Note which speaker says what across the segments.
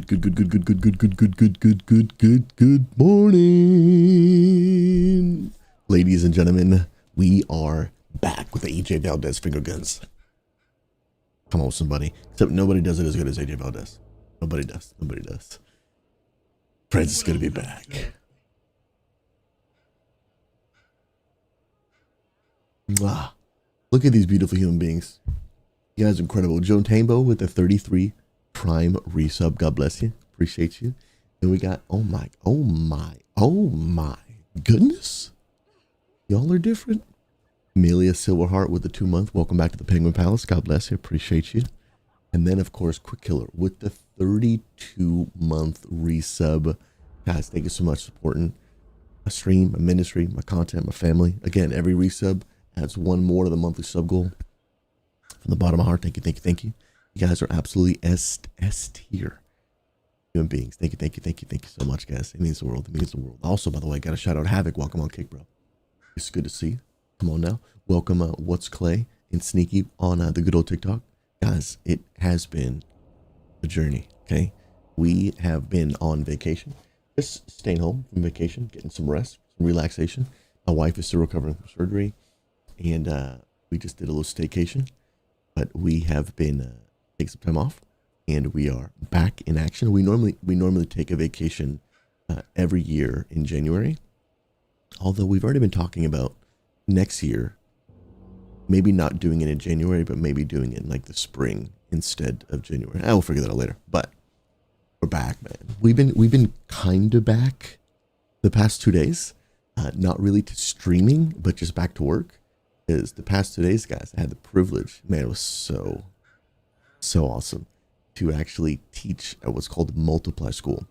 Speaker 1: Good morning, ladies and gentlemen. We are back with the AJ Valdez finger guns. Come on, somebody. Except nobody does it as good as AJ Valdez. Nobody does. Nobody does. Friends is gonna be back. Mwah. Look at these beautiful human beings. You guys are incredible. Joe Tambo with the 33 Prime resub. God bless you. Appreciate you. And we got, oh my goodness. Y'all are different. Amelia Silverheart with the 2-month. Welcome back to the Penguin Palace. God bless you. Appreciate you. And then, of course, Quick Killer with the 32-month resub. Guys, thank you so much for supporting my stream, my ministry, my content, my family. Again, every resub adds one more to the monthly sub goal. From the bottom of my heart, thank you, thank you, thank you. You guys are absolutely S tier human beings. Thank you, thank you, thank you, thank you so much, guys. It means the world. It means the world. Also, by the way, I got a shout out Havoc. Welcome on, Kick, bro. It's good to see you. Come on now. Welcome, What's Clay and Sneaky on the good old TikTok. Guys, it has been a journey, okay? We have been on vacation. Just staying home from vacation, getting some rest, some relaxation. My wife is still recovering from surgery, and we just did a little staycation. But we have been taking some time off, and we are back in action. We normally take a vacation every year in January. Although we've already been talking about next year, maybe not doing it in January, but maybe doing it in like the spring instead of January. I will figure that out later. But we're back, man. We've been kind of back the past 2 days, not really to streaming, but just back to work. Is the past 2 days, guys, I had the privilege, man, it was so awesome to actually teach at what's called Multiply School.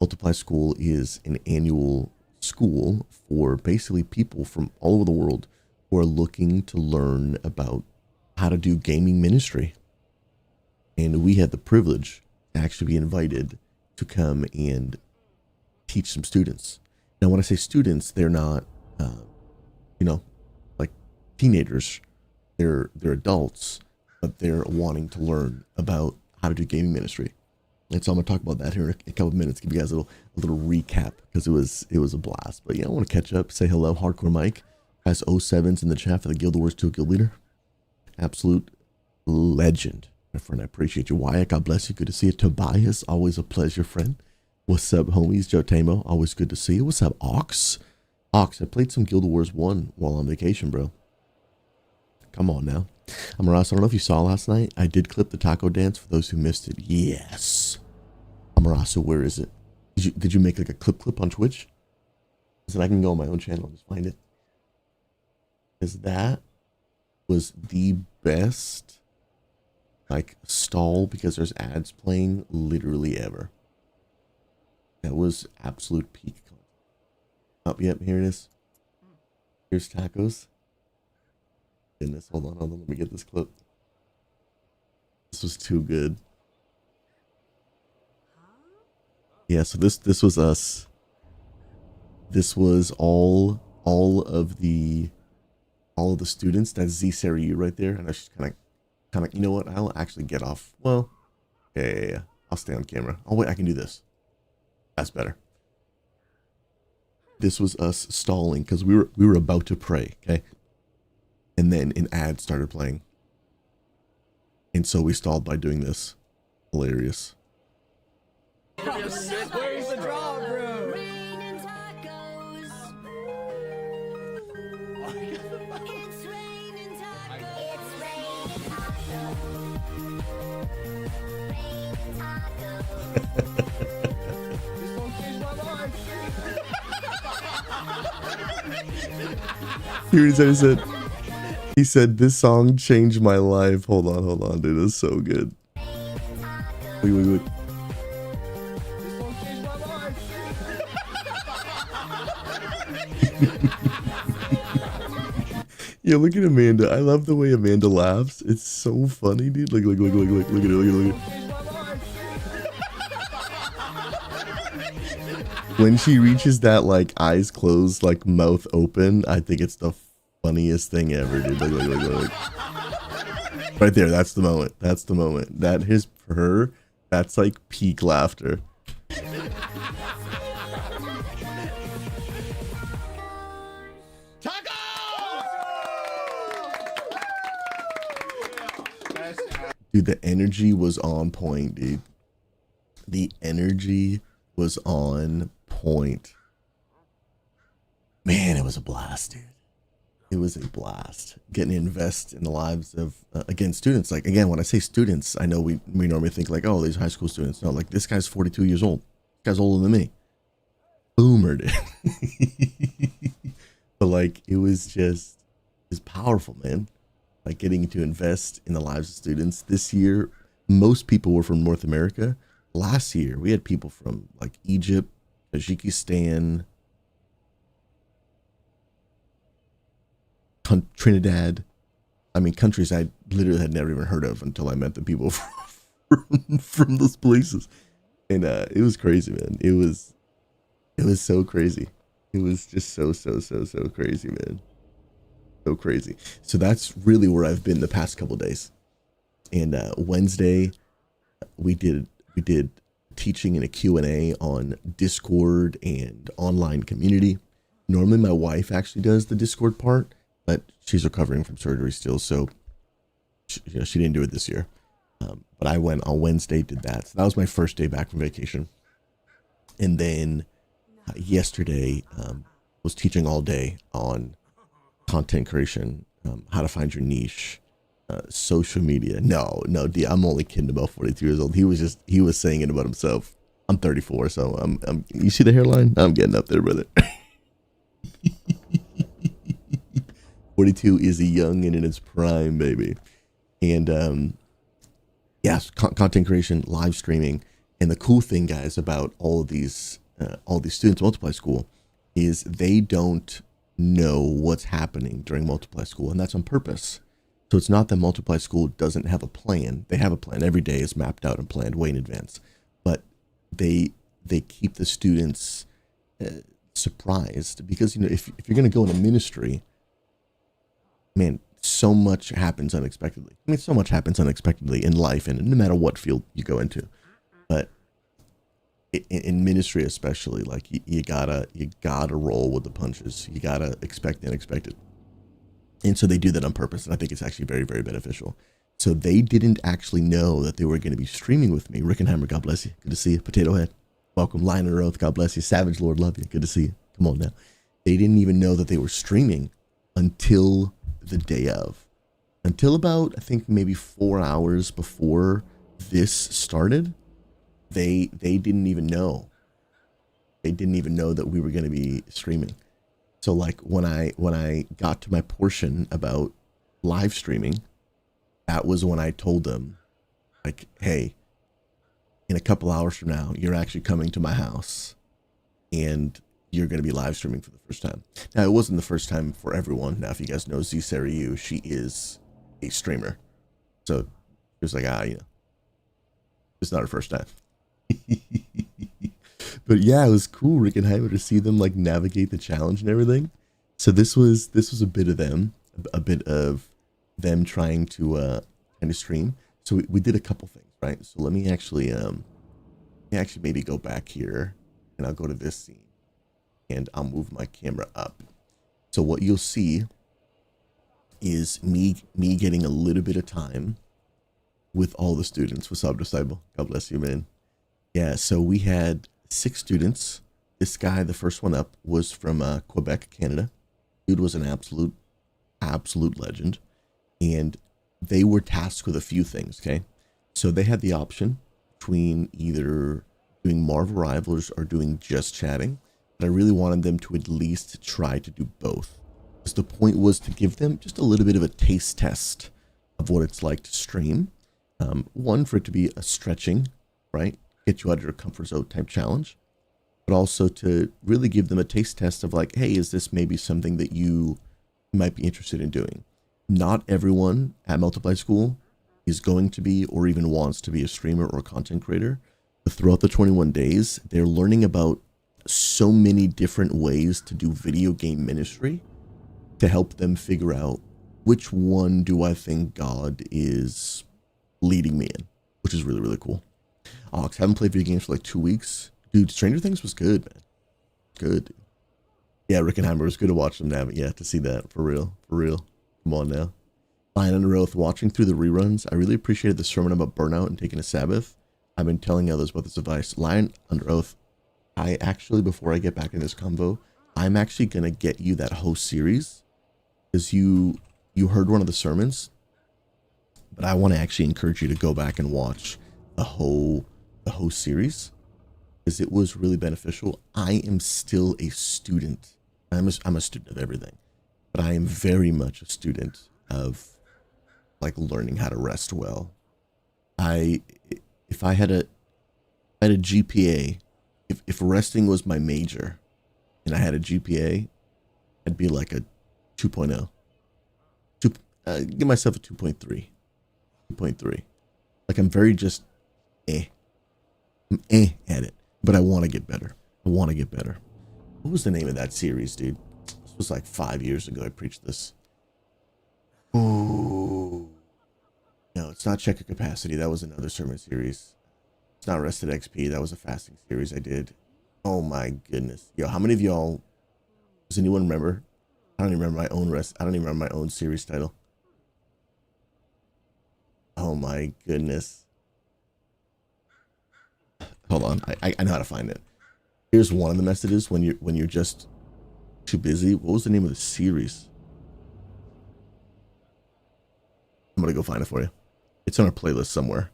Speaker 1: Multiply School is an annual school for basically people from all over the world who are looking to learn about how to do gaming ministry. And we had the privilege to actually be invited to come and teach some students. Now, when I say students, they're not, like teenagers. They're adults, but they're wanting to learn about how to do gaming ministry. And so I'm gonna talk about that here in a couple of minutes. Give you guys a little recap because it was a blast. But yeah, I want to catch up, say hello, Hardcore Mike. Guys, 07's in the chat for the Guild Wars 2 Guild Leader. Absolute legend, my friend. I appreciate you. Wyatt, God bless you. Good to see you. Tobias, always a pleasure, friend. What's up, homies? Joe Tamo, always good to see you. What's up, Ox? Ox, I played some Guild Wars 1 while on vacation, bro. Come on now. Amaras, I don't know if you saw last night. I did clip the taco dance for those who missed it. Yes. Amarasu, where is it? Did you make like a clip on Twitch? So I can go on my own channel and just find it. Because that was the best like stall because there's ads playing literally ever. That was absolute peak. Oh, yep, here it is. Here's tacos. Goodness, hold on, let me get this clip. This was too good. Yeah, so this was us. This was all of the students. That's Z Sariu right there, and I just kind of you know what? I'll actually get off. Well, yeah. I'll stay on camera. Oh wait, I can do this. That's better. This was us stalling because we were about to pray. Okay. And then an ad started playing. And so we stalled by doing this. Hilarious.
Speaker 2: Where's the draw, bro?
Speaker 1: Here's what he said. He said, this song changed my life. Hold on, dude. It's so good. Wait. Yeah, look at Amanda. I love the way Amanda laughs. It's so funny, dude. Look at it. When she reaches that like eyes closed, like mouth open, I think it's the funniest thing ever, dude. Look. Right there, that's the moment. That is for her. That's like peak laughter. Dude, the energy was on point, dude. The energy was on point. Man, it was a blast, dude. It was a blast getting to invest in the lives of, again, students. Like, again, when I say students, I know we normally think like, oh, these high school students. No, like this guy's 42 years old. This guy's older than me. Boomer, dude. But like, it was powerful, man. Like getting to invest in the lives of students. This year, most people were from North America. Last year, we had people from like Egypt, Tajikistan, Trinidad. I mean, countries I literally had never even heard of until I met the people from those places. And it was crazy, man. It was so crazy. It was just so crazy, man. So crazy. So that's really where I've been the past couple days. And Wednesday, we did teaching in a Q&A on Discord and online community. Normally my wife actually does the Discord part, but she's recovering from surgery still, so she didn't do it this year. But I went on Wednesday, did that. So that was my first day back from vacation. And then yesterday was teaching all day on content creation, how to find your niche, social media. No, I'm only kidding about 42 years old. He was saying it about himself. I'm 34, so I'm you see the hairline? I'm getting up there, brother. 42 is a young and in its prime, baby. And yes, content creation, live streaming. And the cool thing, guys, about all these students at Multiply School is they don't know what's happening during Multiply School, and that's on purpose. So it's not that Multiply School doesn't have a plan. They have a plan. Every day is mapped out and planned way in advance. But they keep the students surprised because, you know, if you're going to go into ministry, man, so much happens unexpectedly. I mean, so much happens unexpectedly in life and no matter what field you go into. But in ministry especially, like you gotta roll with the punches. You gotta expect the unexpected. And so they do that on purpose, and I think it's actually very, very beneficial. So they didn't actually know that they were going to be streaming with me. Rickenheimer, God bless you. Good to see you. Potato Head, welcome. Liner Oath, God bless you. Savage Lord, love you. Good to see you. Come on now. They didn't even know that they were streaming until the day of. Until about, I think, maybe 4 hours before this started, they didn't even know. They didn't even know that we were going to be streaming. So like when I got to my portion about live streaming, that was when I told them, like, hey, in a couple hours from now, you're actually coming to my house and you're going to be live streaming for the first time. Now, it wasn't the first time for everyone. Now, if you guys know Z Sarah Yu, she is a streamer. So it was like, you know, it's not her first time. But yeah, it was cool, Rick and Heimer, to see them like navigate the challenge and everything. So this was a bit of them, a bit of them trying to stream. So we did a couple things, right? So let me actually maybe go back here and I'll go to this scene and I'll move my camera up. So what you'll see is me getting a little bit of time with all the students. What's up, Disciple? God bless you, man. Yeah, so we had 6 students. This guy, the first one up, was from Quebec, Canada. Dude was an absolute legend. And they were tasked with a few things, okay? So they had the option between either doing Marvel Rivals or doing just chatting. But I really wanted them to at least try to do both. Because the point was to give them just a little bit of a taste test of what it's like to stream. One, for it to be a stretching, right? Get you out of your comfort zone type challenge, but also to really give them a taste test of like, hey, is this maybe something that you might be interested in doing? Not everyone at Multiply School is going to be or even wants to be a streamer or a content creator, but throughout the 21 days, they're learning about so many different ways to do video game ministry to help them figure out which one do I think God is leading me in, which is really, really cool. Oh, 'cause I haven't played video games for like 2 weeks. Dude, Stranger Things was good, man. Good. Yeah, Rickenheimer, it was good to watch them navigate. Yeah, to see that. For real. For real. Come on now. Lion Under Oath, watching through the reruns, I really appreciated the sermon about burnout and taking a Sabbath. I've been telling others about this advice. Lion Under Oath, I actually, before I get back in this convo, I'm actually going to get you that whole series. Because you heard one of the sermons. But I want to actually encourage you to go back and watch the whole series. Because it was really beneficial. I am still a student. I'm a student of everything. But I am very much a student of like learning how to rest well. If I had a GPA, if resting was my major and I had a GPA, I'd be like a 2.0. Give myself a 2.3. 2.3. Like I'm very just I'm at it, but I want to get better. I want to get better. What was the name of that series, dude? This was like 5 years ago I preached this. Ooh. No, it's not Check Your Capacity. That was another sermon series. It's not Rested XP. That was a fasting series I did. Oh my goodness. Yo, how many of y'all, does anyone remember? I don't even remember my own I don't even remember my own series title. Oh my goodness. Hold on. I know how to find it. Here's one of the messages when you're just too busy. What was the name of the series? I'm gonna go find it for you. It's on our playlist somewhere.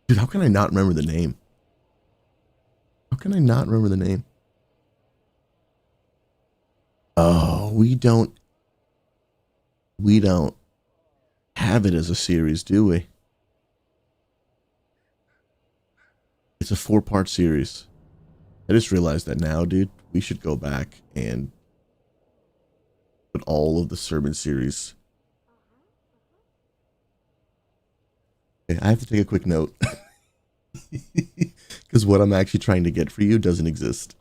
Speaker 1: Dude, how can I not remember the name? How can I not remember the name? Oh, we don't have it as a series, do we? It's a 4-part series. I just realized that now, dude. We should go back and put all of the sermon series. Okay, I have to take a quick note. Because what I'm actually trying to get for you doesn't exist.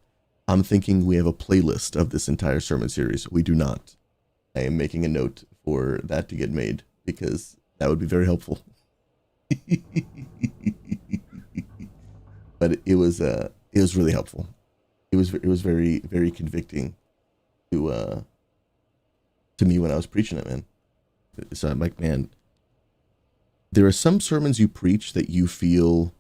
Speaker 1: I'm thinking we have a playlist of this entire sermon series. We do not. I am making a note for that to get made because that would be very helpful. But it was really helpful. It was very, very convicting to me when I was preaching it, man. So I'm like, man, there are some sermons you preach that you feel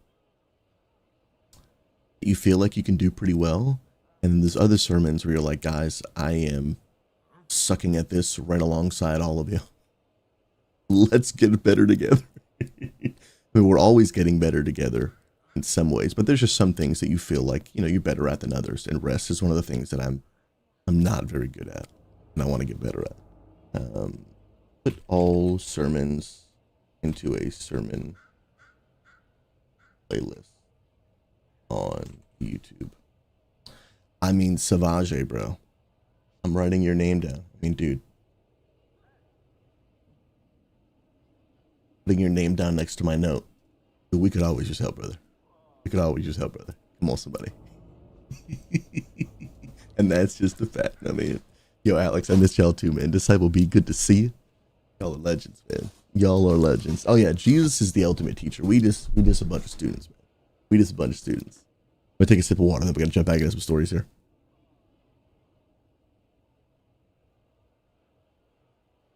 Speaker 1: like you can do pretty well. And then there's other sermons where you're like, guys, I am sucking at this right alongside all of you. Let's get better together. I mean, we're always getting better together in some ways, but there's just some things that you feel like, you're better at than others. And rest is one of the things that I'm not very good at and I want to get better at. Put all sermons into a sermon playlist on YouTube. I mean, Savage, bro. I'm writing your name down. I mean, dude. Putting your name down next to my note. We could always just help, brother. We could always just help, brother. Come on, somebody. And that's just the fact. I mean, yo, Alex, I missed y'all too, man. Disciple B, good to see you. Y'all are legends, man. Y'all are legends. Oh yeah, Jesus is the ultimate teacher. We just a bunch of students, man. We just a bunch of students. I'm gonna take a sip of water, then we're gonna jump back into some stories here.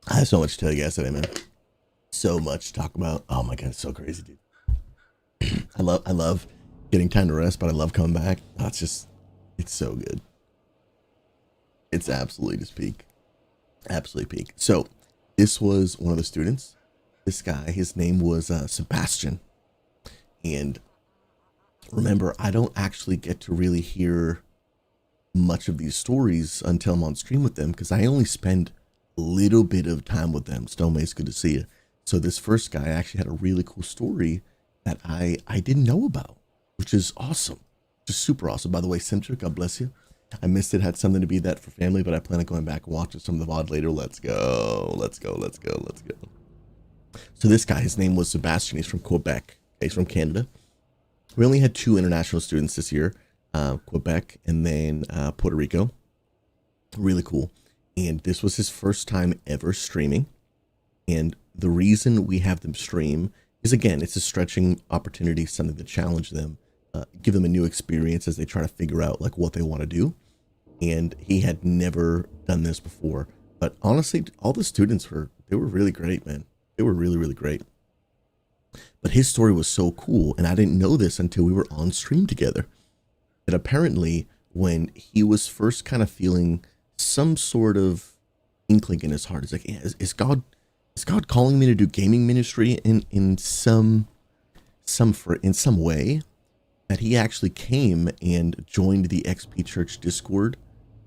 Speaker 1: I have so much to tell you guys today, man. So much to talk about. Oh my god, it's so crazy, dude. I love getting time to rest, but I love coming back. Oh, it's so good. It's absolutely just peak. Absolutely peak. So this was one of the students. This guy, his name was Sebastian. And remember, I don't actually get to really hear much of these stories until I'm on stream with them because I only spend a little bit of time with them. Stonemace, good to see you. So this first guy actually had a really cool story that I didn't know about, which is awesome. Just super awesome. By the way, Centric, God bless you. I missed it, had something to be that for family, but I plan on going back and watching some of the VOD later. Let's go. Let's go. Let's go. Let's go. So this guy, his name was Sebastian. He's from Quebec. He's from Canada. We only had 2 international students this year, Quebec and then Puerto Rico. Really cool. And this was his first time ever streaming. And the reason we have them stream Because again, it's a stretching opportunity, something to challenge them, give them a new experience as they try to figure out like what they want to do. And he had never done this before. But honestly, all the students they were really great, man. They were really, really great. But his story was so cool, and I didn't know this until we were on stream together. That apparently, when he was first kind of feeling some sort of inkling in his heart, it's like, yeah, is God calling me to do gaming ministry in some way? That he actually came and joined the XP Church Discord,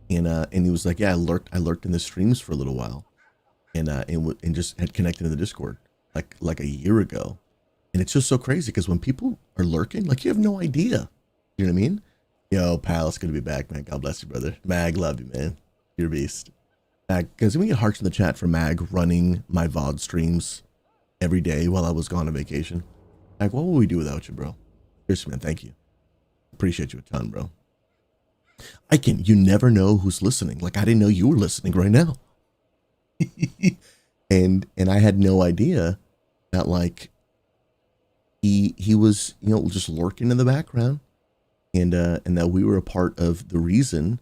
Speaker 1: and he was like, yeah, I lurked in the streams for a little while, and just had connected to the Discord like a year ago. And it's just so crazy because when people are lurking, like, you have no idea. You know what I mean? Yo, pal, it's gonna be back, man. God bless you, brother. Mag, love you, man. You're a beast. Mag, because we get hearts in the chat for Mag running my VOD streams every day while I was gone on vacation. Mag, what would we do without you, bro? Seriously, man, thank you. Appreciate you a ton, bro. You never know who's listening. Like, I didn't know you were listening right now. and I had no idea that, like, he was, you know, just lurking in the background, and that we were a part of the reason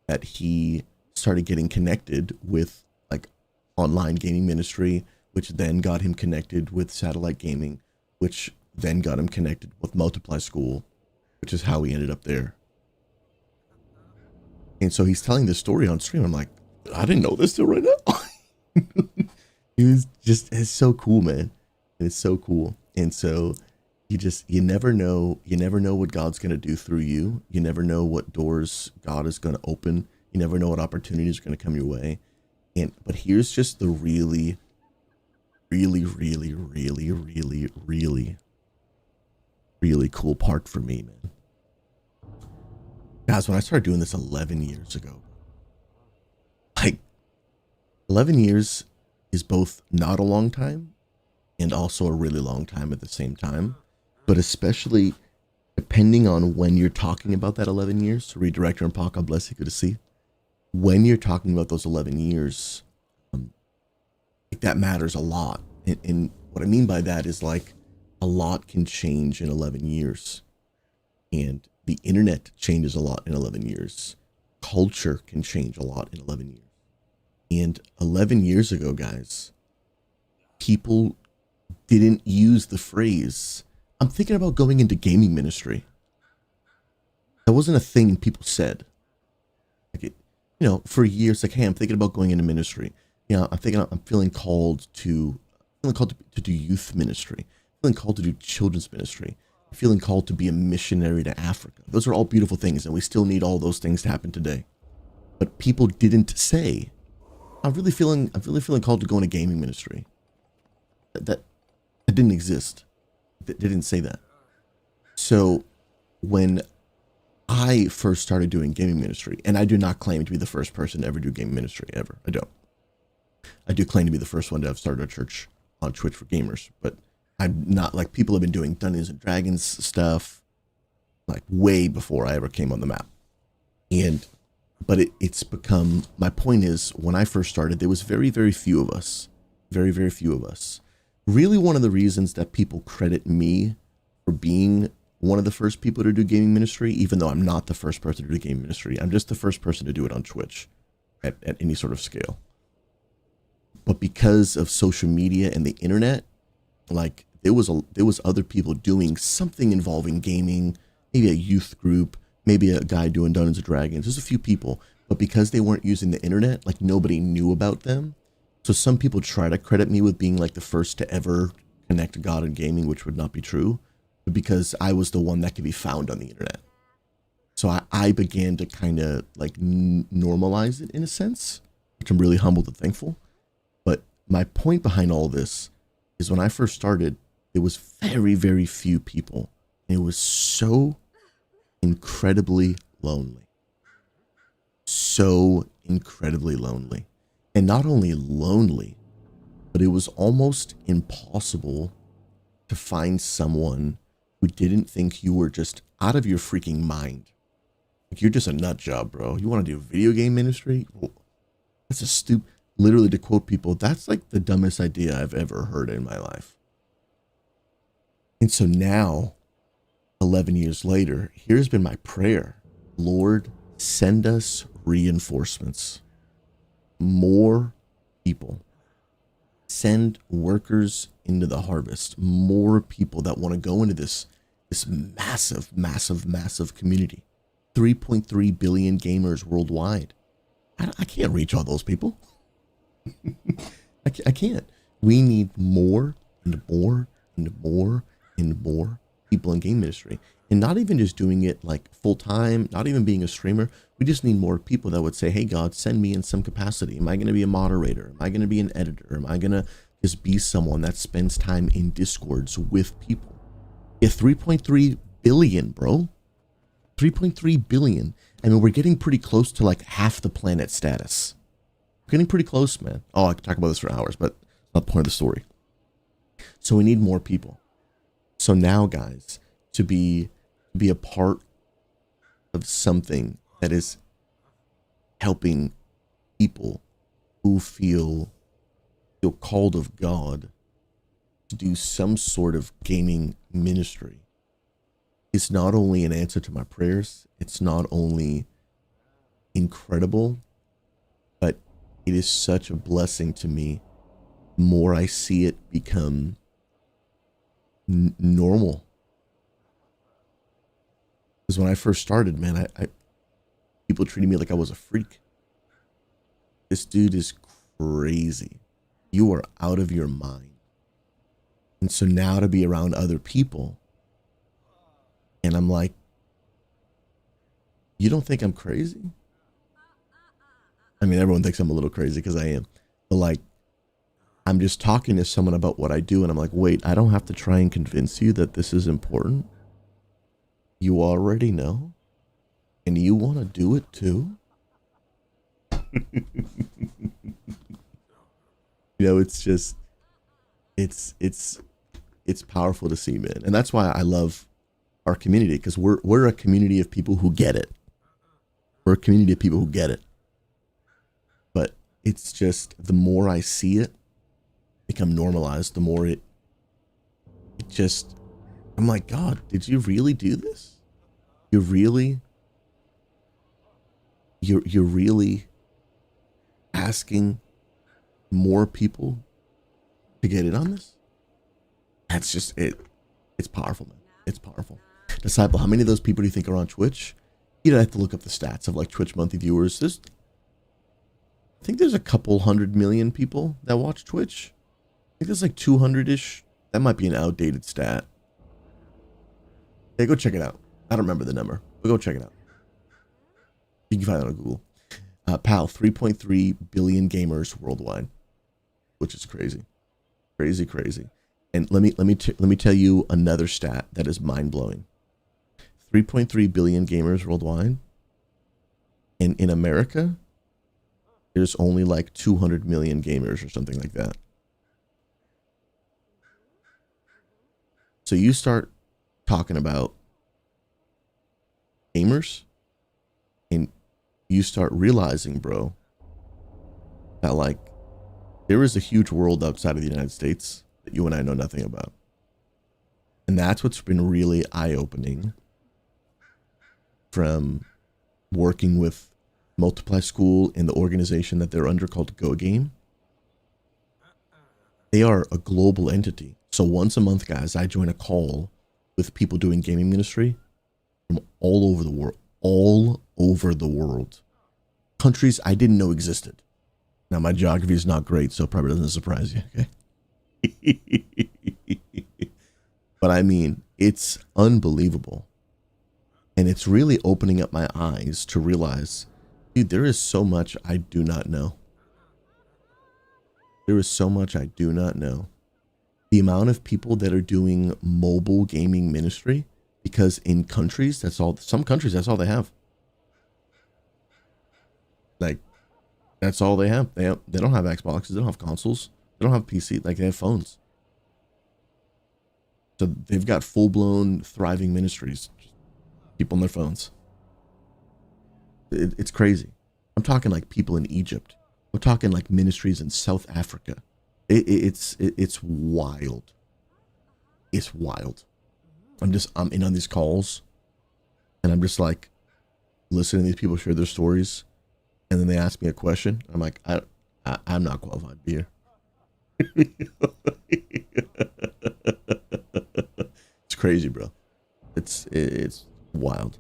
Speaker 1: that he started getting connected with like online gaming ministry, which then got him connected with satellite gaming, which then got him connected with Multiply School, which is how he ended up there. And so he's telling this story on stream. I'm like, I didn't know this till right now. It's so cool, man. It's so cool. And so you never know what God's going to do through you. You never know what doors God is going to open. You never know what opportunities are going to come your way. But here's just the really, really, really, really, really, really, really cool part for me, man. Guys, when I started doing this 11 years ago, like 11 years is both not a long time and also a really long time at the same time. But especially depending on when you're talking about that 11 years, so Redirector and Paul, God bless you, good to see. When you're talking about those 11 years, that matters a lot. And what I mean by that is, like, a lot can change in 11 years. And the internet changes a lot in 11 years. Culture can change a lot in 11 years. And 11 years ago, guys, people didn't use the phrase, I'm thinking about going into gaming ministry. That wasn't a thing people said. Like, for years, like, hey, I'm thinking about going into ministry. I'm feeling called to do youth ministry. I'm feeling called to do children's ministry. I'm feeling called to be a missionary to Africa. Those are all beautiful things, and we still need all those things to happen today. But people didn't say, I'm really feeling called to go into gaming ministry. That didn't exist. They didn't say that. So when I first started doing gaming ministry, and I do not claim to be the first person to ever do gaming ministry, ever. I don't. I do claim to be the first one to have started a church on Twitch for gamers, but I'm not, like, people have been doing Dungeons and Dragons stuff like way before I ever came on the map. But it's become, my point is, when I first started, there was very, very few of us. Very, very few of us. Really, one of the reasons that people credit me for being one of the first people to do gaming ministry, even though I'm not the first person to do gaming ministry, I'm just the first person to do it on Twitch at any sort of scale. But because of social media and the internet, like, there was other people doing something involving gaming, maybe a youth group, maybe a guy doing Dungeons and Dragons. There's a few people, but because they weren't using the internet, like, nobody knew about them. So some people try to credit me with being, like, the first to ever connect God in gaming, which would not be true, but because I was the one that could be found on the internet. So I began to kind of, like, normalize it in a sense, which I'm really humbled and thankful. But my point behind all this is, when I first started, there was very, very few people. And it was so incredibly lonely. So incredibly lonely. And not only lonely, but it was almost impossible to find someone who didn't think you were just out of your freaking mind. Like, you're just a nut job, bro. You want to do video game ministry? Well, that's a stupid, literally, to quote people, that's like the dumbest idea I've ever heard in my life. And so now, 11 years later, here's been my prayer. Lord, send us reinforcements. More people. Send workers into the harvest. More people that want to go into this massive community. 3.3 billion gamers worldwide. I can't reach all those people. I can't. We need more and more and more and more people in game industry. And not even just doing it like full time, not even being a streamer. We just need more people that would say, hey, God, send me in some capacity. Am I going to be a moderator? Am I going to be an editor? Am I going to just be someone that spends time in Discords with people? Yeah, 3.3 billion, bro. 3.3 billion. I mean, we're getting pretty close to like half the planet status. We're getting pretty close, man. Oh, I could talk about this for hours, but it's not the point of the story. So we need more people. So now, guys, to be a part of something that is helping people who feel called of God to do some sort of gaming ministry is not only an answer to my prayers, it's not only incredible, but it is such a blessing to me. The more I see it become normal. Because when I first started, man, I people treated me like I was a freak. This dude is crazy. You are out of your mind. And so now to be around other people, and I'm like, you don't think I'm crazy? I mean, everyone thinks I'm a little crazy because I am. But like, I'm just talking to someone about what I do, and I'm like, wait, I don't have to try and convince you that this is important. You already know. And you want to do it too? You know, it's just, it's powerful to see, man. And that's why I love our community, because we're a community of people who get it. We're a community of people who get it. But it's just, the more I see it become normalized, the more it just, I'm like, God, did you really do this? You're really asking more people to get in on this? That's just it. It's powerful, man. It's powerful. Disciple, how many of those people do you think are on Twitch? You don't have to look up the stats of like Twitch monthly viewers. I think there's a couple 100 million people that watch Twitch. I think there's like 200-ish. That might be an outdated stat. Hey, go check it out. I don't remember the number, but go check it out. You can find it on Google. Pal, 3.3 billion gamers worldwide, which is crazy, crazy. And let me tell you another stat that is mind blowing. 3.3 billion gamers worldwide, and in America, there's only like 200 million gamers or something like that. So you start talking about gamers, and you start realizing, bro, that like there is a huge world outside of the United States that you and I know nothing about. And that's what's been really eye-opening from working with Multiply School and the organization that they're under called Go Game. They are a global entity. So once a month, guys, I join a call with people doing gaming ministry from all over the world. Countries I didn't know existed. Now, my geography is not great, so it probably doesn't surprise you, okay? But I mean, it's unbelievable. And it's really opening up my eyes to realize, dude, there is so much I do not know. There is so much I do not know. The amount of people that are doing mobile gaming ministry, because in countries, some countries, that's all they have. Like, that's all they have. They don't have Xboxes, they don't have consoles, they don't have PC, like they have phones. So they've got full-blown thriving ministries, people on their phones. It's crazy. I'm talking like people in Egypt. We're talking like ministries in South Africa. It's wild. It's wild. I'm in on these calls, and I'm just like listening to these people share their stories, and then they ask me a question. I'm like, I'm not qualified to be here. It's crazy, bro. It's wild.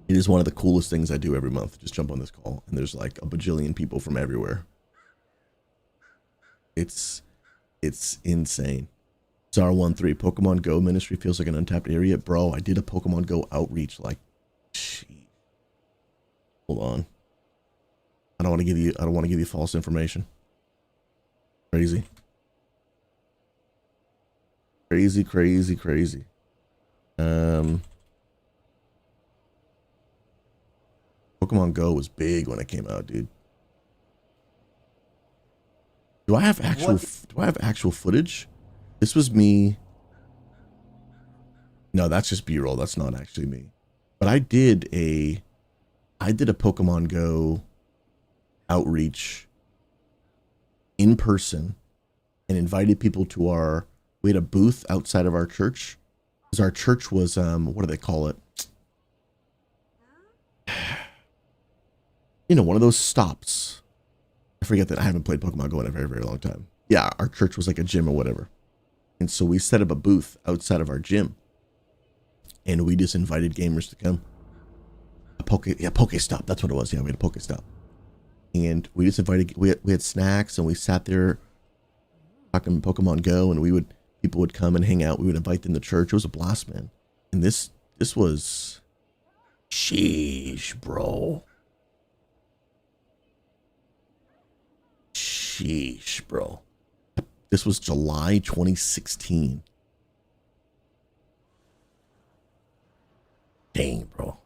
Speaker 1: It is one of the coolest things I do every month. Just jump on this call, and there's like a bajillion people from everywhere. It's insane. Zar13, Pokemon Go ministry feels like an untapped area. Bro, I did a Pokemon Go outreach like, gee. Hold on. I don't want to give you false information. Crazy. Crazy. Pokemon Go was big when it came out, dude. Do I have actual footage? This was me. No, that's just B-roll. That's not actually me. But I did a Pokemon Go outreach in person and invited people to we had a booth outside of our church. Because our church was what do they call it? You know, one of those stops. I forget that I haven't played Pokemon Go in a very, very long time. Yeah, our church was like a gym or whatever. And so we set up a booth outside of our gym. And we just invited gamers to come. Pokestop. That's what it was. Yeah, we had a Pokestop. And we just invited, we had snacks, and we sat there talking Pokemon Go, and people would come and hang out. We would invite them to church. It was a blast, man. And this was, sheesh, bro. Sheesh, bro. This was July 2016. Dang, bro.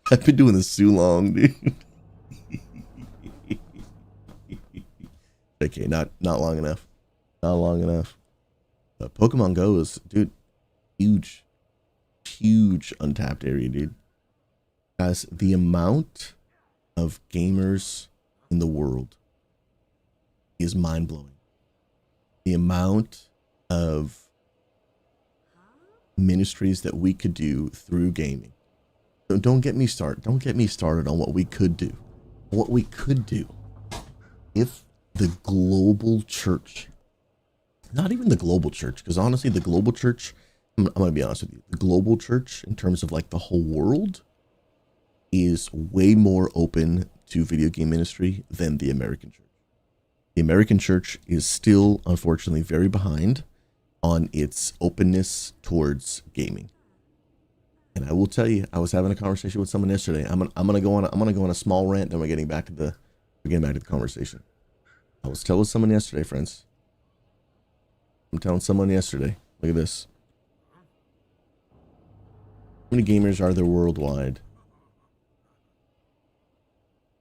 Speaker 1: I've been doing this too long, dude. Okay, not long enough. Not long enough. Pokemon Go is, dude, huge untapped area, dude. Guys, the amount of gamers in the world is mind-blowing. The amount of ministries that we could do through gaming. So don't get me started on what we could do. What we could do if the global church, not even the global church, because honestly, the global church, I'm going to be honest with you, the global church in terms of like the whole world is way more open to video game ministry than the American church. The American church is still, unfortunately, very behind on its openness towards gaming. And I will tell you, I was having a conversation with someone yesterday. I'm gonna go on a small rant, then we're getting back to the conversation. I was telling someone yesterday, friends. I'm telling someone yesterday. Look at this. How many gamers are there worldwide?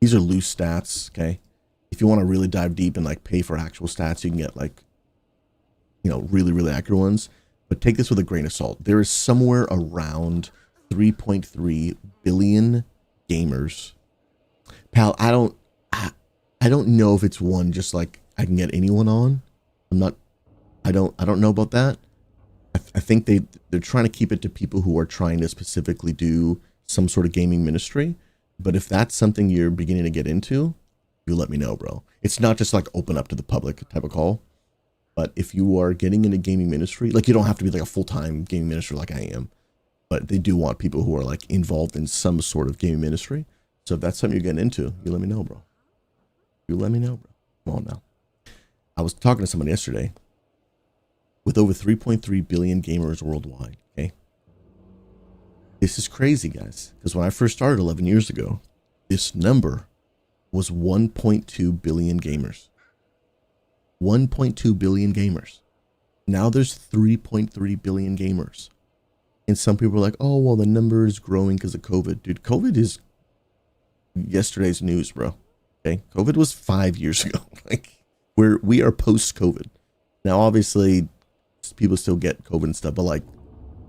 Speaker 1: These are loose stats, okay? If you want to really dive deep and like pay for actual stats, you can get like, you know, really, really accurate ones. But take this with a grain of salt. There is somewhere around 3.3 billion gamers. Pal, I don't know if it's one just like I can get anyone on. I don't know about that. I think they're trying to keep it to people who are trying to specifically do some sort of gaming ministry. But if that's something you're beginning to get into, you let me know, bro. It's not just like open up to the public type of call. But if you are getting into gaming ministry, like you don't have to be like a full-time gaming minister like I am, but they do want people who are like involved in some sort of gaming ministry. So if that's something you're getting into, you let me know, bro. You let me know, bro. Come on now. I was talking to someone yesterday with over 3.3 billion gamers worldwide, okay? This is crazy, guys, because when I first started 11 years ago, this number was 1.2 billion gamers. 1.2 billion gamers. Now there's 3.3 billion gamers. And some people are like, oh, well, the number is growing because of COVID. Dude, COVID is yesterday's news, bro. Okay? COVID was 5 years ago. Like, we are post-COVID. Now, obviously, people still get COVID and stuff, but like,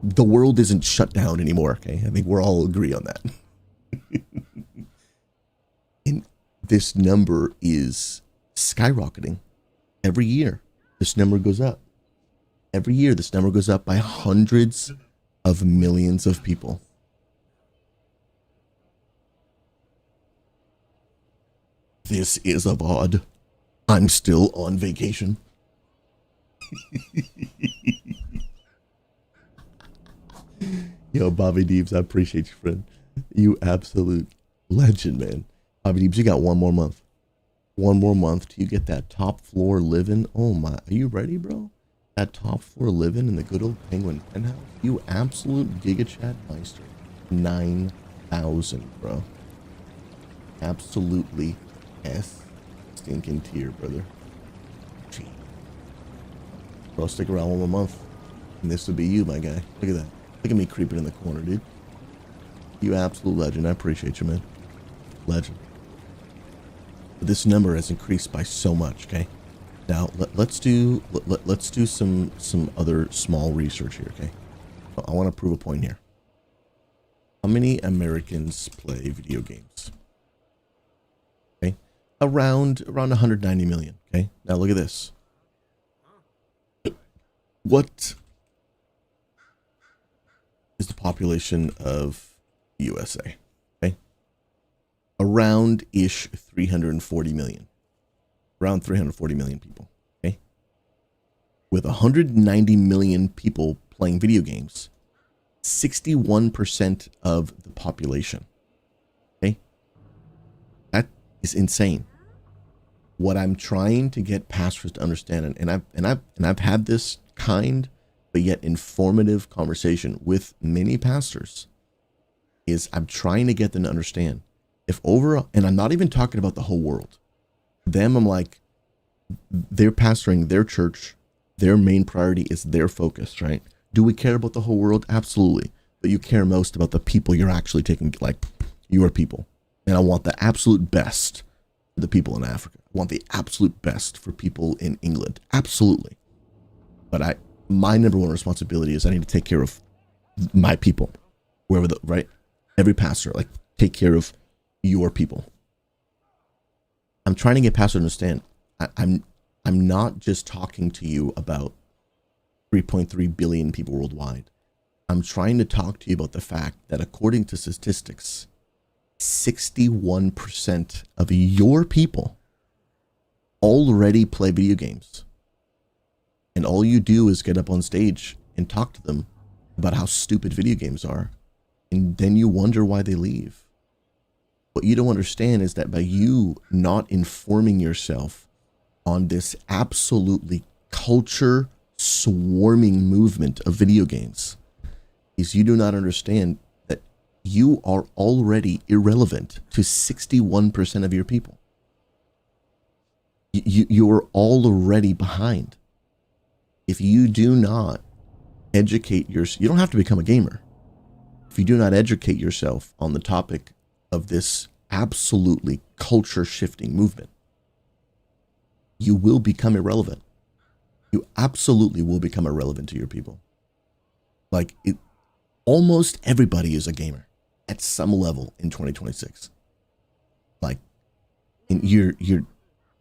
Speaker 1: the world isn't shut down anymore, okay? I think we're all agree on that. And this number is skyrocketing. Every year, this number goes up. Every year, this number goes up by hundreds of millions of people. This is a VOD. I'm still on vacation. Yo, Bobby Deebs, I appreciate you, friend. You absolute legend, man. Bobby Deebs, you got one more month. One more month till you get that top floor living. Oh my, are you ready, bro? That top floor living in the good old Penguin penthouse. You absolute Giga Chat Meister. 9,000, bro. Absolutely S stinking tier, brother. Gee. Bro, stick around one more month. And this would be you, my guy. Look at that. Look at me creeping in the corner, dude. You absolute legend. I appreciate you, man. Legend. But this number has increased by so much, okay? Now, let's do some other small research here, okay? I want to prove a point here. How many Americans play video games? Okay? Around 190 million, okay? Now look at this. What is the population of USA? Okay? Around-ish 340 million. Around 340 million people, okay? With 190 million people playing video games, 61% of the population, okay? That is insane. What I'm trying to get pastors to understand, and I've had this kind but yet informative conversation with many pastors, is I'm trying to get them to understand if and I'm not even talking about the whole world. Them, I'm like, they're pastoring their church. Their main priority is their focus, right? Do we care about the whole world? Absolutely. But you care most about the people you're actually taking, like your people. And I want the absolute best for the people in Africa. I want the absolute best for people in England. Absolutely. But my number one responsibility is I need to take care of my people. Wherever right? Every pastor, like, take care of your people. I'm trying to get pastors to understand. I'm not just talking to you about 3.3 billion people worldwide. I'm trying to talk to you about the fact that according to statistics, 61% of your people already play video games. And all you do is get up on stage and talk to them about how stupid video games are. And then you wonder why they leave. What you don't understand is that by you not informing yourself on this absolutely culture swarming movement of video games, is you do not understand that you are already irrelevant to 61% of your people. You're already behind. If you do not educate yourself, you don't have to become a gamer. If you do not educate yourself on the topic of this absolutely culture shifting movement, you will become irrelevant. You absolutely will become irrelevant to your people. Like, almost everybody is a gamer at some level in 2026. Like, and you're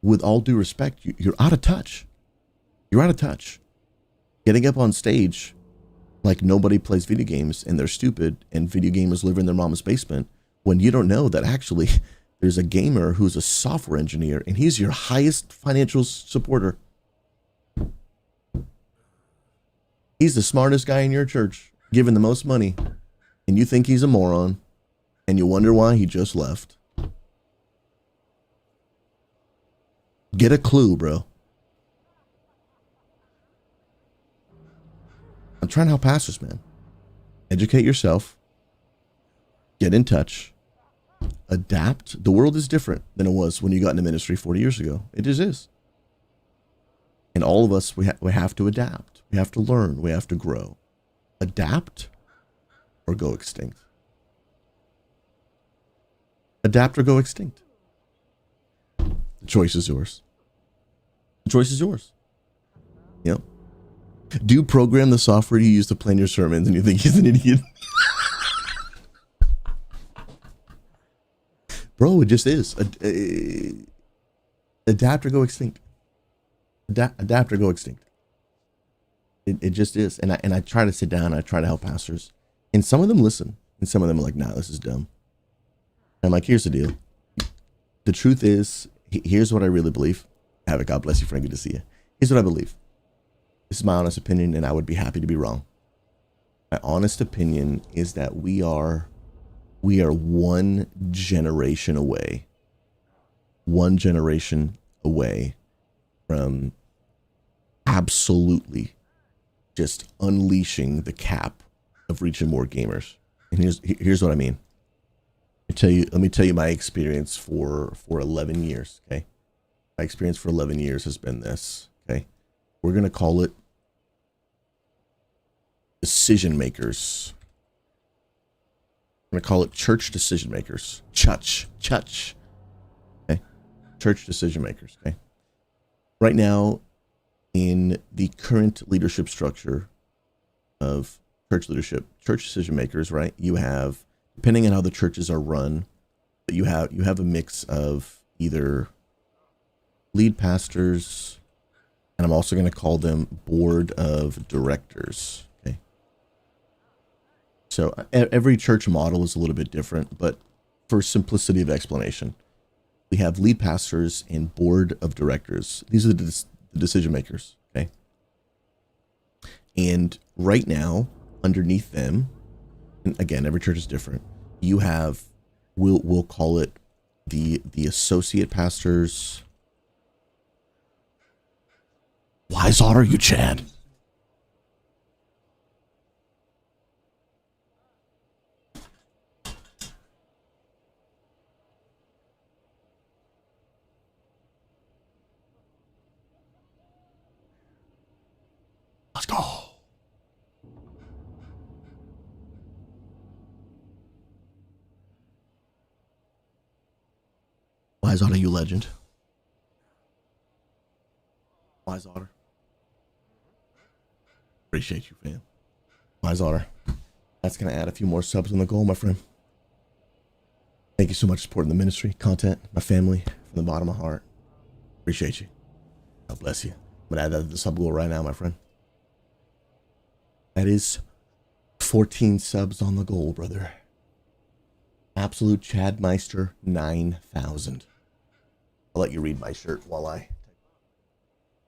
Speaker 1: with all due respect, you're out of touch. You're out of touch. Getting up on stage like nobody plays video games and they're stupid and video gamers live in their mama's basement, when you don't know that actually there's a gamer who's a software engineer and he's your highest financial supporter. He's the smartest guy in your church, given the most money, and you think he's a moron, and you wonder why he just left. Get a clue, bro. I'm trying to help pastors, man. Educate yourself. Get in touch. Adapt. The world is different than it was when you got into ministry 40 years ago. It just is. And all of us, we have to adapt. We have to learn. We have to grow. Adapt or go extinct. Adapt or go extinct. The choice is yours. The choice is yours. Yep. Do you program the software you use to plan your sermons and you think he's an idiot? Bro, it just is. Adapt or go extinct. Adapt or go extinct. It just is. And I try to sit down, I try to help pastors. And some of them listen. And some of them are like, nah, this is dumb. And I'm like, here's the deal. The truth is, here's what I really believe. Havoc, God bless you, friend. Good to see you. Here's what I believe. This is my honest opinion, and I would be happy to be wrong. My honest opinion is that we are one generation away from absolutely just unleashing the cap of reaching more gamers. And here's what I mean. Let me tell you my experience for 11 years, okay? My experience for 11 years has been this, okay? We're going to call it decision makers. I'm going to call it church decision makers. Church. Okay? Church decision makers, okay? Right now, in the current leadership structure of church leadership, church decision makers, right? You have, depending on how the churches are run, you have a mix of either lead pastors, and I'm also going to call them board of directors. Okay. So every church model is a little bit different, but for simplicity of explanation, we have lead pastors and board of directors. These are the decision makers. Okay. And right now, underneath them, and again, every church is different. You have, we'll call it the associate pastors. Wise are you, Chad? Let's go. Wise Otter, you legend. Wise Otter. Appreciate you, fam. Wise Otter. That's going to add a few more subs on the goal, my friend. Thank you so much for supporting the ministry, content, my family, from the bottom of my heart. Appreciate you. God bless you. I'm going to add that to the sub goal right now, my friend. That is 14 subs on the goal, brother. Absolute Chad Meister 9,000. I'll let you read my shirt while I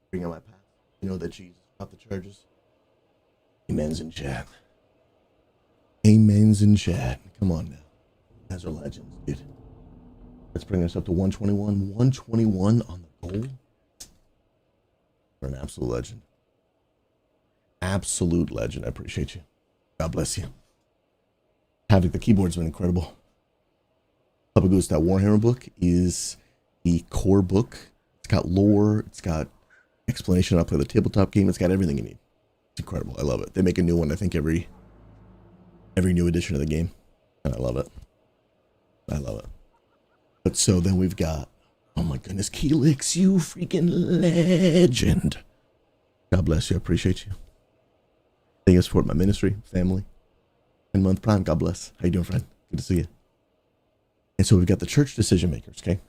Speaker 1: bring out my path. You know that Jesus got the charges. Amens in chat. Amens in chat. Come on now. Those are legends, dude. Let's bring us up to 121. 121 on the goal. You're an absolute legend. Absolute legend. I appreciate you. God bless you. Havoc, the keyboard's been incredible. Papa Goose, that Warhammer book is the core book. It's got lore. It's got explanation on how to play the tabletop game. It's got everything you need. It's incredible. I love it. They make a new one, I think, every new edition of the game. And I love it. I love it. But so then we've got, oh my goodness, Keelix, you freaking legend. God bless you. I appreciate you. Thank you for supporting my ministry, family. 10-month prime. God bless. How you doing, friend? Good to see you. And so we've got the church decision makers, okay?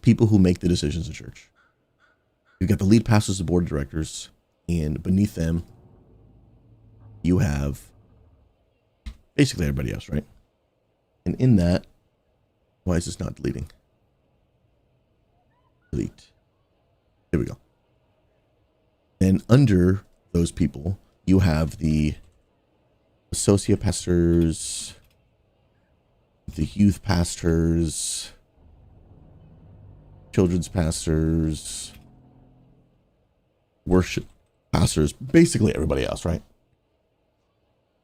Speaker 1: People who make the decisions in church. You've got the lead pastors, the board of directors, and beneath them, you have basically everybody else, right? And in that, why is this not deleting? Delete. There we go. And under those people, you have the associate pastors, the youth pastors, children's pastors, worship pastors, basically everybody else, right?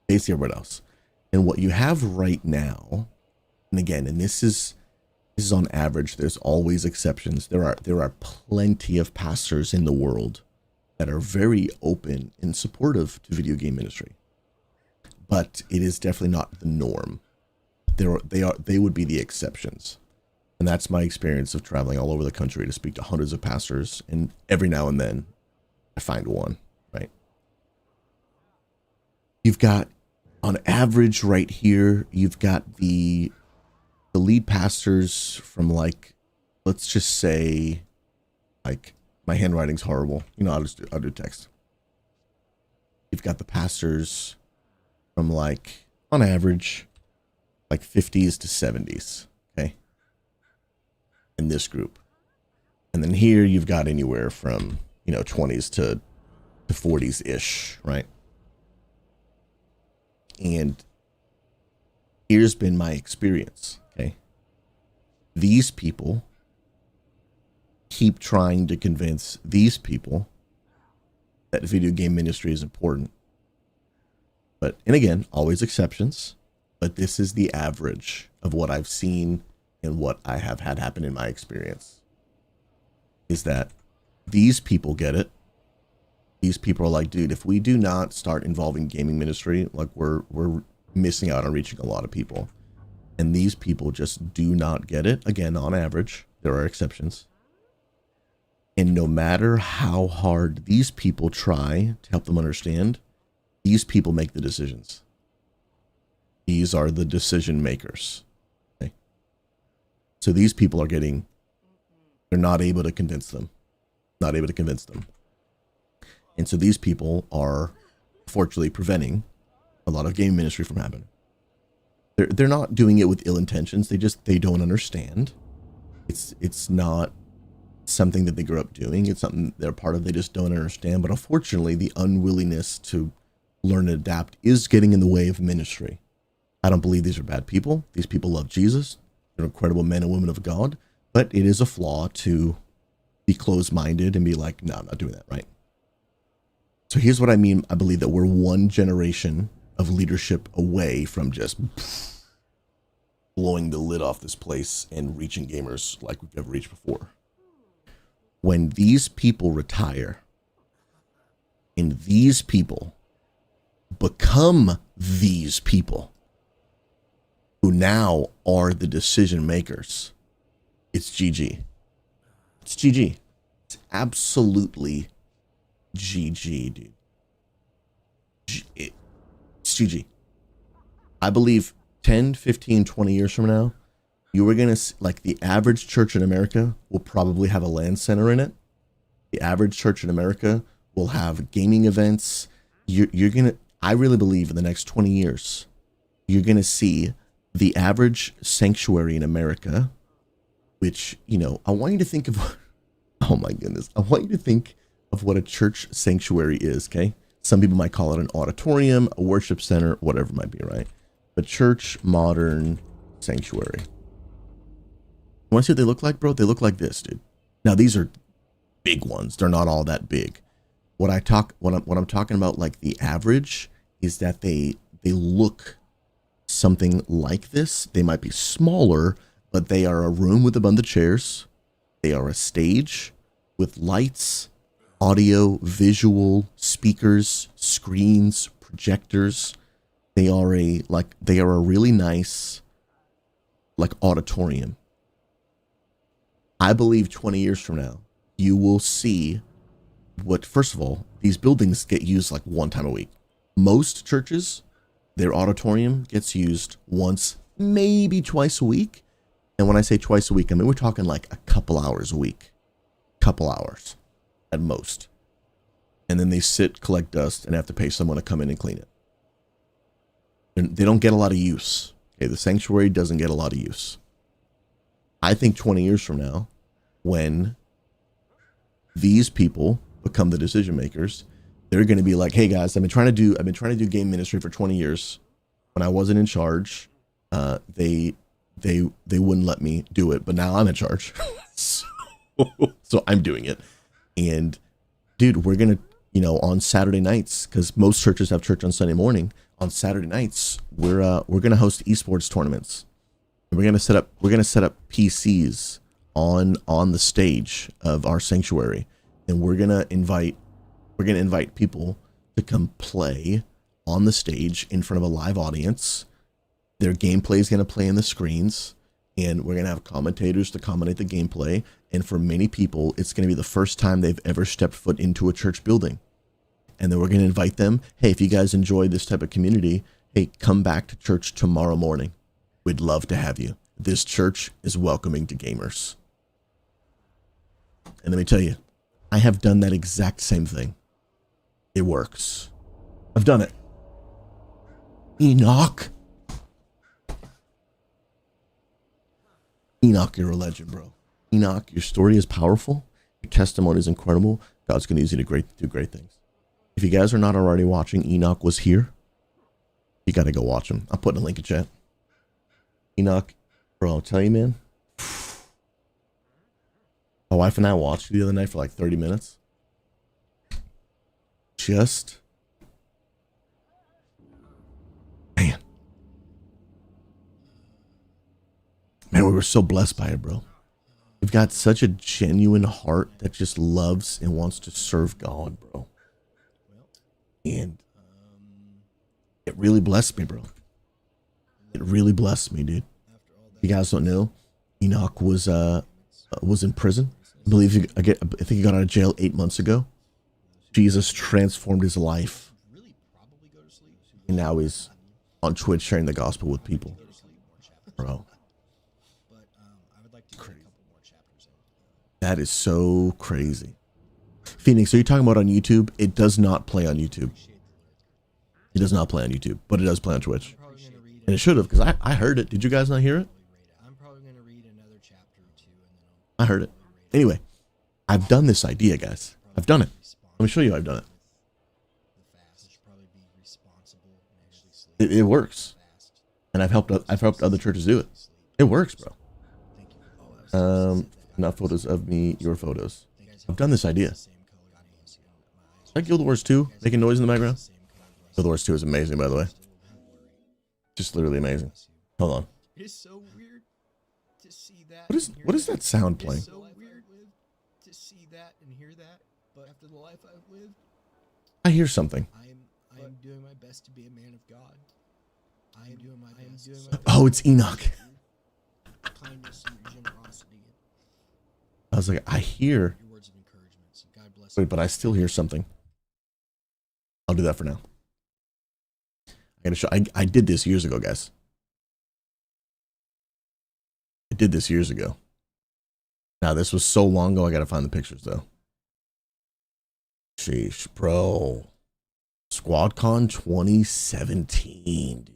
Speaker 1: Basically everybody else. And what you have right now, and again, and this is on average, there's always exceptions. There are plenty of pastors in the world that are very open and supportive to video game ministry. But it is definitely not the norm. They would be the exceptions. And that's my experience of traveling all over the country to speak to hundreds of pastors, and every now and then I find one, right? You've got, on average right here, you've got the lead pastors from, like, let's just say, like, my handwriting's horrible. You know, I'll do text. You've got the pastors from like, on average, like 50s to 70s, okay, in this group. And then here you've got anywhere from, 20s to 40s-ish, right? And here's been my experience, okay? These people keep trying to convince these people that video game ministry is important. But, and again, always exceptions, but this is the average of what I've seen and what I have had happen in my experience, is that these people get it. These people are like, dude, if we do not start involving gaming ministry, like we're missing out on reaching a lot of people. And these people just do not get it. Again, on average, there are exceptions. And no matter how hard these people try to help them understand, these people make the decisions. These are the decision makers. Okay? So these people are they're not able to convince them. Not able to convince them. And so these people are fortunately preventing a lot of game ministry from happening. They're not doing it with ill intentions. They don't understand. It's not something that they grew up doing. It's something they're part of. They just don't understand. But unfortunately, the unwillingness to learn and adapt is getting in the way of ministry. I don't believe these are bad people. These people love Jesus. They're incredible men and women of God. But it is a flaw to be closed-minded and be like, no, I'm not doing that, right? So here's what I mean. I believe that we're one generation of leadership away from just blowing the lid off this place and reaching gamers like we've never reached before. When these people retire and these people become these people who now are the decision makers, it's GG. It's GG. It's absolutely GG, dude. It's GG. I believe 10, 15, 20 years from now, you are going to, like, the average church in America will probably have a LAN center in it. The average church in America will have gaming events. You're going to, I really believe in the next 20 years, you're going to see the average sanctuary in America, which, I want you to think of, oh my goodness, I want you to think of what a church sanctuary is, okay? Some people might call it an auditorium, a worship center, whatever it might be, right? But church, modern sanctuary. You want to see what they look like, bro? They look like this, dude. Now, these are big ones. They're not all that big. What I'm talking about, like the average, is that they look something like this. They might be smaller, but they are a room with a bunch of chairs. They are a stage with lights, audio, visual, speakers, screens, projectors. They are a really nice, like, auditorium. I believe 20 years from now, you will see what, first of all, these buildings get used like one time a week. Most churches, their auditorium gets used once, maybe twice a week. And when I say twice a week, I mean, we're talking like a couple hours a week. Couple hours at most. And then they sit, collect dust, and have to pay someone to come in and clean it. And they don't get a lot of use. Okay, the sanctuary doesn't get a lot of use. I think 20 years from now, when these people become the decision makers, they're going to be like, "Hey guys, I've been trying to do game ministry for 20 years. When I wasn't in charge, they wouldn't let me do it, but now I'm in charge, so I'm doing it." And dude, we're gonna, on Saturday nights, because most churches have church on Sunday morning. On Saturday nights, we're gonna host esports tournaments. And we're gonna set up PCs on the stage of our sanctuary, and we're gonna invite people to come play on the stage in front of a live audience. Their gameplay is gonna play in the screens, and we're gonna have commentators to commentate the gameplay. And for many people, it's gonna be the first time they've ever stepped foot into a church building. And then we're gonna invite them. Hey, if you guys enjoy this type of community, hey, come back to church tomorrow morning. We'd love to have you. This church is welcoming to gamers. And let me tell you, I have done that exact same thing. It works. I've done it. Enoch. Enoch, you're a legend, bro. Enoch, your story is powerful. Your testimony is incredible. God's going to use you to do great things. If you guys are not already watching Enoch Was Here, you got to go watch him. I'll put in a link in chat. Enoch, bro, I'll tell you, man. My wife and I watched it the other night for like 30 minutes. Just, man, we were so blessed by it, bro. We've got such a genuine heart that just loves and wants to serve God, bro. And it really blessed me, bro. It really blessed me, dude. If you guys don't know, Enoch was in prison. I think he got out of jail 8 months ago. Jesus transformed his life. And now he's on Twitch sharing the gospel with people. Bro. That is so crazy. Phoenix, are you talking about on YouTube? It does not play on YouTube. It does not play on YouTube, but it does play on Twitch. And it should have, because I heard it. Did you guys not hear it? I heard it. Anyway, I've done this idea, guys. I've done it. Let me show you how I've done it. It works. And I've helped other churches do it. It works, bro. Not photos of me, your photos. I've done this idea. Is that Guild Wars 2 making noise in the background? Guild Wars 2 is amazing, by the way. Just literally amazing. Hold on.
Speaker 2: It is so weird to see that.
Speaker 1: What is that sound playing?
Speaker 2: It's so weird to see that and hear that, but after the life I've lived,
Speaker 1: I hear something.
Speaker 2: I am doing my best to be a man of God. I am doing my best.
Speaker 1: Oh, it's Enoch.
Speaker 2: Kindness and generosity.
Speaker 1: I was like, I hear.
Speaker 2: Your words of encouragement. So God bless.
Speaker 1: Wait, but I still hear something. I'll do that for now. I gotta show. I did this years ago, guys. I did this years ago. Now this was so long ago. I gotta find the pictures though. Sheesh, bro. SquadCon 2017, dude.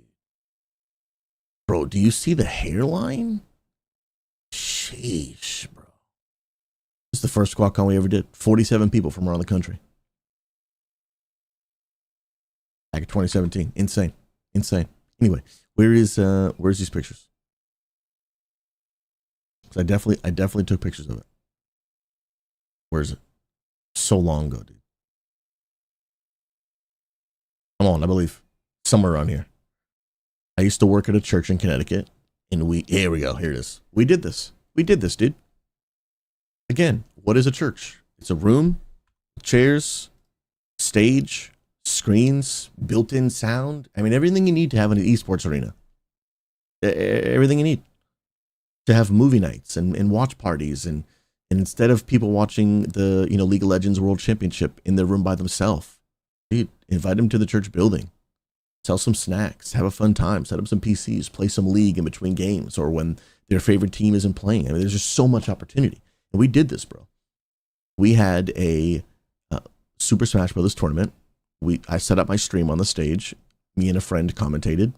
Speaker 1: Bro, do you see the hairline? Sheesh, bro. This is the first SquadCon we ever did. 47 people from around the country. Back in 2017. Insane. Insane. Anyway, where's these pictures? 'Cause I definitely took pictures of it. Where is it? So long ago, dude. Come on, I believe. Somewhere around here. I used to work at a church in Connecticut, and here we go. Here it is. We did this. We did this, dude. Again, what is a church? It's a room, chairs, stage, screens, built-in sound. I mean, everything you need to have in an esports arena. Everything you need to have movie nights and watch parties. And instead of people watching the, League of Legends World Championship in their room by themselves, dude, invite them to the church building, sell some snacks, have a fun time, set up some PCs, play some League in between games or when their favorite team isn't playing. I mean, there's just so much opportunity. And we did this, bro. We had a Super Smash Brothers tournament. I set up my stream on the stage. Me and a friend commentated.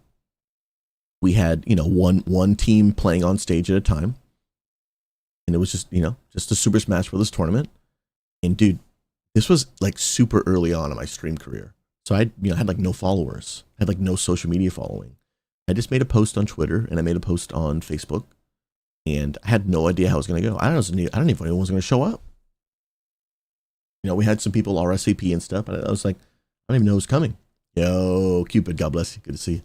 Speaker 1: We had, one team playing on stage at a time. And it was just, just a Super Smash Brothers tournament. And dude, this was like super early on in my stream career. So I had like no followers. I had like no social media following. I just made a post on Twitter and I made a post on Facebook. And I had no idea how it was going to go. I don't even know if anyone was going to show up. We had some people RSVP and stuff. But I was like, I don't even know who's coming. Yo, Cupid, God bless you. Good to see you.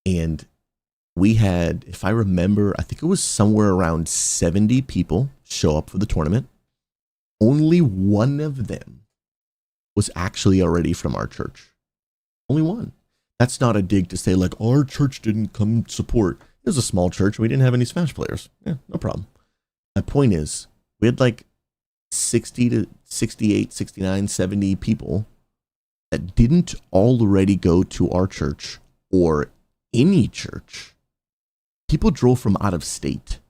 Speaker 1: And we had, if I remember, I think it was somewhere around 70 people show up for the tournament. Only one of them was actually already from our church. Only one. That's not a dig to say like our church didn't come support. It was a small church. We didn't have any Smash players. Yeah, no problem. My point is, we had like 60 to 68, 69, 70 people that didn't already go to our church or any church. People drove from out of state.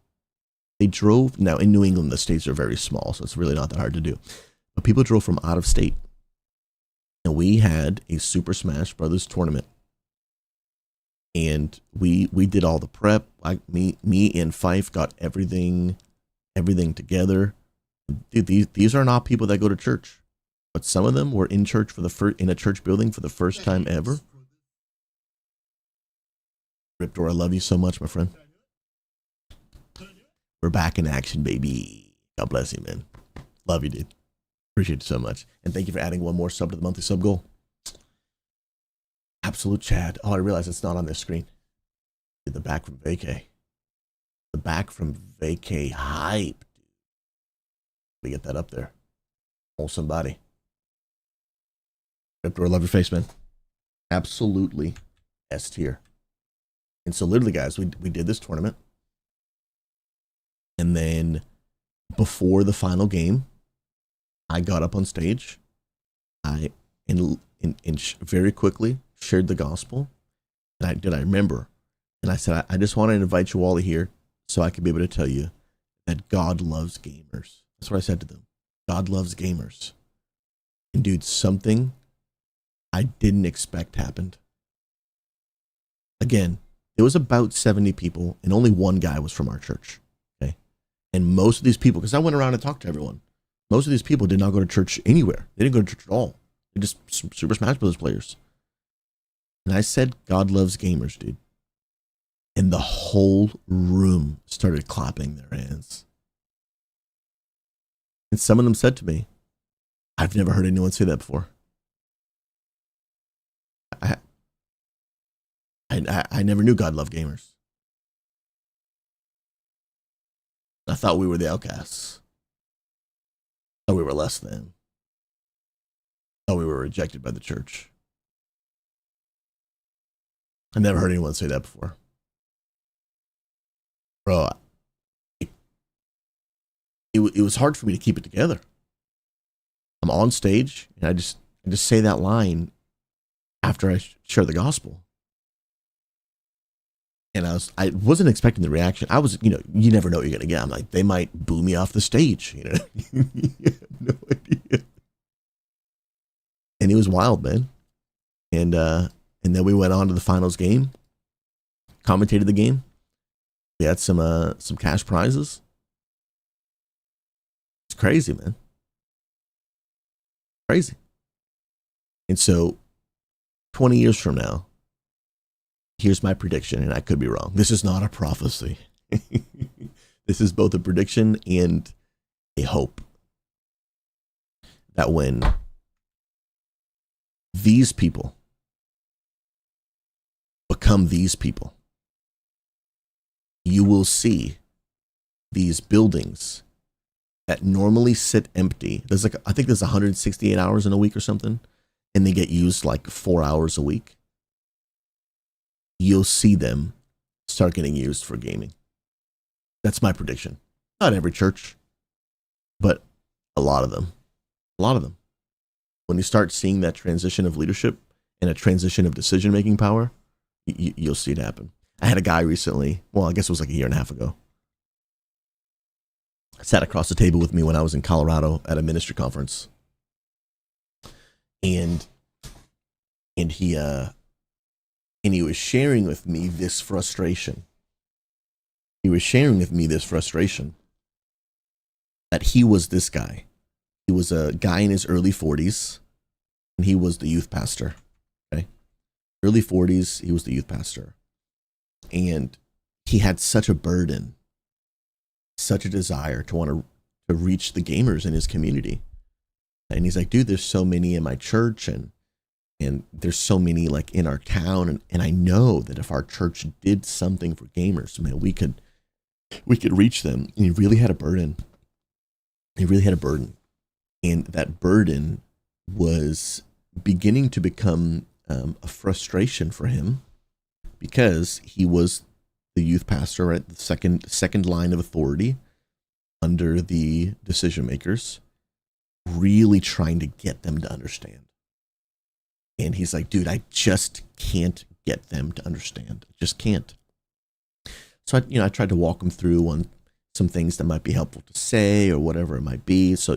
Speaker 1: They drove, now in New England, the states are very small, so it's really not that hard to do. But people drove from out of state. and we had a Super Smash Brothers tournament. And we did all the prep. Me and Fife got everything together. Dude, these are not people that go to church, but some of them were in church in a church building for the first time ever. Riptor, I love you so much, my friend. We're back in action, baby. God bless you, man. Love you, dude. Appreciate you so much. And thank you for adding one more sub to the monthly sub goal. Absolute Chad. Oh, I realize it's not on this screen. The back from vacay. The back from vacay hype. We get that up there. Oh, somebody. Riptor, I love your face, man. Absolutely S tier. And so literally, guys, we did this tournament. And then before the final game, I got up on stage. I very quickly shared the gospel. And I remember. And I said, I just want to invite you all here so I can be able to tell you that God loves gamers. That's what I said to them. God loves gamers. And dude, something I didn't expect happened. Again, there was about 70 people and only one guy was from our church. Okay. And most of these people, because I went around and talked to everyone, most of these people did not go to church anywhere. They didn't go to church at all. They're just Super Smash Bros. Players. And I said, God loves gamers, dude. And the whole room started clapping their hands. And some of them said to me, I've never heard anyone say that before. I never knew God loved gamers. I thought we were the outcasts. I thought we were less than. I thought we were rejected by the church. I never heard anyone say that before. Bro, it was hard for me to keep it together. I'm on stage and I just say that line after I share the gospel. And I wasn't expecting the reaction. I was, you never know what you're going to get. I'm like, they might boo me off the stage, you have no idea. And it was wild, man. And then we went on to the finals game, commentated the game. We had some cash prizes. It's crazy, man. Crazy. And so 20 years from now, here's my prediction, and I could be wrong. This is not a prophecy. This is both a prediction and a hope that when these people become these people, you will see these buildings that normally sit empty. I think there's 168 hours in a week or something, and they get used like 4 hours a week. You'll see them start getting used for gaming. That's my prediction. Not every church, but a lot of them. A lot of them. When you start seeing that transition of leadership and a transition of decision-making power, you'll see it happen. I had a guy recently, well, I guess it was like a year and a half ago, sat across the table with me when I was in Colorado at a ministry conference. And he was sharing with me this frustration. He was sharing with me this frustration that he was this guy. He was a guy in his early 40s, and he was the youth pastor. Okay, early 40s, he was the youth pastor, and he had such a burden, such a desire to want to reach the gamers in his community. And he's like, dude, there's so many in my church, and there's so many like in our town, and I know that if our church did something for gamers, man, we could reach them. And he really had a burden. He really had a burden, and that burden was beginning to become a frustration for him, because he was the youth pastor, right? The second line of authority under the decision makers, really trying to get them to understand. And he's like, dude, I just can't get them to understand. I just can't. So I tried to walk him through on some things that might be helpful to say or whatever it might be. So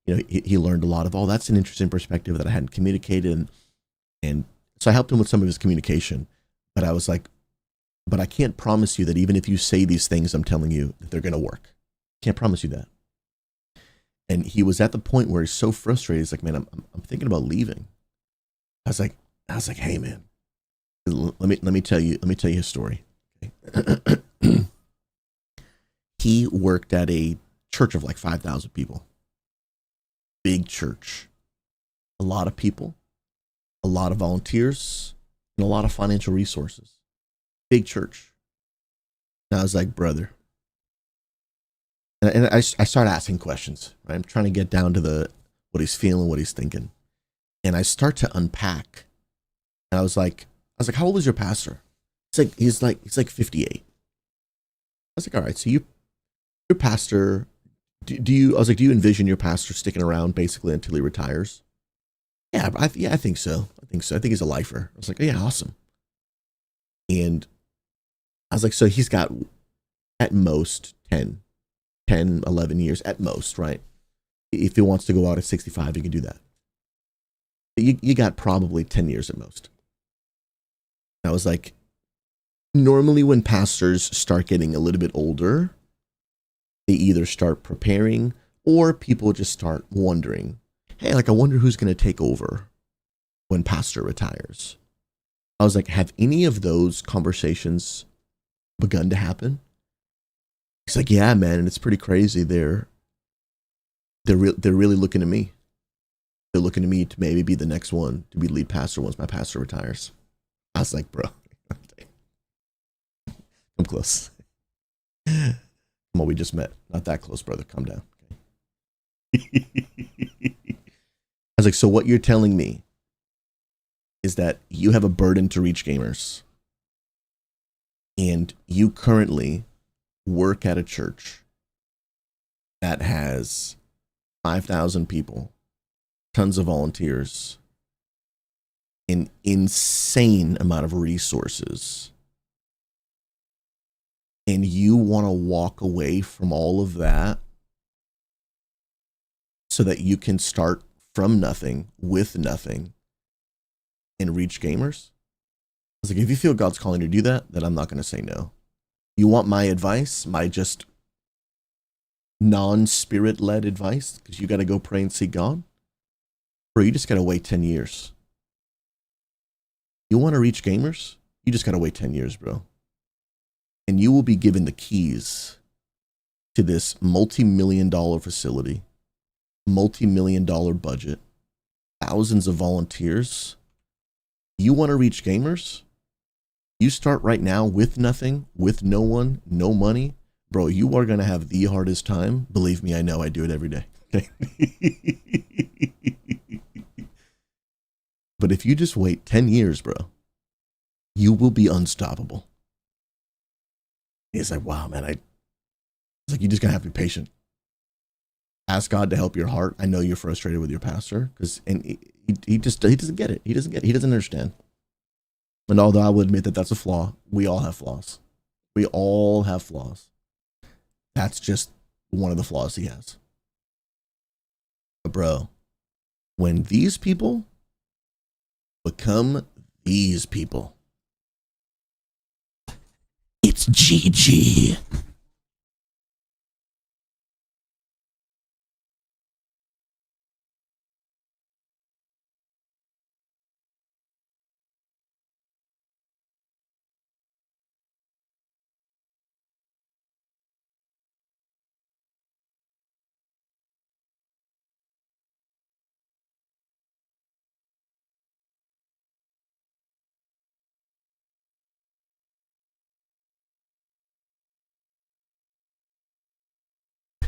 Speaker 1: you know, he learned a lot of, oh, that's an interesting perspective that I hadn't communicated. And so I helped him with some of his communication. But I was like, but I can't promise you that even if you say these things I'm telling you, that they're going to work. Can't promise you that. And he was at the point where he's so frustrated. He's like, man, I'm thinking about leaving. I was like, hey, man, let me tell you his story. Okay. He worked at a church of like 5,000 people. Big church. A lot of people, a lot of volunteers, and a lot of financial resources. Big church. And I was like, brother. And I start asking questions. Right? I'm trying to get down to what he's feeling, what he's thinking. And I start to unpack. And I was like, how old is your pastor? He's like 58. I was like, all right, so your pastor, do you envision your pastor sticking around basically until he retires? Yeah, I think so. I think he's a lifer. I was like, oh, yeah, awesome. And I was like, so he's got at most 10, 11 years at most, right? If he wants to go out at 65, he can do that. You got probably 10 years at most. I was like, normally when pastors start getting a little bit older, they either start preparing or people just start wondering, hey, like, I wonder who's going to take over when pastor retires. I was like, have any of those conversations begun to happen? He's like, yeah, man, and it's pretty crazy. They're really looking at me. They're looking at me to maybe be the next one to be lead pastor once my pastor retires. I was like, bro, I'm close. Well, we just met. Not that close, brother. Calm down. Okay. I was like, so what you're telling me is that you have a burden to reach gamers. And you currently work at a church that has 5,000 people, tons of volunteers, an insane amount of resources. And you want to walk away from all of that so that you can start from nothing with nothing and reach gamers? I was like, if you feel God's calling you to do that, then I'm not going to say no. You want my advice, my just non-spirit led advice, because you got to go pray and seek God? Bro, you just got to wait 10 years. You want to reach gamers? You just got to wait 10 years, bro. And you will be given the keys to this multi-million-dollar facility, multi-million-dollar budget, thousands of volunteers. You want to reach gamers? You start right now with nothing, with no one, no money. Bro, you are going to have the hardest time. Believe me, I know. I do it every day. Okay? But if you just wait 10 years, bro, you will be unstoppable. He's like, wow, man. It's like, you just got to have to be patient. Ask God to help your heart. I know you're frustrated with your pastor, and he doesn't get it. He doesn't understand. And although I will admit that that's a flaw, we all have flaws. We all have flaws. That's just one of the flaws he has. But bro, when these people become these people, it's GG.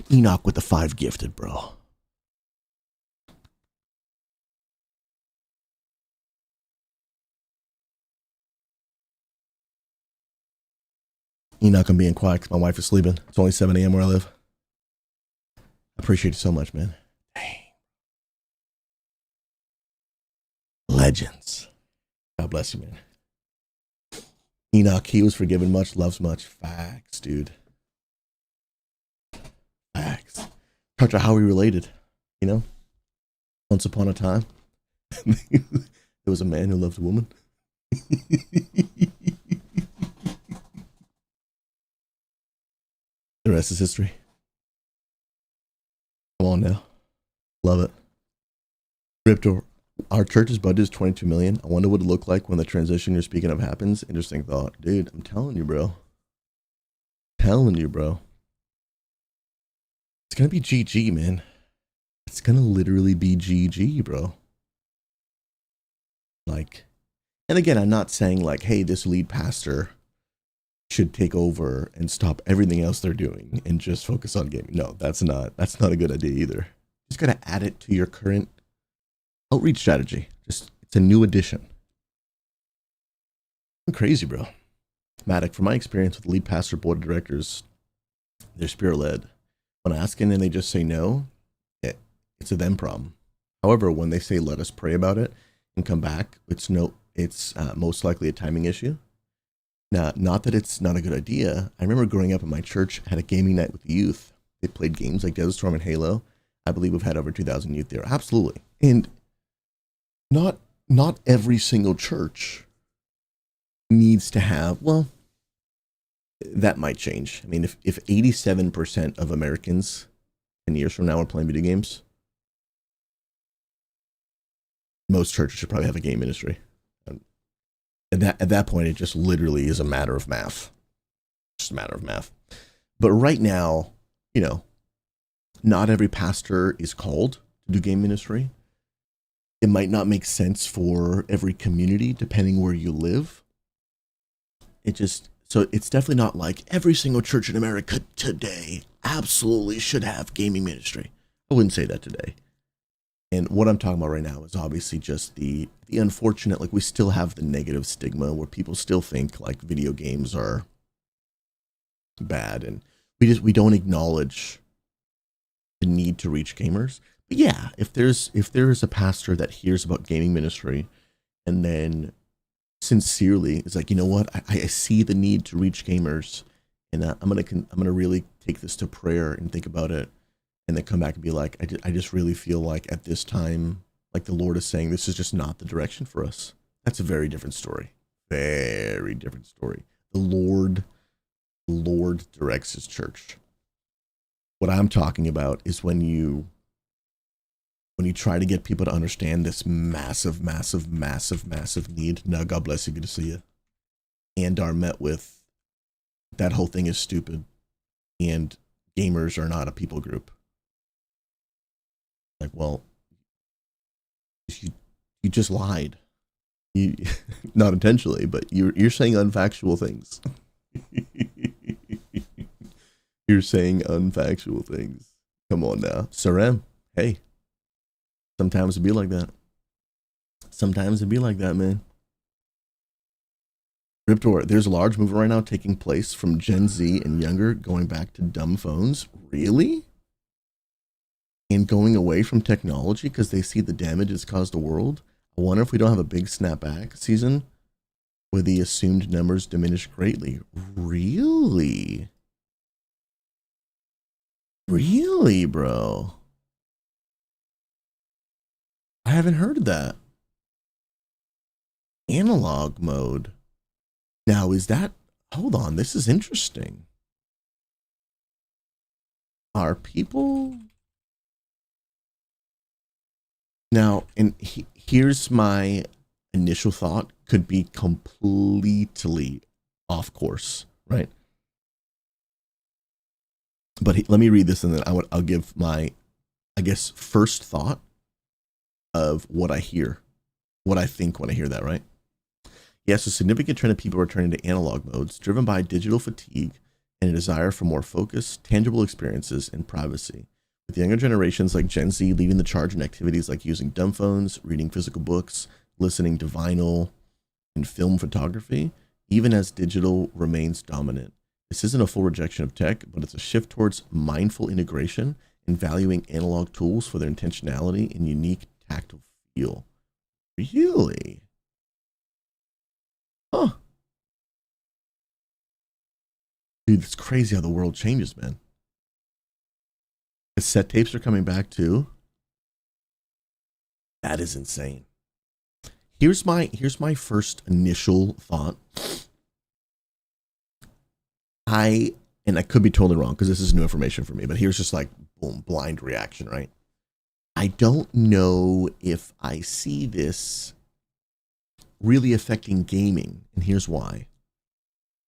Speaker 1: Enoch with the 5 gifted, bro. Enoch, I'm being quiet because my wife is sleeping. It's only 7 a.m. where I live. I appreciate it so much, man. Dang. Legends. God bless you, man. Enoch, he was forgiven much, loves much. Facts, dude. Facts. Doctor, how are we related? You know, once upon a time, there was a man who loved a woman. The rest is history. Come on now. Love it. Riptor, our church's budget is 22 million. I wonder what it look like when the transition you're speaking of happens. Interesting thought. Dude, I'm telling you, bro. Telling you, bro. It's gonna be GG, man. It's gonna literally be GG, bro. Like, and again, I'm not saying like, hey, this lead pastor should take over and stop everything else they're doing and just focus on gaming. No, that's not a good idea either. Just gotta add it to your current outreach strategy. Just, it's a new addition. I'm crazy, bro. Matic, from my experience with lead pastor board of directors, they're spirit led. When asking and they just say no, it's a them problem. However, when they say let us pray about it and come back, it's most likely a timing issue. Now, not that it's not a good idea. I remember growing up in my church had a gaming night with the youth. They played games like Desert Storm and Halo. I believe we've had over 2,000 youth there. Absolutely. And not every single church needs to have, well, that might change. I mean, if 87% of Americans 10 years from now are playing video games, most churches should probably have a game ministry. And at that point, it just literally is a matter of math. Just a matter of math. But right now, you know, not every pastor is called to do game ministry. It might not make sense for every community, depending where you live. So it's definitely not like every single church in America today absolutely should have gaming ministry. I wouldn't say that today. And what I'm talking about right now is obviously just the unfortunate, like we still have the negative stigma where people still think like video games are bad, and we don't acknowledge the need to reach gamers. But yeah, if there's a pastor that hears about gaming ministry and then sincerely is like, you know what, I see the need to reach gamers, and I'm gonna really take this to prayer and think about it, and then come back and be like, I just really feel like at this time, like the Lord is saying, this is just not the direction for us. That's a very different story. Very different story. The Lord directs his church. What I'm talking about is when you try to get people to understand this massive, massive, massive, massive need. Now, God bless you, good to see you. And are met with, that whole thing is stupid, and gamers are not a people group. Like, well, you just lied. You not intentionally, but you're saying unfactual things. You're saying unfactual things. Come on now. Sarem, hey. Sometimes it'd be like that. Sometimes it'd be like that, man. Riptor, there's a large movement right now taking place from Gen Z and younger going back to dumb phones. Really? And going away from technology because they see the damage it's caused the world? I wonder if we don't have a big snapback season where the assumed numbers diminish greatly. Really? Really, bro? I haven't heard of that. Analog mode. Now, is that... Hold on, this is interesting. Are people... Now, and here's my initial thought, could be completely off course, right? But let me read this and then I'll give my, I guess, first thought of what I hear, what I think when I hear that, right? Yes, a significant trend of people returning to analog modes driven by digital fatigue and a desire for more focused, tangible experiences and privacy. With younger generations like Gen Z leading the charge in activities like using dumb phones, reading physical books, listening to vinyl, and film photography, even as digital remains dominant. This isn't a full rejection of tech, but it's a shift towards mindful integration and valuing analog tools for their intentionality and unique tactile feel. Really? Huh. Dude, it's crazy how the world changes, man. Cassette tapes are coming back too. That is insane. Here's my first initial thought. And I could be totally wrong because this is new information for me, but here's just like boom, blind reaction, right? I don't know if I see this really affecting gaming, and here's why.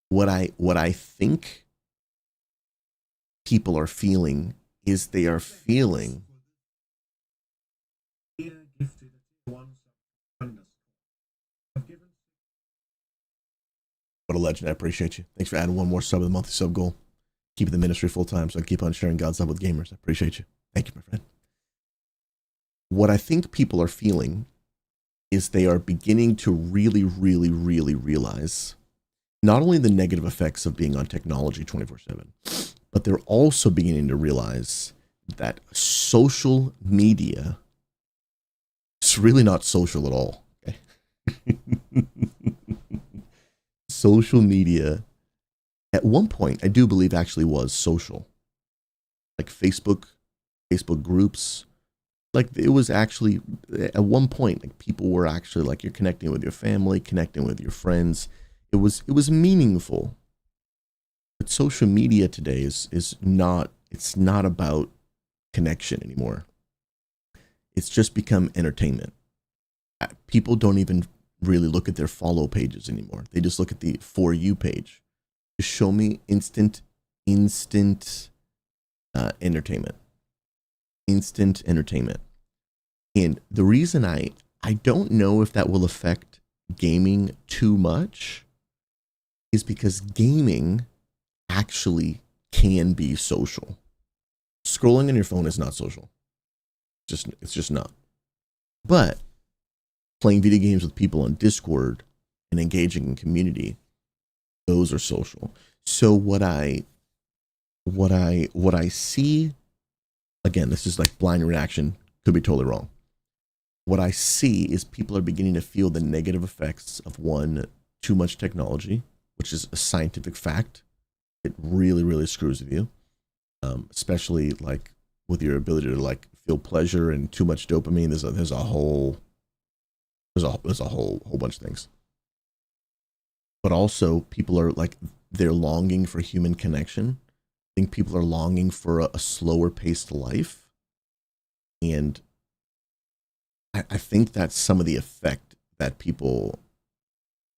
Speaker 1: What I think people are feeling is they are feeling what a legend. I appreciate you. Thanks for adding one more sub of the monthly sub goal. Keeping the ministry full time so I keep on sharing God's love with gamers. I appreciate you. Thank you, my friend. What I think people are feeling is they are beginning to really, really, really realize not only the negative effects of being on technology 24/7, but they're also beginning to realize that social media is really not social at all. Okay? Social media, at one point, I do believe actually was social. Like Facebook groups, like it was actually, at one point, like people were actually like, you're connecting with your family, connecting with your friends. It was meaningful. But social media today is not, it's not about connection anymore. It's just become entertainment. People don't even really look at their follow pages anymore. They just look at the For You page. Just show me instant entertainment. Instant entertainment. And the reason I don't know if that will affect gaming too much is because gaming actually can be social. Scrolling on your phone is not social. It's just not. But playing video games with people on Discord and engaging in community, those are social. So what I see, again, this is like blind reaction, could be totally wrong. What I see is people are beginning to feel the negative effects of one, too much technology, which is a scientific fact. It really, really screws with you, especially like with your ability to like feel pleasure and too much dopamine. There's a whole bunch of things. But also people are like, they're longing for human connection. I think people are longing for a slower paced life. And I think that's some of the effect that people,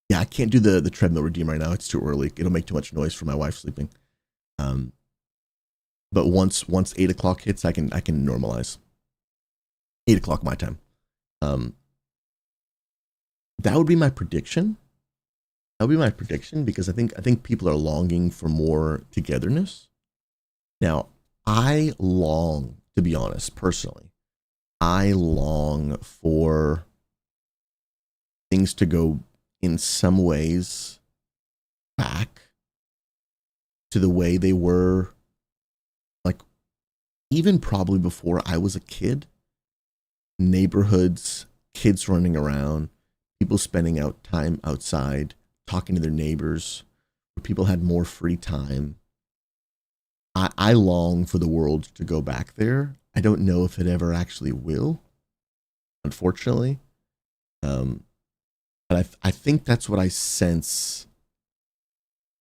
Speaker 1: yeah, I can't do the treadmill redeem right now. It's too early. It'll make too much noise for my wife sleeping. But once 8 o'clock hits, I can normalize. 8 o'clock my time. That would be my prediction. That would be my prediction because I think people are longing for more togetherness. Now, I long, to be honest, personally, I long for things to go in some ways back to the way they were, like even probably before I was a kid. Neighborhoods, kids running around, people spending out time outside, talking to their neighbors, where people had more free time. I long for the world to go back there. I don't know if it ever actually will, unfortunately. But I think that's what I sense.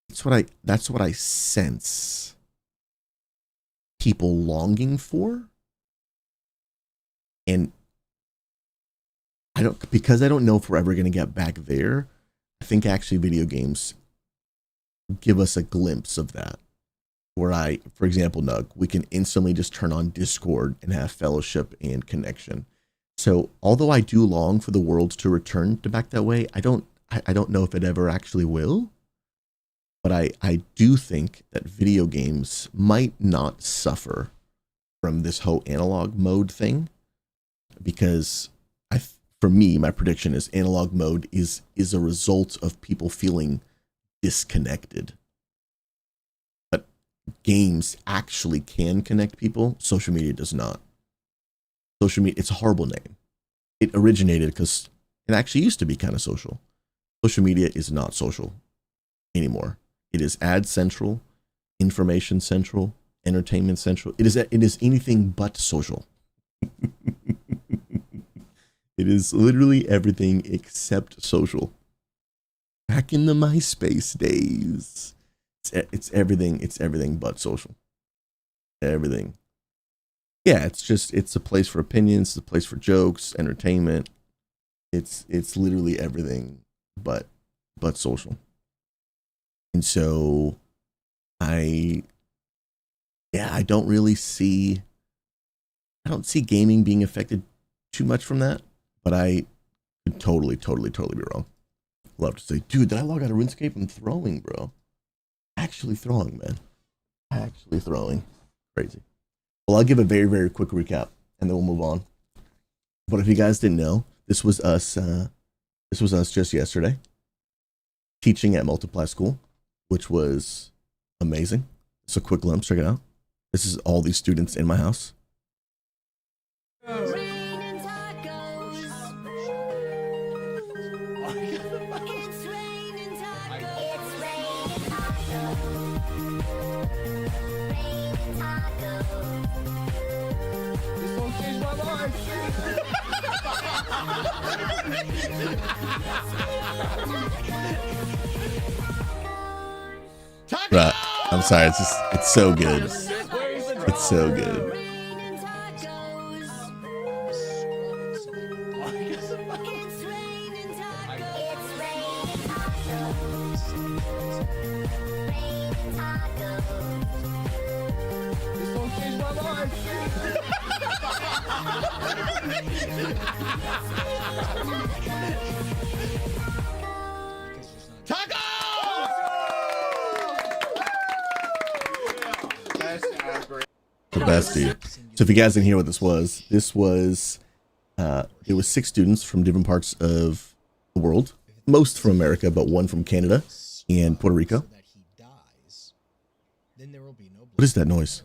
Speaker 1: That's what I sense people longing for. And because I don't know if we're ever going to get back there, I think actually video games give us a glimpse of that. Where for example, Nug, we can instantly just turn on Discord and have fellowship and connection. So although I do long for the world to return to back that way, I don't know if it ever actually will. But I do think that video games might not suffer from this whole analog mode thing, because for me, my prediction is analog mode is a result of people feeling disconnected. But games actually can connect people. Social media does not. Social media, it's a horrible name. It originated because it actually used to be kind of social. Social media is not social anymore. It is ad central, information central, entertainment central. It is anything but social. It is literally everything except social. Back in the MySpace days. It's everything. It's everything but social. Everything. Yeah, it's a place for opinions, it's a place for jokes, entertainment. It's literally everything but social. And so I don't see gaming being affected too much from that, but I could totally be wrong. Love to say, dude, did I log out of RuneScape? I'm throwing, bro. Actually throwing, man. Actually throwing. Crazy. Well, I'll give a very, very quick recap and then we'll move on. But if you guys didn't know, this was us just yesterday teaching at Multiply School, which was amazing. So quick glimpse, check it out. This is all these students in my house. Right. I'm sorry, it's so good. It's so good. The best, dude. So if you guys didn't hear what this was it was 6 students from different parts of the world, most from America, but one from Canada and Puerto Rico. What is that noise?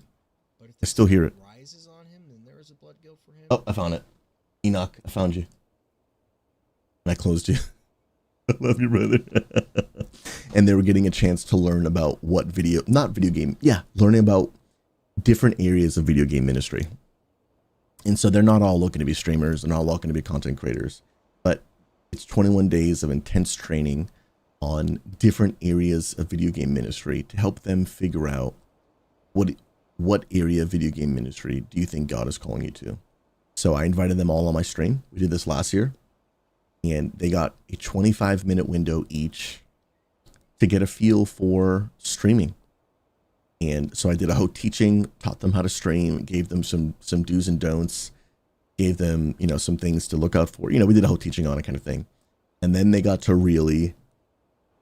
Speaker 1: I still hear it. Oh, I found it. Enoch, I found you. And I closed you. I love you, brother. And they were getting a chance to learn about learning about different areas of video game ministry. And so they're not all looking to be streamers and not all looking to be content creators, but it's 21 days of intense training on different areas of video game ministry to help them figure out what area of video game ministry do you think God is calling you to. So I invited them all on my stream. We did this last year, and they got a 25-minute window each to get a feel for streaming. And so I did a whole teaching, taught them how to stream, gave them some do's and don'ts, gave them, some things to look out for. We did a whole teaching on it kind of thing. And then they got to really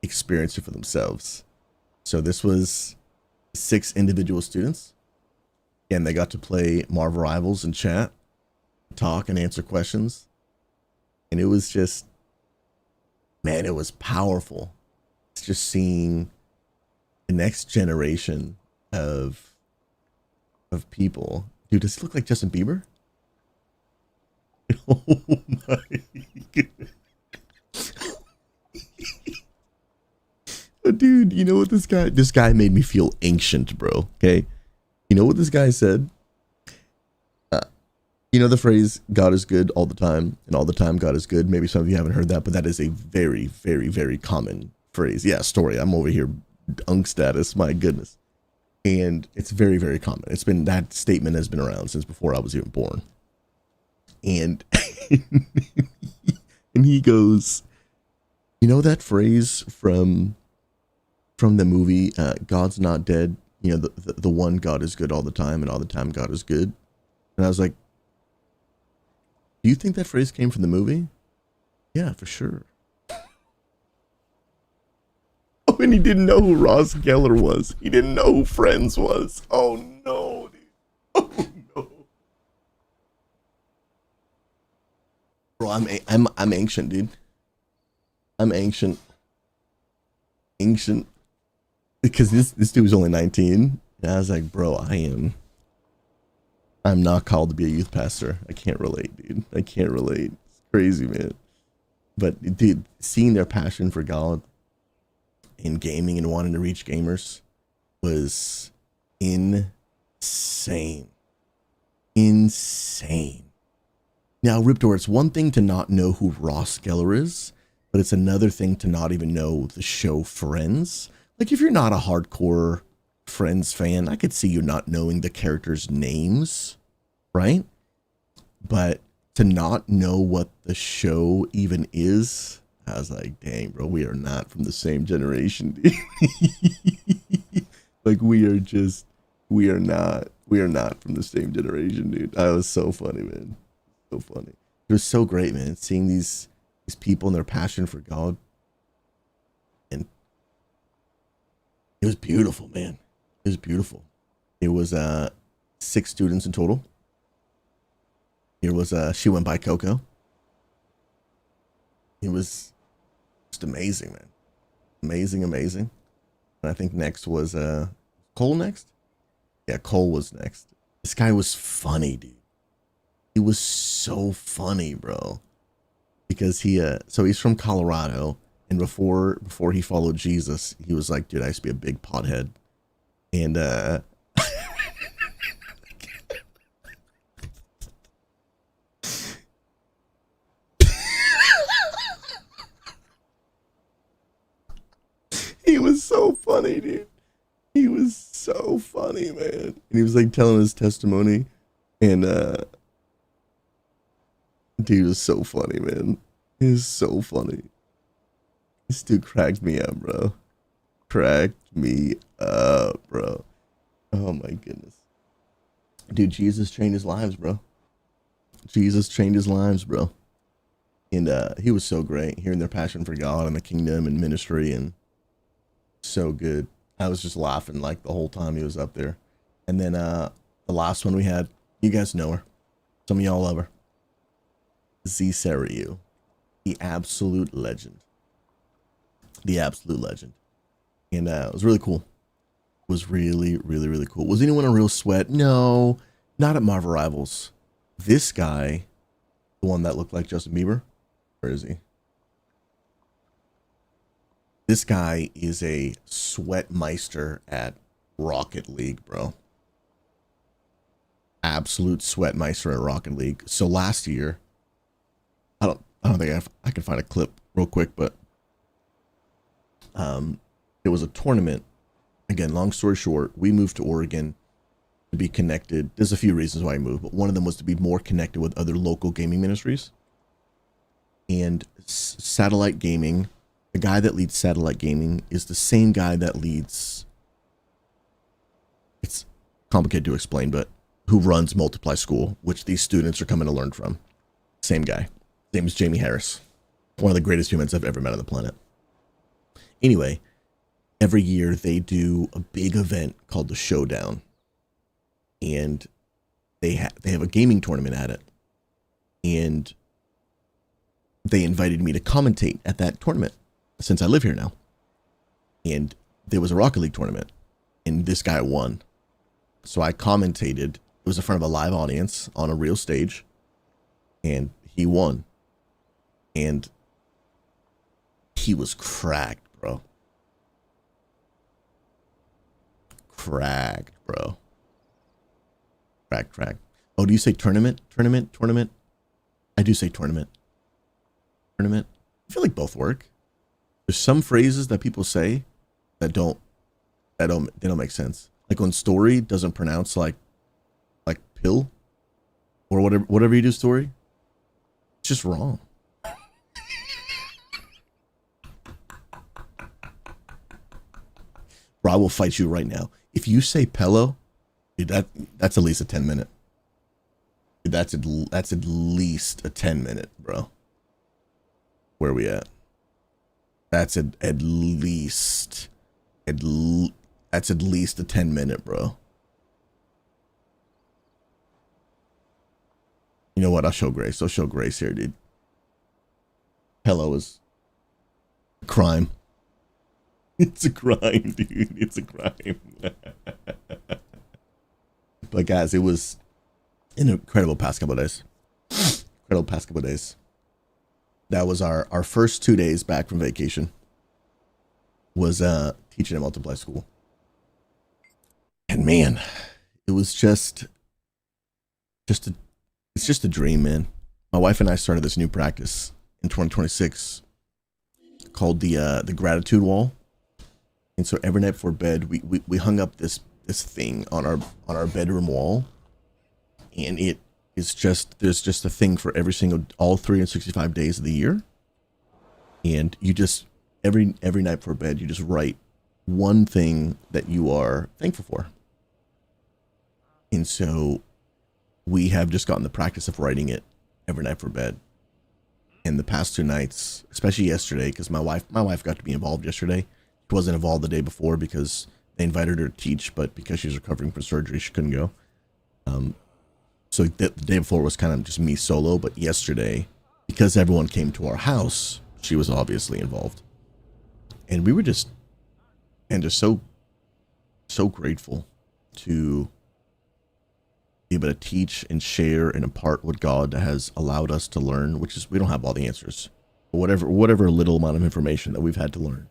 Speaker 1: experience it for themselves. So this was 6 individual students. And they got to play Marvel Rivals and chat, talk and answer questions. And it was just, man, it was powerful. It's just seeing the next generation of people. Dude, does he look like Justin Bieber? Oh my goodness. Dude, you know what this guy made me feel ancient, bro. Okay. You know what this guy said? You know the phrase, God is good all the time, and all the time God is good. Maybe some of you haven't heard that, but that is a very, very, very common phrase. Yeah, story. I'm over here, unk status, my goodness. And it's very, very common. That statement has been around since before I was even born. And, and he goes, you know that phrase from the movie, God's Not Dead, the one God is good all the time, and all the time God is good. And I was like, do you think that phrase came from the movie? Yeah, for sure. Oh, and he didn't know who Ross Geller was. He didn't know who Friends was. Oh no, dude. Oh no. Bro, I'm ancient, dude. I'm ancient. Ancient. Because this dude was only 19. And I was like, bro, I'm not called to be a youth pastor. I can't relate, dude. I can't relate. It's crazy, man. But dude, seeing their passion for God in gaming and wanting to reach gamers was insane. Insane. Now, Riptor, it's one thing to not know who Ross Geller is, but it's another thing to not even know the show Friends. Like, if you're not a hardcore Friends fan, I could see you not knowing the characters' names, right? But to not know what the show even is, I was like, dang, bro, we are not from the same generation, dude. Like, we are not from the same generation, dude. That was so funny, man. So funny. It was so great, man. Seeing these people and their passion for God. And it was beautiful, man. It was beautiful. It was 6 students in total. Here was she went by Coco. It was just amazing, man. Amazing. And I think next was Cole next? Yeah, Cole was next. This guy was funny, dude. He was so funny, bro. Because so he's from Colorado, and before he followed Jesus, he was like, dude, I used to be a big pothead. And he was so funny, dude. He was so funny, man. And he was like telling his testimony, and dude was so funny, man. He was so funny. This dude cracked me up, bro. Cracked me up, bro. Oh my goodness. Dude, Jesus changed his lives, bro. Jesus changed his lives, bro. And he was so great, hearing their passion for God and the kingdom and ministry, and so good. I was just laughing like the whole time he was up there. And then the last one we had, you guys know her. Some of y'all love her. Z Sariu. The absolute legend. The absolute legend. And it was really cool. It was really cool. Was anyone a real sweat? No, not at Marvel Rivals. This guy, the one that looked like Justin Bieber, where is he? This guy is a sweatmeister at Rocket League, bro. Absolute sweatmeister at Rocket League. So last year, I don't think I can find a clip real quick, but there was a tournament. Again, long story short, we moved to Oregon to be connected. There's a few reasons why I moved, but one of them was to be more connected with other local gaming ministries. And Satellite Gaming, the guy that leads Satellite Gaming is the same guy that leads, it's complicated to explain, but who runs Multiply School, which these students are coming to learn from. Same guy. His name is Jamie Harris. One of the greatest humans I've ever met on the planet. Anyway, every year they do a big event called the Showdown. And they have a gaming tournament at it. And they invited me to commentate at that tournament since I live here now. And there was a Rocket League tournament. And this guy won. So I commentated. It was in front of a live audience on a real stage. And he won. And he was cracked, bro. Cracked, bro. Cracked. Oh, do you say tournament? Tournament? I do say tournament. Tournament. I feel like both work. There's some phrases that people say that don't make sense. Like when Story doesn't pronounce like pill or whatever you do, Story. It's just wrong. Bro, I will fight you right now. If you say pillow, dude, that's at least a 10-minute. Dude, that's at least a 10-minute, bro. Where are we at? That's at least a 10-minute, bro. You know what? I'll show Grace here, dude. Hello is a crime. It's a crime, dude. It's a crime. But guys, it was an incredible past couple of days. That was our first 2 days back from vacation. Was teaching at Multiply School. And man, it was it's just a dream, man. my wife and I started this new practice in 2026 called the gratitude wall. And so every night before bed, we hung up this thing on our bedroom wall, and it is just, there's just a thing for all 365 days of the year. And you just, every night before bed, you just write one thing that you are thankful for. And so we have just gotten the practice of writing it every night for bed. And the past 2 nights, especially yesterday, because my wife got to be involved yesterday. She wasn't involved the day before because they invited her to teach, but because she's recovering from surgery, she couldn't go. So the day before was kind of just me solo, but yesterday, because everyone came to our house, she was obviously involved. And we were just so grateful to be able to teach and share and impart what God has allowed us to learn, which is, we don't have all the answers, but whatever little amount of information that we've had to learn,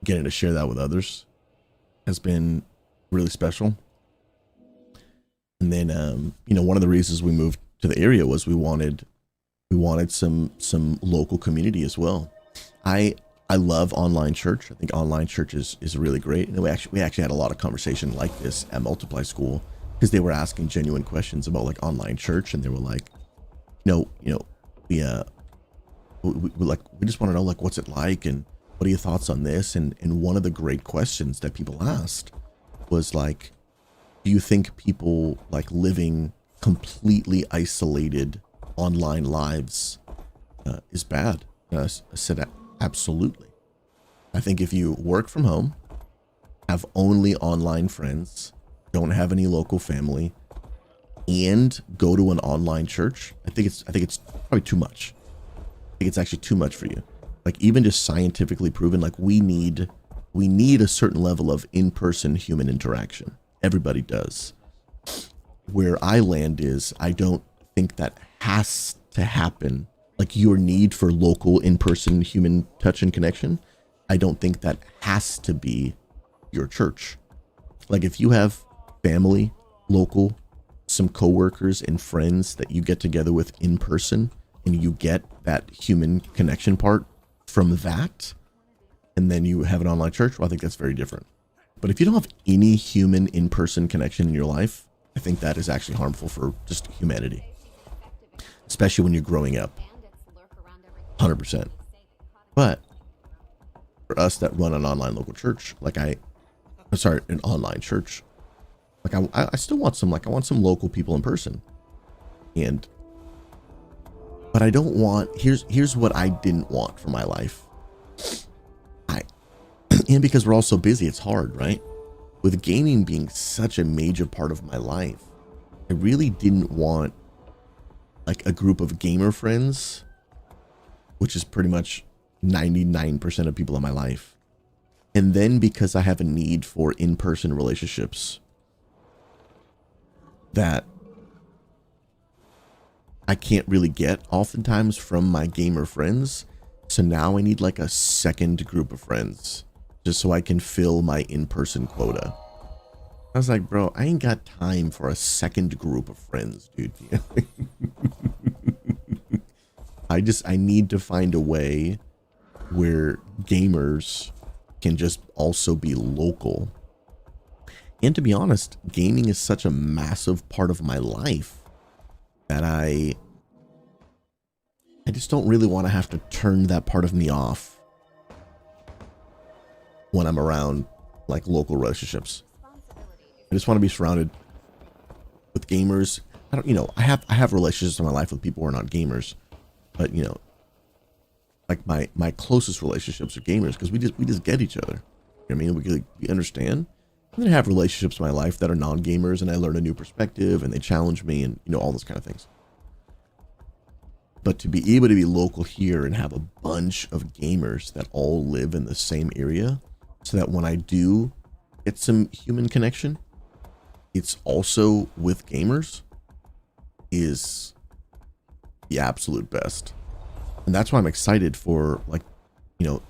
Speaker 1: getting to share that with others has been really special. And then, one of the reasons we moved to the area was we wanted some local community as well. I love online church. I think online church is really great. And we actually had a lot of conversation like this at Multiply School, because they were asking genuine questions about like online church, and they were like, we just want to know, like, what's it like, and what are your thoughts on this? And one of the great questions that people asked was like, do you think people like living completely isolated online lives is bad? And I said, absolutely. I think if you work from home, have only online friends, don't have any local family, and go to an online church, I think it's probably too much. I think it's actually too much for you. Like, even just scientifically proven, like, we need a certain level of in-person human interaction. Everybody does. Where I land is, I don't think that has to happen. Like, your need for local in-person human touch and connection, I don't think that has to be your church. Like, if you have family, local, some coworkers and friends that you get together with in person, and you get that human connection part from that, and then you have an online church, well, I think that's very different. But if you don't have any human in-person connection in your life, I think that is actually harmful for just humanity, especially when you're growing up. 100%. But for us that run an online local church, like an online church, like I still want some, like, I want some local people in person. But I don't want, here's what I didn't want for my life. And because we're all so busy, it's hard, right? With gaming being such a major part of my life, I really didn't want like a group of gamer friends, which is pretty much 99% of people in my life. And then because I have a need for in-person relationships that I can't really get oftentimes from my gamer friends. So now I need like a second group of friends just so I can fill my in-person quota. I was like, bro, I ain't got time for a second group of friends, dude. I need to find a way where gamers can just also be local. And to be honest, gaming is such a massive part of my life that I just don't really want to have to turn that part of me off when I'm around like local relationships. I just want to be surrounded with gamers. I have relationships in my life with people who are not gamers, but like my closest relationships are gamers because we just get each other. You know what I mean? We understand. And then I have relationships in my life that are non-gamers, and I learn a new perspective, and they challenge me, and all those kind of things. But to be able to be local here and have a bunch of gamers that all live in the same area, so that when I do get some human connection, it's also with gamers, is the absolute best. And that's why I'm excited for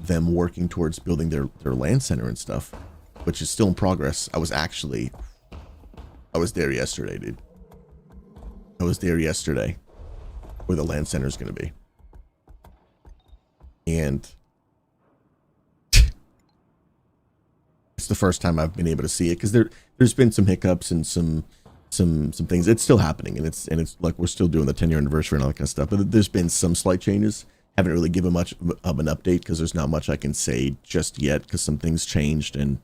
Speaker 1: them working towards building their LAN center and stuff, which is still in progress. I was there yesterday, dude. I was there yesterday. where the land center is going to be. And it's the first time I've been able to see it, because there's been some hiccups and some things. It's still happening, and it's like we're still doing the 10-year anniversary and all that kind of stuff. But there's been some slight changes. Haven't really given much of an update because there's not much I can say just yet, because some things changed, and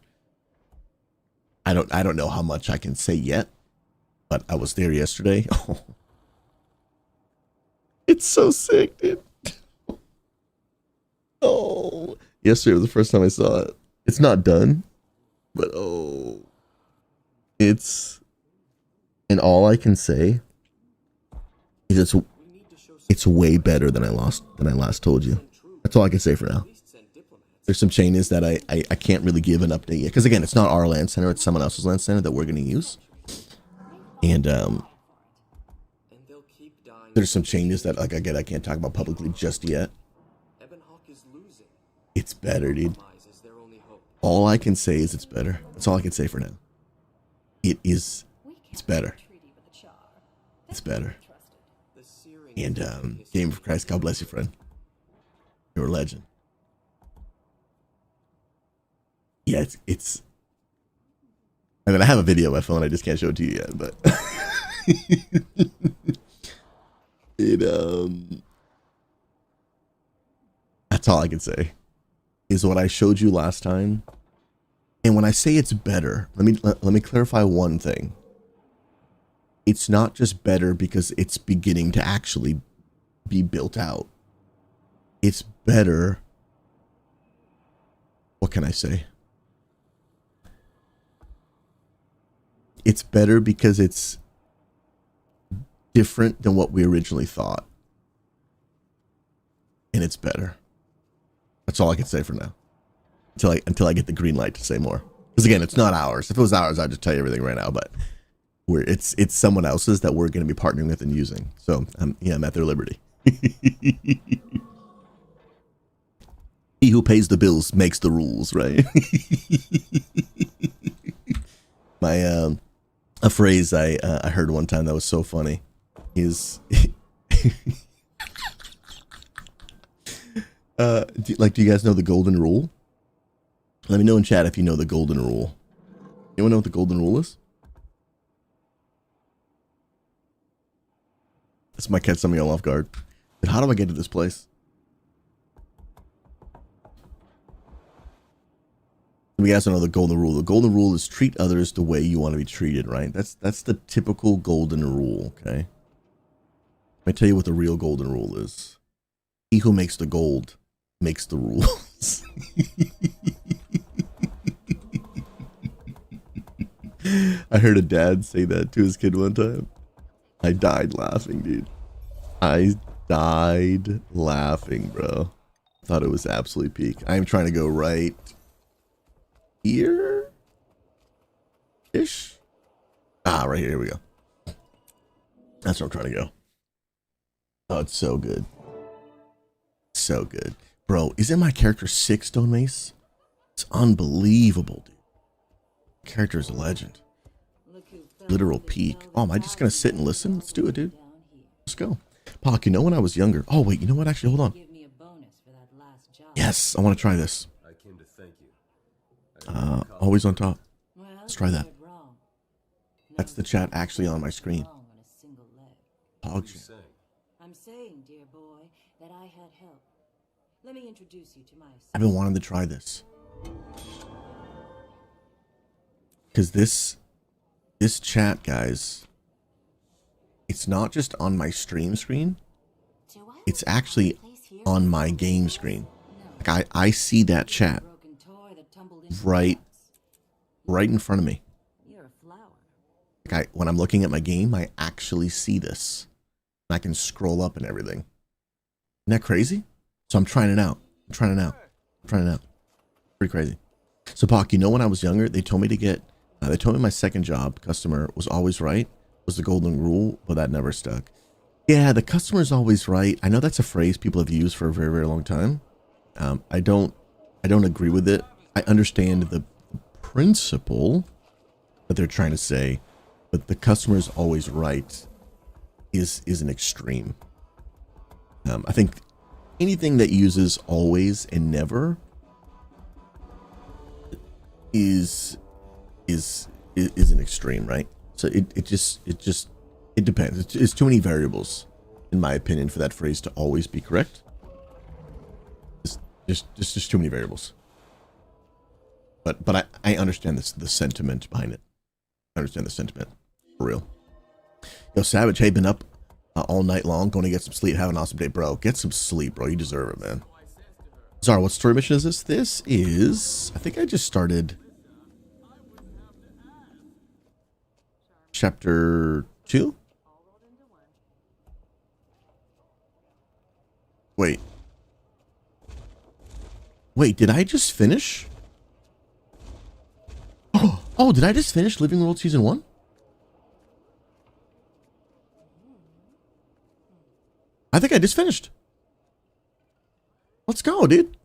Speaker 1: I don't know how much I can say yet. But I was there yesterday. Oh, it's so sick, dude. Oh, yesterday was the first time I saw it. It's not done, but oh, and all I can say is it's way better than I last told you. That's all I can say for now. There's some changes that I can't really give an update yet, because again, it's not our land center, it's someone else's land center that we're going to use. And there's some changes that, like, again, I can't talk about publicly just yet. It's better, dude. All I can say is it's better. That's all I can say for now. It's better. It's better. And Game of Christ, God bless you, friend. You're a legend. Yeah, it's I mean, I have a video on my phone, I just can't show it to you yet, but that's all I can say is what I showed you last time. And when I say it's better, let me clarify one thing. It's not just better because it's beginning to actually be built out. It's better. What can I say? It's better because it's different than what we originally thought. And it's better. That's all I can say for now. Until I get the green light to say more. Because again, it's not ours. If it was ours, I'd just tell you everything right now. But it's someone else's that we're going to be partnering with and using. So I'm at their liberty. He who pays the bills makes the rules, right? A phrase I heard one time that was so funny is do you guys know the golden rule? Let me know in chat if you know the golden rule. Anyone know what the golden rule is? This might catch some of y'all off guard. But how do I get to this place? You guys don't know the golden rule. The golden rule is treat others the way you want to be treated, right? That's the typical golden rule, okay? Let me tell you what the real golden rule is. He who makes the gold makes the rules. I heard a dad say that to his kid one time. I died laughing, dude. I died laughing, bro. Thought it was absolutely peak. I am trying to go right here ish. Right here. Here we go. That's where I'm trying to go. Oh, it's so good. So good. Bro, isn't my character 6 stone mace? It's unbelievable, dude. Character is a legend. Literal peak. Oh, am I just gonna sit and listen? Let's do it, dude. Let's go. Pock, you know when I was younger. Oh wait, you know what? Actually, hold on. Yes, I want to try this. Always on top. Let's try that. That's the chat actually on my screen. Pog chat.
Speaker 3: I'm saying, dear boy, that I had help. Let me introduce you to my son.
Speaker 1: I've been wanting to try this. Because this chat, guys, it's not just on my stream screen. It's actually on my game screen. Like I see that chat right in front of me. Like when I'm looking at my game, I actually see this. And I can scroll up and everything. Isn't that crazy? So I'm trying it out. Pretty crazy. So Pac, you know when I was younger, they told me my second job, customer was always right, was the golden rule, but that never stuck. Yeah, the customer's always right. I know that's a phrase people have used for a very, very long time. I don't agree with it. I understand the principle that they're trying to say, but the customer's always right is an extreme. I think anything that uses always and never is an extreme, right? So it depends. It's too many variables, in my opinion, for that phrase to always be correct. Just too many variables. But I understand the sentiment behind it. I understand the sentiment for real. Yo, Savage, hey, been up all night long, going to get some sleep. Have an awesome day, bro. Get some sleep, bro. You deserve it, man. Zara, what story mission is this? This is, I think I just started chapter 2. Wait, did I just finish? Oh, did I just finish Living World Season 1? I think I just finished. Let's go, dude.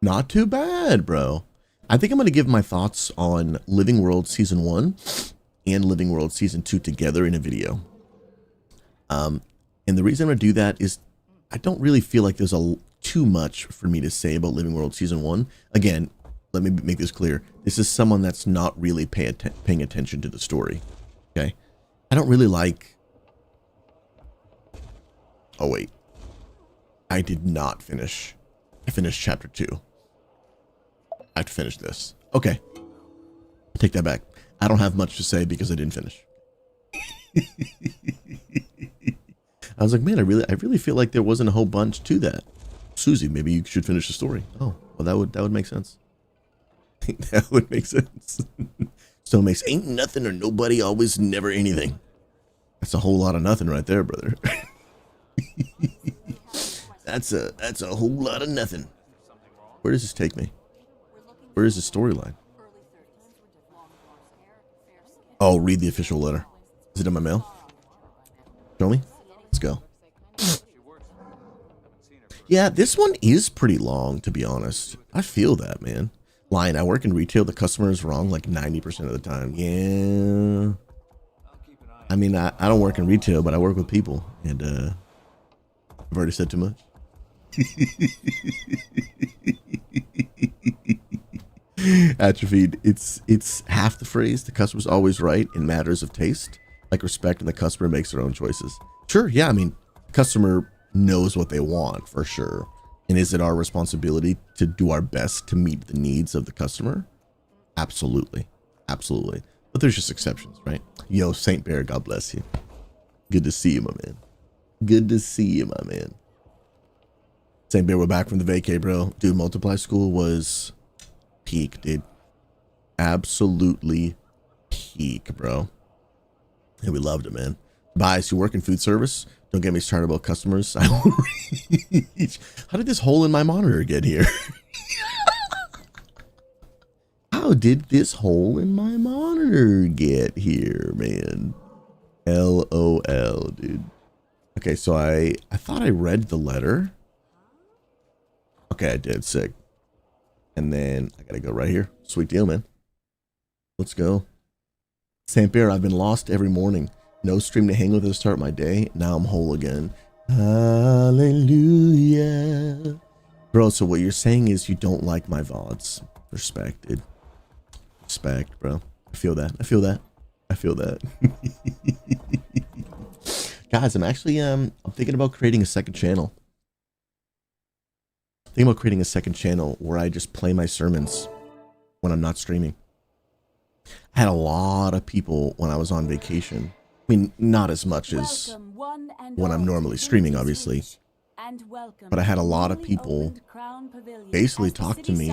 Speaker 1: Not too bad, bro. I think I'm going to give my thoughts on Living World Season 1 and Living World Season 2 together in a video. And the reason I'm going to do that is I don't really feel like there's too much for me to say about Living World Season 1. Again, let me make this clear. This is someone that's not really paying attention to the story. Okay? I don't really like... Oh, wait. I did not finish. I finished chapter 2. I have to finish this. Okay. I take that back. I don't have much to say because I didn't finish. I was like, man, I really feel like there wasn't a whole bunch to that. Susie, maybe you should finish the story. Oh, well, that would make sense. That would make sense. So it makes ain't nothing or nobody, always, never anything. That's a whole lot of nothing right there, brother. That's a whole lot of nothing. Where does this take me? Where is the storyline? Oh, read the official letter. Is it in my mail? Show me. Let's go. Yeah, this one is pretty long, to be honest. I feel that, man. Lion, I work in retail. The customer is wrong like 90% of the time. Yeah. I mean, I don't work in retail, but I work with people. And I've already said too much. Atrophied. It's half the phrase. The customer's always right in matters of taste. Like respect, and the customer makes their own choices. Sure, yeah, I mean, the customer knows what they want for sure. And is it our responsibility to do our best to meet the needs of the customer? Absolutely. Absolutely. But there's just exceptions, right? Yo, Saint Bear, God bless you. Good to see you, my man. Good to see you, my man. Saint Bear, we're back from the vacay, bro. Dude, Multiply School was peak, dude. Absolutely peak, bro. And we loved it, man. Bias, you work in food service? Don't get me started about customers. I will reach. How did this hole in my monitor get here? How did this hole in my monitor get here, man? LOL, dude. Okay, so I thought I read the letter. Okay, I did. Sick. And then I gotta go right here. Sweet deal, man. Let's go. Saint Bear, I've been lost every morning. No stream to hang with to start my day. Now I'm whole again. Hallelujah. Bro, so what you're saying is you don't like my VODs. Respect, dude. Respect, bro. I feel that. I feel that. I feel that. Guys, I'm actually I'm thinking about creating a second channel. Thinking about creating a second channel where I just play my sermons when I'm not streaming. I had a lot of people when I was on vacation. I mean, not as much as when I'm normally streaming, obviously. But I had a lot of people basically talk to me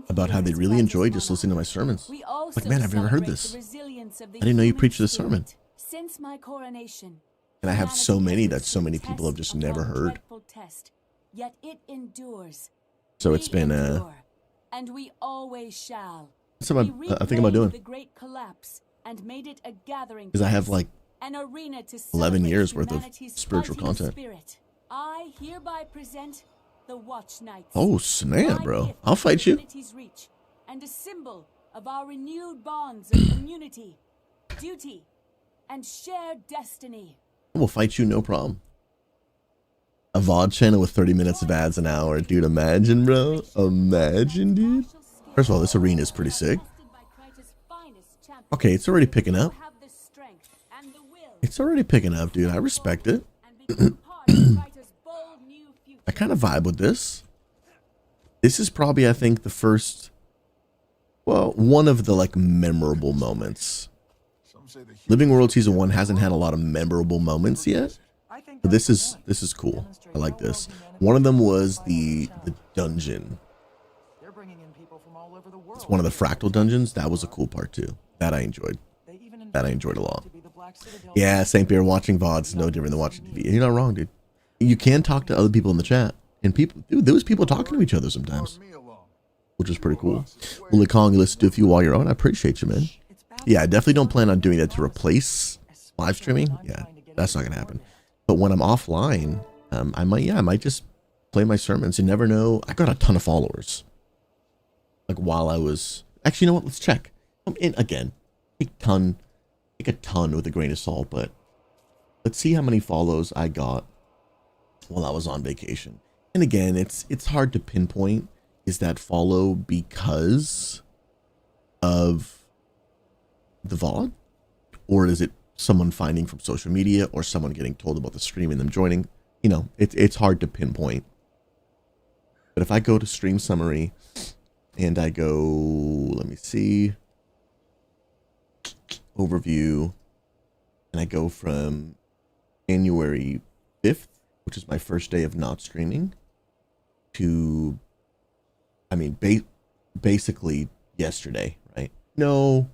Speaker 1: about how they really enjoy just listening to my sermons. Like, man, I've never heard this. I didn't know you preached this sermon. And I have so many that so many people have just never heard. So it's been and we always shall. That's what I think about doing. Because I have like 11 years worth of spiritual content. I hereby present the Watch Knights. Oh snap, bro! I'll fight you. And a symbol of our renewed bonds of community, duty, and shared destiny. I will fight you, no problem. A VOD channel with 30 minutes of ads an hour. Dude, imagine, bro. Imagine, dude. First of all, this arena is pretty sick. Okay, it's already picking up. It's already picking up, dude. I respect it. I kind of vibe with this. This is probably, I think, the first, well, one of the like memorable moments. Living World Season 1 hasn't had a lot of memorable moments yet, but this is cool. I like this. One of them was the dungeon. It's one of the fractal dungeons. That was a cool part too. That I enjoyed. That I enjoyed a lot. Yeah, St. Pierre, watching VODs is no different than watching TV. You're not wrong, dude. You can talk to other people in the chat, and people, dude, there was people talking to each other sometimes, which was pretty cool. Willie Kong, you listen to a few while you're on. I appreciate you, man. Yeah, I definitely don't plan on doing that to replace live streaming. Yeah, that's not gonna happen. But when I'm offline, I might just play my sermons. You never know. I got a ton of followers. Like while I was, actually, you know what? Let's check. And again, take a ton with a grain of salt, but let's see how many follows I got while I was on vacation. And again, it's hard to pinpoint. Is that follow because of the VOD, or is it someone finding from social media, or someone getting told about the stream and them joining? You know, it's hard to pinpoint. But if I go to stream summary and I go, let me see, overview, and I go from January 5th, which is my first day of not streaming, to, I mean, basically yesterday, right? No,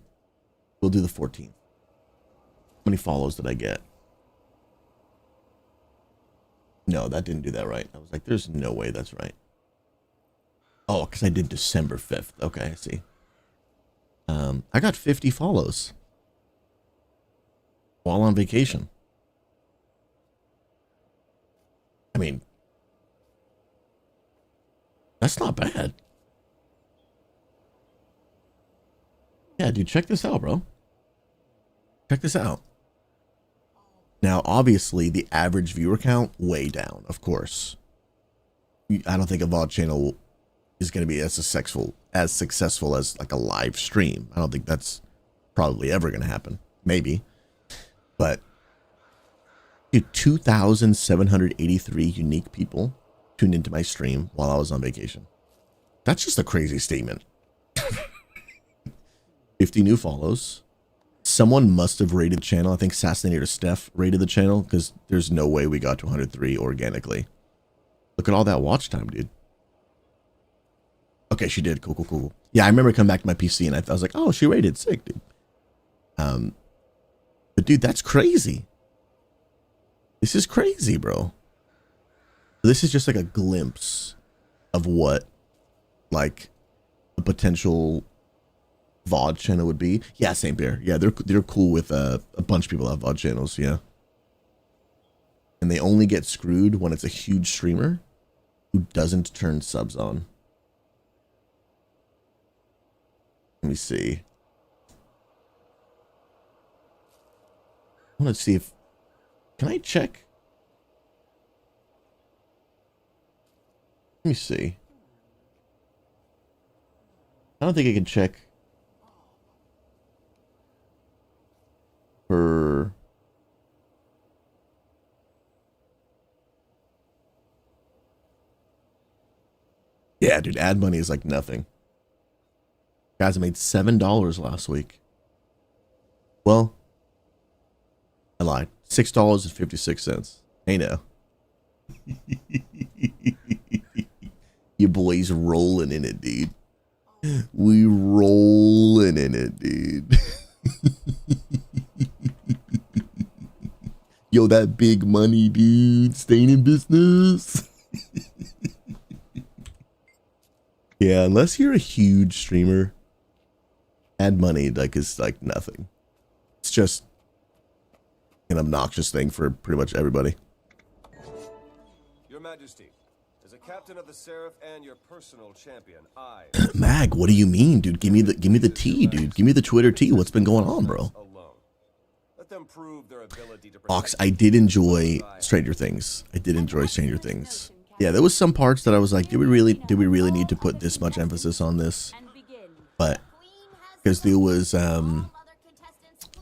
Speaker 1: we'll do the 14th. How many follows did I get? No, that didn't do that right. I was like, there's no way that's right. Oh, because I did December 5th. Okay, I see. I got 50 follows while on vacation. I mean, that's not bad. Yeah, dude, check this out, bro. Check this out. Now, obviously, the average viewer count, way down, of course. I don't think a VOD channel is going to be as successful as like a live stream. I don't think that's probably ever going to happen. Maybe. But, dude, 2,783 unique people tuned into my stream while I was on vacation. That's just a crazy statement. 50 new follows. Someone must have rated the channel. I think Assassinator Steph rated the channel, because there's no way we got to 103 organically. Look at all that watch time, dude. Okay, she did. Cool. Yeah, I remember coming back to my PC and I was like, oh, she rated. Sick, dude. But dude, that's crazy. This is crazy, bro. This is just like a glimpse of what, like, a potential VOD channel would be. Yeah, St. Bear. Yeah, they're cool with a bunch of people that have VOD channels. Yeah, and they only get screwed when it's a huge streamer who doesn't turn subs on. Let me see. I want to see if, can I check? Let me see. I don't think I can check for, yeah, dude, ad money is like nothing. Guys, I made $7 last week. Well, I lied. $6.56. Hey, now. Your boys rolling in it, dude. We rolling in it, dude. Yo, that big money, dude. Staying in business. Yeah, unless you're a huge streamer, ad money like is like nothing. It's just an obnoxious thing for pretty much everybody.
Speaker 4: Your Majesty, as a captain of the Seraph and your personal champion, I
Speaker 1: Mag, what do you mean, dude? Give me the tea, dude. Give me the Twitter tea. What's been going on, bro?
Speaker 4: them prove their ability to
Speaker 1: Ox,
Speaker 4: protect
Speaker 1: I did enjoy Stranger Things. I did enjoy Stranger Things. Yeah, there was some parts that I was like, did we really need to put this much emphasis on this? But because there was I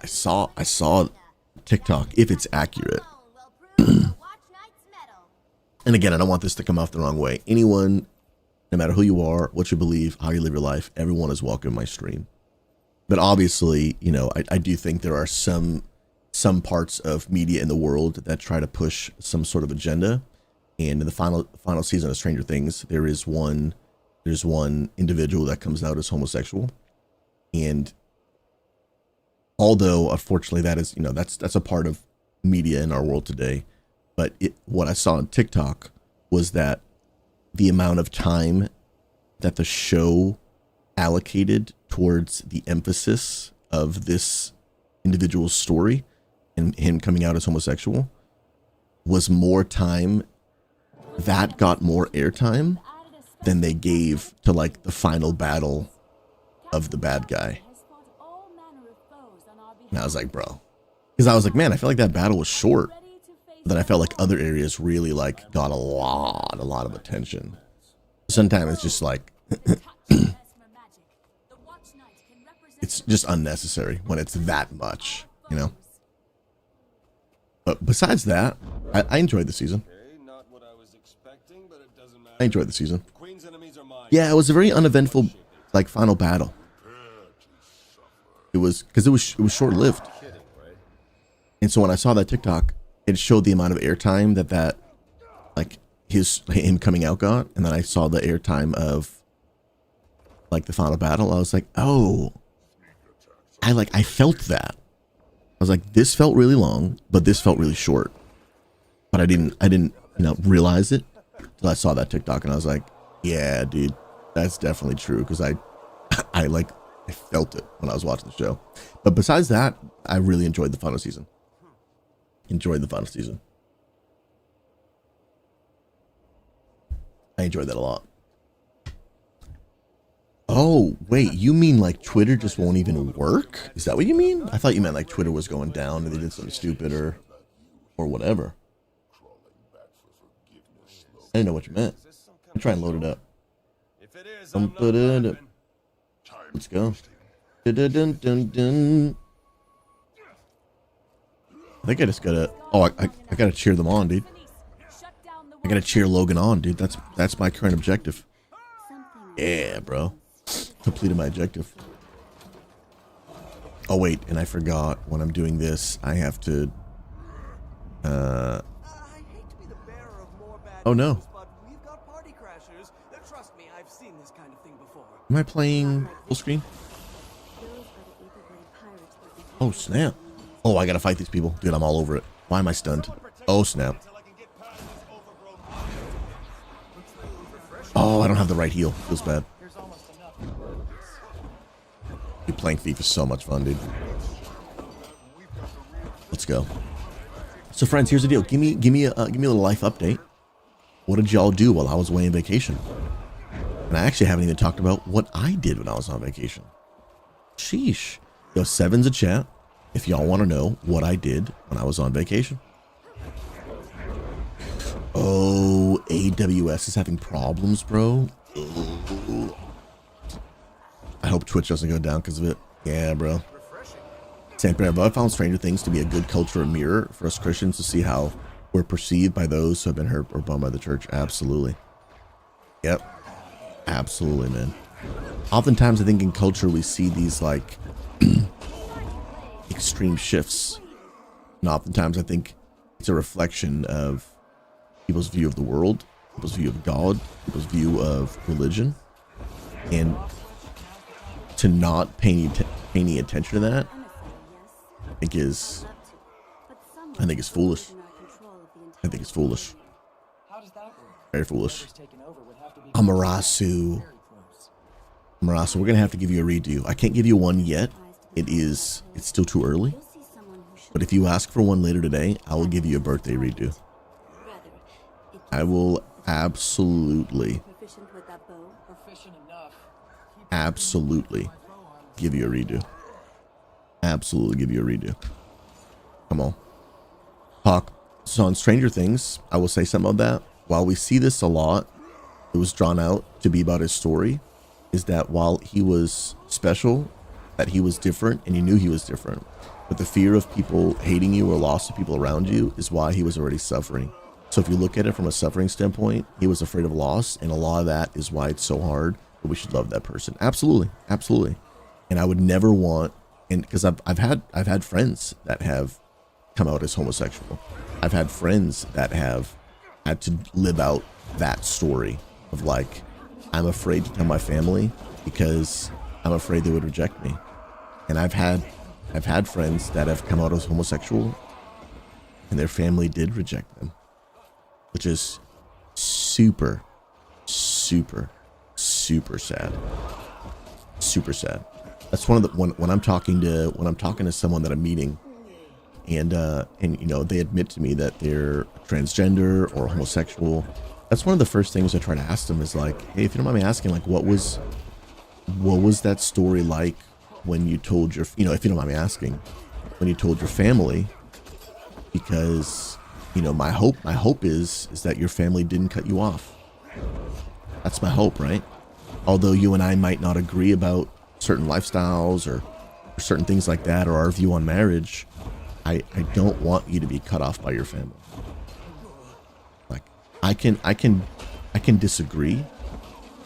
Speaker 1: saw TikTok, if it's accurate. And again, I don't want this to come off the wrong way. Anyone, no matter who you are, what you believe, how you live your life, everyone is welcome in my stream. But obviously, you know, I do think there are some parts of media in the world that try to push some sort of agenda. And in the final season of Stranger Things, there's one individual that comes out as homosexual. And although unfortunately that is, you know, that's a part of media in our world today. But what I saw on TikTok was that the amount of time that the show allocated towards the emphasis of this individual's story and him coming out as homosexual was more time that got more airtime than they gave to like the final battle of the bad guy. And I was like, bro, because I was like, man, I feel like that battle was short. But then I felt like other areas really like got a lot of attention. Sometimes it's just like it's just unnecessary when it's that much, you know. But besides that, I enjoyed the season. I enjoyed the season. Yeah, it was a very uneventful like final battle. It was because it was short-lived. And so when I saw that TikTok, it showed the amount of airtime that like him coming out got, and then I saw the airtime of like the final battle. I was like, oh, I felt that. I was like, this felt really long, but this felt really short. But I didn't you know realize it until I saw that TikTok, and I was like, yeah, dude, that's definitely true, because I felt it when I was watching the show. But besides that, I really enjoyed the final season. Enjoyed the final season. I enjoyed that a lot. Oh, wait, you mean like Twitter just won't even work? Is that what you mean? I thought you meant like Twitter was going down and they did something stupid or whatever. I didn't know what you meant. I'm trying to load it up. Let's go. Dun, dun, dun. I think I just gotta. Oh, I gotta cheer them on, dude. I gotta cheer Logan on, dude. That's my current objective. Yeah, bro. Completed my objective. Oh wait, and I forgot when I'm doing this, I have to. Oh no. Am I playing full screen? Oh snap. Oh, I gotta fight these people. Dude, I'm all over it. Why am I stunned? Oh, snap. Oh, I don't have the right heal. Feels bad. Dude, playing Thief is so much fun, dude. Let's go. So, friends, here's the deal. Give me a little life update. What did y'all do while I was away on vacation? And I actually haven't even talked about what I did when I was on vacation. Sheesh. Yo, 7's a chat if y'all want to know what I did when I was on vacation. Oh, AWS is having problems, bro. Ooh. I hope Twitch doesn't go down because of it. Yeah, bro. St. Bear, I found Stranger Things to be a good cultural mirror for us Christians to see how we're perceived by those who have been hurt or bummed by the church. Absolutely. Yep. Absolutely, man. Oftentimes, I think in culture, we see these, like, extreme shifts. And oftentimes, I think it's a reflection of people's view of the world, people's view of God, people's view of religion. And to not pay any attention to that, I think is foolish. I think it's foolish. Very foolish. Amarasu, we're gonna have to give you a redo. I can't give you one yet. It's still too early. But if you ask for one later today, I will give you a birthday redo. I will absolutely give you a redo. Absolutely give you a redo. Come on. Talk. So on Stranger Things, I will say some of that. While we see this a lot, it was drawn out to be about his story, is that while he was special, that he was different, and you knew he was different. But the fear of people hating you or loss of people around you is why he was already suffering. So if you look at it from a suffering standpoint, he was afraid of loss, and a lot of that is why it's so hard, but we should love that person. Absolutely, absolutely. And I would never want, and because I've had friends that have come out as homosexual. I've had friends that have had to live out that story of like, I'm afraid to tell my family because I'm afraid they would reject me. And I've had friends that have come out as homosexual and their family did reject them, which is super, super, super sad. Super sad. That's one of the when I'm talking to someone that I'm meeting, and you know, they admit to me that they're transgender or homosexual. That's one of the first things I try to ask them is like, hey, if you don't mind me asking, like, what was that story like when you told your, you know, if you don't mind me asking, when you told your family? Because, you know, my hope is that your family didn't cut you off. That's my hope, right? Although you and I might not agree about certain lifestyles or certain things like that, or our view on marriage, I don't want you to be cut off by your family. Like, I can disagree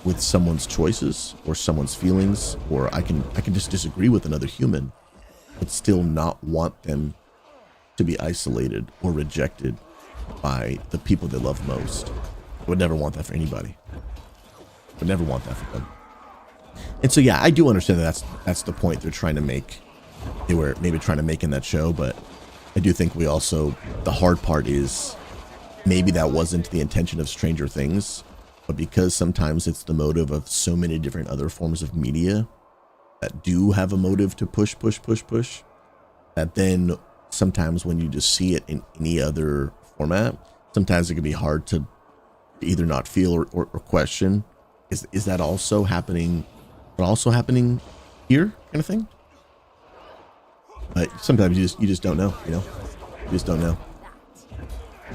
Speaker 1: with someone's choices or someone's feelings, or I can just disagree with another human, but still not want them to be isolated or rejected by the people they love most. I would never want that for anybody. I would never want that for them. And so, yeah, I do understand that that's the point they're trying to make. They were maybe trying to make in that show, but I do think we also, the hard part is maybe that wasn't the intention of Stranger Things, but because sometimes it's the motive of so many different other forms of media that do have a motive to push, that then sometimes when you just see it in any other format, sometimes it can be hard to either not feel or question, is that also happening, here, kind of thing? But sometimes you just don't know, you know? You just don't know.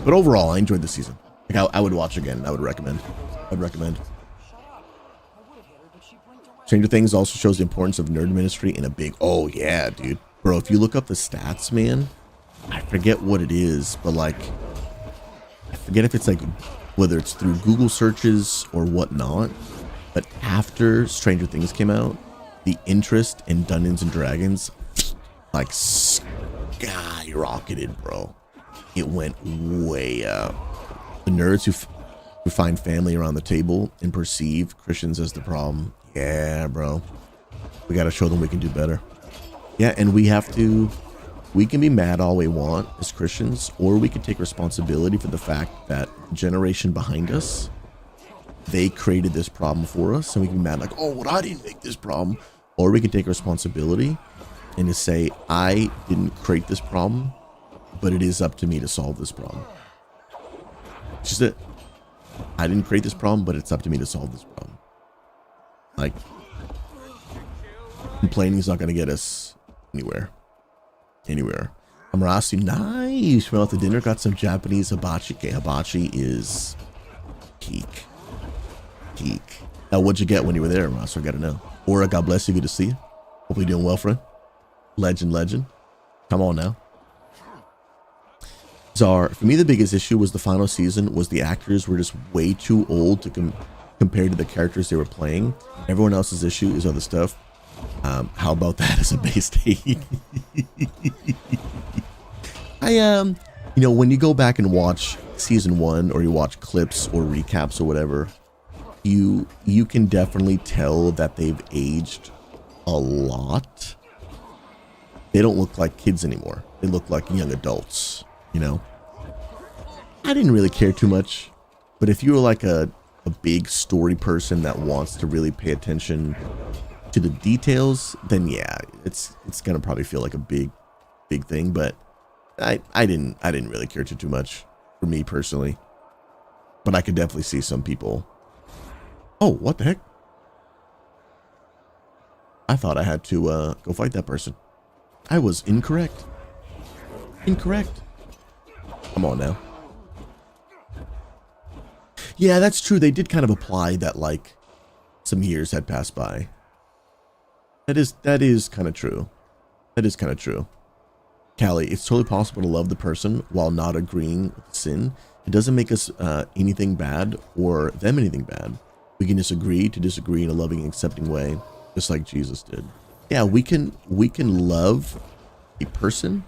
Speaker 1: But overall, I enjoyed the season. Like, I would watch again. I would recommend. I'd recommend. Stranger Things also shows the importance of nerd ministry in a big... Oh, yeah, dude. Bro, if you look up the stats, man, I forget what it is, but, like, I forget if it's, like, whether it's through Google searches or whatnot, but after Stranger Things came out, the interest in Dungeons and Dragons, like, skyrocketed, bro. It went way up. The nerds who find family around the table and perceive Christians as the problem. Yeah, bro. We got to show them we can do better. Yeah, and we can be mad all we want as Christians, or we can take responsibility for the fact that the generation behind us, they created this problem for us, and we can be mad like, oh, well, I didn't make this problem. Or we can take responsibility and to say, I didn't create this problem, but it is up to me to solve this problem. It's just it. I didn't create this problem, but it's up to me to solve this problem. Like, complaining is not going to get us anywhere. Amarasu, nice. Went out to dinner, got some Japanese hibachi. Okay, hibachi is peak. Now, what'd you get when you were there, Amarasu? I got to know. Aura, God bless you. Good to see you. Hope you're doing well, friend. Legend. Come on now. Czar, for me, the biggest issue was the final season was the actors were just way too old to compared to the characters they were playing. Everyone else's issue is other stuff. How about that as a base take? You know, when you go back and watch season 1 or you watch clips or recaps or whatever, you can definitely tell that they've aged a lot. They don't look like kids anymore. They look like young adults, you know? I didn't really care too much, but if you're like a big story person that wants to really pay attention to the details, then yeah, it's gonna probably feel like a big thing, but I didn't really care too much for me personally. But I could definitely see some people. Oh, what the heck? I thought I had to go fight that person. I was incorrect. Incorrect. Come on now. Yeah, that's true. They did kind of apply that like some years had passed by. That is kind of true. That is kind of true. Callie, it's totally possible to love the person while not agreeing with sin. It doesn't make us anything bad or them anything bad. We can disagree to disagree in a loving and accepting way, just like Jesus did. Yeah, we can love a person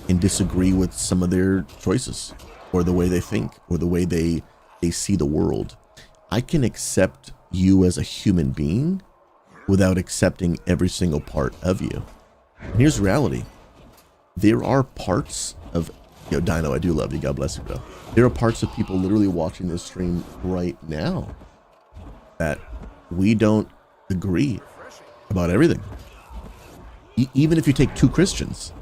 Speaker 1: and disagree with some of their choices or the way they think or the way they see the world. I can accept you as a human being without accepting every single part of you. And here's the reality. There are parts of, Dino, I do love you. God bless you, bro. There are parts of people literally watching this stream right now that we don't agree about everything. Even if you take two Christians,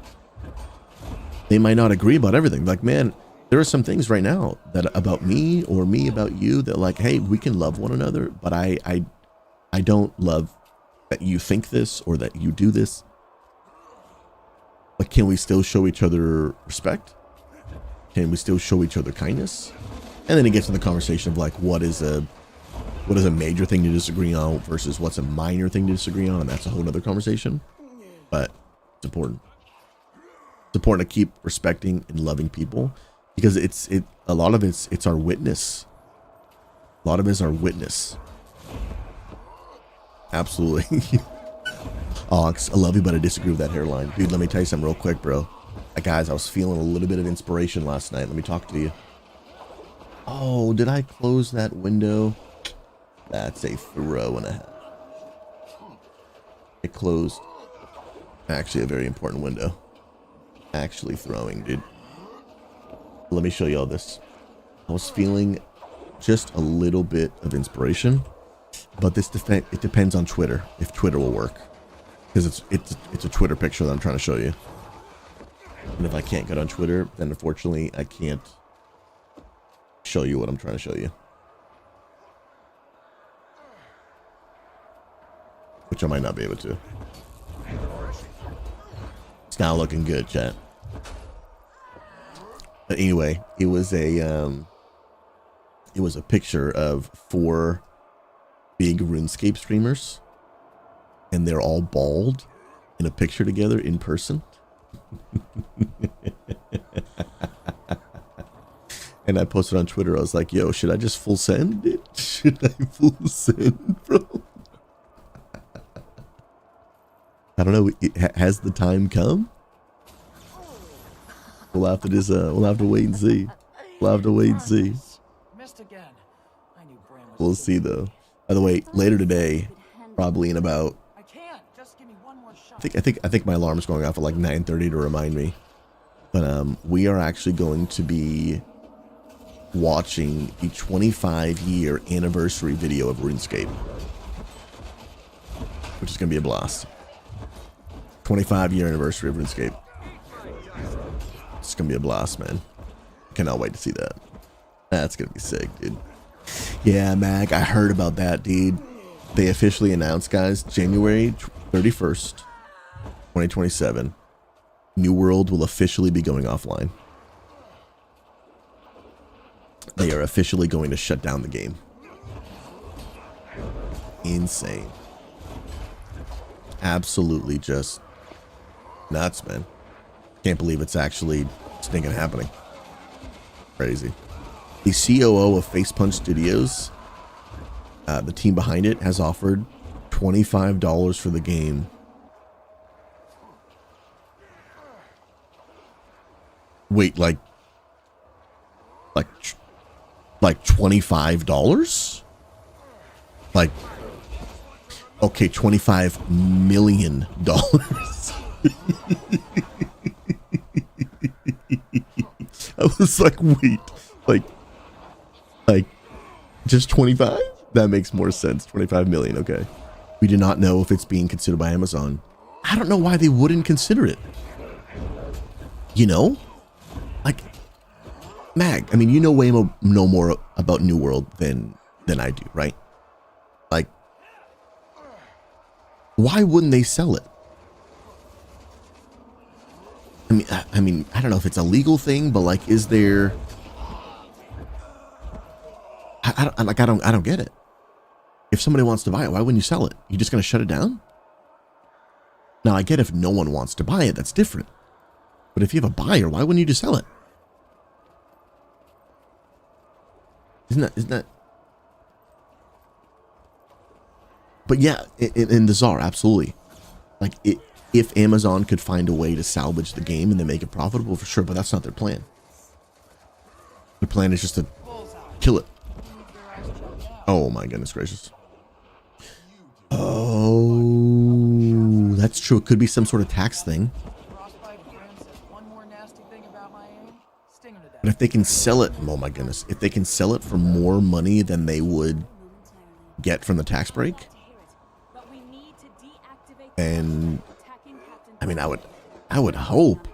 Speaker 1: they might not agree about everything. Like, man, there are some things right now that about me or me about you that like, hey, we can love one another, but I don't love that you think this or that you do this. But can we still show each other respect? Can we still show each other kindness? And then it gets to the conversation of like, what is a major thing to disagree on versus what's a minor thing to disagree on, and that's a whole nother conversation. But it's important. It's important to keep respecting and loving people because a lot of it's our witness. A lot of it is our witness. Absolutely. Ox, I love you, but I disagree with that hairline. Dude, let me tell you something real quick, bro. Guys, I was feeling a little bit of inspiration last night. Let me talk to you. Oh, did I close that window? That's a throw and a half. It closed. Actually, a very important window. Actually throwing, dude. Let me show you all this. I was feeling just a little bit of inspiration, but it depends on Twitter, if Twitter will work. Because it's a Twitter picture that I'm trying to show you. And if I can't get on Twitter, then unfortunately I can't show you what I'm trying to show you. Which I might not be able to. It's not looking good, chat. But anyway, it was a picture of 4 big RuneScape streamers. And they're all bald in a picture together in person. And I posted on Twitter, I was like, yo, should I just full send it? Should I full send, bro? I don't know. Has the time come? We'll have to just, we'll have to wait and see. We'll have to wait and see. We'll see though. By the way, later today, probably in about, I think my alarm is going off at like 9:30 to remind me. But we are actually going to be watching the 25-year anniversary video of RuneScape, which is going to be a blast. 25-year anniversary of RuneScape. It's going to be a blast, man. Cannot wait to see that. That's going to be sick, dude. Yeah, Mag, I heard about that, dude. They officially announced, guys, January 31st. 2027, New World will officially be going offline. They are officially going to shut down the game. Insane. Absolutely just nuts, man. Can't believe it's actually stinking happening. Crazy. The COO of Facepunch Studios, the team behind it, has offered $25 for the game. Wait, like $25? Like, okay, $25 million. I was like, wait, like just 25? That makes more sense. 25 million. Okay. We do not know if it's being considered by Amazon. I don't know why they wouldn't consider it. You know? Like, Mag, I mean, you know way no more about New World than I do, right? Like, why wouldn't they sell it? I don't know if it's a legal thing, but like, is there? I don't get it. If somebody wants to buy it, why wouldn't you sell it? You just gonna shut it down? Now I get if no one wants to buy it, that's different. But if you have a buyer, why wouldn't you just sell it? Isn't that? But yeah, in the Czar, absolutely. Like, if Amazon could find a way to salvage the game and then make it profitable, for sure, but that's not their plan. Their plan is just to kill it. Oh my goodness gracious. Oh, that's true. It could be some sort of tax thing. But if they can sell it, oh my goodness, if they can sell it for more money than they would get from the tax break, and I mean, I would hope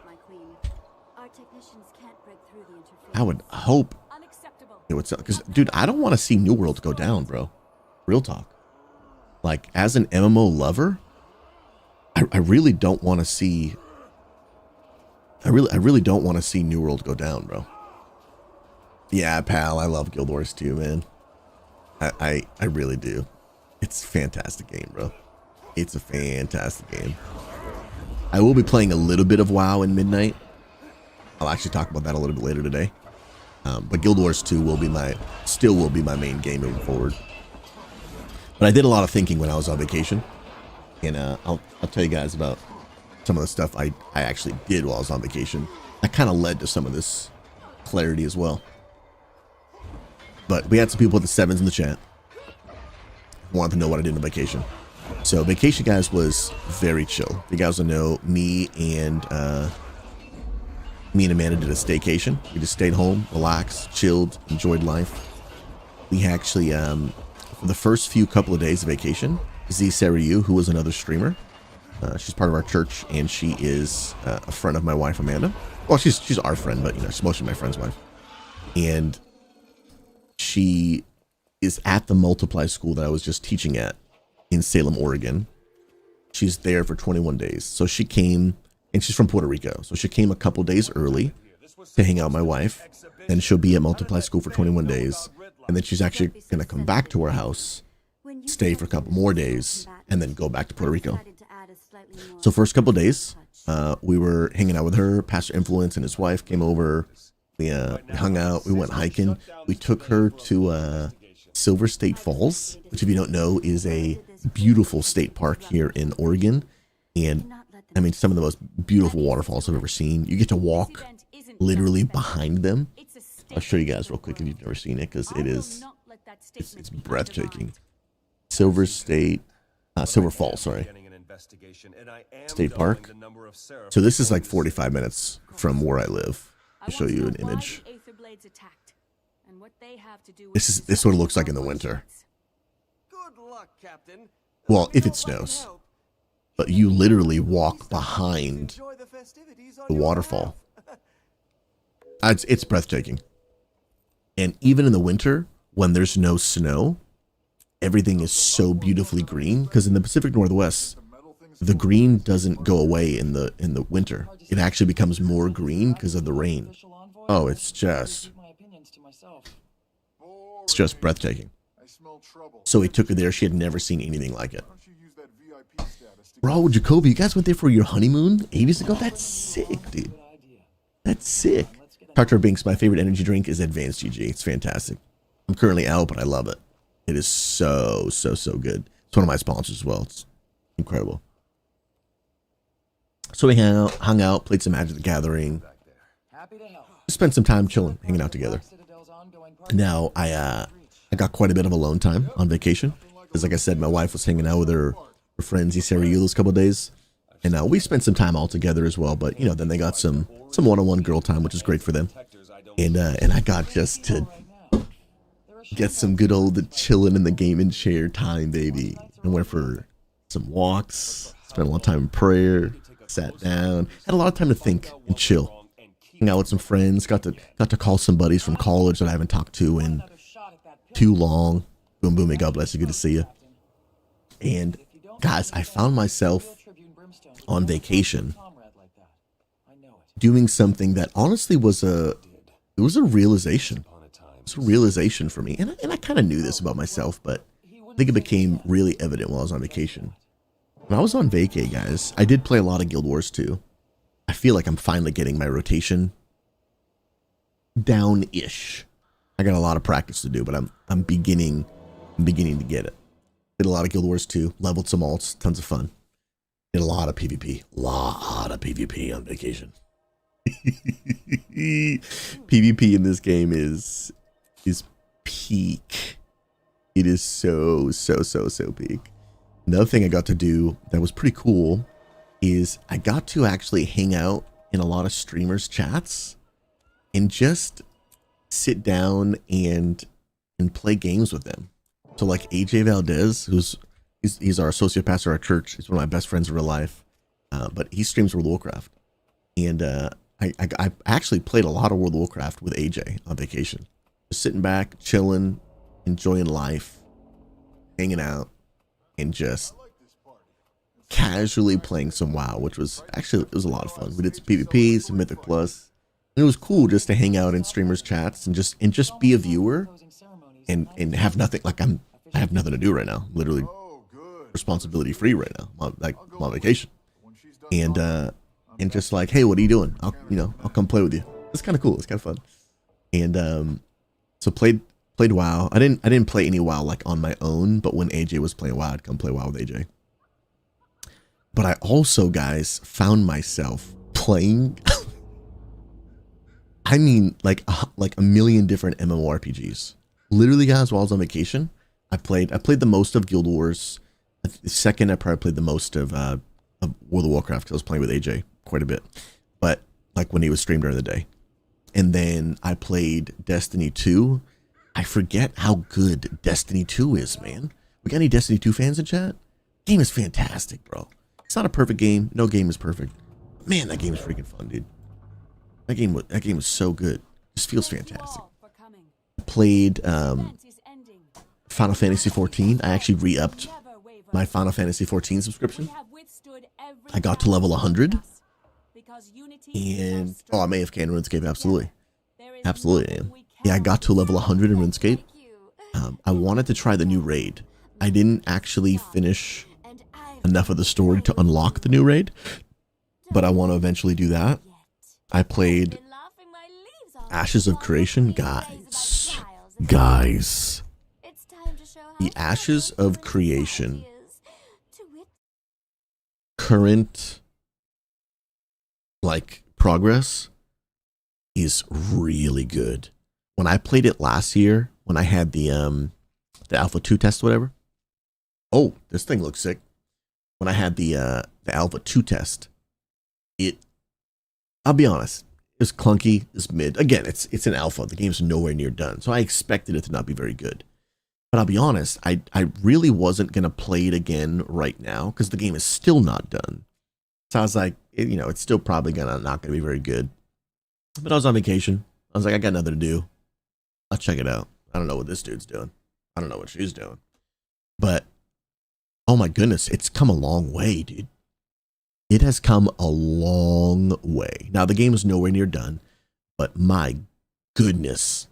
Speaker 1: it would sell, because dude, I don't want to see New World go down, bro. Real talk. Like, as an MMO lover, I really don't want to see. I really don't want to see New World go down, bro. Yeah, pal, I love Guild Wars 2, man. I really do. It's a fantastic game, bro. It's a fantastic game. I will be playing a little bit of WoW in Midnight. I'll actually talk about that a little bit later today. But Guild Wars 2 still will be my main game moving forward. But I did a lot of thinking when I was on vacation, and I'll tell you guys about some of the stuff I actually did while I was on vacation. That kind of led to some of this clarity as well. But we had some people with the 7s in the chat who wanted to know what I did on vacation. So vacation, guys, was very chill. You guys will know me and Amanda did a staycation. We just stayed home, relaxed, chilled, enjoyed life. We actually, for the first couple of days of vacation, Z Sariu, who was another streamer, she's part of our church, and she is a friend of my wife, Amanda. Well, she's our friend, but you know, she's mostly my friend's wife. And she is at the Multiply school that I was just teaching at in Salem, Oregon. She's there for 21 days. So she came, and she's from Puerto Rico. So she came a couple days early to hang out with my wife. And she'll be at Multiply school for 21 days. And then she's actually going to come back to our house, stay for a couple more days, and then go back to Puerto Rico. So first couple days, we were hanging out with her. Pastor Influence and his wife came over. We hung out. We went hiking. We took her to Silver State Falls, which, if you don't know, is a beautiful state park here in Oregon. And I mean, some of the most beautiful waterfalls I've ever seen. You get to walk literally behind them. I'll show you guys real quick if you've never seen it, because it's breathtaking. Silver Falls, sorry. State Park. So this is like 45 minutes from where I live. I'll show you an image. This is what it looks like in the winter. Well, if it snows. But you literally walk behind the waterfall. It's breathtaking. And even in the winter, when there's no snow, everything is so beautifully green. Because in the Pacific Northwest, the green doesn't go away in the winter. It actually becomes more green because of the rain. Oh, it's just breathtaking. So we took her there. She had never seen anything like it. Bro, Jacoby, you guys went there for your honeymoon ages ago? That's sick, dude. That's sick. Tartar Binks, my favorite energy drink is Advanced GG. It's fantastic. I'm currently out, but I love it. It is so good. It's one of my sponsors as well. It's incredible. So we hung out, played some Magic the Gathering. Spent some time chilling, hanging out together. Now, I got quite a bit of alone time on vacation. Because like I said, my wife was hanging out with her friends, Isariu, those couple of days. And we spent some time all together as well. But, you know, then they got some one-on-one girl time, which is great for them. And I got just to get some good old chilling in the gaming chair time, baby. I went for some walks, spent a lot of time in prayer, sat down, had a lot of time to think and chill. Hang out with some friends, got to call some buddies from college that I haven't talked to in too long. Boom, boom, God bless you, good to see you. And guys, I found myself on vacation doing something that honestly was a realization. It's a realization for me, and I kind of knew this about myself, but I think it became really evident while I was on vacation. When I was on vacay, guys, I did play a lot of Guild Wars 2. I feel like I'm finally getting my rotation down-ish. I got a lot of practice to do, but I'm beginning to get it. Did a lot of Guild Wars 2, leveled some alts, tons of fun. Did a lot of PvP, on vacation. PvP in this game is peak. It is so peak. Another thing I got to do that was pretty cool is I got to actually hang out in a lot of streamers' chats and just sit down and play games with them. So like AJ Valdez, he's our associate pastor at our church. He's one of my best friends in real life, but he streams World of Warcraft, and I actually played a lot of World of Warcraft with AJ on vacation, just sitting back, chilling, enjoying life, hanging out, and just casually playing some WoW, which was actually, it was a lot of fun. We did some PvP, some Mythic Plus, and it was cool just to hang out in streamers' chats and just be a viewer and have nothing. Like I have nothing to do right now. Literally responsibility free right now. I'm on vacation, and just like, hey, what are you doing? I'll come play with you. It's kind of cool. It's kind of fun. And so played WoW. I didn't play any WoW like on my own, but when AJ was playing WoW, I'd come play WoW with AJ. But I also, guys, found myself playing I mean like a million different MMORPGs. Literally, guys, while I was on vacation, I played the most of Guild Wars. Second, I probably played the most of World of Warcraft, because I was playing with AJ quite a bit. But like when he was streamed during the day. And then I played Destiny 2. I forget how good Destiny 2 is, man. We got any Destiny 2 fans in chat? Game is fantastic, bro. It's not a perfect game. No game is perfect. Man, that game is freaking fun, dude. That game was so good. Just feels fantastic. I played Final Fantasy 14. I actually re-upped my Final Fantasy 14 subscription. I got to level 100. And I'm AFK in RuneScape, absolutely. Absolutely, man. Yeah, I got to level 100 in RuneScape. I wanted to try the new raid. I didn't actually finish enough of the story to unlock the new raid, but I want to eventually do that. I played Ashes of Creation. Guys, the Ashes of Creation current like progress is really good. When I played it last year, when I had the Alpha 2 test, whatever. Oh, this thing looks sick. When I had the Alpha 2 test, I'll be honest, it was clunky, it's mid. Again, it's an alpha. The game's nowhere near done. So I expected it to not be very good. But I'll be honest, I really wasn't going to play it again right now because the game is still not done. So I was like, it's still probably not going to be very good. But I was on vacation. I was like, I got nothing to do. I'll check it out. I don't know what this dude's doing. I don't know what she's doing. But, oh my goodness, it's come a long way, dude. It has come a long way. Now, the game is nowhere near done, but my goodness,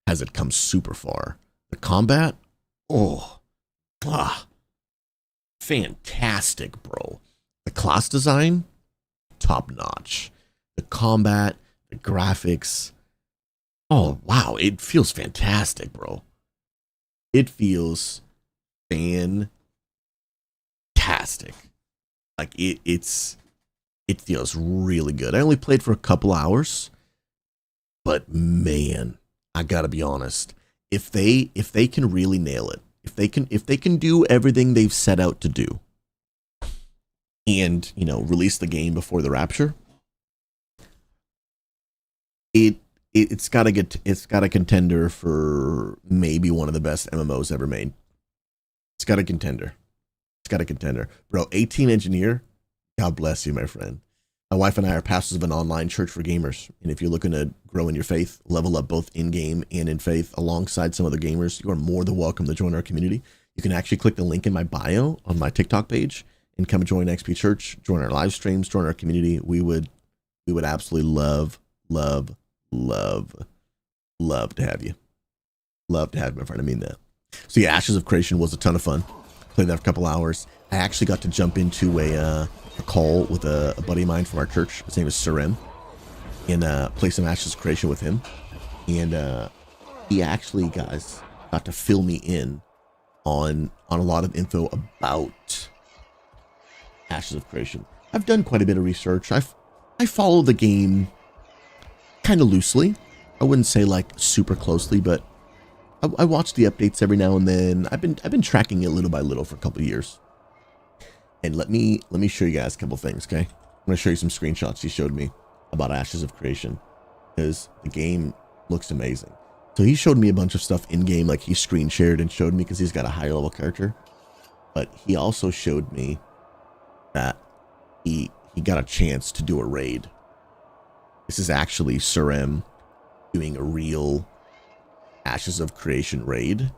Speaker 1: has it come super far. The combat, fantastic, bro. The class design, top notch. The combat, the graphics, oh, wow, it feels fantastic, bro. It feels fantastic. Like it feels really good. I only played for a couple hours, but man, I gotta be honest. If they can really nail it, if they can do everything they've set out to do, and release the game before the rapture, it's got a contender for maybe one of the best MMOs ever made. It's got a contender. Bro, 18 Engineer, God bless you, my friend. My wife and I are pastors of an online church for gamers. And if you're looking to grow in your faith, level up both in-game and in faith alongside some other gamers, you are more than welcome to join our community. You can actually click the link in my bio on my TikTok page and come join XP Church, join our live streams, join our community. We would we would absolutely love, love, love, love to have you. Love to have you, my friend. I mean that. So yeah, Ashes of Creation was a ton of fun. Played that for a couple hours. I actually got to jump into a call with a buddy of mine from our church. His name is Sir M. And play some Ashes of Creation with him. And he actually, guys, got to fill me in on a lot of info about Ashes of Creation. I've done quite a bit of research. I follow the game kind of loosely. I wouldn't say like super closely, but I watch the updates every now and then. I've been tracking it little by little for a couple of years. And let me show you guys a couple things, okay? I'm gonna show you some screenshots he showed me about Ashes of Creation, because the game looks amazing. So he showed me a bunch of stuff in game, like he screen shared and showed me because he's got a higher level character. But he also showed me that he got a chance to do a raid. This is actually Sir M doing a real Ashes of Creation raid.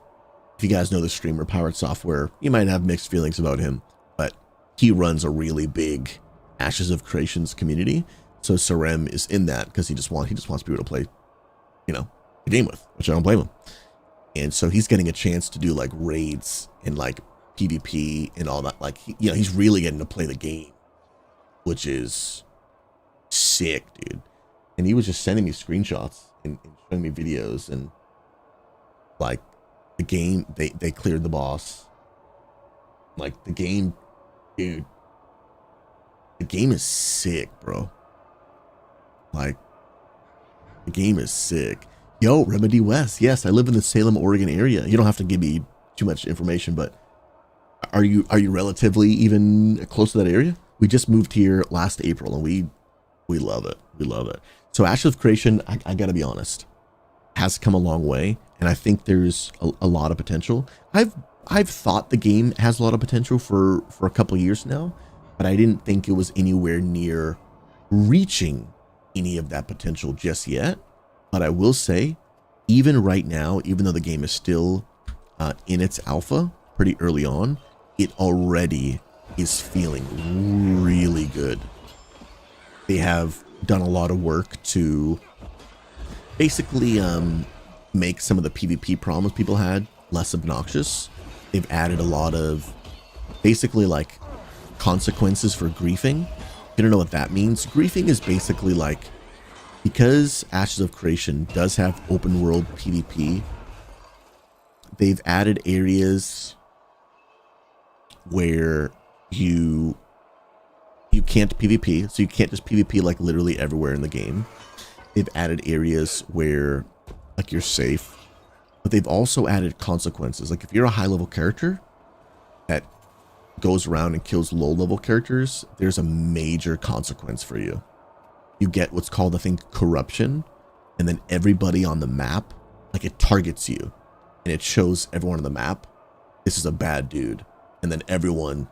Speaker 1: If you guys know the streamer Powered Software, you might have mixed feelings about him, but he runs a really big Ashes of Creations community. So Sir M is in that because he just wants people to play, you know, a game with, which I don't blame him. And so he's getting a chance to do like raids and like PvP and all that. Like, he's really getting to play the game, which is sick, dude. And he was just sending me screenshots and showing me videos, and like the game, they cleared the boss. Like the game, dude, the game is sick, bro. Like the game is sick. Yo, Remedy West. Yes, I live in the Salem, Oregon area. You don't have to give me too much information, but are you relatively even close to that area? We just moved here last April, and we love it. We love it. So Ashes of Creation, I gotta be honest, has come a long way, and I think there's a lot of potential. I've thought the game has a lot of potential for a couple of years now, but I didn't think it was anywhere near reaching any of that potential just yet. But I will say, even right now, even though the game is still in its alpha pretty early on, it already is feeling really good. They have done a lot of work to basically make some of the PvP problems people had less obnoxious. They've added a lot of basically like consequences for griefing. You don't know what that means? Griefing is basically like, because Ashes of Creation does have open world PvP, they've added areas where you can't PvP, so you can't just PvP like literally everywhere in the game. They've added areas where like you're safe, but they've also added consequences. Like if you're a high level character that goes around and kills low level characters, there's a major consequence for you. You get what's called, I think, corruption, and then everybody on the map, like it targets you, and it shows everyone on the map, this is a bad dude, and then everyone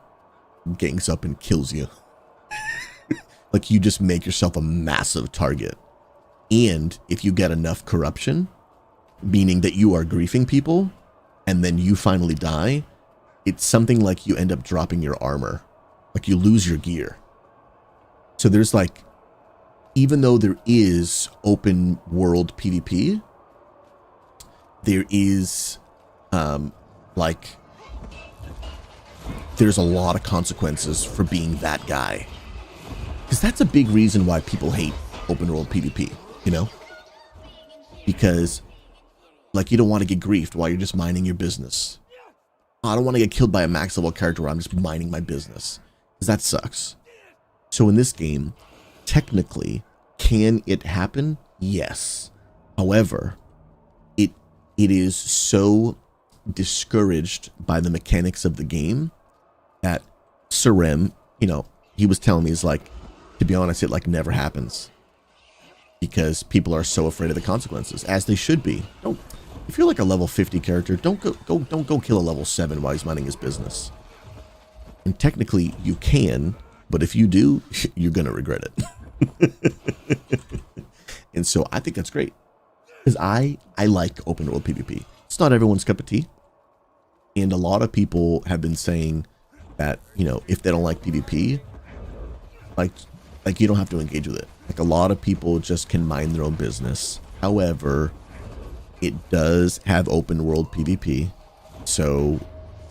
Speaker 1: gangs up and kills you. Like you just make yourself a massive target. And if you get enough corruption, meaning that you are griefing people, and then you finally die, it's something like you end up dropping your armor, like you lose your gear. So there's like, even though there is open world PvP, there is like there's a lot of consequences for being that guy, because that's a big reason why people hate open world PvP, you know, because like you don't want to get griefed while you're just minding your business. I don't want to get killed by a max level character where I'm just minding my business, because that sucks. So in this game, technically, can it happen? Yes. However, it is so discouraged by the mechanics of the game that Sir M, you know, he was telling me, is like, to be honest, it like never happens because people are so afraid of the consequences, as they should be. If you're like a level 50 character, don't go kill a level 7 while he's minding his business. And technically you can, but if you do, you're gonna regret it. And so I think that's great, because I like open world PvP. It's not everyone's cup of tea, and a lot of people have been saying that, you know, if they don't like PvP, like Like, you don't have to engage with it. Like, a lot of people just can mind their own business. However, it does have open world PvP, so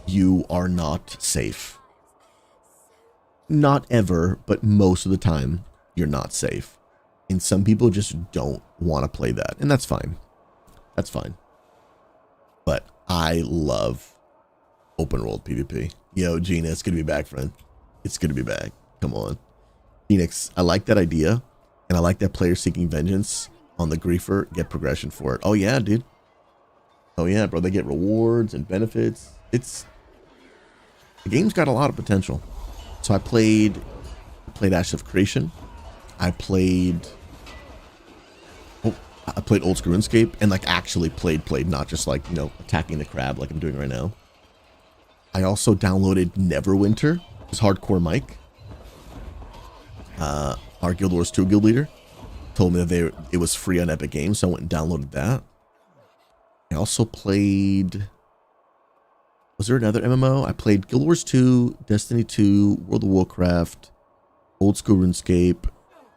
Speaker 1: you are not safe. Not ever, but most of the time, you're not safe. And some people just don't want to play that, and that's fine. That's fine. But I love open world PvP. Yo, Gina, it's good to be back, friend. It's good to be back. Come on. Phoenix, I like that idea, and I like that player seeking vengeance on the griefer get progression for it. Oh yeah, dude. Oh yeah, bro. They get rewards and benefits. The game's got a lot of potential. So I played Ashes of Creation. I played Old School RuneScape, and like actually played, not just like, you know, attacking the crab like I'm doing right now. I also downloaded Neverwinter. It's hardcore Mike. Our Guild Wars 2 guild leader told me that it was free on Epic Games, so I went and downloaded that. I also played, was there another MMO? I played Guild Wars 2, Destiny 2, World of Warcraft, Old School RuneScape,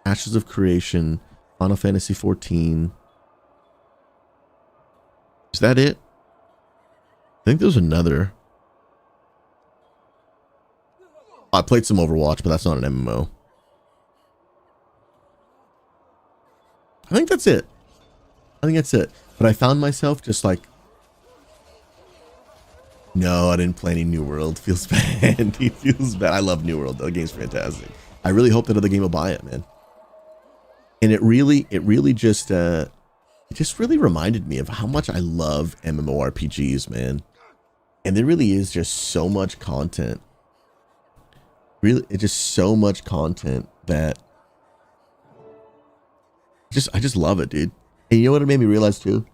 Speaker 1: Ashes of Creation, Final Fantasy 14. Is that it? I think there's another. I played some Overwatch, but that's not an MMO. I think that's it. But I found myself just like, no, I didn't play any New World. Feels bad. It feels bad. I love New World though. The game's fantastic. I really hope that other game will buy it, man. And it really just really reminded me of how much I love MMORPGs, man. And there really is just so much content. Really, it's just so much content that I just love it, dude. And you know what it made me realize too?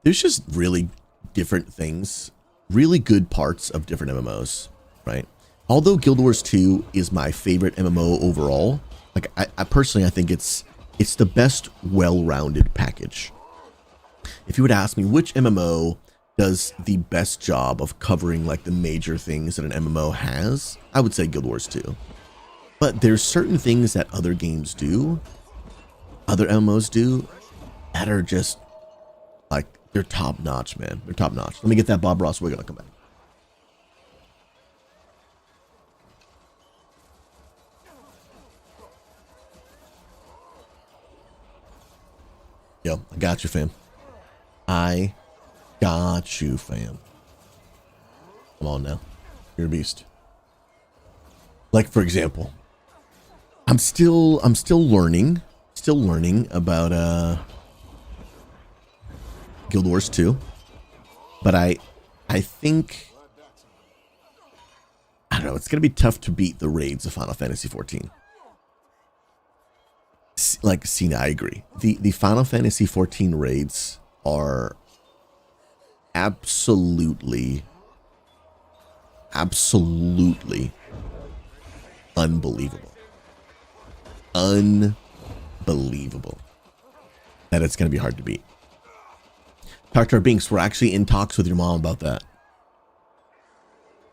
Speaker 1: There's just really different things, really good parts of different MMOs, right? Although Guild Wars 2 is my favorite MMO overall, like I personally, I think it's the best well-rounded package. If you would ask me which MMO does the best job of covering like the major things that an MMO has, I would say Guild Wars 2. But there's certain things that other games do, other MMOs do, that are just like, they're top notch, man. They're top notch. Let me get that Bob Ross wig and I'll come back. Yo, I got you, fam. I got you, fam. Come on now. You're a beast. Like, for example, I'm still learning about Guild Wars 2. But I think, I don't know, it's gonna be tough to beat the raids of Final Fantasy 14. Like, Cena, I agree. The Final Fantasy 14 raids are absolutely unbelievable. Unbelievable. That it's going to be hard to beat. Dr. Binks, we're actually in talks with your mom about that.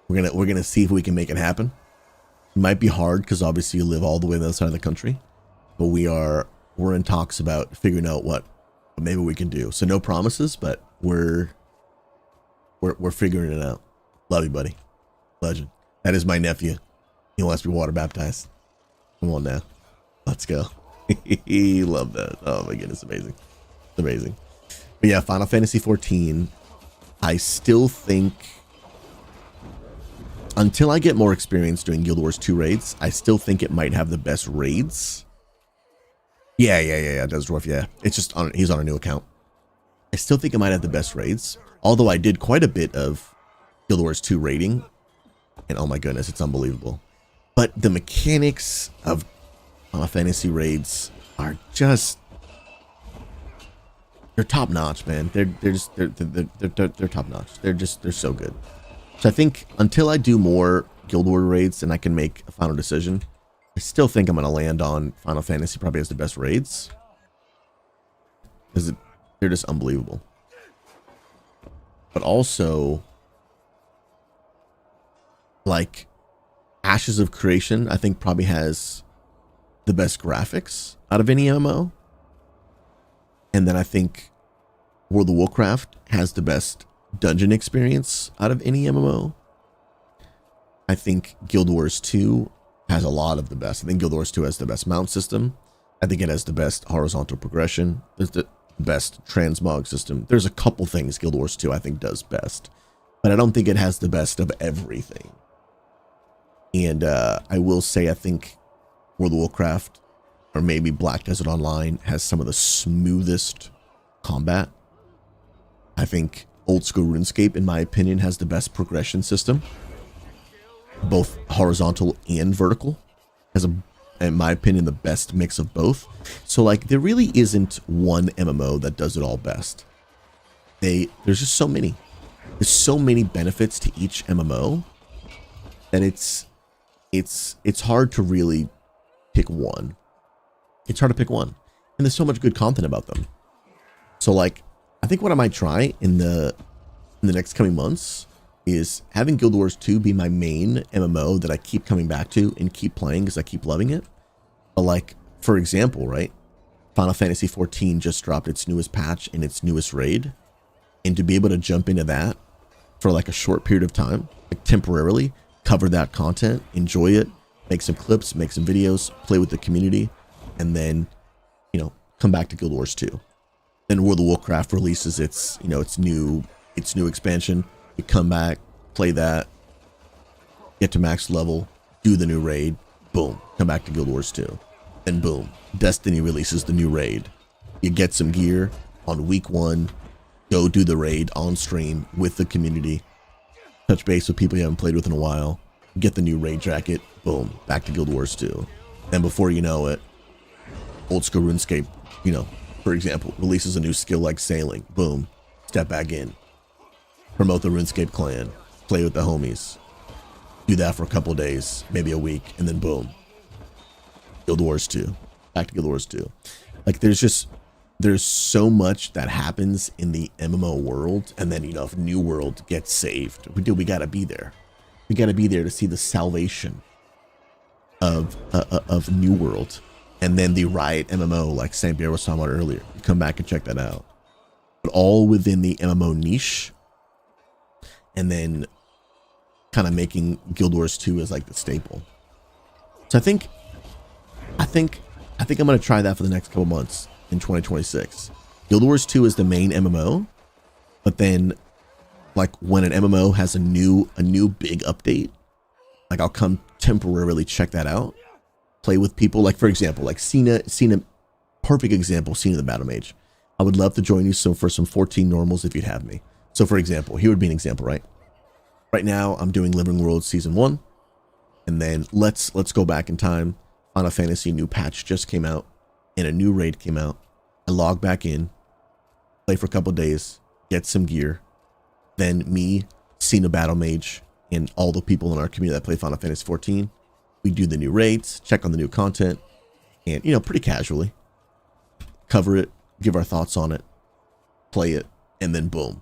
Speaker 1: We're gonna see if we can make it happen. It might be hard because obviously you live all the way on the other side of the country. But we're in talks about figuring out what maybe we can do. So no promises, but we're figuring it out. Love you, buddy. Legend. That is my nephew. He wants to be water baptized. Come on now. Let's go. Love that. Oh my goodness, amazing. It's amazing. But yeah, Final Fantasy 14, I still think, until I get more experience doing Guild Wars 2 raids, I still think it might have the best raids. Yeah, Does Dwarf, yeah. It's just he's on a new account. I still think it might have the best raids, although I did quite a bit of Guild Wars 2 raiding, and oh my goodness, it's unbelievable. But the mechanics of Final Fantasy raids are just, they're top notch, man. They're top notch. They're so good. So I think until I do more Guild Wars raids and I can make a final decision, I still think I'm going to land on Final Fantasy probably has the best raids. Because they're just unbelievable. But also, like, Ashes of Creation, I think, probably has the best graphics out of any MMO. And then I think World of Warcraft has the best dungeon experience out of any MMO. I think Guild Wars 2 has a lot of the best. I think Guild Wars 2 has the best mount system. I think it has the best horizontal progression. There's the best transmog system. There's a couple things Guild Wars 2 I think does best, but I don't think it has the best of everything. And I will say I think World of Warcraft, or maybe Black Desert Online, has some of the smoothest combat. I think old school RuneScape, in my opinion, has the best progression system, both horizontal and vertical. Has a, in my opinion, the best mix of both. So like, there really isn't one MMO that does it all best. There's just so many. There's so many benefits to each MMO that it's hard to really pick one. It's hard to pick one, and there's so much good content about them. So like, I think what I might try in the next coming months is having Guild Wars 2 be my main MMO that I keep coming back to and keep playing because I keep loving it. But like, for example, right, Final Fantasy 14 just dropped its newest patch and its newest raid, and to be able to jump into that for like a short period of time, like temporarily, cover that content, enjoy it, make some clips, make some videos, play with the community, and then, you know, come back to Guild Wars 2. Then World of Warcraft releases its, you know, its new expansion. You come back, play that, get to max level, do the new raid, boom, come back to Guild Wars 2. Then boom, Destiny releases the new raid. You get some gear on week 1, go do the raid on stream with the community, touch base with people you haven't played with in a while, get the new raid jacket, boom, back to Guild Wars 2. Then before you know it, old school RuneScape, you know, for example, releases a new skill like sailing, boom, step back in, promote the RuneScape clan, play with the homies, do that for a couple days, maybe a week, and then boom, Guild Wars 2, back to Guild Wars 2. Like, there's so much that happens in the MMO world, and then, you know, if New World gets saved, we gotta be there. We gotta be there to see the salvation of New World. And then the Riot MMO, like St. Bear was talking about earlier. You come back and check that out. But all within the MMO niche. And then kind of making Guild Wars 2 as like the staple. So I think I'm going to try that for the next couple months in 2026. Guild Wars 2 is the main MMO. But then, like, when an MMO has a new big update, like, I'll come temporarily check that out. Play with people, like, for example, like Cena, perfect example, Cena the Battle Mage. I would love to join you for some 14 normals if you'd have me. So for example, here would be an example, right? Right now I'm doing Living World Season 1, and then let's go back in time. Final Fantasy new patch just came out, and a new raid came out. I log back in, play for a couple days, get some gear. Then me, Cena Battle Mage, and all the people in our community that play Final Fantasy 14, we do the new raids, check on the new content, and, you know, pretty casually cover it, give our thoughts on it, play it, and then boom,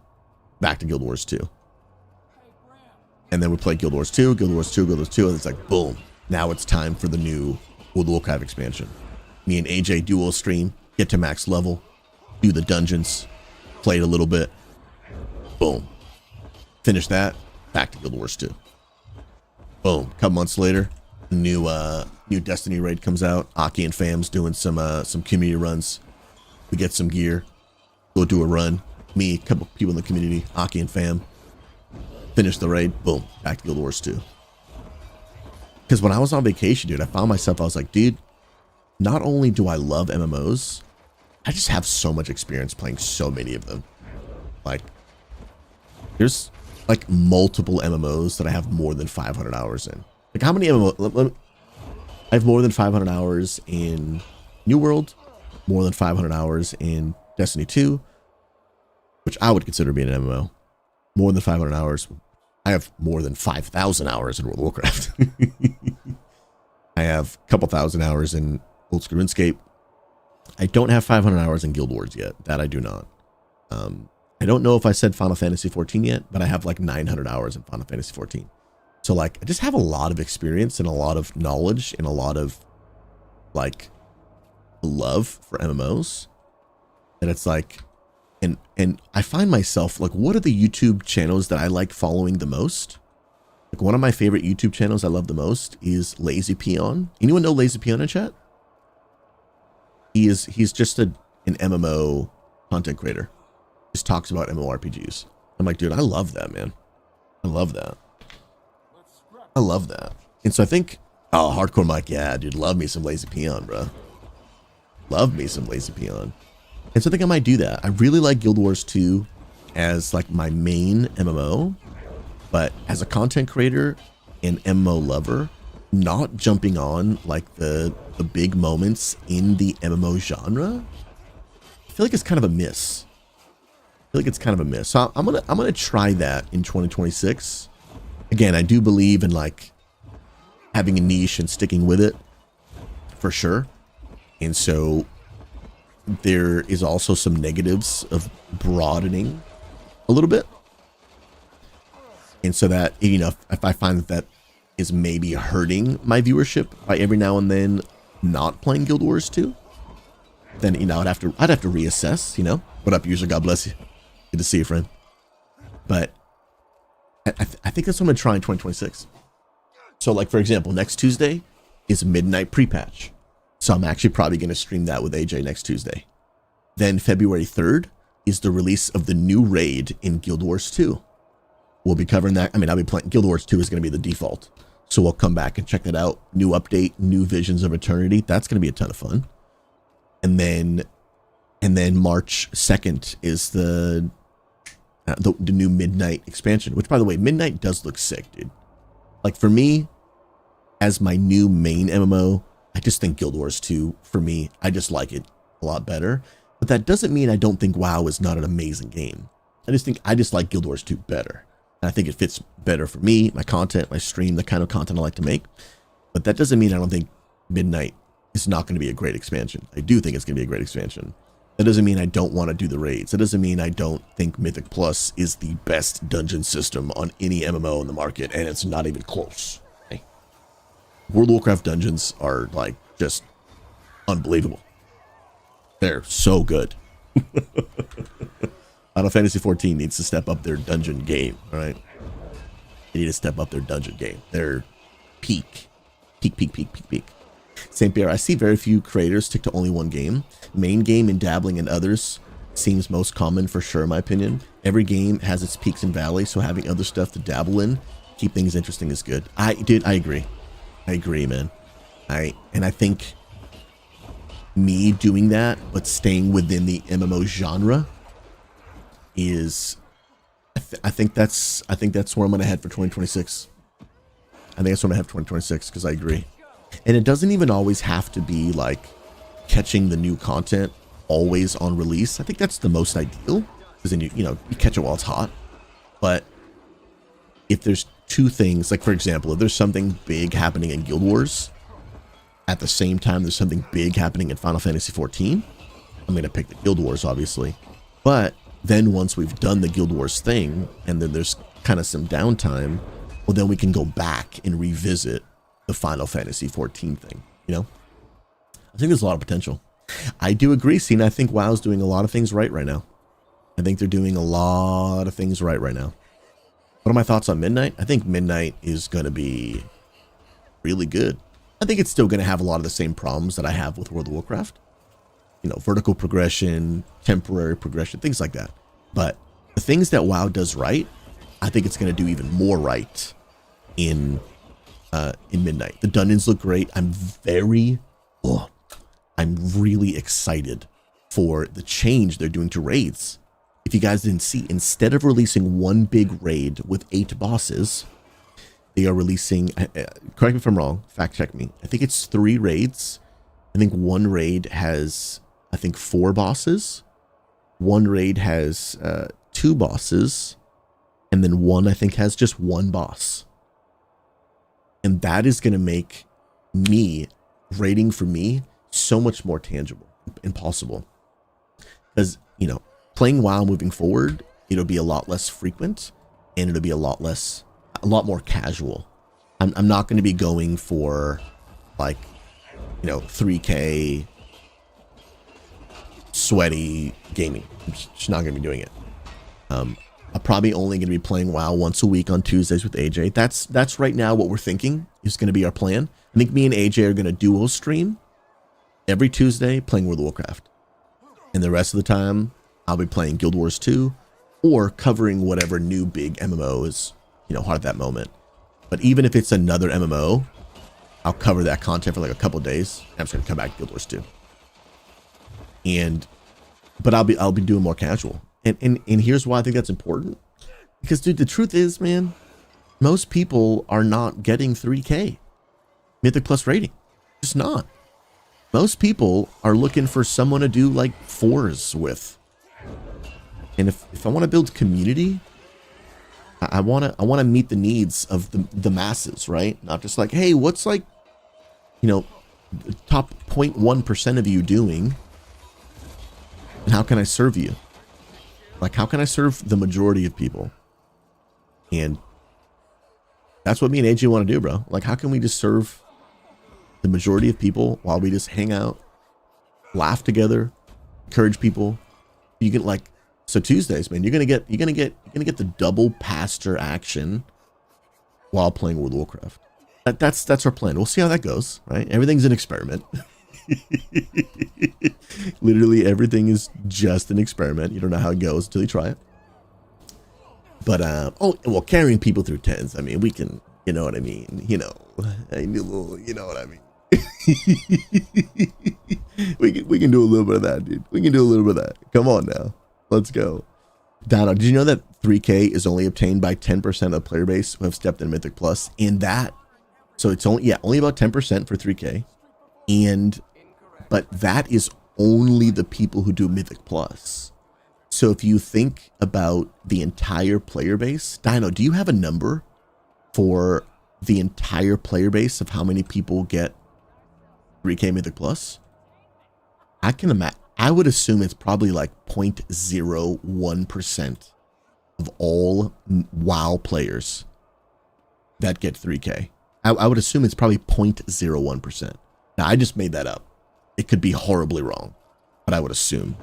Speaker 1: back to Guild Wars 2. And then we play Guild Wars 2, Guild Wars 2, Guild Wars 2, and it's like, boom, now it's time for the new World of Warcraft expansion. Me and AJ duo stream, get to max level, do the dungeons, play it a little bit, boom, finish that, back to Guild Wars 2. Boom, a couple months later, new Destiny raid comes out. Aki and fam's doing some community runs. We get some gear, go do a run. Me, a couple people in the community, Aki and fam, finish the raid. Boom, back to Guild Wars 2. Because when I was on vacation, dude, I found myself, I was like, dude, not only do I love MMOs, I just have so much experience playing so many of them. Like, there's like multiple MMOs that I have more than 500 hours in. Like, how many MMOs? I have more than 500 hours in New World, more than 500 hours in Destiny 2, which I would consider being an MMO. More than 500 hours. I have more than 5,000 hours in World of Warcraft. I have a couple thousand hours in Old School RuneScape. I don't have 500 hours in Guild Wars yet. That I do not. I don't know if I said Final Fantasy 14 yet, but I have like 900 hours in Final Fantasy 14. So like I just have a lot of experience and a lot of knowledge and a lot of like love for MMOs. And it's like, and I find myself like, what are the YouTube channels that I like following the most? Like one of my favorite YouTube channels I love the most is Lazy Peon. Anyone know Lazy Peon in chat? He's just an MMO content creator. Just talks about MMORPGs. I'm like, dude, I love that, man. I love that. I love that. And so I think, oh, Hardcore Mike, yeah, dude, love me some Lazy Peon, bro. Love me some Lazy Peon. And so I think I might do that. I really like Guild Wars 2 as like my main MMO, but as a content creator and MMO lover, not jumping on like the big moments in the MMO genre, I feel like it's kind of a miss. So I'm gonna try that in 2026. Again, I do believe in like having a niche and sticking with it for sure. And so there is also some negatives of broadening a little bit. And so that, you know, if I find that is maybe hurting my viewership by every now and then not playing Guild Wars 2, then, you know, I'd have to reassess, you know. What up, user? God bless you. Good to see you, friend. But I think that's what I'm going to try in 2026. So, like, for example, next Tuesday is Midnight Pre-Patch. So I'm actually probably going to stream that with AJ next Tuesday. Then February 3rd is the release of the new raid in Guild Wars 2. We'll be covering that. I mean, I'll be playing. Guild Wars 2 is going to be the default. So we'll come back and check that out. New update, new Visions of Eternity. That's going to be a ton of fun. And then March 2nd is the new Midnight expansion, which, by the way, Midnight does look sick, dude. Like, for me, as my new main MMO, I just think Guild Wars 2, for me, I just like it a lot better. But that doesn't mean I don't think WoW is not an amazing game. I just like Guild Wars 2 better. And I think it fits better for me, my content, my stream, the kind of content I like to make. But that doesn't mean I don't think Midnight is not going to be a great expansion. I do think it's going to be a great expansion. That doesn't mean I don't want to do the raids. That doesn't mean I don't think Mythic Plus is the best dungeon system on any MMO in the market, and it's not even close. Okay? World of Warcraft dungeons are like just unbelievable. They're so good. Final Fantasy 14 needs to step up their dungeon game, all right? They need to step up their dungeon game. They're peak. St. Pierre, I see very few creators stick to only one game. Main game and dabbling in others seems most common for sure, in my opinion. Every game has its peaks and valleys, so having other stuff to dabble in, keep things interesting is good. I agree. I agree, man. I think me doing that, but staying within the MMO genre is, I think that's where I'm going to head for 2026. I think that's where I'm going to have 2026, because I agree. And it doesn't even always have to be like catching the new content always on release. I think that's the most ideal, because then you catch it while it's hot. But if there's two things, like for example, if there's something big happening in Guild Wars at the same time there's something big happening in Final Fantasy 14, I'm going to pick the Guild Wars, obviously. But then once we've done the Guild Wars thing, and then there's kind of some downtime, well, then we can go back and revisit the Final Fantasy 14 thing, you know? I think there's a lot of potential. I do agree, Cena. I think WoW's doing a lot of things right now. I think they're doing a lot of things right now. What are my thoughts on Midnight? I think Midnight is going to be really good. I think it's still going to have a lot of the same problems that I have with World of Warcraft. You know, vertical progression, temporary progression, things like that. But the things that WoW does right, I think it's going to do even more right in Midnight. The dungeons look great. I'm really excited for the change they're doing to raids. If you guys didn't see, instead of releasing one big raid with 8 bosses, they are releasing, correct me if I'm wrong, fact check me, I think it's 3 raids. I think one raid has, 4 bosses. One raid has 2 bosses. And then one, I think, has just 1 boss. And that is going to make raiding for me so much more tangible and possible. Because, you know, playing WoW moving forward, it'll be a lot less frequent, and it'll be a lot more casual I'm not going to be going for like, 3K sweaty gaming. I'm just not going to be doing it. I'm probably only going to be playing WoW once a week on Tuesdays with AJ. That's right now what we're thinking is going to be our plan. I think me and AJ are going to duo stream every Tuesday playing World of Warcraft. And the rest of the time, I'll be playing Guild Wars 2 or covering whatever new big MMO is, hot at that moment. But even if it's another MMO, I'll cover that content for like a couple days. I'm just going to come back to Guild Wars 2. But I'll be doing more casual. And here's why I think that's important. Because, dude, the truth is, man, most people are not getting 3K Mythic Plus rating. Just not. Most people are looking for someone to do like 4s with. And if I want to build community, I want to meet the needs of the masses, right? Not just like, hey, what's like, the top 0.1% of you doing? And how can I serve you? Like, how can I serve the majority of people? And that's what me and AJ want to do, bro. Like, how can we just serve the majority of people while we just hang out, laugh together, encourage people? You can like, so Tuesdays, man, you're gonna get the double pastor action while playing World of Warcraft. That's our plan. We'll see how that goes, right? Everything's an experiment. Literally everything is just an experiment. You don't know how it goes until you try it. But carrying people through tens. I mean, we can, you know what I mean. You know what I mean. we can do a little bit of that, dude. We can do a little bit of that. Come on now, let's go. Dino, did you know that 3K is only obtained by 10% of the player base who have stepped in Mythic Plus? And that, so it's only about 10% for 3K, but that is only the people who do Mythic Plus. So if you think about the entire player base, Dino, do you have a number for the entire player base of how many people get 3K Mythic Plus? I can imagine. I would assume it's probably like 0.01% of all WoW players that get 3K. I would assume it's probably 0.01%. Now, I just made that up. It could be horribly wrong, but I would assume.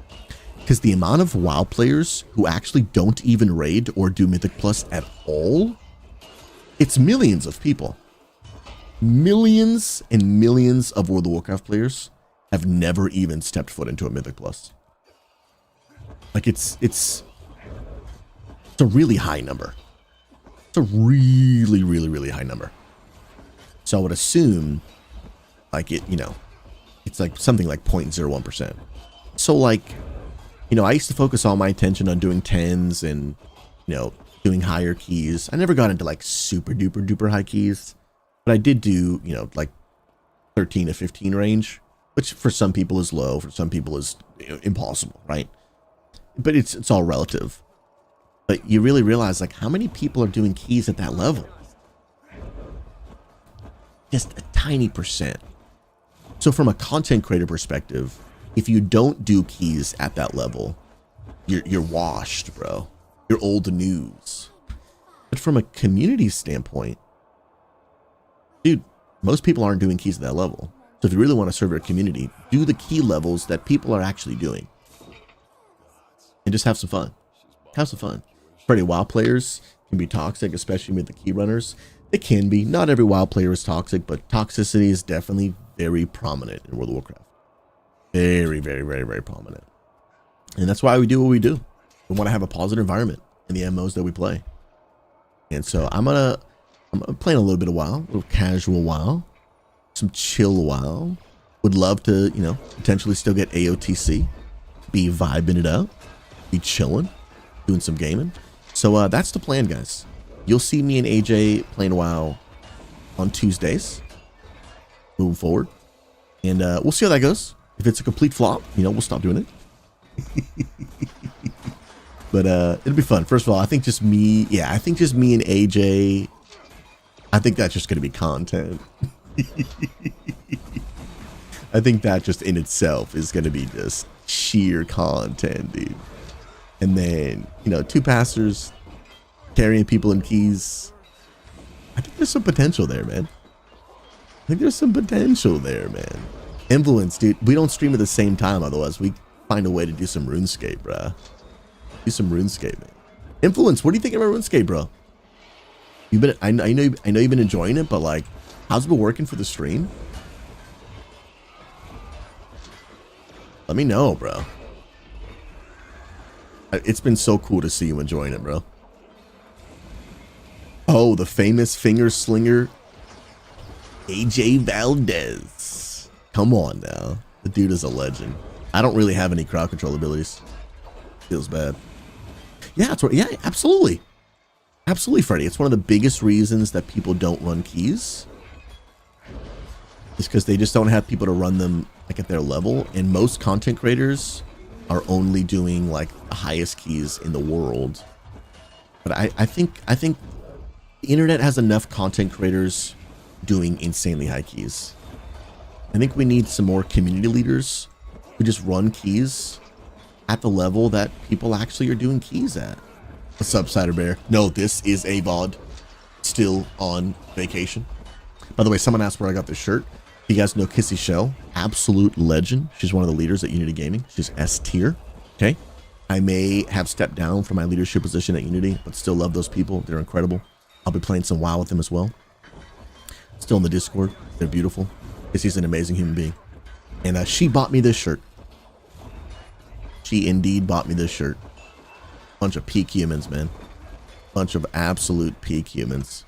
Speaker 1: Because the amount of WoW players who actually don't even raid or do Mythic Plus at all, it's millions of people. Millions and millions of World of Warcraft players have never even stepped foot into a Mythic Plus. Like it's a really high number. It's a really, really, really high number. So I would assume like it's like something like 0.01%. So like, I used to focus all my attention on doing 10s and, doing higher keys. I never got into like super duper duper high keys, but I did do, like 13 to 15 range, which for some people is low, for some people is impossible, right? But it's all relative. But you really realize like how many people are doing keys at that level? Just a tiny percent. So from a content creator perspective, if you don't do keys at that level, you're washed, bro. You're old news. But from a community standpoint, dude, most people aren't doing keys at that level. So if you really want to serve your community, do the key levels that people are actually doing. And just have some fun. Have some fun. Pretty WoW players can be toxic, especially with the key runners. They can be. Not every WoW player is toxic, but toxicity is definitely very prominent in World of Warcraft. Very, very, very, very prominent. And that's why we do what we do. We want to have a positive environment in the MMOs that we play. And so I'm playing a little bit of WoW, a little casual WoW, some chill WoW. Would love to, potentially still get AOTC, be vibing it up, be chilling, doing some gaming. So that's the plan, guys. You'll see me and AJ playing WoW on Tuesdays, moving forward. And we'll see how that goes. If it's a complete flop, we'll stop doing it. But it'll be fun. First of all, I think just me and AJ, I think that's just going to be content. I think that just in itself is going to be just sheer content, dude. And then, two pastors carrying people in keys. I there's some potential there, man. I think there's some potential there, man. Influence, dude. We don't stream at the same time, otherwise we find a way to do some RuneScape, bruh. Do some RuneScape, man. Influence, what do you think about RuneScape, bro? You've been, I know you've been enjoying it, but like, how's it been working for the stream? Let me know, bro. It's been so cool to see you enjoying it, bro. Oh, the famous finger slinger, AJ Valdez. Come on now. The dude is a legend. I don't really have any crowd control abilities. Feels bad. Yeah, yeah, absolutely. Absolutely, Freddy. It's one of the biggest reasons that people don't run keys. It's because they just don't have people to run them like at their level. And most content creators are only doing like the highest keys in the world. But I think the internet has enough content creators doing insanely high keys. I think we need some more community leaders who just run keys at the level that people actually are doing keys at. What's up, Cider Bear? No, this is a VOD. Still on vacation. By the way, someone asked where I got this shirt. You guys know Kissy Shell, absolute legend. She's one of the leaders at Unity Gaming. She's S tier. Okay. I may have stepped down from my leadership position at Unity, but still love those people. They're incredible. I'll be playing some WoW with them as well. Still in the Discord. They're beautiful. Kissy's an amazing human being. And she bought me this shirt. She indeed bought me this shirt. Bunch of peak humans, man. Bunch of absolute peak humans.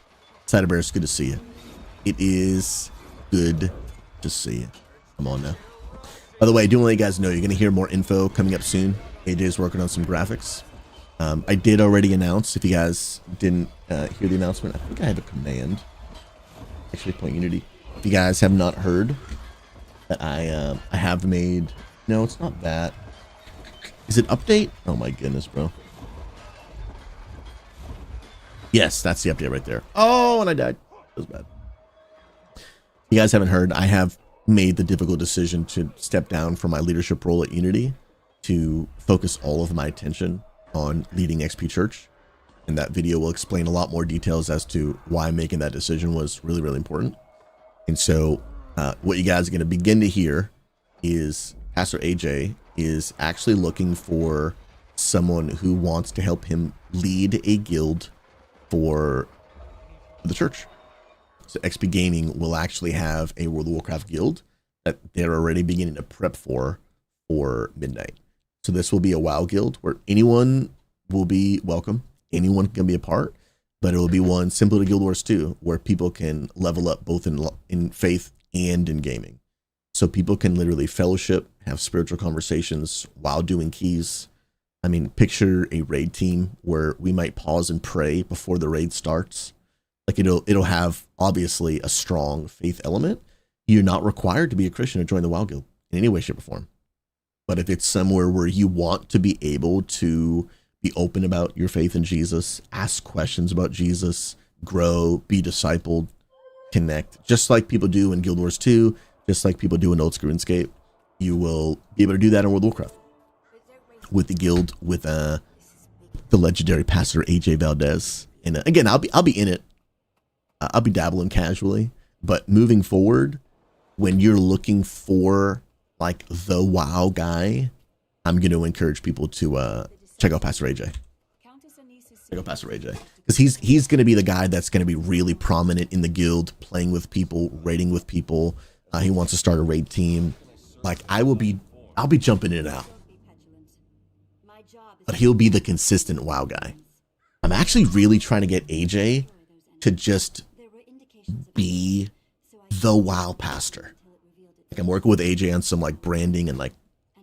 Speaker 1: Cider Bear, it's good to see you. It is good to see you. Come on now. By the way, I do want to let you guys know you're going to hear more info coming up soon. AJ is working on some graphics. I did already announce, if you guys didn't hear the announcement, I think I have a command. Actually, Point Unity. If you guys have not heard that I have made... No, it's not that. Is it update? Oh my goodness, bro. Yes, that's the update right there. Oh, and I died. That was bad. You guys haven't heard, I have made the difficult decision to step down from my leadership role at Unity to focus all of my attention on leading XP Church. And that video will explain a lot more details as to why making that decision was really, really important. And so what you guys are going to begin to hear is Pastor AJ is actually looking for someone who wants to help him lead a guild for the church. So XP Gaming will actually have a World of Warcraft guild that they're already beginning to prep for midnight. So this will be a WoW guild where anyone will be welcome. Anyone can be a part, but it will be one similar to Guild Wars 2 where people can level up both in faith and in gaming. So people can literally fellowship, have spiritual conversations while doing keys. I mean, picture a raid team where we might pause and pray before the raid starts. Like it'll have obviously a strong faith element. You're not required to be a Christian to join the WoW guild in any way, shape, or form. But if it's somewhere where you want to be able to be open about your faith in Jesus, ask questions about Jesus, grow, be discipled, connect, just like people do in Guild Wars 2, just like people do in Old School RuneScape, you will be able to do that in World of Warcraft with the guild, with the legendary Pastor AJ Valdez. And again, I'll be in it. I'll be dabbling casually, but moving forward, when you're looking for like the WoW guy, I'm going to encourage people to check out Pastor AJ. Check out Pastor AJ, because he's going to be the guy that's going to be really prominent in the guild, playing with people, raiding with people. He wants to start a raid team. Like I'll be jumping in and out, but he'll be the consistent WoW guy. I'm actually really trying to get AJ to just be the WoW pastor. Like I'm working with AJ on some like branding and like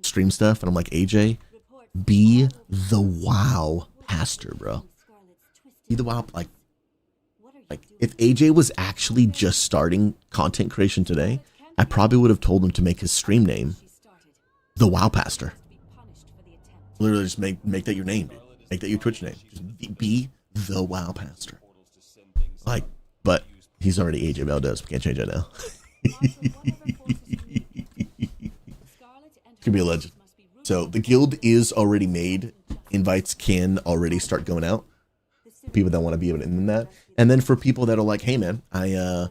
Speaker 1: stream stuff, and I'm like, AJ, be the WoW pastor, bro. Be the WoW, like if AJ was actually just starting content creation today, I probably would have told him to make his stream name the WoW pastor. Literally just make that your name, dude. Make that your Twitch name. Just be the WoW pastor. Like, but he's already AJ Valdez. We can't change that now. Could be a legend. So the guild is already made. Invites can already start going out. people that want to be able to in that. And then for people that are like, hey man, I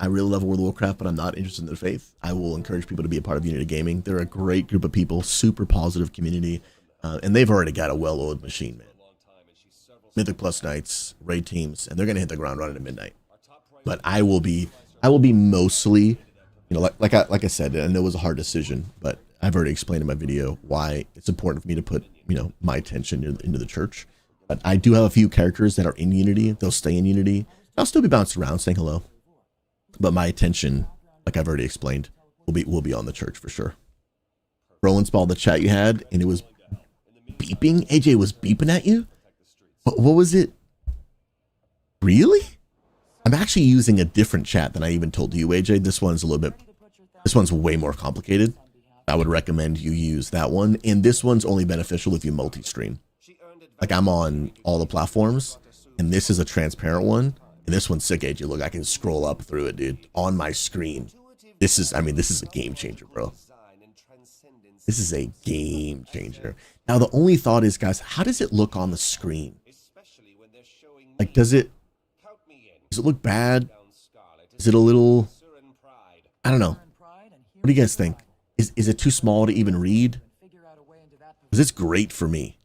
Speaker 1: really love World of Warcraft, but I'm not interested in their faith, I will encourage people to be a part of Unity Gaming. They're a great group of people, super positive community, and they've already got a well-oiled machine, man. Mythic Plus nights, raid teams, and they're gonna hit the ground running at midnight. But I will be mostly, you know, like I said, I know it was a hard decision, but I've already explained in my video why it's important for me to put, you know, my attention into the church. But I do have a few characters that are in Unity. They'll stay in Unity. I'll still be bouncing around saying hello. But my attention, like I've already explained, will be on the church for sure. Roland Spall, the chat you had, and it was beeping. AJ was beeping at you? What was it? Really? I'm actually using a different chat than I even told you, AJ. This one's way more complicated. I would recommend you use that one. And this one's only beneficial if you multi-stream. Like I'm on all the platforms, and this is a transparent one. And this one's sick, AJ. Look, I can scroll up through it, dude, on my screen. This is a game changer, bro. This is a game changer. Now, the only thought is, guys, how does it look on the screen? Like, does it look bad? Is it a little, I don't know. What do you guys think? Is it too small to even read? Because it's great for me.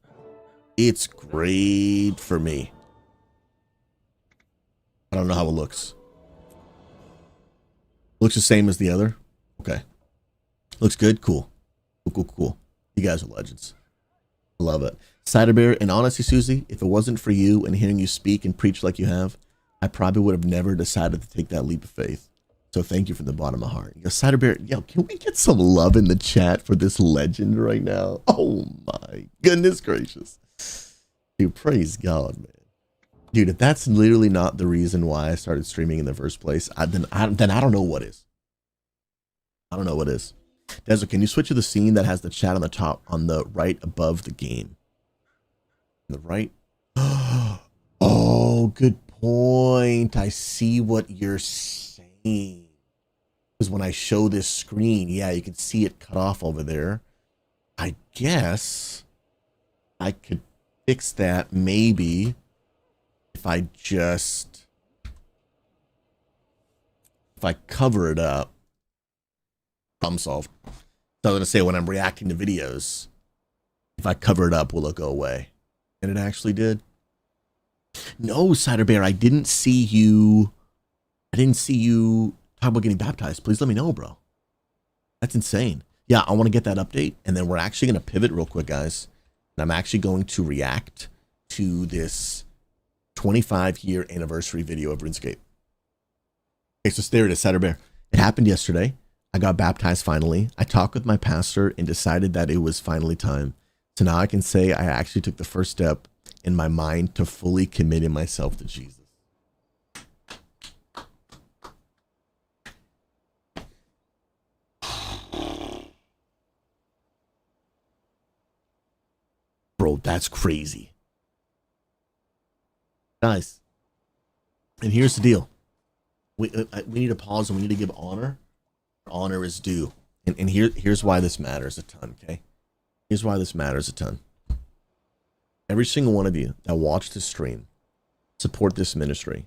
Speaker 1: It's great for me. I don't know how it looks. Looks the same as the other? Okay. Looks good? Cool. Cool. You guys are legends. I love it. Cider Bear, and honestly, Susie, if it wasn't for you and hearing you speak and preach like you have, I probably would have never decided to take that leap of faith. So thank you from the bottom of my heart. Yo, Cider Bear, yo, can we get some love in the chat for this legend right now? Oh my goodness gracious. Dude, praise God, man. Dude, if that's literally not the reason why I started streaming in the first place, then I don't know what is. I don't know what is. Desert, can you switch to the scene that has the chat on the top, on the right above the game? On the right? Oh, good point. I see what you're saying. Because when I show this screen, yeah, you can see it cut off over there. I guess I could fix that maybe if I cover it up. Problem solved. So I was going to say, when I'm reacting to videos, if I cover it up, will it go away? And it actually did. No, Cider Bear, I didn't see you talk about getting baptized. Please let me know, bro. That's insane. Yeah, I want to get that update. And then we're actually going to pivot real quick, guys. And I'm actually going to react to this 25-year anniversary video of RuneScape. Okay, so there it is, Cider Bear. It happened yesterday. I got baptized finally. I talked with my pastor and decided that it was finally time. So now I can say I actually took the first step in my mind to fully committing myself to Jesus. Bro, that's crazy. Guys, and here's the deal. We need to pause and we need to give honor. Honor is due. And here's why this matters a ton, okay? Here's why this matters a ton. Every single one of you that watch this stream, support this ministry.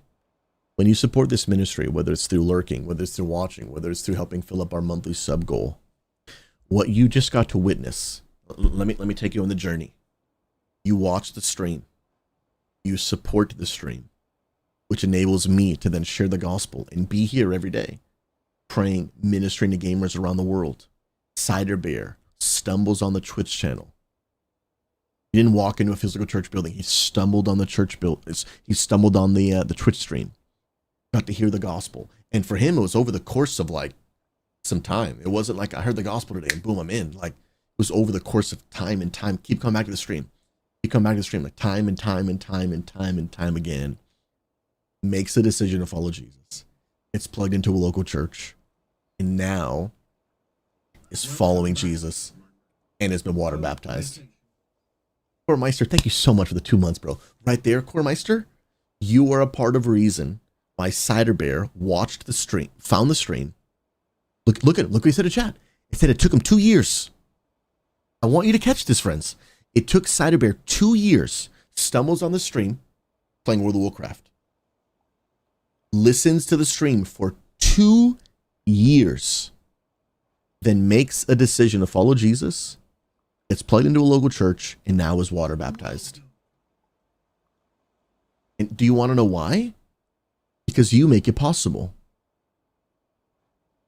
Speaker 1: When you support this ministry, whether it's through lurking, whether it's through watching, whether it's through helping fill up our monthly sub goal, what you just got to witness, let me take you on the journey. You watch the stream. You support the stream, which enables me to then share the gospel and be here every day, praying, ministering to gamers around the world. Cider Bear stumbles on the Twitch channel. He didn't walk into a physical church building. He stumbled on the church he stumbled on the Twitch stream. Got to hear the gospel. And for him, it was over the course of like some time. It wasn't like I heard the gospel today and boom, I'm in. Like it was over the course of time and time. Keep coming back to the stream. Keep coming back to the stream, like time and time and time and time and time again. Makes a decision to follow Jesus. It's plugged into a local church. And now is following Jesus and has been water baptized. Kormeister, thank you so much for the 2 months, bro. Right there, Kormeister, you are a part of a reason why Cider Bear watched the stream, found the stream. Look at him. Look what he said in chat. He said it took him 2 years. I want you to catch this, friends. It took Cider Bear 2 years, stumbles on the stream, playing World of Warcraft, listens to the stream for 2 years, then makes a decision to follow Jesus, gets plugged into a local church, and now is water baptized. And do you want to know why? Because you make it possible.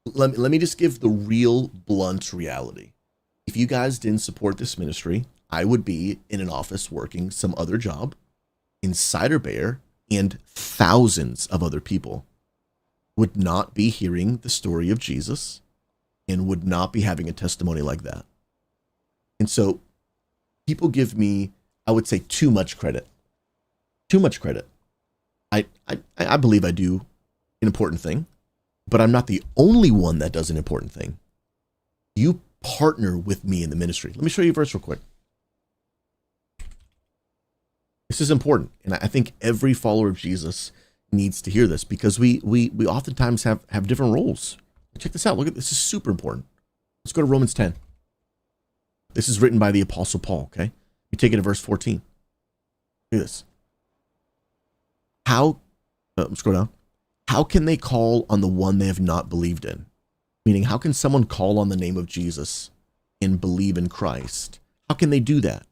Speaker 1: Let me just give the real blunt reality. If you guys didn't support this ministry, I would be in an office working some other job in Cider Bear, and thousands of other people would not be hearing the story of Jesus and would not be having a testimony like that. And so people give me, I would say, too much credit. Too much credit. I believe I do an important thing, but I'm not the only one that does an important thing. You partner with me in the ministry. Let me show you a verse real quick. This is important, and I think every follower of Jesus needs to hear this, because we oftentimes have different roles. Check this out. Look at this. Is super important. Let's go to Romans 10. This is written by the Apostle Paul, okay? You take it to verse 14. Look at this. Scroll down. How can they call on the one they have not believed in? Meaning, how can someone call on the name of Jesus and believe in Christ? How can they do that?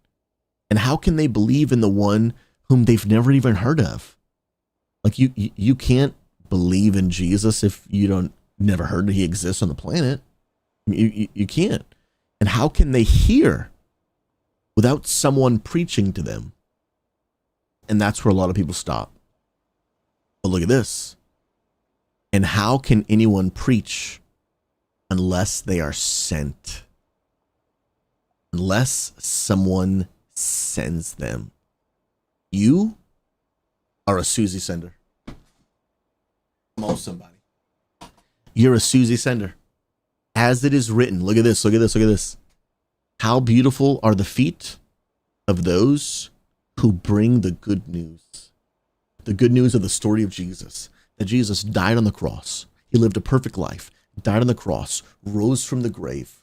Speaker 1: And how can they believe in the one whom they've never even heard of? Like, you can't believe in Jesus if you never heard that he exists on the planet. You can't. And how can they hear without someone preaching to them? And that's where a lot of people stop. But look at this. And how can anyone preach unless they are sent? Unless someone sends them. You are a Susie sender. Come on, somebody. You're a Susie sender. As it is written, look at this, look at this, look at this. How beautiful are the feet of those who bring the good news. The good news of the story of Jesus. That Jesus died on the cross. He lived a perfect life, died on the cross, rose from the grave,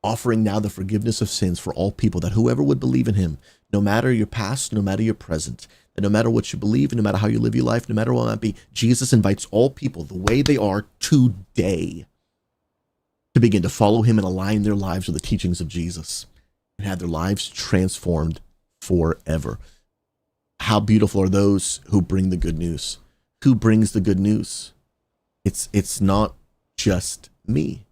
Speaker 1: offering now the forgiveness of sins for all people, that whoever would believe in him, no matter your past, no matter your present, and no matter what you believe, and no matter how you live your life, no matter what it might be, Jesus invites all people the way they are today to begin to follow him and align their lives with the teachings of Jesus and have their lives transformed forever. How beautiful are those who bring the good news. Who brings the good news? It's not just me.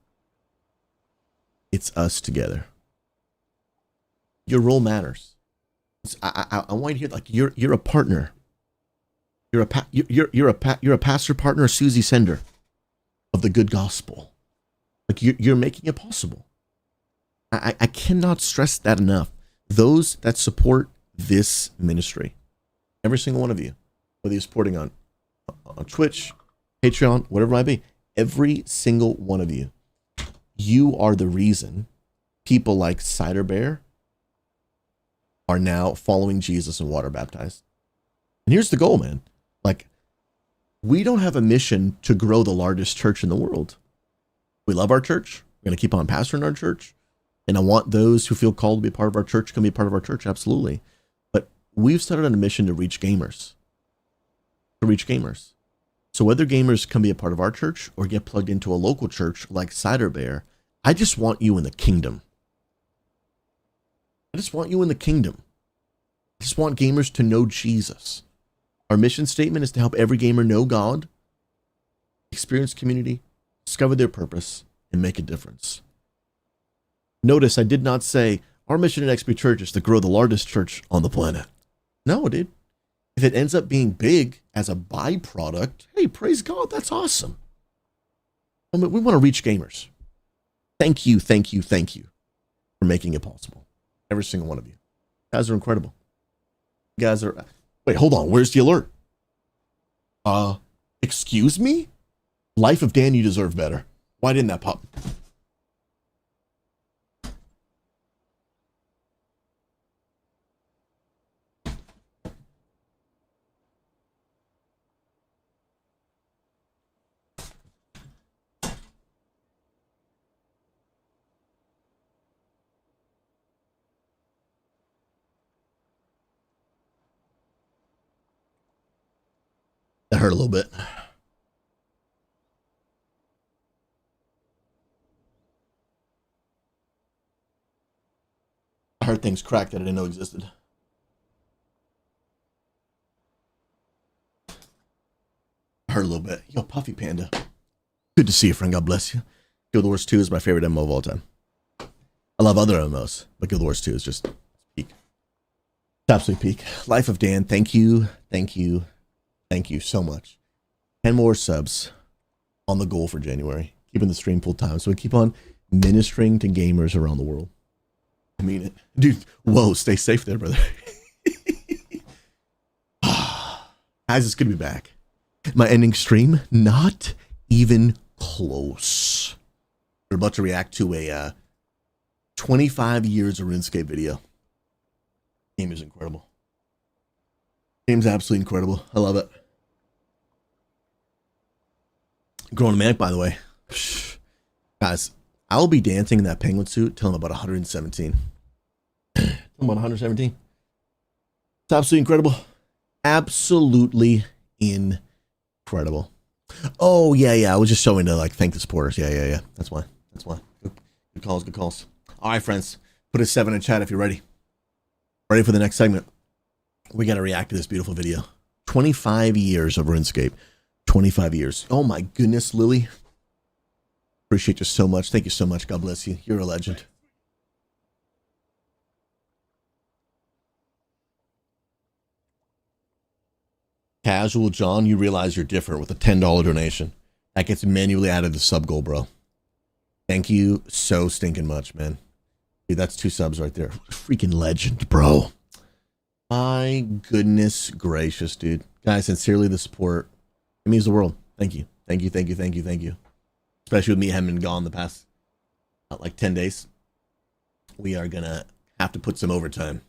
Speaker 1: It's us together. Your role matters. I want you to hear, like, you're a partner. You're a pastor, partner, Susie sender of the good gospel. Like, you're making it possible. I cannot stress that enough. Those that support this ministry, every single one of you, whether you're supporting on Twitch, Patreon, whatever it might be, every single one of you, you are the reason people like Cider Bear are now following Jesus and water baptized. And here's the goal, man. Like, we don't have a mission to grow the largest church in the world. We love our church. We're going to keep on pastoring our church. And I want those who feel called to be part of our church can be part of our church, absolutely. But we've started on a mission to reach gamers. So whether gamers can be a part of our church or get plugged into a local church like Cider Bear, I just want you in the kingdom. I just want gamers to know Jesus. Our mission statement is to help every gamer know God, experience community, discover their purpose, and make a difference. Notice I did not say our mission at XP Church is to grow the largest church on the planet. No, dude. If it ends up being big as a byproduct, hey, praise God, that's awesome. I mean, we want to reach gamers. Thank you for making it possible. Every single one of you. You guys are incredible. You guys are... Wait, hold on. Where's the alert? Excuse me? Life of Dan, you deserve better. Why didn't that pop? That hurt a little bit. I heard things crack that I didn't know existed. Hurt a little bit. Yo, Puffy Panda. Good to see you, friend. God bless you. Guild Wars 2 is my favorite MMO of all time. I love other MMOs, but Guild Wars 2 is just peak. It's absolutely peak. Life of Dan, thank you. Thank you. Thank you so much. 10 more subs on the goal for January. Keeping the stream full time. So we keep on ministering to gamers around the world. I mean it. Dude, whoa, stay safe there, brother. Guys, it's good to be back. My ending stream, not even close. We're about to react to a 25 years of RuneScape video. Game is incredible. Game's absolutely incredible. I love it. Grown manic, by the way. Guys, I'll be dancing in that penguin suit till I'm about 117. I'm about 117. It's absolutely incredible. Absolutely incredible. Oh, yeah. I was just showing to, like, thank the supporters. Yeah. That's why. Good calls. All right, friends. Put a 7 in chat if you're ready. Ready for the next segment. We got to react to this beautiful video. 25 years of RuneScape. 25 years. Oh, my goodness, Lily. Appreciate you so much. Thank you so much. God bless you. You're a legend. Casual John, you realize you're different with a $10 donation. That gets manually added to sub goal, bro. Thank you so stinking much, man. Dude, that's 2 subs right there. Freaking legend, bro. My goodness gracious, dude. Guys, sincerely, the support, it means the world. Thank you. Thank you. Especially with me having been gone the past, like 10 days. We are going to have to put some overtime.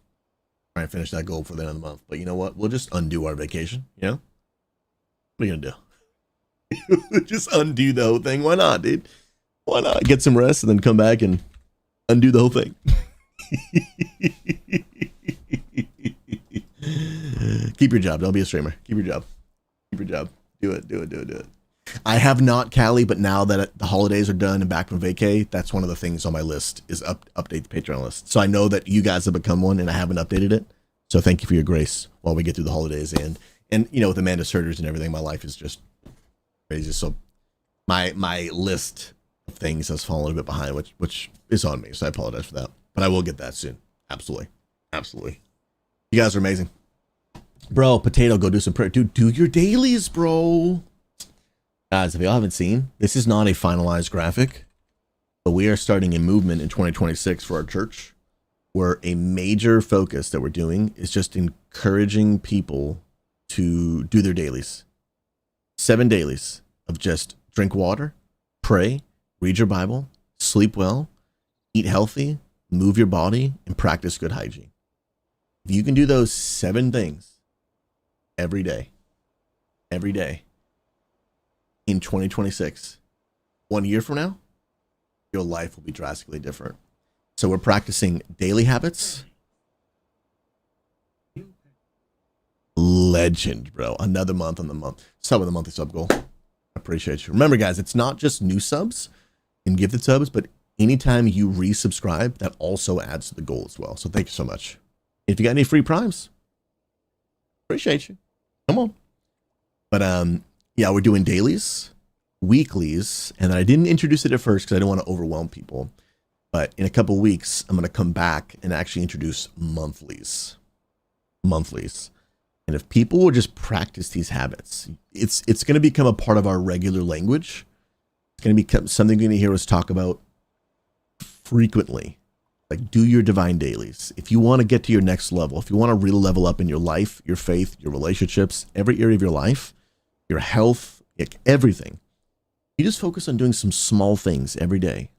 Speaker 1: Try and finish that goal for the end of the month. But you know what? We'll just undo our vacation, you know? What are you going to do? Just undo the whole thing. Why not, dude? Why not? Get some rest and then come back and undo the whole thing. Keep your job. Don't be a streamer. Keep your job. Do it. I have not, Callie, but now that the holidays are done and back from vacay, that's one of the things on my list is update the Patreon list. So I know that you guys have become one and I haven't updated it. So thank you for your grace while we get through the holidays. And you know, with Amanda surgeries and everything, my life is just crazy. So my list of things has fallen a bit behind, which is on me. So I apologize for that. But I will get that soon. Absolutely. You guys are amazing. Bro, Potato, go do some prayer. Dude, do your dailies, bro. Guys, if y'all haven't seen, this is not a finalized graphic, but we are starting a movement in 2026 for our church where a major focus that we're doing is just encouraging people to do their dailies. 7 dailies of just drink water, pray, read your Bible, sleep well, eat healthy, move your body, and practice good hygiene. If you can do those 7 things every day, in 2026, 1 year from now, your life will be drastically different. So we're practicing daily habits. Legend, bro. Another month on the month. Sub of the monthly sub goal. Appreciate you. Remember, guys, it's not just new subs and gifted subs, but anytime you resubscribe, that also adds to the goal as well. So thank you so much. If you got any free primes, appreciate you. Come on. But yeah, we're doing dailies, weeklies, and I didn't introduce it at first because I didn't want to overwhelm people. But in a couple weeks, I'm going to come back and actually introduce monthlies. And if people will just practice these habits, it's going to become a part of our regular language. It's going to become something you're going to hear us talk about frequently. Like, do your divine dailies. If you want to get to your next level, if you want to really level up in your life, your faith, your relationships, every area of your life, your health, everything, you just focus on doing some small things every day.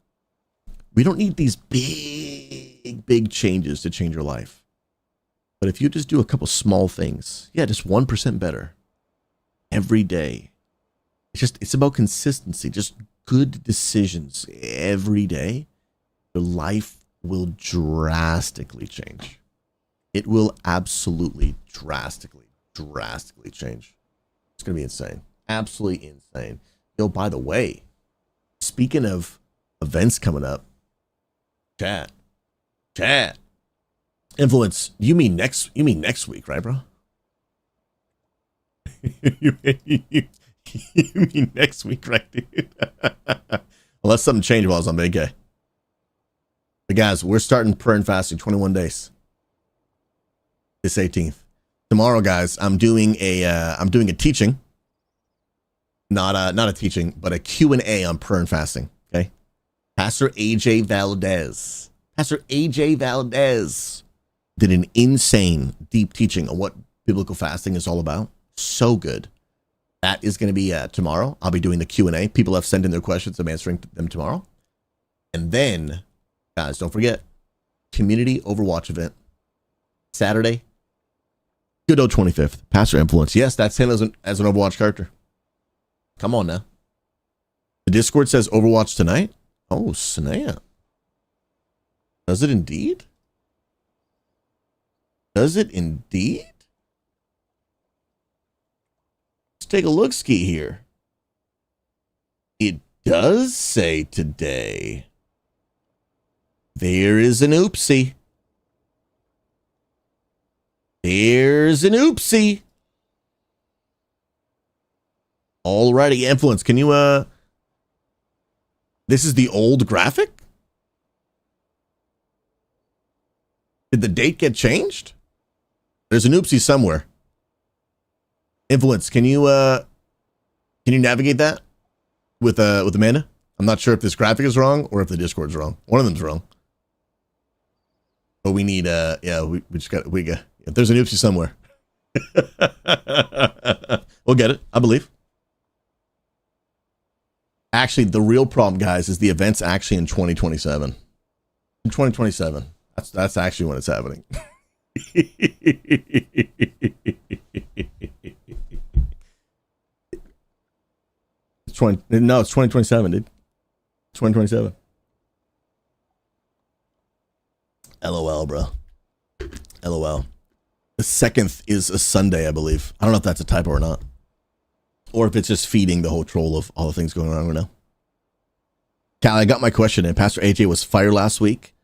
Speaker 1: We don't need these big changes to change your life. But if you just do a couple small things, just 1% better every day. It's about consistency, just good decisions every day. Your life will drastically change. It will absolutely drastically change. It's going to be insane. Absolutely insane. Yo, by the way, speaking of events coming up, chat. Influence, you mean next week, right, bro? you mean next week, right, dude? Unless something changed while I was on vacay. But guys, we're starting prayer and fasting 21 days. This 18th. Tomorrow, guys, I'm doing a teaching. Not a teaching, but a Q&A on prayer and fasting. Okay. Pastor AJ Valdez did an insane deep teaching on what biblical fasting is all about. So good. That is going to be tomorrow. I'll be doing the Q&A. People have sent in their questions. I'm answering them tomorrow. And then, guys, don't forget, community Overwatch event. Saturday, good old 25th. Pastor Influence. Yes, that's him as an Overwatch character. Come on now. The Discord says Overwatch tonight. Oh, snap. Does it indeed? Does it indeed? Let's take a look-ski here. It does say today. There is an oopsie. There's an oopsie. Alrighty, Influence. Can you, this is the old graphic? Did the date get changed? There's an oopsie somewhere. Influence, can you navigate that with Amanda? I'm not sure if this graphic is wrong or if the Discord's wrong. One of them's wrong. But we need, we just got, if there's an oopsie somewhere. We'll get it, I believe. Actually, the real problem, guys, is the event's actually in 2027. In 2027. That's actually when it's happening. It's 2027, dude. 2027. LOL, bro. LOL. The 2nd is a Sunday, I believe. I don't know if that's a typo or not. Or if it's just feeding the whole troll of all the things going on right now. Cal, I got my question in. Pastor AJ was fired last week.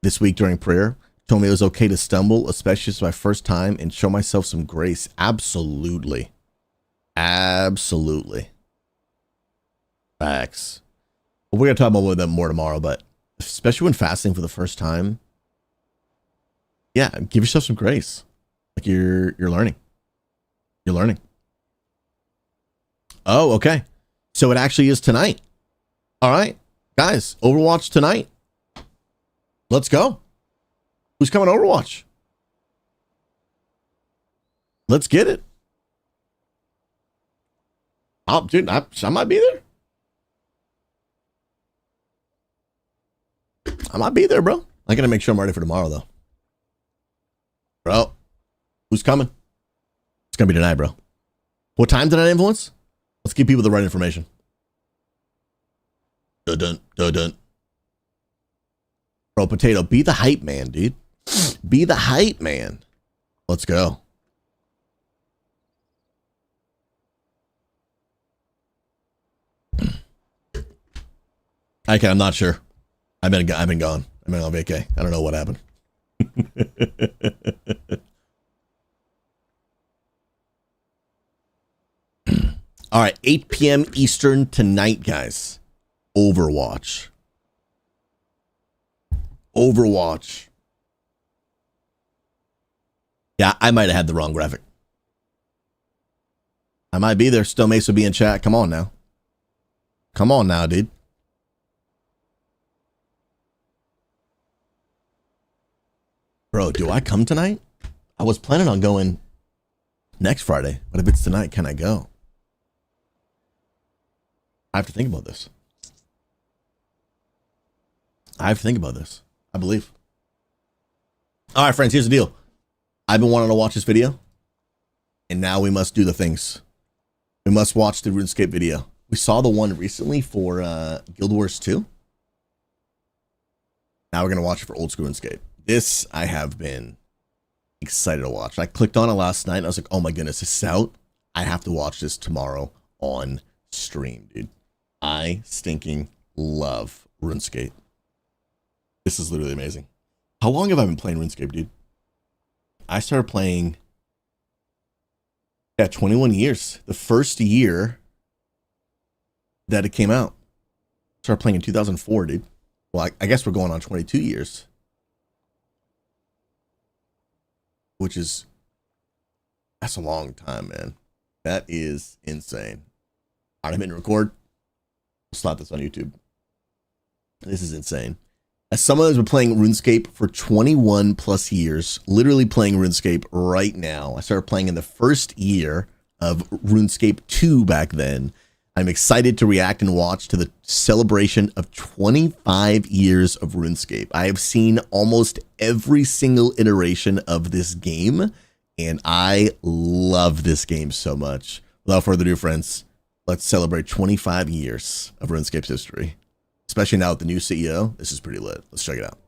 Speaker 1: This week during prayer. Told me it was okay to stumble, especially it's my first time, and show myself some grace. Absolutely. Absolutely. Facts. Well, we're going to talk about them more tomorrow, but especially when fasting for the first time, yeah, give yourself some grace. Like you're learning. You're learning. Oh, okay. So it actually is tonight. All right, guys, Overwatch tonight. Let's go. Who's coming to Overwatch? Let's get it. Oh, dude, I might be there. I might be there, bro. I gotta make sure I'm ready for tomorrow, though. Bro, who's coming? It's gonna be tonight, bro. What time did I influence? Let's give people the right information. Dun dun dun. Bro, Potato, be the hype man, dude. Be the hype man. Let's go. Okay, I'm not sure. I've been gone. I've been on vacay. I don't know what happened. All right, 8 p.m. Eastern tonight, guys. Overwatch. Overwatch. Yeah, I might have had the wrong graphic. I might be there. Still Mesa be in chat. Come on now. Come on now, dude. Bro, do I come tonight? I was planning on going next Friday, but if it's tonight, can I go? I have to think about this. I believe. All right, friends, here's the deal. I've been wanting to watch this video, and now we must do the things. We must watch the RuneScape video. We saw the one recently for Guild Wars 2. Now we're going to watch it for old school RuneScape. This I have been excited to watch. I clicked on it last night, and I was like, oh my goodness, this is out. I have to watch this tomorrow on stream, dude. I stinking love RuneScape. This is literally amazing. How long have I been playing RuneScape, dude? I started playing, 21 years. The first year that it came out. Started playing in 2004, dude. Well, I guess we're going on 22 years. Which is, that's a long time, man. That is insane. All right, I'm hitting record. We'll slap this on YouTube. This is insane. As someone who's been playing RuneScape for 21 plus years, literally playing RuneScape right now. I started playing in the first year of RuneScape 2 back then. I'm excited to react and watch to the celebration of 25 years of RuneScape. I have seen almost every single iteration of this game, and I love this game so much. Without further ado, friends, let's celebrate 25 years of RuneScape's history. Especially now with the new CEO, this is pretty lit. Let's check it out.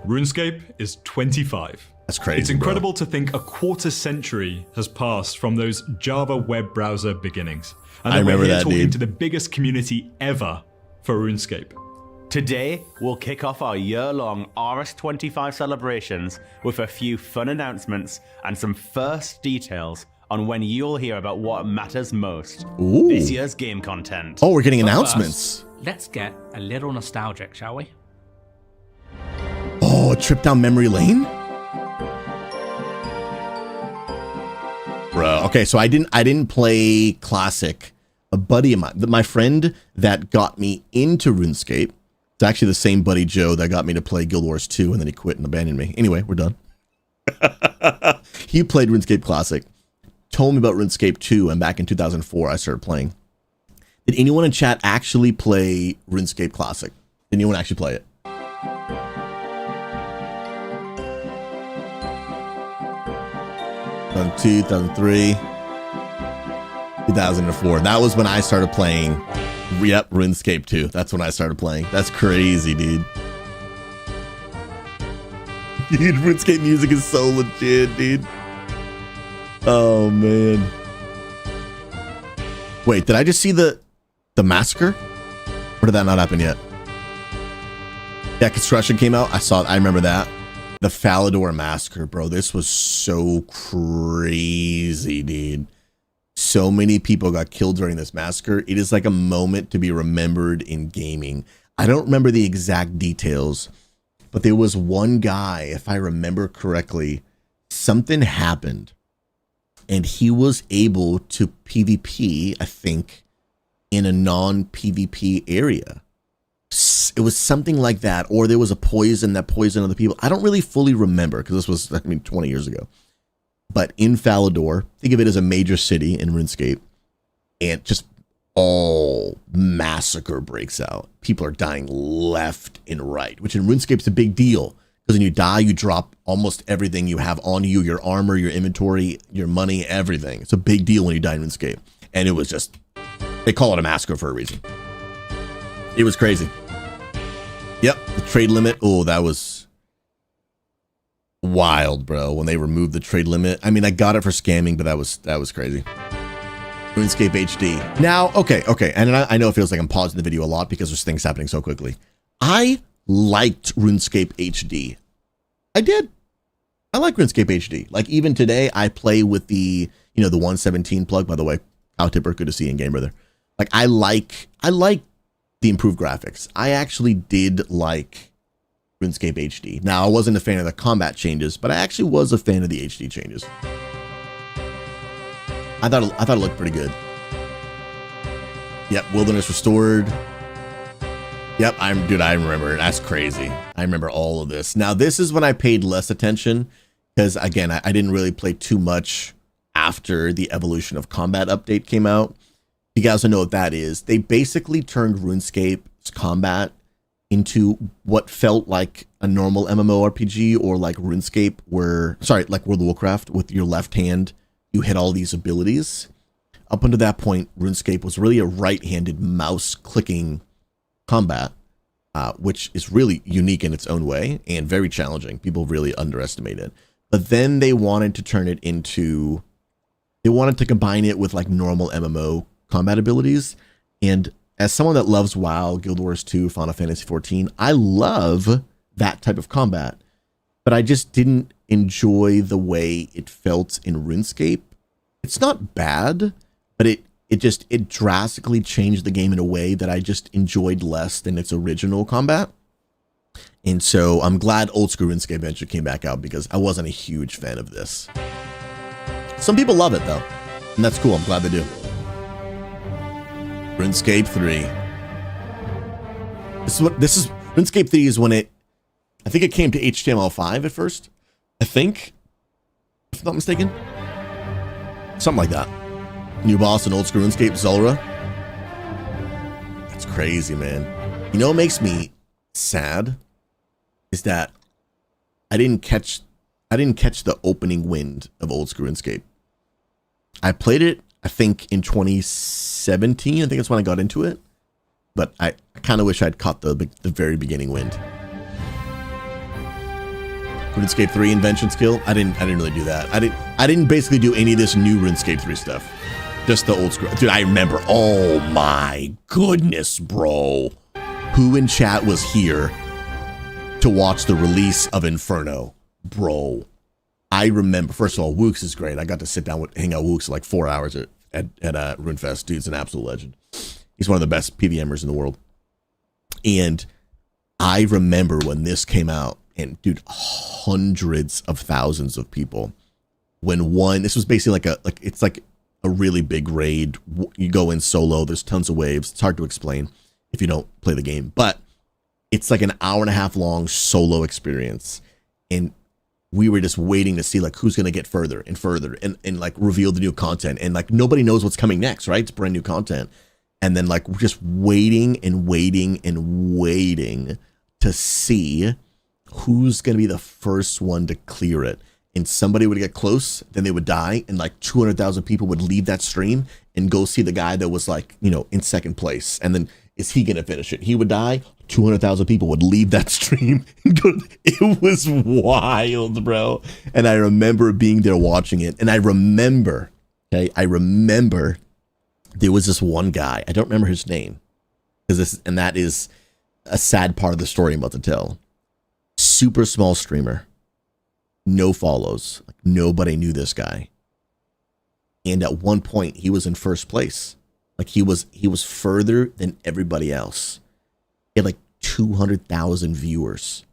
Speaker 5: RuneScape is 25.
Speaker 1: That's crazy.
Speaker 5: It's incredible to think a quarter century has passed from those Java web browser beginnings. And
Speaker 1: I
Speaker 5: that we're
Speaker 1: remember
Speaker 5: here
Speaker 1: that,
Speaker 5: talking
Speaker 1: dude.
Speaker 5: to the biggest community ever for RuneScape.
Speaker 6: Today, we'll kick off our year-long RS25 celebrations with a few fun announcements and some first details on when you'll hear about what matters most.
Speaker 1: Ooh.
Speaker 6: This year's game content.
Speaker 1: Oh, we're getting
Speaker 7: But
Speaker 1: announcements.
Speaker 7: first, let's get a little nostalgic, shall we?
Speaker 1: Oh, a trip down memory lane? Bro, okay, so I didn't play Classic. A buddy of mine, my friend that got me into RuneScape, it's actually the same buddy Joe that got me to play Guild Wars 2 and then he quit and abandoned me. Anyway, we're done. He played RuneScape Classic, told me about RuneScape 2, and back in 2004 I started playing. Did anyone in chat actually play RuneScape Classic? Did anyone actually play it? 2002, 2003, 2004. That was when I started playing. Yep, RuneScape 2. That's when I started playing. That's crazy, dude. Dude, RuneScape music is so legit, dude. Oh, man. Wait, did I just see the massacre? Or did that not happen yet? Yeah, Construction came out. I remember that. The Falador Massacre, bro. This was so crazy, dude. So many people got killed during this massacre. It is like a moment to be remembered in gaming. I don't remember the exact details, but there was one guy, if I remember correctly, something happened and he was able to PvP, I think, in a non-PvP area. It was something like that, or there was a poison that poisoned other people. I don't really fully remember because this was, 20 years ago. But in Falador, think of it as a major city in RuneScape, and just all massacre breaks out. People are dying left and right, which in RuneScape is a big deal because when you die, you drop almost everything you have on you, your armor, your inventory, your money, everything. It's a big deal when you die in RuneScape. And it was just, they call it a massacre for a reason. It was crazy. Yep, the trade limit. Oh, that was wild, bro. When they removed the trade limit. I mean, I got it for scamming, but that was crazy. RuneScape HD. Now, okay. And I know it feels like I'm pausing the video a lot because there's things happening so quickly. I liked RuneScape HD. I did. I like RuneScape HD. Like even today, I play with the 117 plug. By the way, Cow Tipper, good to see you in game, brother. Like I like the improved graphics. I actually did like RuneScape HD. Now, I wasn't a fan of the combat changes, but I actually was a fan of the HD changes. I thought it looked pretty good. Yep, Wilderness Restored. Yep, I remember. That's crazy. I remember all of this. Now, this is when I paid less attention because, again, I didn't really play too much after the Evolution of Combat update came out. You guys don't know what that is. They basically turned RuneScape's combat into what felt like a normal MMORPG or like RuneScape like World of Warcraft with your left hand, you hit all these abilities. Up until that point, RuneScape was really a right-handed mouse clicking combat, which is really unique in its own way and very challenging. People really underestimate it. but then they wanted to turn it into, they wanted to combine it with like normal MMO combat abilities. And as someone that loves WoW, Guild Wars 2, Final Fantasy 14, I love that type of combat, but I just didn't enjoy the way it felt in RuneScape. It's not bad, but it drastically changed the game in a way that I just enjoyed less than its original combat. And so I'm glad Old School RuneScape Adventure came back out, because I wasn't a huge fan of this. Some people love it though, and that's cool. I'm glad they do. RuneScape 3. RuneScape 3 is when I think it came to HTML5 at first. I think, if I'm not mistaken. Something like that. New boss in Old School RuneScape, Zulrah. That's crazy, man. You know what makes me sad is that I didn't catch the opening wind of Old School RuneScape. I played it, I think, in 2017. I think that's when I got into it. But I kind of wish I'd caught the very beginning wind. RuneScape 3 invention skill. I didn't really do that. I didn't basically do any of this new RuneScape 3 stuff. Just the old school. Dude, I remember. Oh my goodness, bro. Who in chat was here to watch the release of Inferno? Bro, I remember. First of all, Wooks is great. I got to sit down with hang out with Wooks for like 4 hours at RuneFest. Dude's an absolute legend. He's one of the best PVMers in the world. And I remember when this came out, and dude, hundreds of thousands of people. This was basically it's like a really big raid. You go in solo. There's tons of waves. It's hard to explain if you don't play the game, but it's like an hour and a half long solo experience. And we were just waiting to see like who's going to get further and further and like reveal the new content. And like nobody knows what's coming next, right? It's brand new content. And then like we're just waiting and waiting and waiting to see who's going to be the first one to clear it. And somebody would get close, then they would die, and like 200,000 people would leave that stream and go see the guy that was like, you know, in second place. And then is he going to finish it? He would die. 200,000 people would leave that stream and go. It was wild, bro. And I remember being there watching it. And I remember there was this one guy. I don't remember his name, and that is a sad part of the story I'm about to tell. Super small streamer. No follows. Like nobody knew this guy. And at one point he was in first place. Like he was further than everybody else. He had like 200,000 viewers.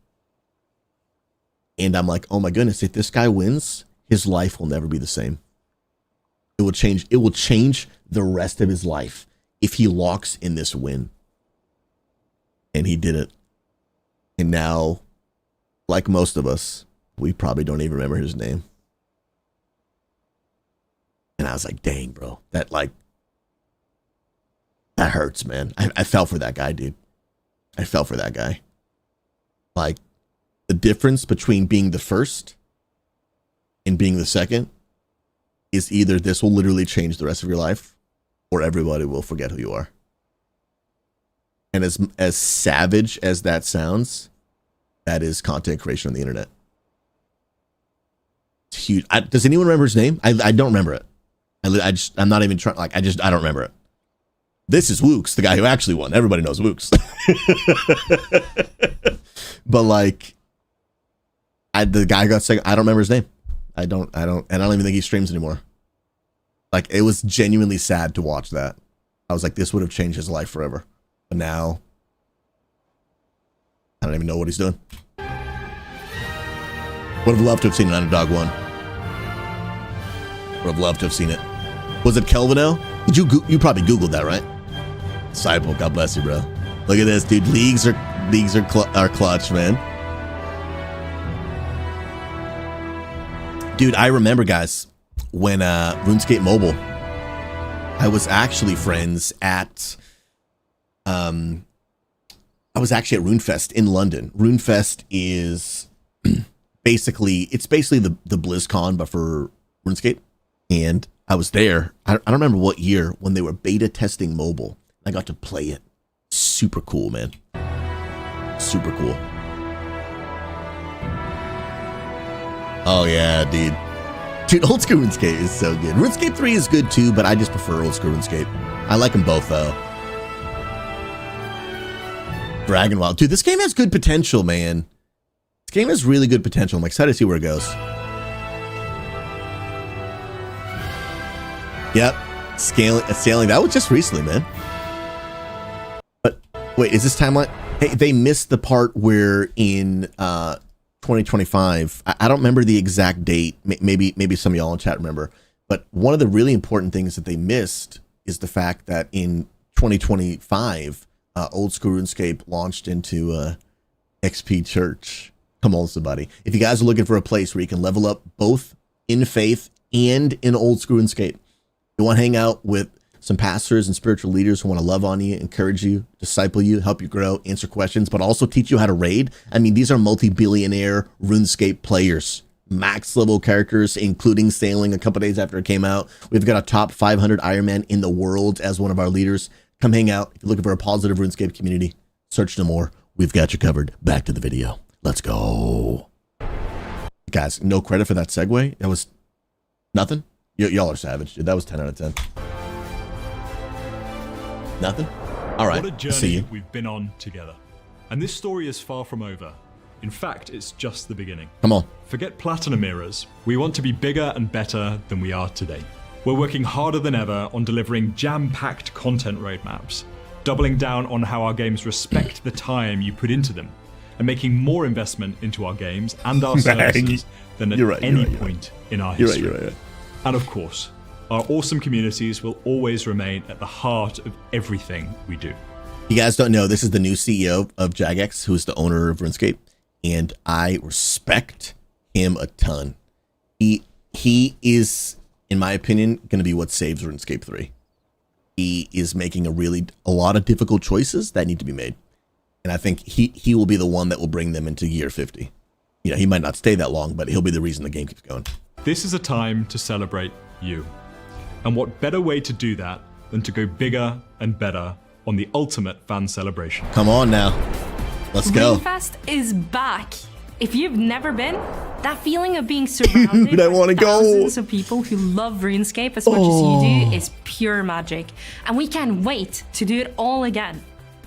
Speaker 1: And I'm like, oh my goodness, if this guy wins, his life will never be the same. It will change the rest of his life if he locks in this win. And he did it. And now, like most of us, we probably don't even remember his name. And I was like, dang, bro. That hurts, man. I fell for that guy, dude. I fell for that guy. Like, the difference between being the first and being the second is either this will literally change the rest of your life, or everybody will forget who you are. And as savage as that sounds, that is content creation on the internet. It's huge. Does anyone remember his name? I don't remember it. I'm not even trying. I don't remember it. This is Wooks, the guy who actually won. Everybody knows Wooks. But like, the guy got sick. I don't remember his name. I don't even think he streams anymore. Like, it was genuinely sad to watch that. I was like, this would have changed his life forever. But now, I don't even know what he's doing. Would have loved to have seen an underdog one. Would have loved to have seen it. Was it Kelvino? Did you probably Googled that, right? Cybo, God bless you, bro. Look at this, dude. Leagues are clutch, man. At I remember, guys, when RuneScape Mobile, I was actually friends at I was actually at RuneFest in London. RuneFest is basically the BlizzCon, but for RuneScape. And I was there. I don't remember what year when they were beta testing mobile. I got to play it. Super cool, man. Super cool. Oh yeah, dude. Dude, old school RuneScape is so good. RuneScape 3 is good too, but I just prefer old school RuneScape. I like them both though. Dragon Wild. Dude, this game has good potential, man. This game has really good potential. I'm excited to see where it goes. Yep. Scaling. That was just recently, man. But wait, is this timeline? Hey, they missed the part where in 2025, I don't remember the exact date. Maybe some of y'all in chat remember. But one of the really important things that they missed is the fact that in 2025, old school RuneScape launched into XP Church. Come on, somebody. If you guys are looking for a place where you can level up both in faith and in old school RuneScape, you want to hang out with some pastors and spiritual leaders who want to love on you, encourage you, disciple you, help you grow, answer questions, but also teach you how to raid. I mean, these are multi-billionaire RuneScape players, max level characters, including sailing a couple days after it came out. We've got a top 500 Ironman in the world as one of our leaders. Come hang out. If you're looking for a positive RuneScape community, search no more. We've got you covered. Back to the video. Let's go. Guys, no credit for that segue. That was nothing. Y'all are savage, dude. That was 10 out of 10. Nothing? All right.
Speaker 5: What a journey we've been on together. And this story is far from over. In fact, it's just the beginning.
Speaker 1: Come on.
Speaker 5: Forget platinum eras. We want to be bigger and better than we are today. We're working harder than ever on delivering jam-packed content roadmaps, doubling down on how our games respect the time you put into them, and making more investment into our games and our services than at any point in our history.
Speaker 1: You're right.
Speaker 5: And of course, our awesome communities will always remain at the heart of everything we do.
Speaker 1: You guys don't know, this is the new CEO of Jagex, who is the owner of RuneScape, and I respect him a ton. He is, in my opinion, going to be what saves RuneScape 3. He is making a lot of difficult choices that need to be made. And I think he will be the one that will bring them into year 50. You know, he might not stay that long, but he'll be the reason the game keeps going.
Speaker 5: This is a time to celebrate you. And what better way to do that than to go bigger and better on the ultimate fan celebration.
Speaker 1: Come on now. Let's go.
Speaker 8: RuneFest is back. If you've never been, that feeling of being surrounded
Speaker 1: Dude, I wanna
Speaker 8: by
Speaker 1: go.
Speaker 8: thousands of people who love RuneScape as much as you do is pure magic. And we can't wait to do it all again.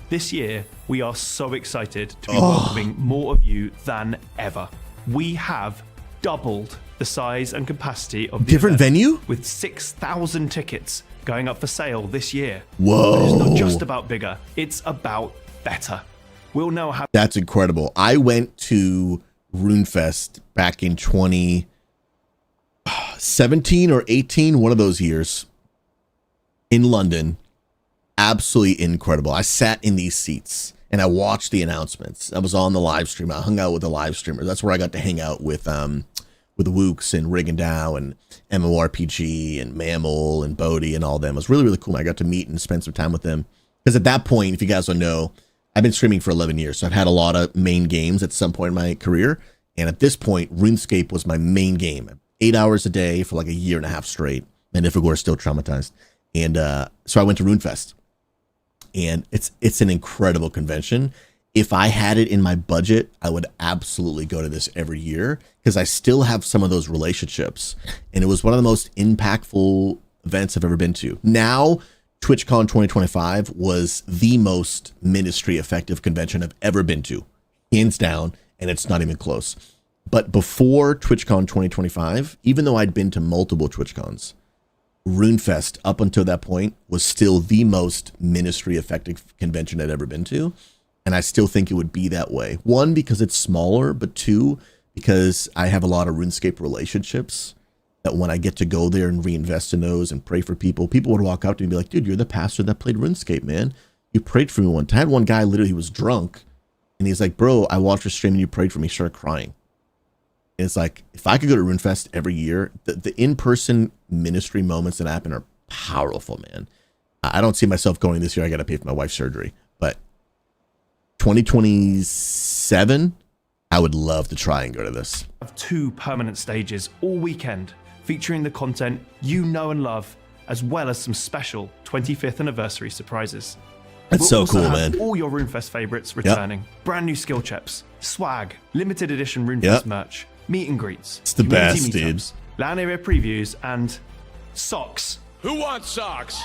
Speaker 9: This year, we are so excited to be welcoming more of you than ever. We have doubled the size and capacity of the
Speaker 1: Different
Speaker 9: event,
Speaker 1: venue?
Speaker 9: with 6,000 tickets going up for sale this year.
Speaker 1: Whoa.
Speaker 9: But it's not just about bigger, it's about better. We'll now have...
Speaker 1: That's incredible. I went to RuneFest back in 2017 or 18, one of those years, in London. Absolutely incredible. I sat in these seats and I watched the announcements. I was on the live stream. I hung out with the live streamers. That's where I got to hang out with Wooks and Rig and Dow and MMORPG and Mammal and Bodhi and all them. It was really, really cool. I got to meet and spend some time with them. Because at that point, if you guys don't know, I've been streaming for 11 years. So I've had a lot of main games at some point in my career. And at this point, RuneScape was my main game. 8 hours a day for like a year and a half straight. And Ifigor is still traumatized. And so I went to RuneFest. And it's an incredible convention. If I had it in my budget, I would absolutely go to this every year because I still have some of those relationships. And it was one of the most impactful events I've ever been to. Now, TwitchCon 2025 was the most ministry effective convention I've ever been to, hands down, and it's not even close. But before TwitchCon 2025, even though I'd been to multiple TwitchCons, RuneFest up until that point was still the most ministry effective convention I'd ever been to. And I still think it would be that way. One, because it's smaller, but two, because I have a lot of RuneScape relationships that when I get to go there and reinvest in those and pray for people, people would walk up to me and be like, dude, you're the pastor that played RuneScape, man. You prayed for me one time. I had one guy, literally, he was drunk. And he's like, bro, I watched your stream and you prayed for me. He started crying. And it's like, if I could go to RuneFest every year, the in-person ministry moments that happen are powerful, man. I don't see myself going this year. I got to pay for my wife's surgery. But 2027, I would love to try and go to this.
Speaker 9: Have 2 permanent stages all weekend featuring the content you know and love, as well as some special 25th anniversary surprises.
Speaker 1: That's so cool,
Speaker 9: have
Speaker 1: man.
Speaker 9: All your RuneFest favorites returning. Brand new skill chips, swag, limited edition RuneFest merch, meet and greets,
Speaker 1: It's the
Speaker 9: community
Speaker 1: best, dude.
Speaker 9: meetups, LAN area previews, and socks.
Speaker 10: Who wants socks?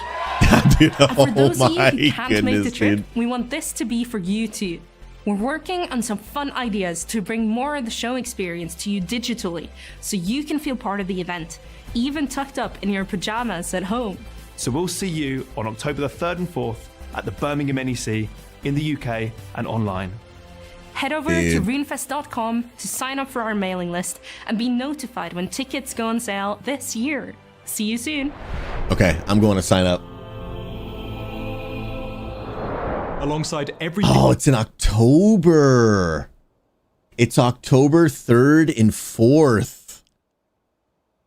Speaker 1: Dude,
Speaker 8: And for
Speaker 1: oh
Speaker 8: those of you
Speaker 1: my
Speaker 8: who can't make the
Speaker 1: goodness,
Speaker 8: trip,
Speaker 1: dude.
Speaker 8: we want this to be for you too. We're working on some fun ideas to bring more of the show experience to you digitally, so you can feel part of the event, even tucked up in your pajamas at home.
Speaker 9: So we'll see you on October the 3rd and 4th at the Birmingham NEC in the UK and online.
Speaker 8: Head over to runefest.com to sign up for our mailing list and be notified when tickets go on sale this year. See you soon.
Speaker 1: Okay, I'm going to sign up.
Speaker 5: Alongside everything.
Speaker 1: Oh, it's in October. It's October 3rd and 4th.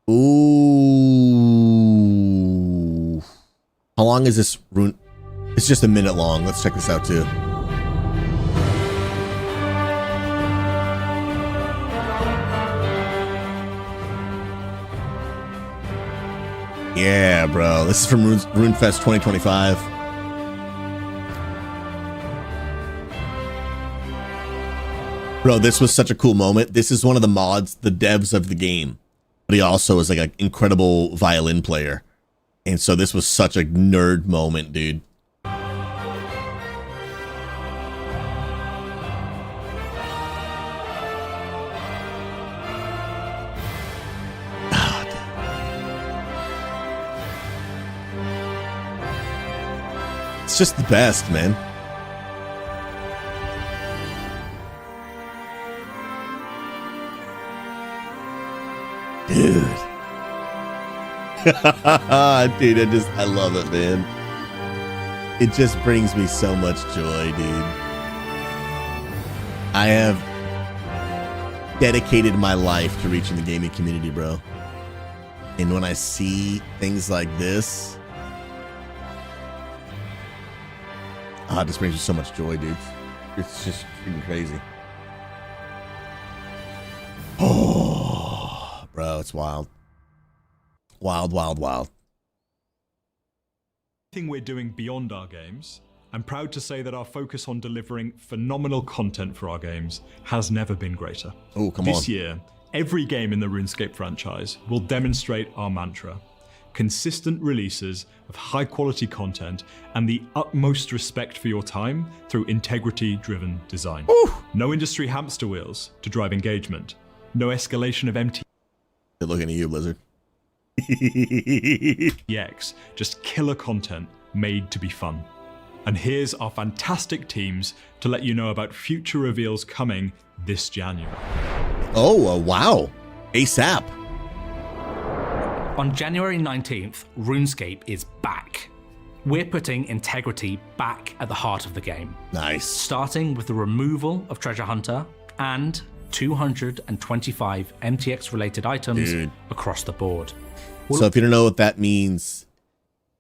Speaker 1: Ooh. How long is this rune? It's just a minute long. Let's check this out too. Yeah, bro. This is from RuneFest 2025. Bro, this was such a cool moment. This is one of the mods, the devs of the game. But he also is like an incredible violin player. And so this was such a nerd moment, dude. It's just the best, man. Dude. Dude, I love it, man. It just brings me so much joy, dude. I have dedicated my life to reaching the gaming community, bro. And when I see things like this, it just brings me so much joy, dude. It's just freaking crazy. Oh, bro, it's wild. Wild, wild, wild.
Speaker 5: Everything we're doing beyond our games, I'm proud to say that our focus on delivering phenomenal content for our games has never been greater.
Speaker 1: Oh, come on.
Speaker 5: This year, every game in the RuneScape franchise will demonstrate our mantra: consistent releases of high-quality content and the utmost respect for your time through integrity-driven design.
Speaker 1: Ooh.
Speaker 5: No industry hamster wheels to drive engagement. No escalation of
Speaker 1: Good looking at you, Blizzard.
Speaker 5: MTX, just killer content made to be fun. And here's our fantastic teams to let you know about future reveals coming this January.
Speaker 1: Oh, wow. ASAP.
Speaker 7: On January 19th, RuneScape is back. We're putting integrity back at the heart of the game.
Speaker 1: Nice.
Speaker 7: Starting with the removal of Treasure Hunter and 225 MTX related items across the board.
Speaker 1: So if you don't know what that means,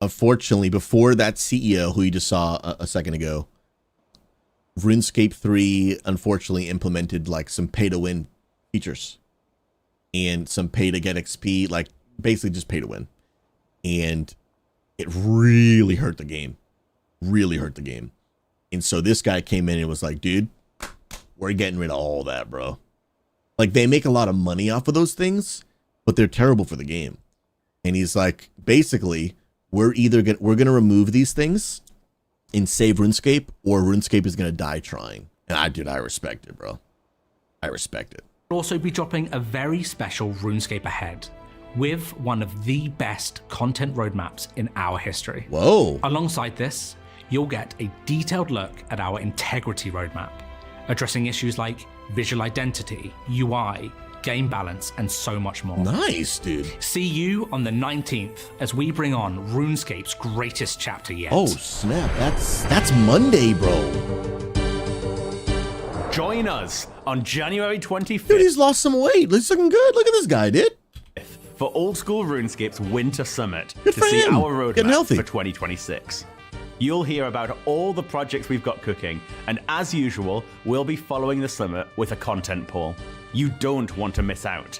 Speaker 1: unfortunately, before that CEO who you just saw a second ago, RuneScape 3 unfortunately implemented like some pay to win features and some pay to get XP, like basically just pay to win. And it really hurt the game. Really hurt the game. And so this guy came in and was like, dude, we're getting rid of all that, bro. Like, they make a lot of money off of those things, but they're terrible for the game. And he's like, basically, we're gonna remove these things and save RuneScape, or RuneScape is gonna die trying. And I respect it, bro. I respect it.
Speaker 7: We'll also be dropping a very special RuneScape ahead with one of the best content roadmaps in our history.
Speaker 1: Whoa.
Speaker 7: Alongside this, you'll get a detailed look at our integrity roadmap, addressing issues like visual identity, UI, game balance, and so much more.
Speaker 1: Nice, dude.
Speaker 7: See you on the 19th as we bring on RuneScape's greatest chapter yet.
Speaker 1: Oh, snap. That's Monday, bro.
Speaker 6: Join us on January 25th.
Speaker 1: Dude, he's lost some weight. Looks looking good. Look at this guy, dude.
Speaker 6: For Old School RuneScape's Winter Summit
Speaker 1: Good
Speaker 6: to
Speaker 1: for
Speaker 6: see
Speaker 1: him.
Speaker 6: our
Speaker 1: Getting
Speaker 6: roadmap
Speaker 1: healthy.
Speaker 6: for 2026. You'll hear about all the projects we've got cooking, and as usual, we'll be following the summit with a content poll. You don't want to miss out.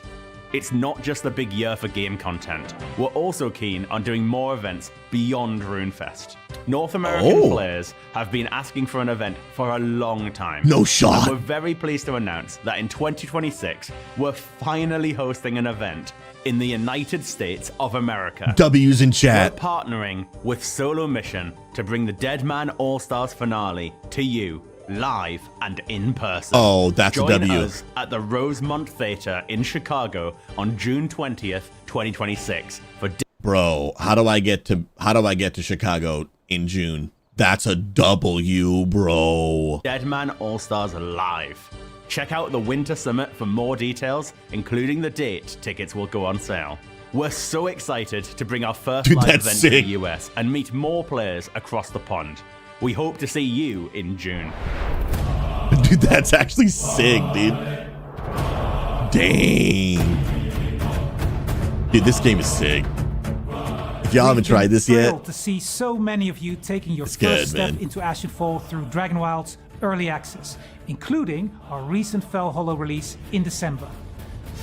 Speaker 6: It's not just a big year for game content. We're also keen on doing more events beyond RuneFest. North American players have been asking for an event for a long time.
Speaker 1: No shot.
Speaker 6: And we're very pleased to announce that in 2026, we're finally hosting an event in the United States of America.
Speaker 1: W's in chat.
Speaker 6: We're partnering with Solo Mission to bring the Deadman All-Stars finale to you live and in person.
Speaker 1: Oh, that's
Speaker 6: Join
Speaker 1: a W.
Speaker 6: us at the Rosemont Theater in Chicago on June 20th, 2026 for
Speaker 1: Bro, how do I get to Chicago in June? That's a W, bro.
Speaker 6: Deadman All-Stars Live. Check out the Winter Summit for more details, including the date tickets will go on sale. We're so excited to bring our first live event to the US and meet more players across the pond. We hope to see you in June.
Speaker 1: Dude, that's actually sick, dude. Dang. Dude, this game is sick. If y'all haven't tried this yet,
Speaker 10: To see so many of you taking your
Speaker 1: It's
Speaker 10: first
Speaker 1: good,
Speaker 10: step
Speaker 1: man.
Speaker 10: into Ashenfall through Dragonwild's early access, including our recent Fell Hollow release in December.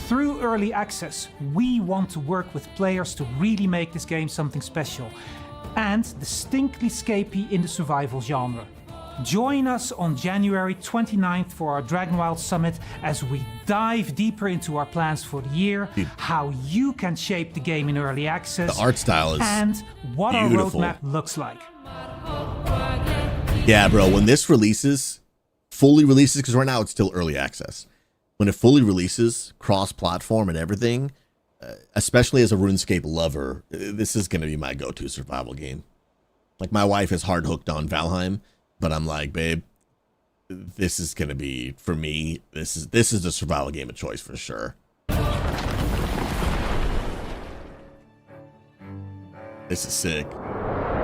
Speaker 10: Through early access, we want to work with players to really make this game something special and distinctly scapey in the survival genre. Join us on January 29th for our Dragonwild Summit as we dive deeper into our plans for the year, how you can shape the game in early access,
Speaker 1: the art style is
Speaker 10: and what
Speaker 1: beautiful.
Speaker 10: our roadmap looks like.
Speaker 1: Yeah, bro, when this fully releases, because right now it's still early access. When it fully releases, cross-platform and everything, especially as a RuneScape lover, this is going to be my go-to survival game. Like, my wife is hard hooked on Valheim, but I'm like, babe, this is going to be, for me, this is the survival game of choice for sure. This is sick.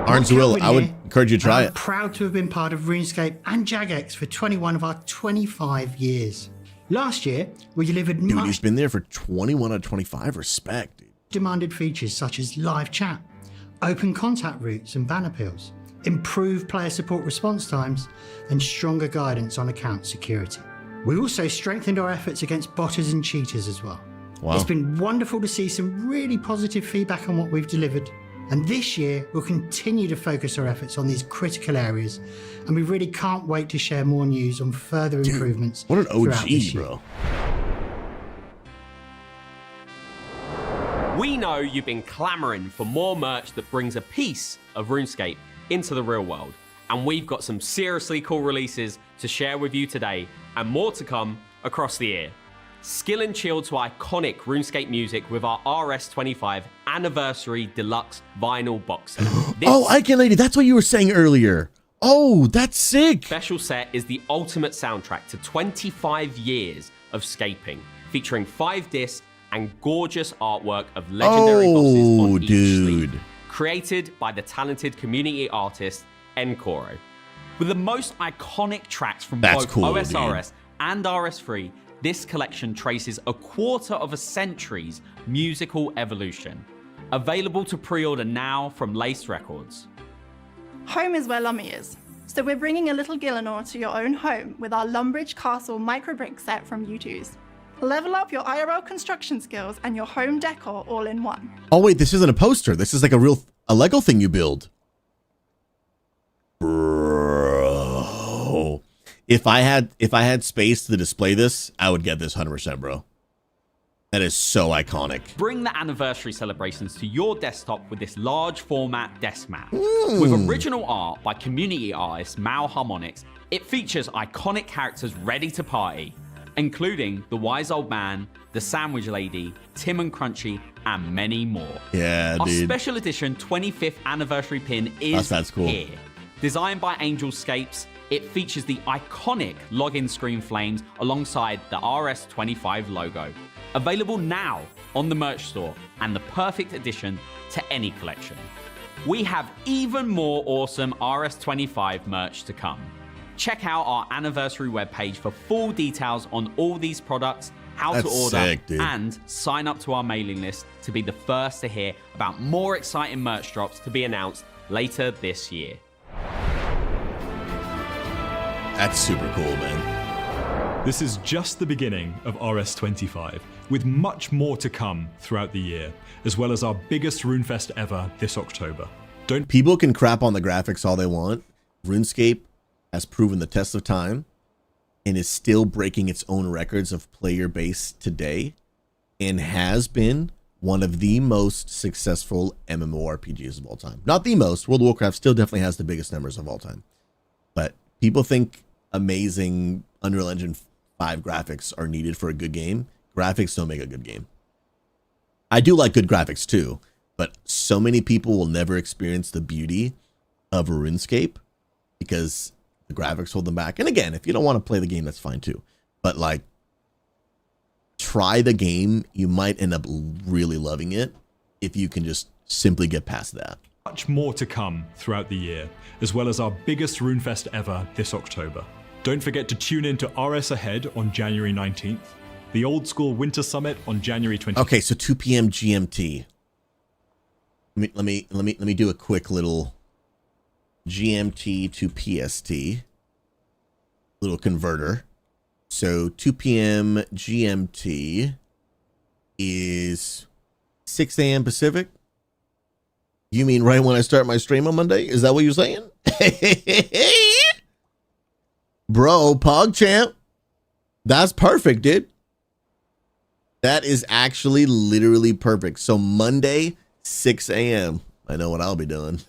Speaker 1: Orange Will, I would encourage you to try
Speaker 11: I'm
Speaker 1: it.
Speaker 11: proud to have been part of RuneScape and Jagex for 21 of our 25 years. Last year, we delivered
Speaker 1: Dude,
Speaker 11: much
Speaker 1: he's been there for 21 out of 25. Respect, dude.
Speaker 11: demanded features such as live chat, open contact routes and ban appeals, improved player support response times, and stronger guidance on account security. We also strengthened our efforts against botters and cheaters as well.
Speaker 1: Wow.
Speaker 11: It's been wonderful to see some really positive feedback on what we've delivered. And this year, we'll continue to focus our efforts on these critical areas, and we really can't wait to share more news on further improvements.
Speaker 1: What an
Speaker 11: throughout this
Speaker 1: OG,
Speaker 11: year.
Speaker 1: bro.
Speaker 12: We know you've been clamoring for more merch that brings a piece of RuneScape into the real world, and we've got some seriously cool releases to share with you today, and more to come across the year. Skill and chill to iconic RuneScape music with our RS25 Anniversary Deluxe Vinyl Box set.
Speaker 1: Oh, Icon Lady, that's what you were saying earlier. Oh, that's sick.
Speaker 12: Special set is the ultimate soundtrack to 25 years of scaping, featuring 5 discs and gorgeous artwork of legendary bosses on each sleeve, created by the talented community artist Encoro. With the most iconic tracks from both OSRS and RS3, this collection traces a quarter of a century's musical evolution. Available to pre-order now from Lace Records.
Speaker 13: Home is where Lummy is, so we're bringing a little Gielinor to your own home with our Lumbridge Castle microbrick set from U2's. Level up your IRL construction skills and your home decor all in one.
Speaker 1: Oh wait, this isn't a poster. This is like a Lego thing you build. Bro. If I had space to display this, I would get this 100%, bro. That is so iconic.
Speaker 12: Bring the anniversary celebrations to your desktop with this large format desk mat. With original art by community artist Mal Harmonics, it features iconic characters ready to party, including the Wise Old Man, the Sandwich Lady, Tim and Crunchy, and many more.
Speaker 1: Yeah,
Speaker 12: Our
Speaker 1: dude.
Speaker 12: special edition 25th anniversary pin is
Speaker 1: That's cool.
Speaker 12: here. Designed by Angelscapes, it features the iconic login screen flames alongside the RS25 logo. Available now on the merch store and the perfect addition to any collection. We have even more awesome RS25 merch to come. Check out our anniversary webpage for full details on all these products, how to
Speaker 1: That's
Speaker 12: order,
Speaker 1: sick, dude.
Speaker 12: and sign up to our mailing list to be the first to hear about more exciting merch drops to be announced later this year.
Speaker 1: That's super cool, man.
Speaker 5: This is just the beginning of RS25, with much more to come throughout the year, as well as our biggest RuneFest ever this October.
Speaker 1: People can crap on the graphics all they want. RuneScape has proven the test of time and is still breaking its own records of player base today, and has been one of the most successful MMORPGs of all time. Not the most. World of Warcraft still definitely has the biggest numbers of all time. But people think amazing Unreal Engine 5 graphics are needed for a good game. Graphics don't make a good game. I do like good graphics too, but so many people will never experience the beauty of RuneScape because the graphics hold them back. And again, if you don't want to play the game, that's fine too. But like, try the game. You might end up really loving it if you can just simply get past that.
Speaker 5: Much more to come throughout the year, as well as our biggest RuneFest ever this October. Don't forget to tune in to RS Ahead on January 19th, the Old School Winter Summit on January 20th.
Speaker 1: Okay, so 2 p.m. GMT. Let me do a quick little GMT to PST little converter. So 2 p.m. GMT is 6 a.m. Pacific. You mean right when I start my stream on Monday? Is that what you're saying? Bro, PogChamp. That's perfect, dude. That is actually literally perfect. So Monday, 6 a.m. I know what I'll be doing.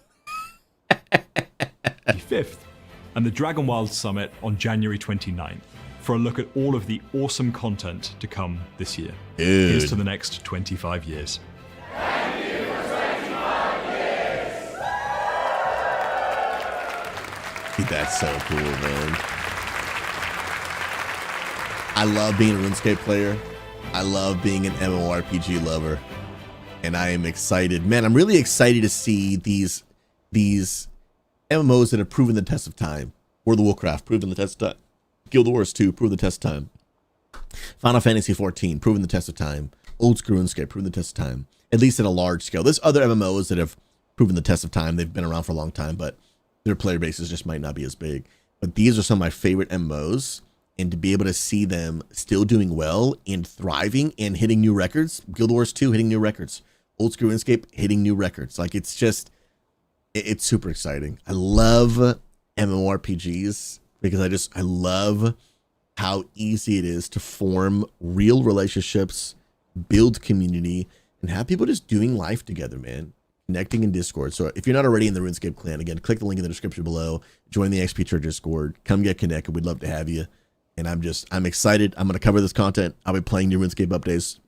Speaker 5: 5th, and the Dragonwild Summit on January 29th for a look at all of the awesome content to come this year.
Speaker 1: Dude.
Speaker 5: Here's to the next 25 years.
Speaker 1: Dude, that's so cool, man. I love being a RuneScape player. I love being an MMORPG lover. And I am excited. Man, I'm really excited to see these MMOs that have proven the test of time. World of Warcraft, proven the test of time. Guild Wars 2, proven the test of time. Final Fantasy 14, proven the test of time. Old School RuneScape, proven the test of time. At least at a large scale. There's other MMOs that have proven the test of time. They've been around for a long time, but their player bases just might not be as big. But these are some of my favorite MMOs. And to be able to see them still doing well and thriving and hitting new records. Guild Wars 2 hitting new records. Old School RuneScape hitting new records. Like, it's just, it's super exciting. I love MMORPGs because I love how easy it is to form real relationships, build community, and have people just doing life together, man. Connecting in Discord. So if you're not already in the RuneScape clan, again, click the link in the description below. Join the XP Church Discord. Come get connected. We'd love to have you. And I'm excited. I'm going to cover this content. I'll be playing new RuneScape updates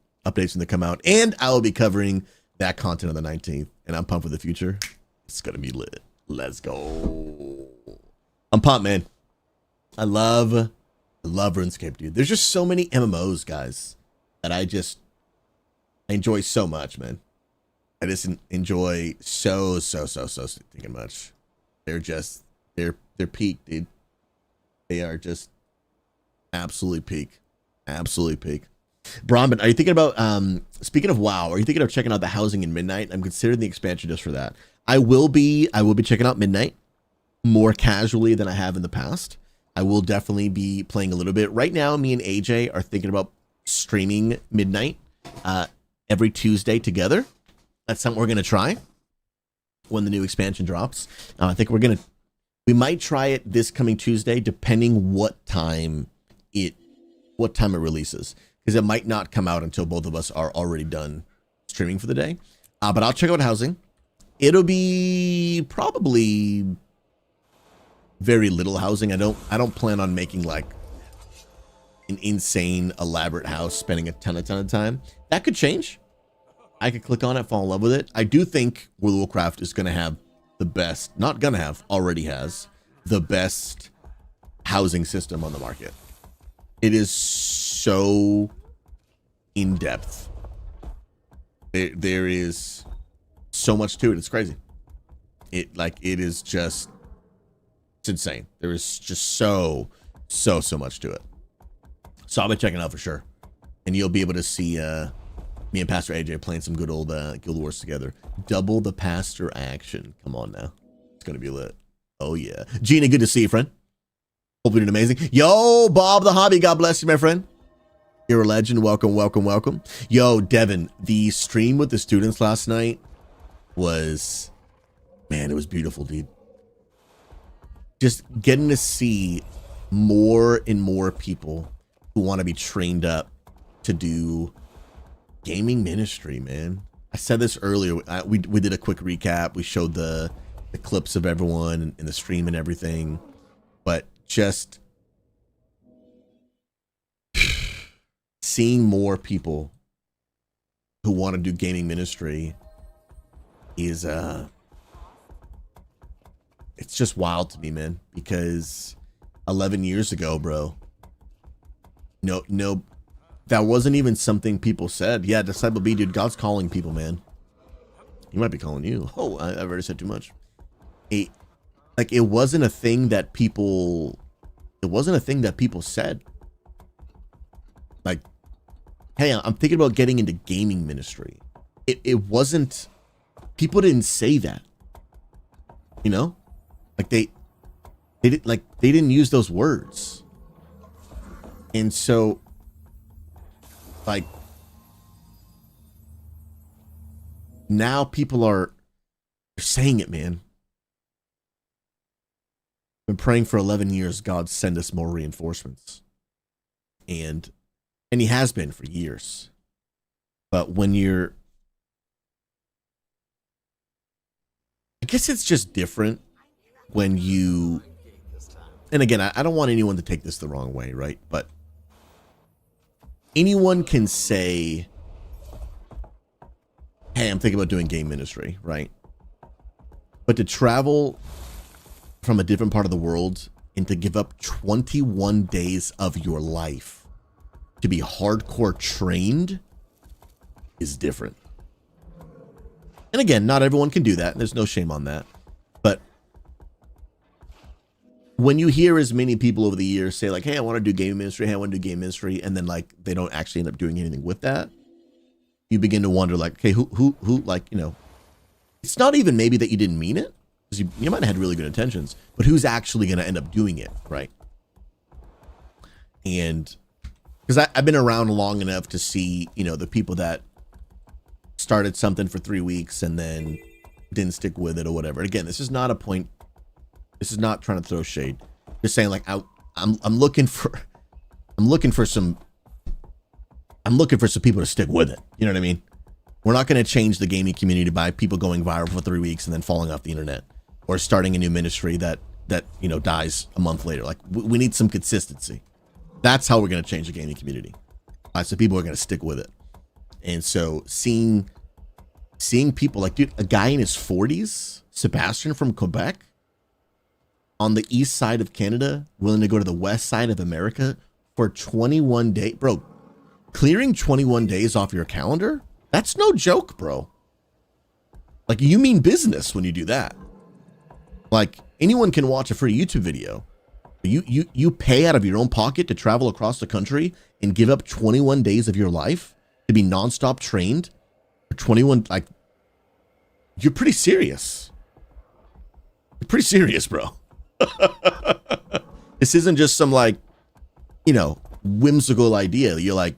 Speaker 1: when they come out. And I will be covering that content on the 19th. And I'm pumped for the future. It's going to be lit. Let's go. I'm pumped, man. I love RuneScape, dude. There's just so many MMOs, guys, that I enjoy so much, man. I just enjoy so stinking much. They're peak, dude. They are just absolutely peak. Brahman, are you thinking about speaking of WoW, are you thinking of checking out the housing in Midnight? I'm considering the expansion just for that. I will be checking out Midnight more casually than I have in the past. I will definitely be playing a little bit. Right now, me and AJ are thinking about streaming Midnight every Tuesday together. That's something we're gonna try when the new expansion drops. I think we might try it this coming Tuesday, depending what time it releases, because it might not come out until both of us are already done streaming for the day. But I'll check out housing. It'll be probably very little housing. I don't plan on making like an insane elaborate house, spending a ton of time. That could change. I could click on it, fall in love with it. I do think World of Warcraft is going to have the best, already has the best housing system on the market. It is so in depth. There is so much to it. It's crazy. It's insane. There is just so much to it. So I'll be checking it out for sure. And you'll be able to see me and Pastor AJ playing some good old Guild Wars together. Double the pastor action. Come on now. It's going to be lit. Oh, yeah. Gina, good to see you, friend. Hope you're doing amazing. Yo, Bob the Hobby, God bless you, my friend. You're a legend. Welcome, welcome, welcome. Yo, Devin, the stream with the students last night was, man, it was beautiful, dude. Just getting to see more and more people who want to be trained up to do gaming ministry, man. I said this earlier. We did a quick recap. We showed the clips of everyone in the stream and everything, but just seeing more people who want to do gaming ministry is it's just wild to me, man, because 11 years ago, bro, no, that wasn't even something people said. Yeah, Disciple B, dude, God's calling people, man. He might be calling you. Oh, I've already said too much. It wasn't a thing that people said. Like, hey, I'm thinking about getting into gaming ministry. It wasn't, people didn't say that, you know, like they didn't use those words. And so, like, now people are saying it, man. Been praying for 11 years, God send us more reinforcements. And he has been for years. But when you're, I guess it's just different when you, and again, I don't want anyone to take this the wrong way, right? But anyone can say, hey, I'm thinking about doing game ministry, right? But to travel from a different part of the world and to give up 21 days of your life to be hardcore trained is different. And again, not everyone can do that. There's no shame on that. But when you hear as many people over the years say like, hey, I want to do game ministry, hey, I want to do game ministry, and then like they don't actually end up doing anything with that, you begin to wonder like, okay, who like, you know, it's not even maybe that you didn't mean it, because you might have had really good intentions, but who's actually going to end up doing it, right? And because I've been around long enough to see, you know, the people that started something for 3 weeks and then didn't stick with it or whatever. Again, this is not a point. This is not trying to throw shade. Just saying like I'm looking for some people to stick with it. You know what I mean? We're not going to change the gaming community by people going viral for 3 weeks and then falling off the internet, or starting a new ministry that you know dies a month later. Like we need some consistency. That's how we're going to change the gaming community. So people are going to stick with it. And so seeing people like, dude, a guy in his 40s, Sebastian from Quebec, on the east side of Canada, willing to go to the west side of America for 21 days, bro. Clearing 21 days off your calendar, that's no joke, bro. Like, you mean business when you do that. Like, anyone can watch a free YouTube video. You pay out of your own pocket to travel across the country and give up 21 days of your life to be nonstop trained for 21, like, you're pretty serious. You're pretty serious, bro. This isn't just some, like, you know, whimsical idea. You're like,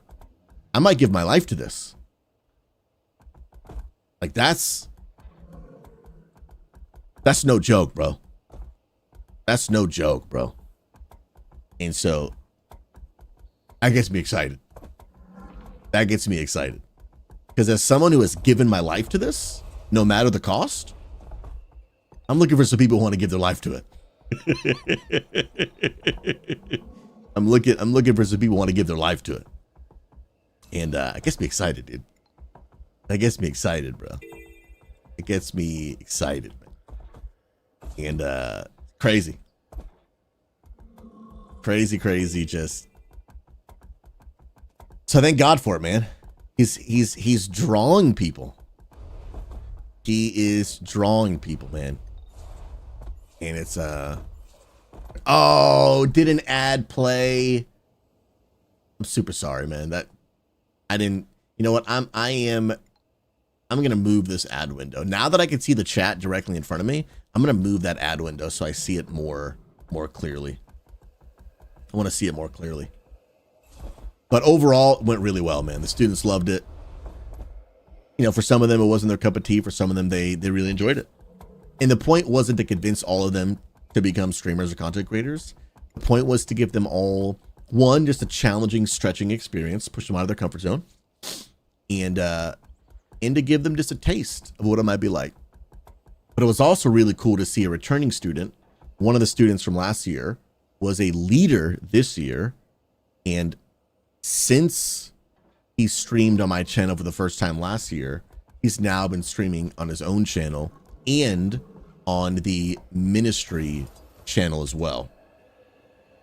Speaker 1: I might give my life to this. Like, that's no joke, bro. That's no joke, bro. And so that gets me excited. That gets me excited. Because as someone who has given my life to this, no matter the cost, I'm looking for some people who want to give their life to it. I'm looking for some people who want to give their life to it. And it gets me excited, dude. That gets me excited, bro. It gets me excited, man. And crazy. Crazy, just. So thank God for it, man. He's drawing people. He is drawing people, man. And it's oh, did an ad play? I'm super sorry, man. That I didn't. You know what? I'm gonna move this ad window. Now that I can see the chat directly in front of me, I'm gonna move that ad window so I see it more clearly. I want to see it more clearly. But overall, it went really well, man. The students loved it. You know, for some of them, it wasn't their cup of tea. For some of them, they really enjoyed it. And the point wasn't to convince all of them to become streamers or content creators. The point was to give them all, one, just a challenging, stretching experience, push them out of their comfort zone, and to give them just a taste of what it might be like. But it was also really cool to see a returning student. One of the students from last year was a leader this year, and since he streamed on my channel for the first time last year, he's now been streaming on his own channel and on the ministry channel as well,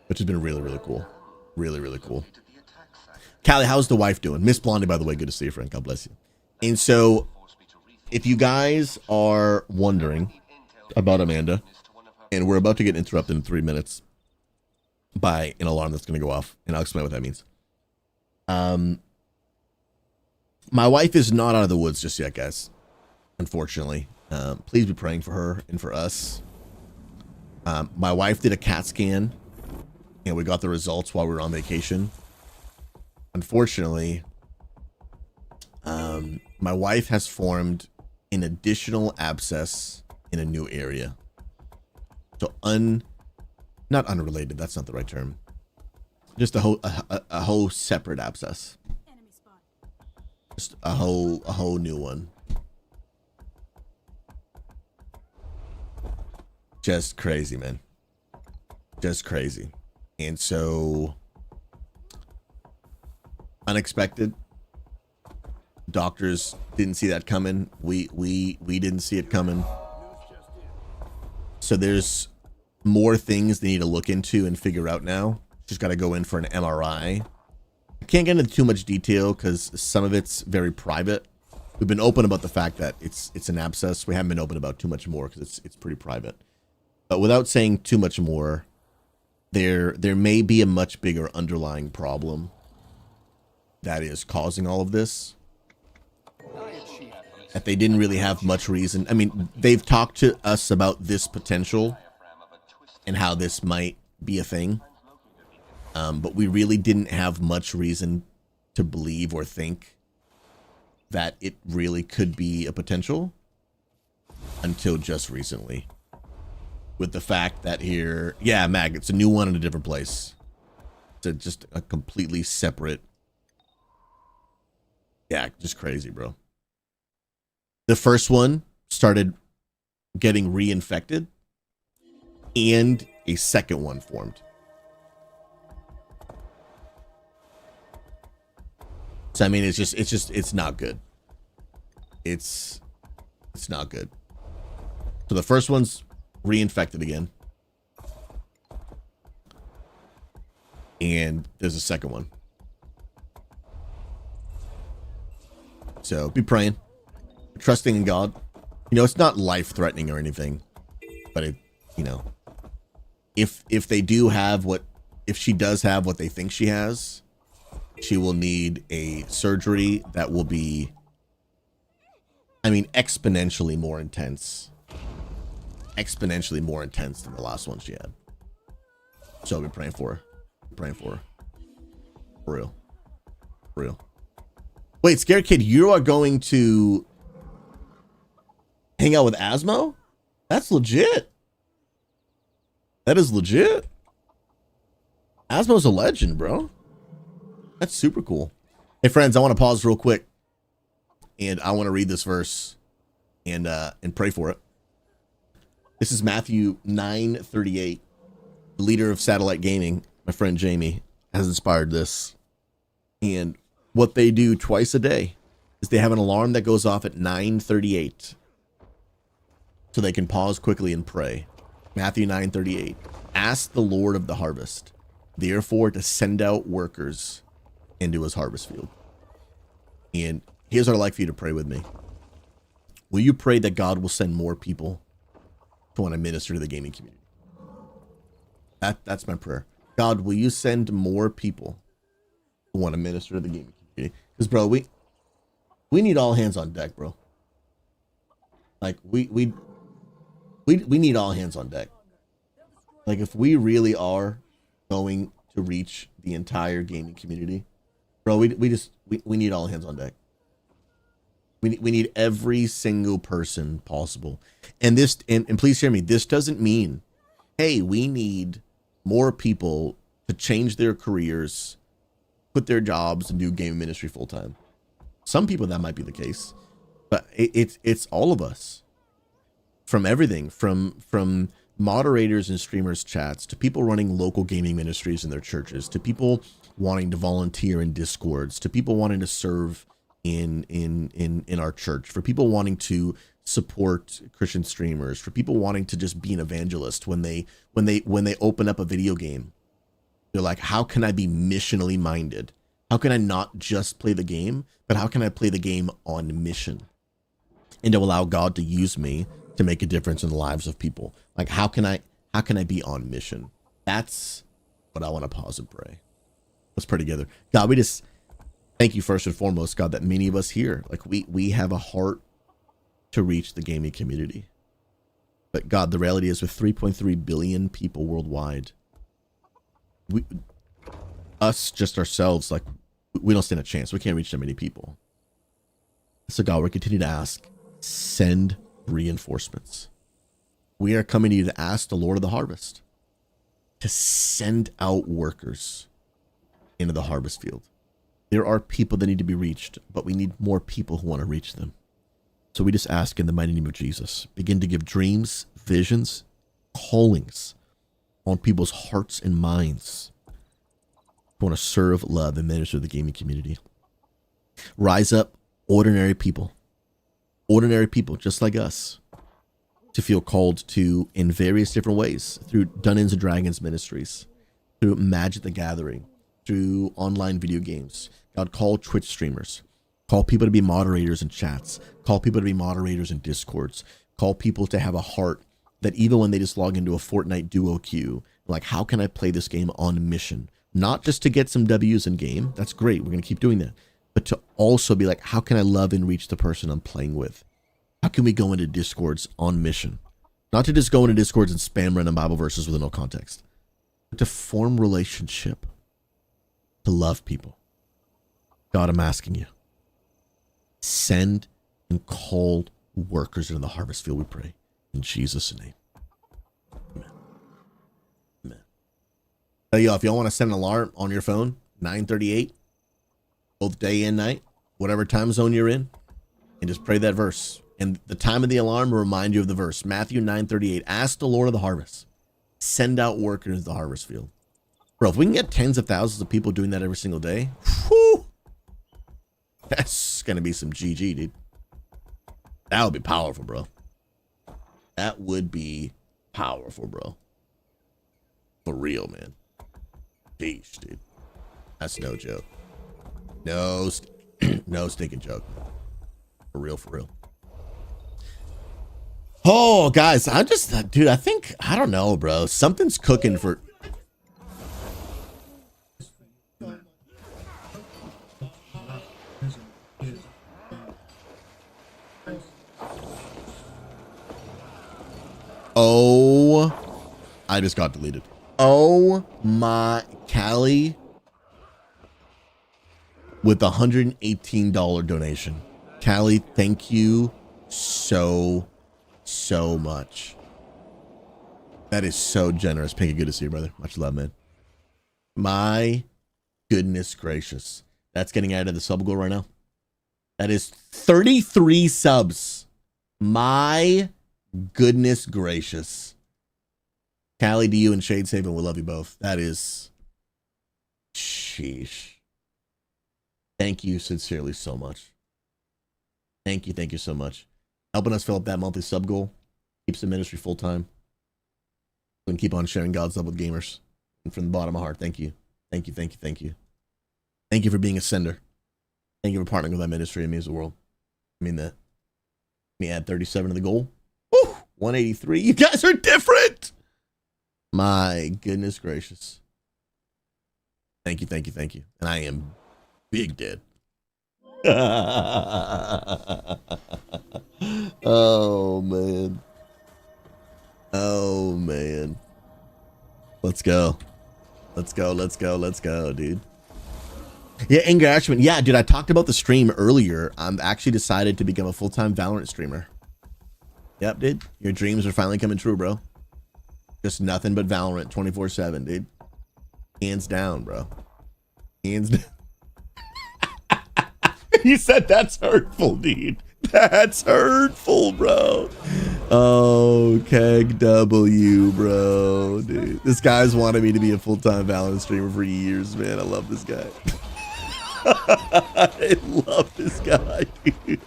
Speaker 1: which has been really, really cool. Really, really cool. Callie, how's the wife doing? Miss Blondie, by the way, good to see you, friend. God bless you. And so, if you guys are wondering about Amanda, and we're about to get interrupted in 3 minutes by an alarm that's going to go off, and I'll explain what that means. My wife is not out of the woods just yet, guys. Unfortunately, please be praying for her and for us. My wife did a CAT scan, and we got the results while we were on vacation. Unfortunately, my wife has formed an additional abscess in a new area. So not unrelated. That's not the right term. Just a whole separate abscess. Just a whole new one. Just crazy, man. Just crazy. And so unexpected. Doctors didn't see that coming. We didn't see it coming. So there's more things they need to look into and figure out now. Just got to go in for an MRI. I can't get into too much detail because some of it's very private. We've been open about the fact that it's an abscess. We haven't been open about too much more because it's pretty private. But without saying too much more, there may be a much bigger underlying problem that is causing all of this. That they didn't really have much reason. I mean, they've talked to us about this potential and how this might be a thing. But we really didn't have much reason to believe or think that it really could be a potential until just recently. With the fact that here, yeah, Mag, it's a new one in a different place. It's just a completely separate. Yeah, just crazy, bro. The first one started getting reinfected and a second one formed. So I mean, it's not good. It's not good. So the first one's reinfected again. And there's a second one. So be praying, trusting in God. You know, it's not life-threatening or anything, but it, you know, if they do have if she does have what they think she has, she will need a surgery that will be, I mean, exponentially more intense. Exponentially more intense than the last one she had. So I'll be praying for her. Praying for her. For real. For real. Wait, Scared Kid, you are going to hang out with Asmo? That's legit. That is legit. Asmo's a legend, bro. That's super cool. Hey, friends, I want to pause real quick. And I want to read this verse and pray for it. This is Matthew 9:38. The leader of Satellite Gaming, my friend Jamie, has inspired this. And what they do twice a day is they have an alarm that goes off at 9:38 so they can pause quickly and pray. Matthew 9:38. Ask the Lord of the harvest, therefore, to send out workers into his harvest field. And here's what I'd like for you to pray with me. Will you pray that God will send more people to want to minister to the gaming community? That's my prayer. God, will you send more people who want to minister to the gaming community? Because, bro, we need all hands on deck, bro. Like, we need all hands on deck. Like, if we really are going to reach the entire gaming community, bro, we need all hands on deck. We need every single person possible. And this, and please hear me, this doesn't mean, hey, we need more people to change their careers, quit their jobs, and do game ministry full time. Some people that might be the case, but it's all of us. From everything, from moderators and streamers chats, to people running local gaming ministries in their churches, to people wanting to volunteer in Discords, to people wanting to serve in our church, for people wanting to support Christian streamers, for people wanting to just be an evangelist when they open up a video game. They're like, how can I be missionally minded? How can I not just play the game, but how can I play the game on mission and to allow God to use me to make a difference in the lives of people? Like, how can I be on mission? That's what I want to pause and pray. Let's pray together. God, we just thank you first and foremost, God, that many of us here, like we have a heart to reach the gaming community. But God, the reality is with 3.3 billion people worldwide, just ourselves, like we don't stand a chance. We can't reach that many people. So God, we continue to ask, send reinforcements. We are coming to you to ask the Lord of the harvest to send out workers into the harvest field. There are people that need to be reached, but we need more people who want to reach them. So we just ask in the mighty name of Jesus, begin to give dreams, visions, callings on people's hearts and minds who want to serve, love, and minister to the gaming community. Rise up ordinary people just like us, to feel called to in various different ways, through Dungeons and Dragons ministries, through Magic the Gathering, through online video games. God, call Twitch streamers, call people to be moderators in chats, call people to be moderators in Discords, call people to have a heart that even when they just log into a Fortnite duo queue, like, how can I play this game on mission? Not just to get some W's in game. That's great. We're going to keep doing that. But to also be like, how can I love and reach the person I'm playing with? How can we go into Discords on mission? Not to just go into Discords and spam random Bible verses with no context, but to form relationship, to love people. God, I'm asking you, send and call workers into the harvest field, we pray. In Jesus' name. Amen. Amen. Hey, yo, if y'all want to set an alarm on your phone, 9:38, both day and night, whatever time zone you're in, and just pray that verse. And the time of the alarm will remind you of the verse. Matthew 9:38. Ask the Lord of the harvest. Send out workers to the harvest field. Bro, if we can get tens of thousands of people doing that every single day, whew, that's going to be some GG, dude. That would be powerful, bro. That would be powerful, bro. For real, man. Sheesh, dude. That's no joke. No stinking joke. For real, for real. Oh, guys, I don't know, bro. Something's cooking for... Oh, I just got deleted. Oh my, Callie with a $118 donation. Callie, thank you so much. That is so generous. Pinky, good to see you, brother. Much love, man. My goodness gracious. That's getting added to the sub goal right now. That is 33 subs. My goodness gracious. Callie, to you and Shade Saving, we love you both. That is... Sheesh. Thank you sincerely so much. Thank you so much. Helping us fill up that monthly sub goal. Keeps the ministry full time. And keep on sharing God's love with gamers. And from the bottom of my heart, thank you. Thank you. Thank you for being a sender. Thank you for partnering with that ministry. It means the world. I mean that. Let me add 37 to the goal. Woo! 183. You guys are different. My goodness gracious. Thank you. And I am big dead. Oh man. Let's go. Let's go, dude. Yeah, Anger Ashman. Yeah, dude, I talked about the stream earlier. I'm actually decided to become a full-time Valorant streamer. Yep, dude. Your dreams are finally coming true, bro. Just nothing but Valorant 24/7, dude. Hands down, bro. Hands down. He said that's hurtful, dude. That's hurtful, bro. Oh, Keg W, bro, dude. This guy's wanted me to be a full-time Valorant streamer for years, man. I love this guy. I love this guy, dude.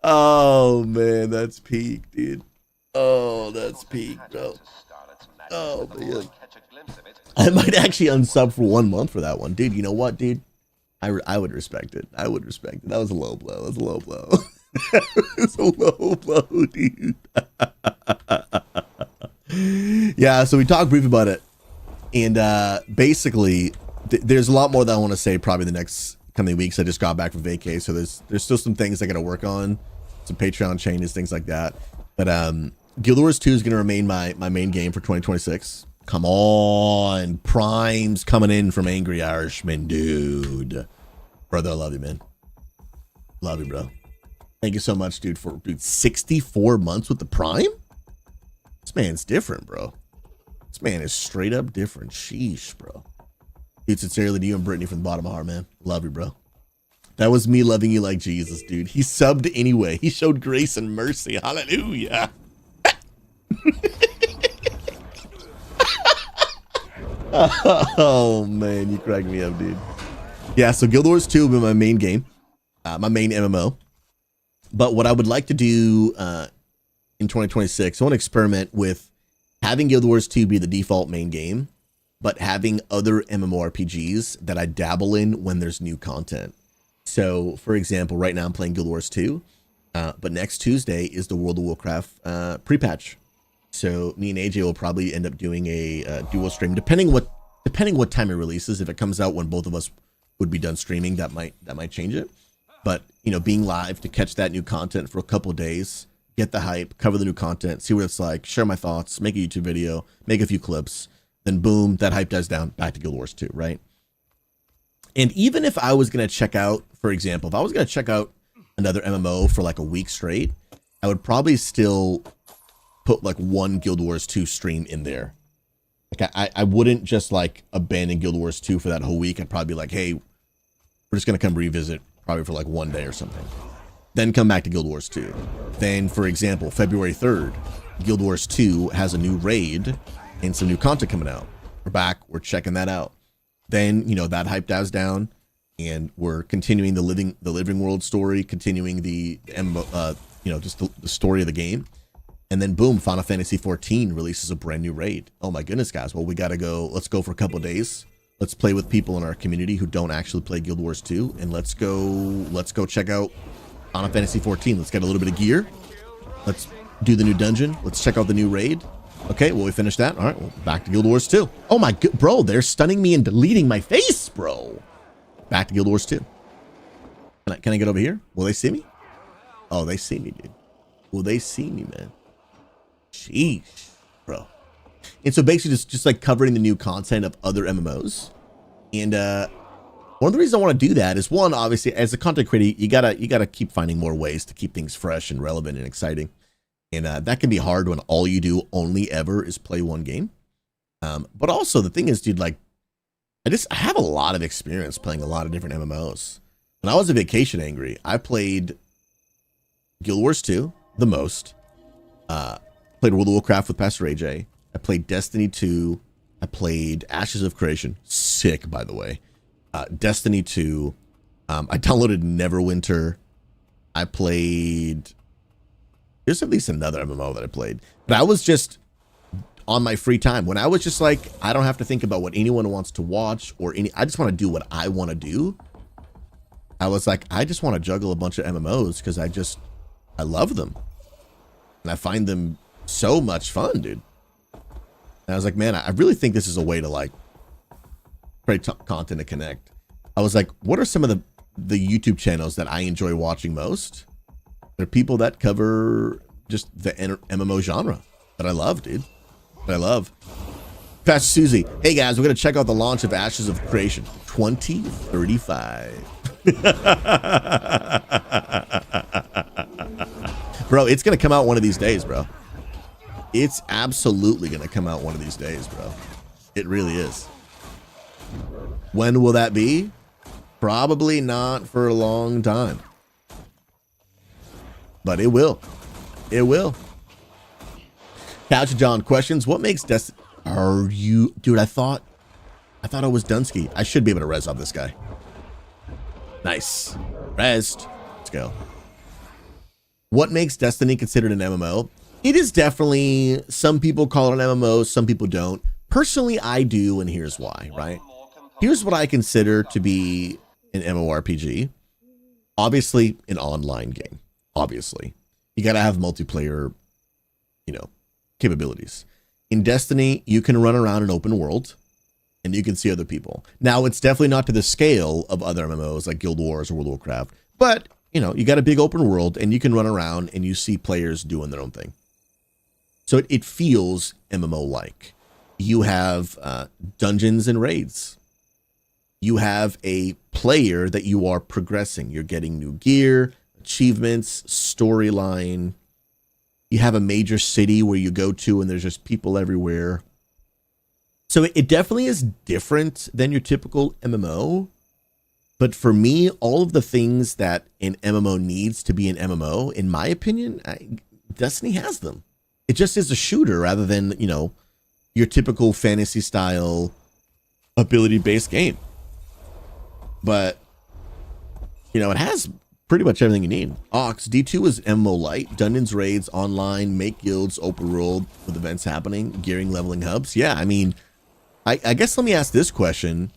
Speaker 1: Oh, man, that's peak, dude. Oh, that's peak, bro. Oh, man. I might actually unsub for 1 month for that one. Dude, you know what, dude? I would respect it. I would respect it. That was a low blow. That was a low blow. It's a low blow, dude. Yeah, so we talked briefly about it. And basically, there's a lot more that I want to say probably the next coming weeks. I just got back from vacay, so there's still some things I got to work on. Some Patreon changes, things like that. But Guild Wars 2 is going to remain my main game for 2026. Come on, Prime's coming in from Angry Irishman, dude. Brother, I love you, man. Love you, bro. Thank you so much, dude, for 64 months with the Prime? This man's different, bro. This man is straight up different. Sheesh, bro. Dude, sincerely to you and Brittany from the bottom of my heart, man. Love you, bro. That was me loving you like Jesus, dude. He subbed anyway. He showed grace and mercy. Hallelujah. Oh man, you cracked me up, dude. Yeah, so Guild Wars 2 will be my main game, my main MMO. But what I would like to do in 2026, I want to experiment with having Guild Wars 2 be the default main game, but having other MMORPGs that I dabble in when there's new content. So, for example, right now I'm playing Guild Wars 2, but next Tuesday is the World of Warcraft pre-patch. So me and AJ will probably end up doing a duo stream, depending what time it releases. If it comes out when both of us would be done streaming, that might change it. But you know, being live to catch that new content for a couple of days, get the hype, cover the new content, see what it's like, share my thoughts, make a YouTube video, make a few clips, then boom, that hype dies down, back to Guild Wars 2, right? And even if I was gonna check out, for example, if I was gonna check out another MMO for like a week straight, I would probably still put like one Guild Wars 2 stream in there. Like I wouldn't just like abandon Guild Wars 2 for that whole week. I'd probably be like, hey, we're just gonna come revisit probably for like one day or something. Then come back to Guild Wars 2. Then, for example, February 3rd, Guild Wars 2 has a new raid and some new content coming out. We're back, we're checking that out. Then, you know, that hype dies down and we're continuing the living world story, continuing the you know, just the story of the game. And then boom, Final Fantasy 14 releases a brand new raid. Oh my goodness, guys. Well, we got to go. Let's go for a couple of days. Let's play with people in our community who don't actually play Guild Wars 2. And let's go check out Final Fantasy 14. Let's get a little bit of gear. Let's do the new dungeon. Let's check out the new raid. Okay, well, we finished that. All right, well, back to Guild Wars 2. Oh my god, bro, they're stunning me and deleting my face, bro. Back to Guild Wars 2. Can I get over here? Will they see me? Oh, they see me, dude. Will they see me, man? Sheesh, bro. And so basically just like covering the new content of other MMOs. And one of the reasons I want to do that is, one, obviously, as a content creator, you gotta keep finding more ways to keep things fresh and relevant and exciting. And that can be hard when all you do only ever is play one game. But also the thing is, dude, like I have a lot of experience playing a lot of different MMOs. When I was a vacation angry, I played Guild Wars 2 the most. Played World of Warcraft with Pastor AJ. I played Destiny 2. I played Ashes of Creation. Sick, by the way. Destiny 2. I downloaded Neverwinter. I played... There's at least another MMO that I played. But I was just on my free time. When I was just like, I don't have to think about what anyone wants to watch or I just want to do what I want to do. I was like, I just want to juggle a bunch of MMOs because I love them. And I find them so much fun, dude. And I was like, man, I really think this is a way to like create content to connect. I was like, what are some of the YouTube channels that I enjoy watching most? They're people that cover just the MMO genre that I love, dude. That I love. Pastor Susie, hey guys, we're going to check out the launch of Ashes of Creation 2035. Bro, it's going to come out one of these days, bro. It's absolutely going to come out one of these days, bro. It really is. When will that be? Probably not for a long time. But it will. It will. Couch John questions, what makes Destiny... Are you... Dude, I thought it was Dunsky. I should be able to res off this guy. Nice. Rest. Let's go. What makes Destiny considered an MMO? It is definitely... Some people call it an MMO, some people don't. Personally, I do, and here's why, right? Here's what I consider to be an MMORPG. Obviously, an online game. Obviously. You gotta have multiplayer, you know, capabilities. In Destiny, you can run around an open world and you can see other people. Now, it's definitely not to the scale of other MMOs like Guild Wars or World of Warcraft, but, you know, you got a big open world and you can run around and you see players doing their own thing. So it feels MMO-like. You have dungeons and raids. You have a player that you are progressing. You're getting new gear, achievements, storyline. You have a major city where you go to and there's just people everywhere. So it definitely is different than your typical MMO. But for me, all of the things that an MMO needs to be an MMO, in my opinion, Destiny has them. It just is a shooter rather than, you know, your typical fantasy style ability-based game. But, you know, it has pretty much everything you need. Ox, D2 is MMO light, dungeons, raids, online, make guilds, open world with events happening, gearing, leveling hubs. Yeah, I mean, I guess let me ask this question.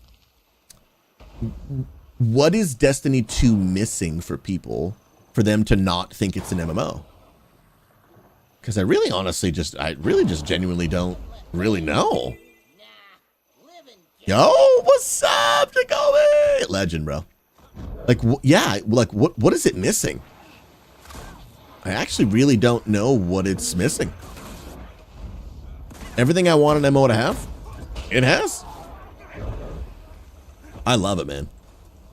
Speaker 1: What is Destiny 2 missing for people for them to not think it's an MMO? Because I really just genuinely don't really know. Yo, what's up, Jacoby? Legend, bro. Like, yeah, like what is it missing? I actually really don't know what it's missing. Everything I want an MMO to have, it has. I love it, man.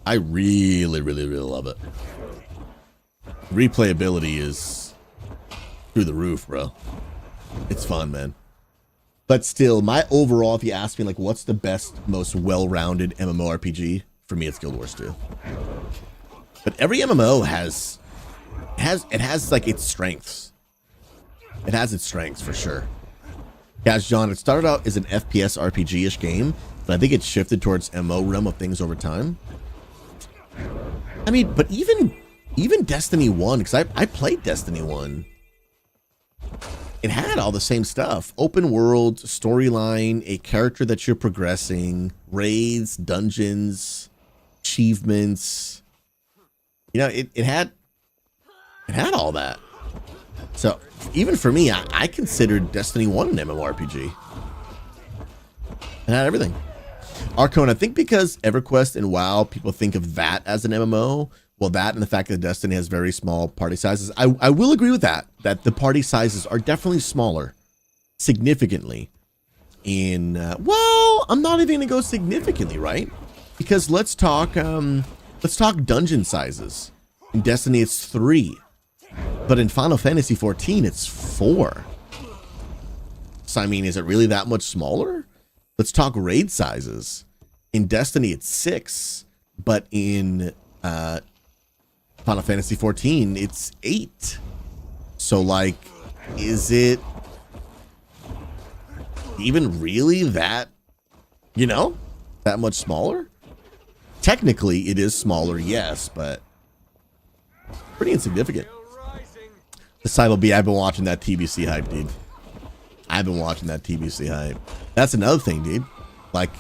Speaker 1: I really, really, really love it. Replayability is through the roof, bro. It's fun, man. But still, my overall, if you ask me, like, what's the best, most well-rounded MMORPG? For me, it's Guild Wars 2. But every MMO has like its strengths. It has its strengths for sure. Guys, John, it started out as an FPS RPG-ish game, but I think it shifted towards MMO realm of things over time. I mean, but even Destiny 1, because I played Destiny 1. It had all the same stuff. Open world, storyline, a character that you're progressing, raids, dungeons, achievements. You know, it had all that. So even for me, I considered Destiny 1 an MMORPG. It had everything. Arcone, I think because EverQuest and WoW, people think of that as an MMO. Well, that and the fact that Destiny has very small party sizes. I will agree with that the party sizes are definitely smaller, significantly. Well, I'm not even gonna go significantly, right? Because let's talk dungeon sizes. In Destiny, it's 3, but in Final Fantasy 14, it's 4. So I mean, is it really that much smaller? Let's talk raid sizes. In Destiny, it's 6, but in Final Fantasy 14, it's 8. So, like, is it even really that, you know, that much smaller? Technically, it is smaller, yes, but pretty insignificant. Disciple B, I've been watching that TBC hype, dude. I've been watching that TBC hype. That's another thing, dude. Like,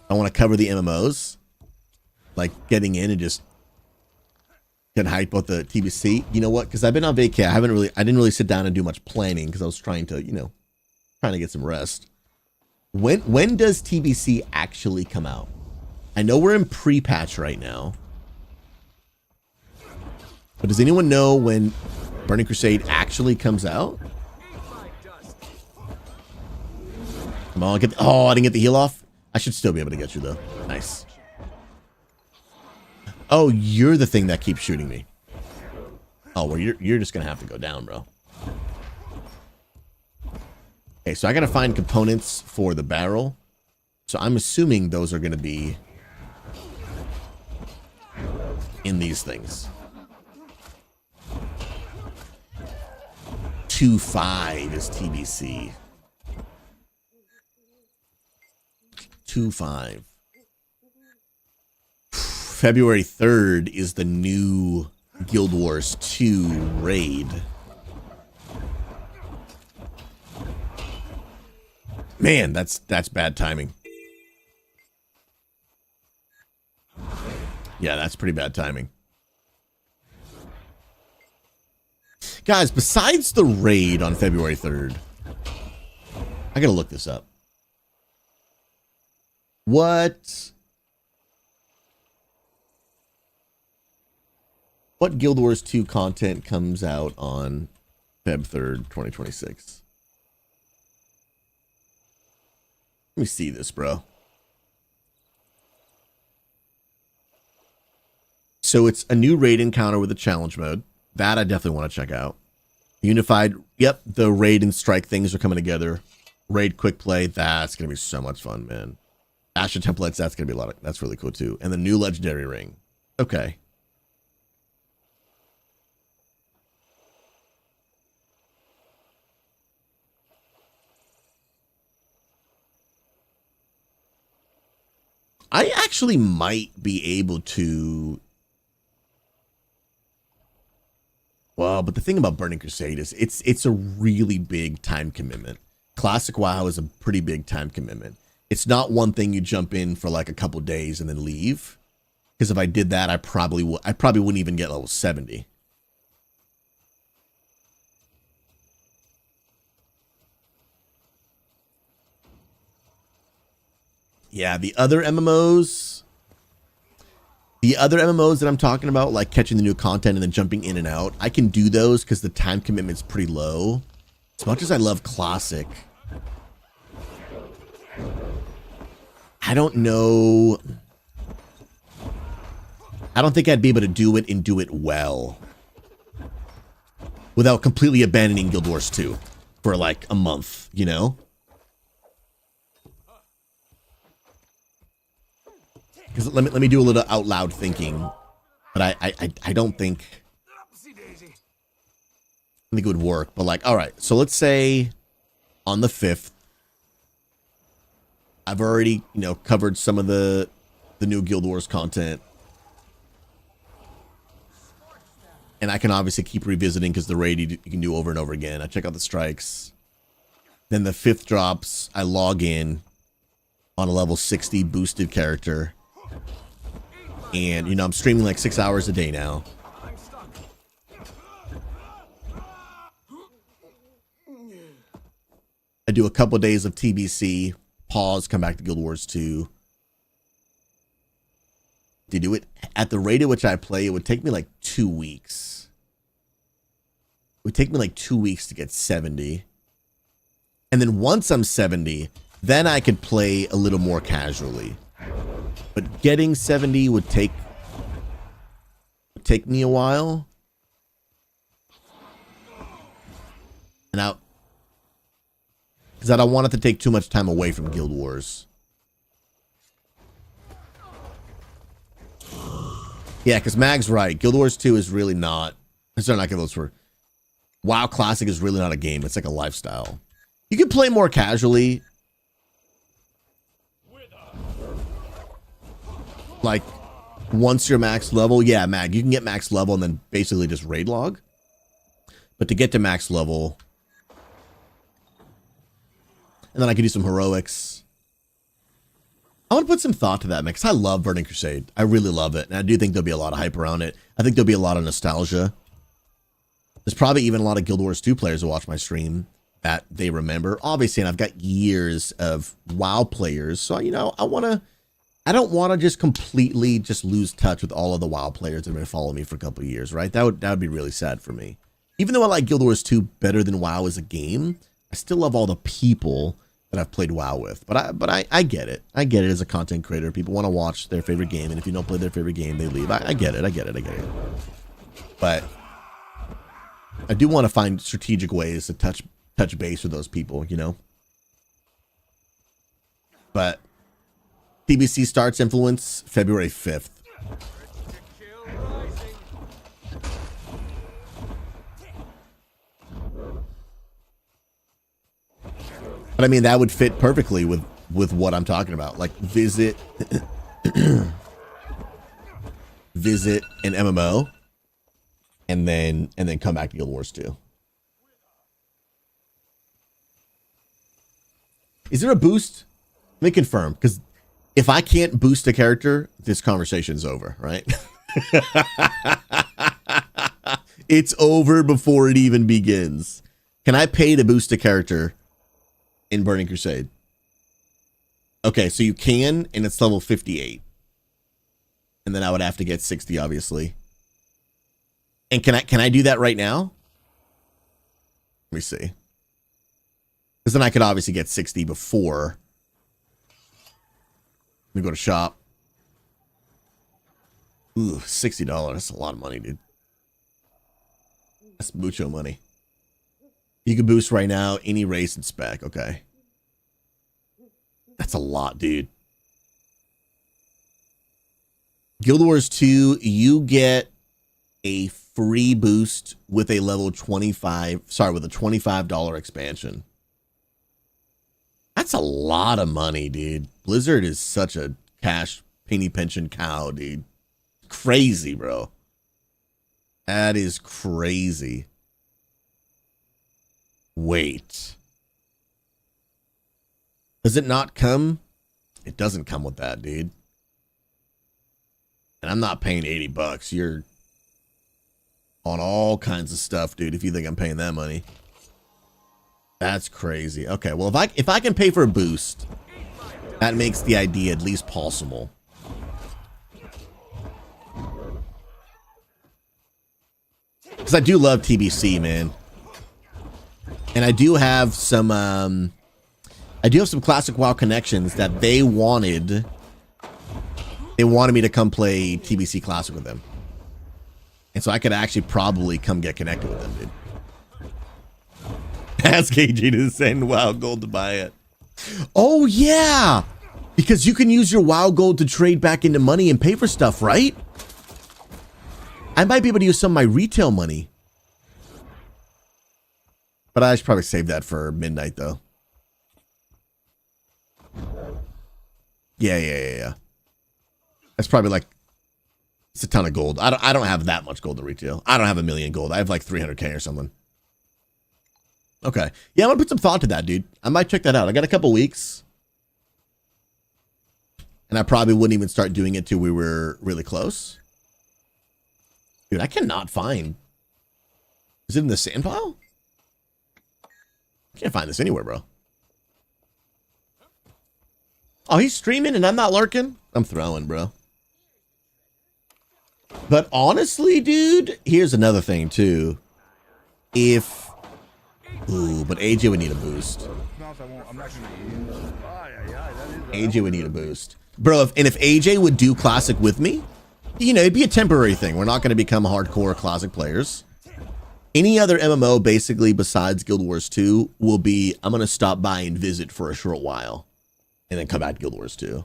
Speaker 1: I want to cover the MMOs. Like, getting in and just getting hyped about the TBC. You know what? Because I've been on vacay. I didn't really sit down and do much planning because I was trying to, you know, trying to get some rest. When does TBC actually come out? I know we're in pre-patch right now. But does anyone know when Burning Crusade actually comes out? Come on, get. Oh, I didn't get the heal off. I should still be able to get you though. Nice. Oh, you're the thing that keeps shooting me. Oh, well, you're just gonna have to go down, bro. Okay, so I gotta find components for the barrel. So I'm assuming those are gonna be in these things. 2.5 is TBC. 2.5. February 3rd is the new Guild Wars 2 raid. Man, that's bad timing. Yeah, that's pretty bad timing. Guys, besides the raid on February 3rd, I gotta look this up. What Guild Wars 2 content comes out on Feb 3rd, 2026? Let me see this, bro. So it's a new raid encounter with a challenge mode. That I definitely want to check out. Unified, yep, the raid and strike things are coming together. Raid quick play, that's going to be so much fun, man. Asher templates, that's going to be a lot of, that's really cool too. And the new legendary ring. Okay. I actually might be able to. Well, but the thing about Burning Crusade is it's a really big time commitment. Classic WoW is a pretty big time commitment. It's not one thing you jump in for like a couple days and then leave. Because if I did that, I probably wouldn't even get level 70. Yeah, the other MMOs that I'm talking about, like catching the new content and then jumping in and out, I can do those because the time commitment's pretty low. As much as I love Classic, I don't know. I don't think I'd be able to do it and do it well without completely abandoning Guild Wars 2 for like a month, you know? Because let me do a little out loud thinking, but I don't think it would work. But like, all right, so let's say on the 5th, I've already covered some of the new Guild Wars content, and I can obviously keep revisiting because the raid you can do over and over again. I check out the strikes, then the 5th drops. I log in on a level 60 boosted character. And, I'm streaming like 6 hours a day now. I do a couple of days of TBC, pause, come back to Guild Wars 2. To do it at the rate at which I play, it would take me like 2 weeks. It would take me like 2 weeks to get 70. And then once I'm 70, then I could play a little more casually. But getting 70 would take me a while. And because I don't want it to take too much time away from Guild Wars. Yeah, because Mag's right. Guild Wars 2 is really not. Sorry, not Guild Wars 4. WoW Classic is really not a game. It's like a lifestyle. You can play more casually. Like, once you're max level, yeah, Mag, you can get max level and then basically just raid log. But to get to max level, and then I can do some heroics. I want to put some thought to that, man, because I love Burning Crusade. I really love it, and I do think there'll be a lot of hype around it. I think there'll be a lot of nostalgia. There's probably even a lot of Guild Wars 2 players who watch my stream that they remember. Obviously, and I've got years of WoW players, so, I don't want to just completely just lose touch with all of the WoW players that have been following me for a couple of years, right? That would be really sad for me. Even though I like Guild Wars 2 better than WoW as a game, I still love all the people that I've played WoW with. But I get it. I get it as a content creator. People want to watch their favorite game, and if you don't play their favorite game, they leave. I get it. I get it. But I do want to find strategic ways to touch base with those people, you know. But TBC starts influence February 5th. But I mean, that would fit perfectly with what I'm talking about. Like visit visit an MMO and then come back to Guild Wars 2. Is there a boost? Let me confirm, because if I can't boost a character, this conversation's over, right? It's over before it even begins. Can I pay to boost a character in Burning Crusade? Okay, so you can, and it's level 58. And then I would have to get 60, obviously. And can I do that right now? Let me see. Because then I could obviously get 60 before. Let me go to shop. Ooh, $60. That's a lot of money, dude. That's mucho money. You can boost right now, any race and spec. Okay. That's a lot, dude. Guild Wars 2, you get a free boost with a level 25, sorry, with a $25 expansion. That's a lot of money, dude. Blizzard is such a cash penny pension cow, dude. Crazy, bro. That is crazy. Wait. Does it not come? It doesn't come with that, dude. And I'm not paying $80. You're on all kinds of stuff, dude, if you think I'm paying that money. That's crazy. Okay, well, if I can pay for a boost, that makes the idea at least possible. Because I do love TBC, man. And I do have some classic WoW connections that they wanted me to come play TBC Classic with them. And so I could actually probably come get connected with them, dude. Ask AJ to send WoW Gold to buy it. Oh, yeah. Because you can use your WoW Gold to trade back into money and pay for stuff, right? I might be able to use some of my retail money. But I should probably save that for midnight, though. Yeah. That's probably like, it's a ton of gold. I don't have that much gold to retail. I don't have 1 million gold. I have like 300K or something. Okay. Yeah, I'm gonna put some thought to that, dude. I might check that out. I got a couple weeks. And I probably wouldn't even start doing it till we were really close. Dude, I cannot find. Is it in the sand pile? Can't find this anywhere, bro. Oh, he's streaming and I'm not lurking? I'm throwing, bro. But honestly, dude, here's another thing, too. Ooh, but AJ would need a boost. AJ would need a boost. Bro, if AJ would do Classic with me, you know, it'd be a temporary thing. We're not going to become hardcore Classic players. Any other MMO, basically, besides Guild Wars 2, will be, I'm going to stop by and visit for a short while. And then come back to Guild Wars 2.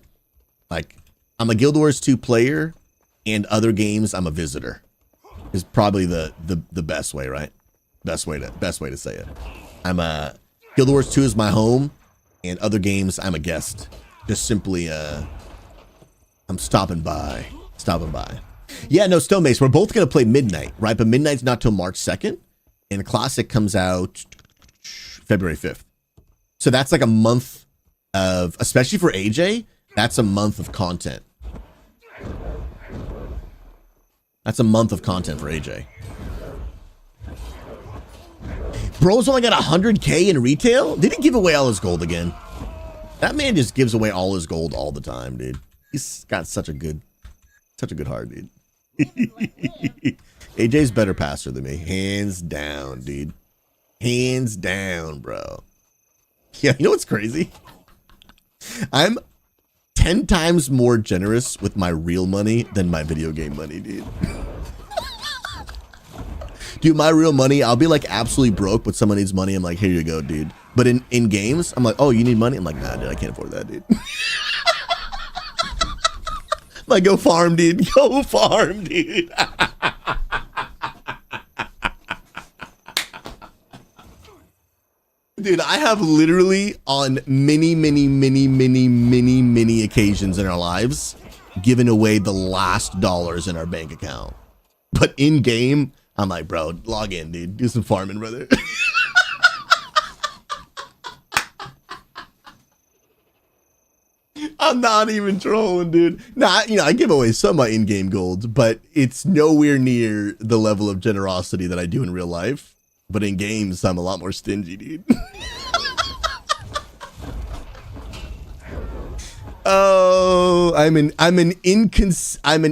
Speaker 1: Like, I'm a Guild Wars 2 player, and other games, I'm a visitor. Is probably the best way, right? Best way to say it. Guild Wars 2 is my home, and other games I'm a guest. Just simply I'm stopping by. Yeah, no, Stonebase, we're both gonna play Midnight, right? But Midnight's not till March 2nd, and Classic comes out February 5th. So that's like a month of, especially for AJ, that's a month of content. That's a month of content for AJ. Bro's only got 100K in retail? Did he give away all his gold again? That man just gives away all his gold all the time, dude. He's got such a good heart, dude. AJ's better passer than me. Hands down, dude. Hands down, bro. Yeah, you know what's crazy? I'm 10 times more generous with my real money than my video game money, dude. Dude, my real money, I'll be like absolutely broke, but someone needs money. I'm like, here you go, dude. But in games, I'm like, oh, you need money? I'm like, nah, dude, I can't afford that, dude. Like, go farm, dude. Go farm, dude. Dude, I have literally on many occasions in our lives given away the last dollars in our bank account. But in game, I'm like, bro, log in, dude. Do some farming, brother. I'm not even trolling, dude. Nah, you know, I give away some of my in-game gold, but it's nowhere near the level of generosity that I do in real life. But in games, I'm a lot more stingy, dude. Oh, I'm an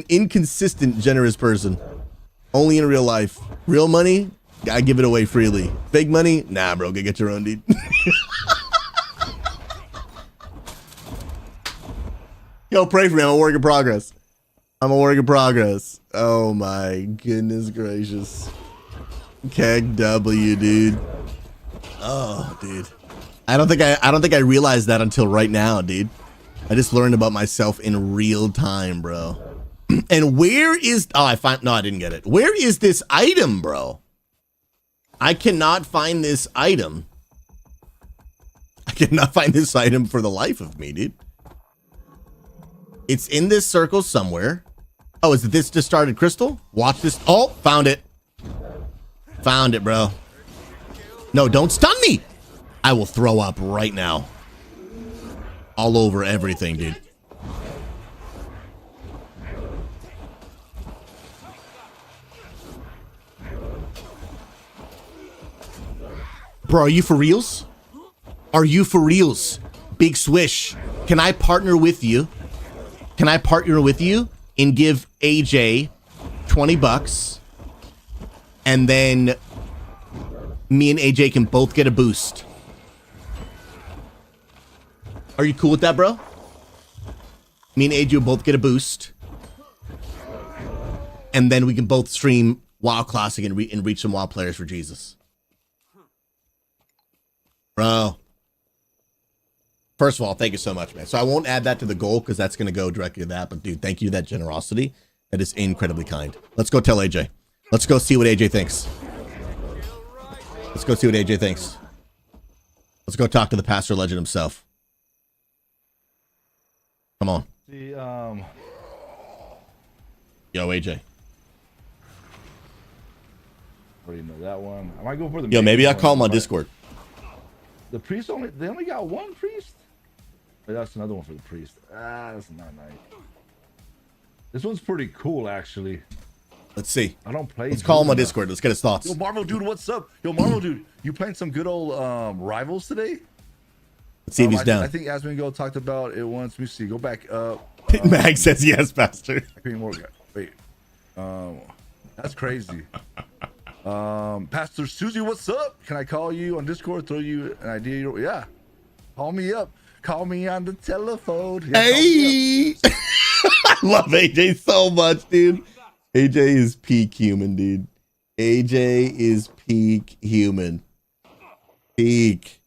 Speaker 1: inconsistent generous person. Only in real life. Real money, I give it away freely. Fake money, nah, bro, go get your own, dude. Yo, pray for me. I'm a work in progress. I'm a work in progress. Oh my goodness gracious. Keg W, dude. Oh, dude. I don't think I realized that until right now, dude. I just learned about myself in real time, bro. And where is... Oh, no, I didn't get it. Where is this item, bro? I cannot find this item. I cannot find this item for the life of me, dude. It's in this circle somewhere. Oh, is it this discarded crystal? Watch this. Oh, found it. Found it, bro. No, don't stun me. I will throw up right now. All over everything, dude. Bro, are you for reals? Are you for reals? Big Swish. Can I partner with you? Can I partner with you and give AJ 20 bucks? And then me and AJ can both get a boost. Are you cool with that, bro? Me and AJ will both get a boost. And then we can both stream WoW Classic and reach some WoW players for Jesus. Bro. First of all, thank you so much, man. So I won't add that to the goal because that's going to go directly to that. But, dude, thank you for that generosity. That is incredibly kind. Let's go tell AJ. Let's go see what AJ thinks. Let's go see what AJ thinks. Let's go talk to the pastor legend himself. Come on.
Speaker 14: The,
Speaker 1: Yo, AJ.
Speaker 14: Already know that one. I might go for the...
Speaker 1: Yo, maybe I'll call him on Discord.
Speaker 14: The priest they only got one priest? Wait, that's another one for the priest. Ah, that's not nice. This one's pretty cool, actually.
Speaker 1: Let's see.
Speaker 14: I don't play.
Speaker 1: Let's call him on Discord. Let's get his thoughts.
Speaker 14: Yo, Marvel dude, what's up? Yo, Marvel dude, you playing some good old rivals today?
Speaker 1: Let's see if he's down.
Speaker 14: I think Asmongo talked about it once. Let me see. Go back up.
Speaker 1: Mag says yes, Pastor.
Speaker 14: Wait. That's crazy. Pastor Susie, what's up? Can I call you on Discord? Throw you an idea? Yeah. Call me up. Call me on the telephone. Yeah,
Speaker 1: hey! I love AJ so much, dude. AJ is peak human, dude. AJ is peak human. Peak.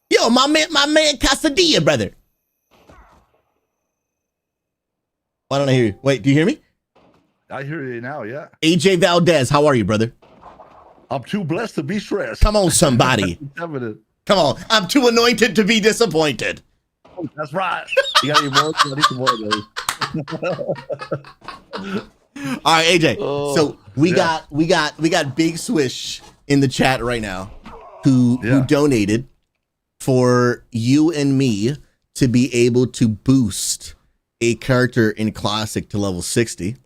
Speaker 1: Yo, my man Casadilla, brother. Why don't I hear you? Wait, do you hear me?
Speaker 14: I hear you now, yeah.
Speaker 1: AJ Valdez, how are you, brother?
Speaker 14: I'm too blessed to be stressed.
Speaker 1: Come on, somebody. Come on. I'm too anointed to be disappointed.
Speaker 14: Oh, that's right. You got any more? I need some more of those.
Speaker 1: All right, AJ. So we got Big Swish in the chat right now who donated for you and me to be able to boost a character in Classic to level 60.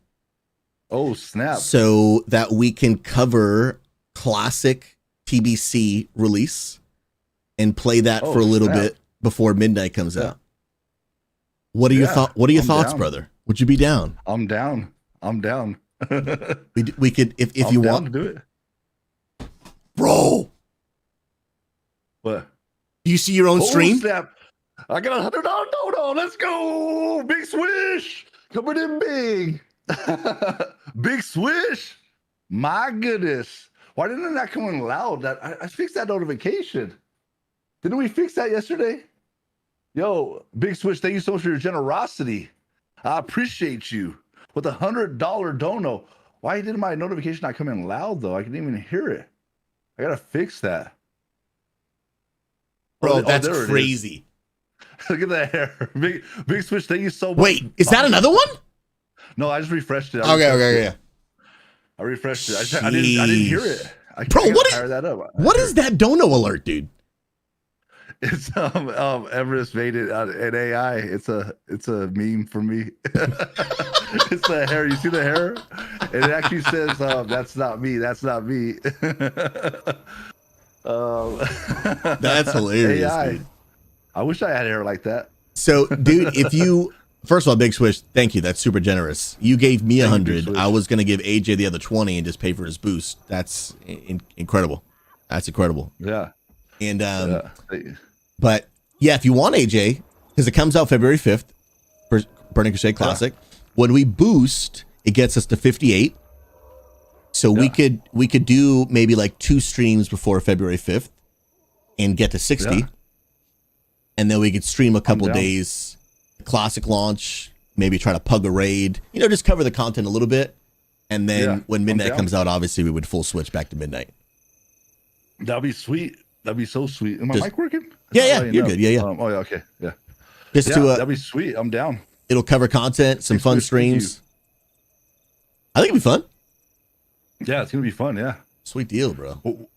Speaker 14: Oh, snap.
Speaker 1: So that we can cover Classic TBC release and play that for a little bit before midnight comes out. What are your thoughts, brother? Would you be down?
Speaker 14: I'm down.
Speaker 1: we could if
Speaker 14: I'm
Speaker 1: you
Speaker 14: down
Speaker 1: want
Speaker 14: to do it.
Speaker 1: Bro.
Speaker 14: What?
Speaker 1: Do you see your own stream?
Speaker 14: Snap. I got $100 dono. Let's go. Big swish. Coming in big. Big swish. My goodness. Why didn't that come in loud? I fixed that notification. Didn't we fix that yesterday? Yo, Big Swish, thank you so much for your generosity. I appreciate you. With $100 dono. Why didn't my notification not come in loud, though? I couldn't even hear it. I got to fix that.
Speaker 1: Bro, that's crazy.
Speaker 14: Look at that hair. Big Swish, thank you so much.
Speaker 1: Wait, is that another one?
Speaker 14: No, I just refreshed it.
Speaker 1: Okay.
Speaker 14: I refreshed it. I didn't hear it.
Speaker 1: Bro,
Speaker 14: that up.
Speaker 1: What is that dono alert, dude?
Speaker 14: It's Everest made it an AI. It's a meme for me. It's the hair. You see the hair? And it actually says, "That's not me. That's not me."
Speaker 1: That's hilarious.
Speaker 14: AI.
Speaker 1: Dude.
Speaker 14: I wish I had hair like that.
Speaker 1: So, dude, if you first of all, Big Swish, thank you. That's super generous. You gave me 100. I was gonna give AJ the other 20 and just pay for his boost. That's incredible. That's incredible.
Speaker 14: Yeah.
Speaker 1: And but yeah, if you want AJ, because it comes out February 5th for Burning Crusade Classic. Yeah. When we boost, it gets us to 58. So we could do maybe like 2 streams before February 5th and get to 60. Yeah. And then we could stream a couple days, Classic launch, maybe try to pug a raid, just cover the content a little bit. And then when midnight comes out, obviously we would full switch back to midnight.
Speaker 14: That'd be sweet. That'd be so sweet. Am my mic working?
Speaker 1: Yeah, you're good. Yeah.
Speaker 14: Oh, yeah, okay. Yeah.
Speaker 1: That'd
Speaker 14: be sweet. I'm down.
Speaker 1: It'll cover content, some fun streams. I think it'll be fun.
Speaker 14: Yeah, it's gonna be fun. Yeah.
Speaker 1: Sweet deal, bro.
Speaker 14: Well,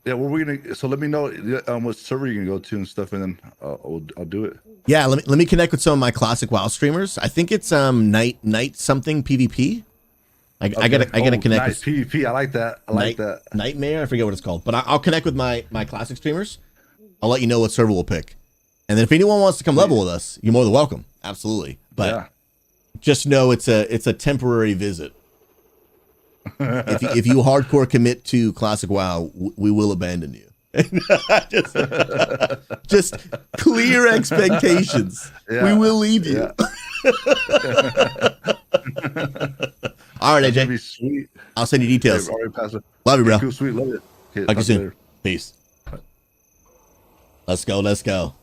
Speaker 14: yeah, we're gonna. So let me know what server you can go to and stuff, and then I'll do it.
Speaker 1: Yeah, let me connect with some of my classic WoW streamers. I think it's night something PvP. I gotta connect.
Speaker 14: Nice with PvP. I like that. I like that.
Speaker 1: Nightmare. I forget what it's called, but I'll connect with my classic streamers. I'll let you know what server we'll pick, and then if anyone wants to come level with us, you're more than welcome. Absolutely, but just know it's a temporary visit. if you hardcore commit to classic WoW, we will abandon you. just clear expectations. Yeah. We will leave you. Yeah. All right, AJ.
Speaker 14: Be sweet.
Speaker 1: I'll send you details.
Speaker 14: Hey,
Speaker 1: love you, bro.
Speaker 14: Cool, sweet. Love it. Okay,
Speaker 1: talk to you soon. Later. Peace. Let's go.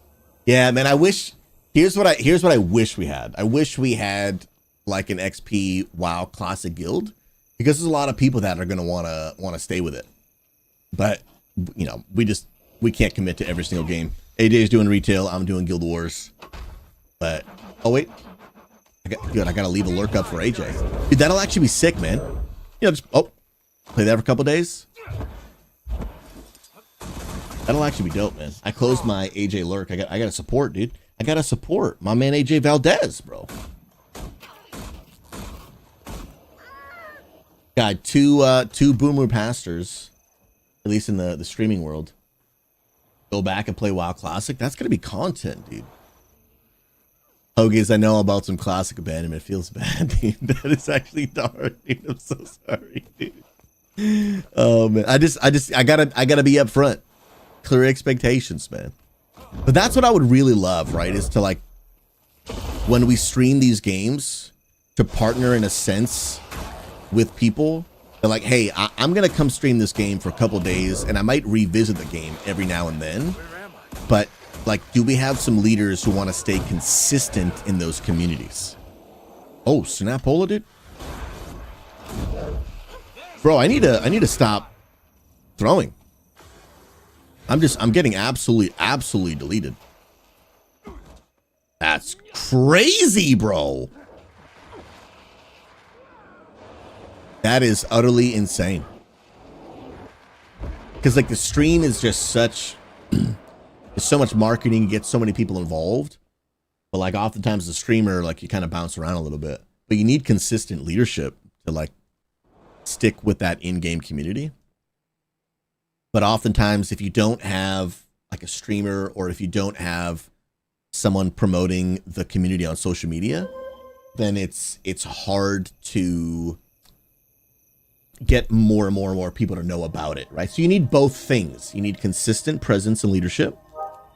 Speaker 1: Yeah, man. I wish. Here's what I wish we had. I wish we had like an XP WoW Classic guild, because there's a lot of people that are gonna wanna stay with it. But we can't commit to every single game. AJ is doing retail. I'm doing Guild Wars. But oh wait. I gotta leave a lurk up for AJ. Dude, that'll actually be sick, man. Just play that for a couple days. That'll actually be dope, man. I closed my AJ lurk. I got to support, dude. I gotta support my man AJ Valdez, bro. Got two boomer pastors, at least in the streaming world. Go back and play WoW Classic. That's gonna be content, dude. Hoagies, I know about some classic abandonment. It feels bad, dude. That is actually dark, dude. I'm so sorry, dude. Oh man, I gotta be upfront, clear expectations, man. But that's what I would really love, right? Is to like when we stream these games to partner in a sense with people. They're like, hey, I'm gonna come stream this game for a couple days, and I might revisit the game every now and then. But like, do we have some leaders who want to stay consistent in those communities? Oh, Snapola, dude. Bro, I need to stop throwing. I'm getting absolutely deleted. That's crazy, bro. That is utterly insane. Because like the stream is just such there's so much marketing, you get so many people involved. But like oftentimes the streamer, like you kind of bounce around a little bit. But you need consistent leadership to like stick with that in-game community. But oftentimes if you don't have like a streamer, or if you don't have someone promoting the community on social media, then it's hard to get more and more and more people to know about it, right? So you need both things. You need consistent presence and leadership,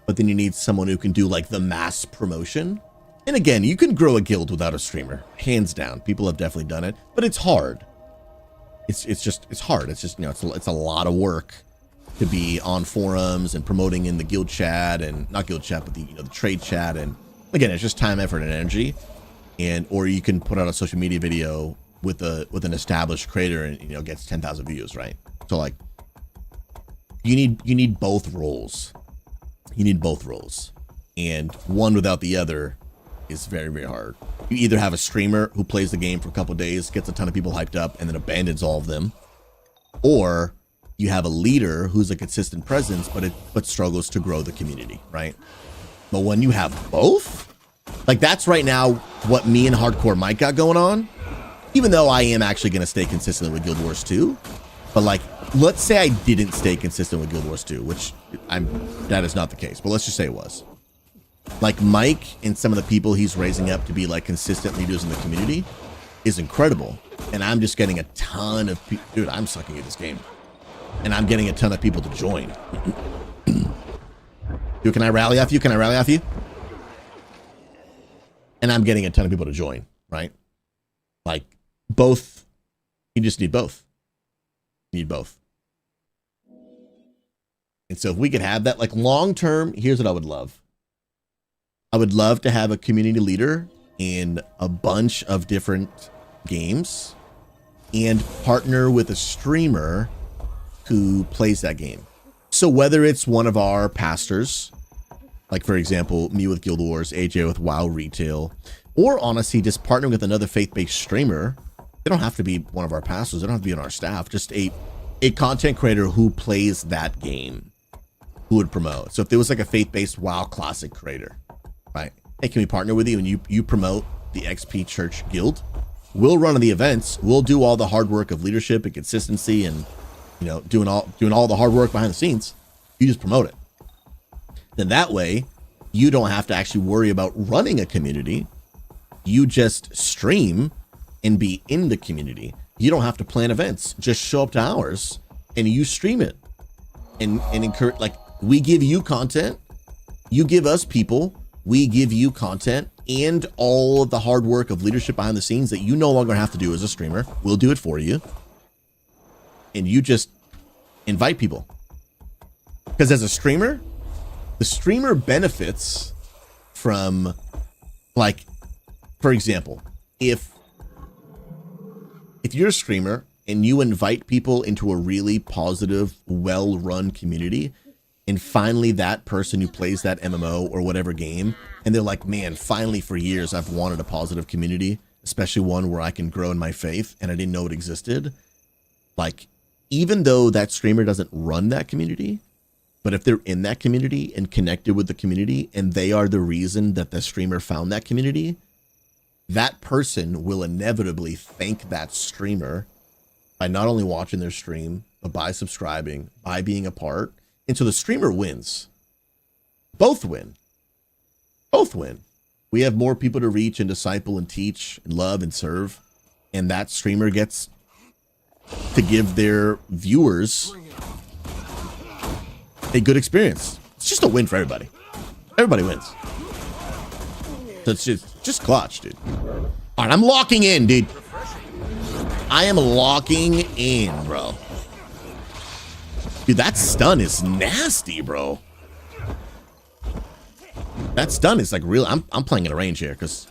Speaker 1: but then you need someone who can do like the mass promotion. And again, you can grow a guild without a streamer, hands down. People have definitely done it, but it's hard. It's hard. It's just, you know, it's a lot of work to be on forums and promoting in the guild chat, and not guild chat, but the, you know, the trade chat. And again, it's just time, effort, and energy. And, or you can put out a social media video with an established creator and, you know, gets 10,000 views, right? So like, you need both roles. You need both roles, and one without the other is very, very hard. You either have a streamer who plays the game for a couple of days, gets a ton of people hyped up, and then abandons all of them, or you have a leader who's a consistent presence, but struggles to grow the community, right? But when you have both, like that's right now what me and Hardcore Mike got going on. Even though I am actually going to stay consistent with Guild Wars 2, but like, let's say I didn't stay consistent with Guild Wars 2, which that is not the case, but let's just say it was. Like Mike and some of the people he's raising up to be like consistent leaders in the community is incredible. And I'm just getting a ton of people. Dude, I'm sucking at this game. And I'm getting a ton of people to join. Dude, can I rally off you? Can I rally off you? And I'm getting a ton of people to join, right? Like both, you just need both. You need both. And so if we could have that, like long term, here's what I would love. I would love to have a community leader in a bunch of different games and partner with a streamer who plays that game. So whether it's one of our pastors, like for example, me with Guild Wars, AJ with WoW Retail, or honestly, just partnering with another faith-based streamer. They don't have to be one of our pastors. They don't have to be on our staff. Just a content creator who plays that game, who would promote. So if there was like a faith-based WoW Classic creator, right? Hey, can we partner with you and you promote the XP Church Guild? We'll run the events. We'll do all the hard work of leadership and consistency, and you know, doing all the hard work behind the scenes. You just promote it. Then that way, you don't have to actually worry about running a community. You just stream and be in the community. You don't have to plan events. Just show up to ours and you stream it. And encourage, like, we give you content, you give us people, we give you content and all of the hard work of leadership behind the scenes that you no longer have to do as a streamer. We'll do it for you. And you just invite people. Because as a streamer, the streamer benefits from, like, for example, if you're a streamer and you invite people into a really positive, well-run community, and finally that person who plays that MMO or whatever game, and they're like, man, finally for years I've wanted a positive community, especially one where I can grow in my faith, and I didn't know it existed. Like, even though that streamer doesn't run that community, but if they're in that community and connected with the community, and they are the reason that the streamer found that community, that person will inevitably thank that streamer by not only watching their stream, but by subscribing, by being a part. And so the streamer wins. Both win. Both win. We have more people to reach and disciple and teach and love and serve. And that streamer gets to give their viewers a good experience. It's just a win for everybody. Everybody wins. So it's just clutch, dude. All right, I'm locking in, dude. I am locking in, bro. Dude, that stun is nasty, bro. That stun is like real. I'm playing in a range here because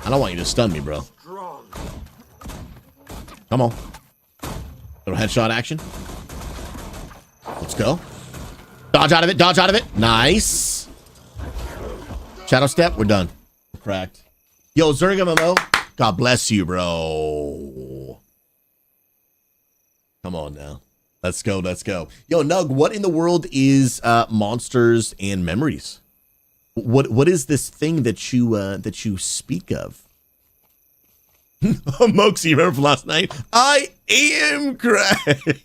Speaker 1: I don't want you to stun me, bro. Come on. Little headshot action. Let's go. Dodge out of it. Dodge out of it. Nice. Shadow step. We're done. We're cracked. Yo, Zerg MMO. God bless you, bro. Come on now. Let's go. Let's go. Yo, Nug, what in the world is monsters and memories? What is this thing that you speak of? Mokes, you remember from last night? I am Craig.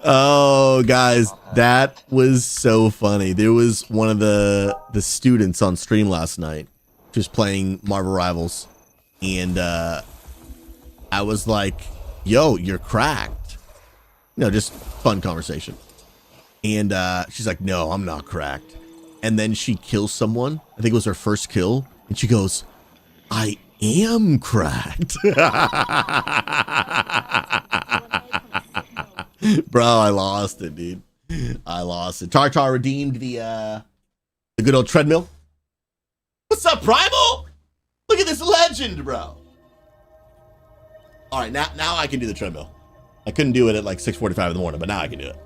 Speaker 1: Oh, guys, that was so funny. There was one of the students on stream last night just playing Marvel Rivals, And I was like, yo, you're cracked. You know, just fun conversation. And she's like, no, I'm not cracked. And then she kills someone. I think it was her first kill. And she goes, I am cracked. Bro, I lost it, dude. I lost it. Tartar redeemed the good old treadmill. What's up, Primal? Look at this legend, bro. All right, now I can do the treadmill. I couldn't do it at like 6:45 in the morning, but now I can do it.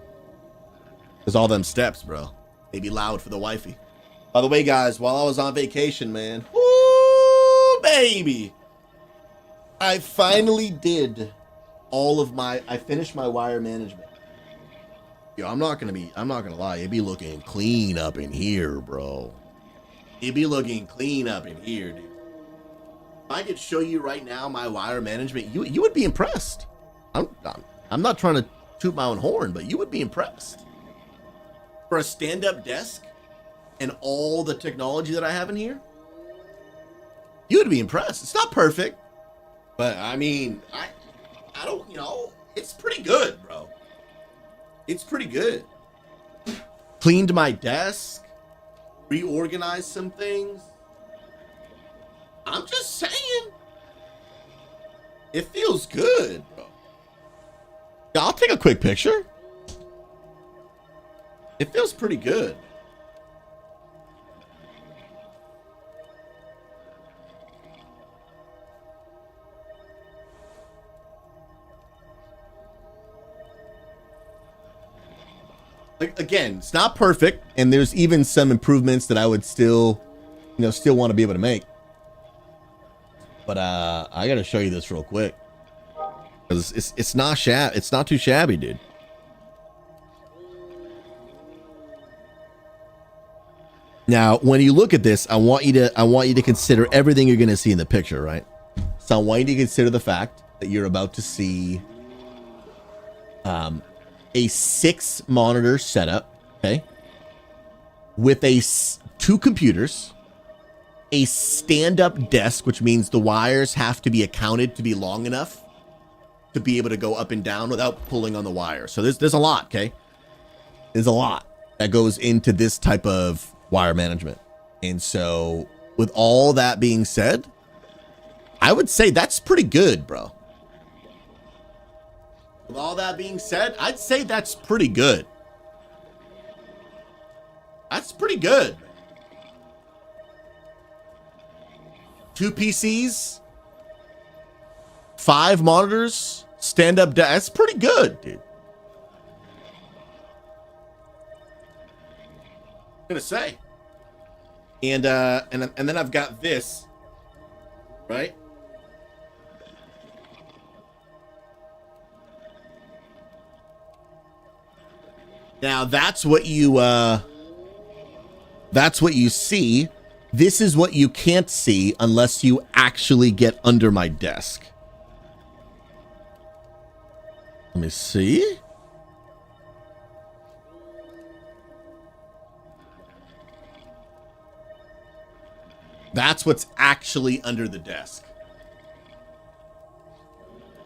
Speaker 1: There's all them steps, bro. They be loud for the wifey. By the way, guys, while I was on vacation, man, woo, baby, I finally did all of I finished my wire management. Yo, I'm not gonna lie, it be looking clean up in here, bro. It be looking clean up in here, dude. If I could show you right now my wire management, you would be impressed. I'm not trying to toot my own horn, but you would be impressed. For a stand-up desk and all the technology that I have in here, you would be impressed. It's not perfect, but I mean, I don't, you know, it's pretty good, bro. It's pretty good. Cleaned my desk, reorganized some things. I'm just saying, it feels good, bro. I'll take a quick picture. It feels pretty good. Like, again, it's not perfect, and there's even some improvements that I would still want to be able to make. But I gotta show you this real quick, because it's not too shabby, dude. Now, when you look at this, I want you to consider everything you're going to see in the picture, right? So I want you to consider the fact that you're about to see a 6-monitor setup, okay? With 2 computers, a stand-up desk, which means the wires have to be accounted to be long enough to be able to go up and down without pulling on the wire. So there's a lot, okay? There's a lot that goes into this type of wire management. And so with all that being said, I would say that's pretty good, bro. With all that being said, I'd say that's pretty good. That's pretty good. 2 PCs, 5 monitors, stand-up desk. That's pretty good, dude. Gonna say, and then I've got this, right? Now that's what you see. This is what you can't see unless you actually get under my desk. Let me see. That's what's actually under the desk.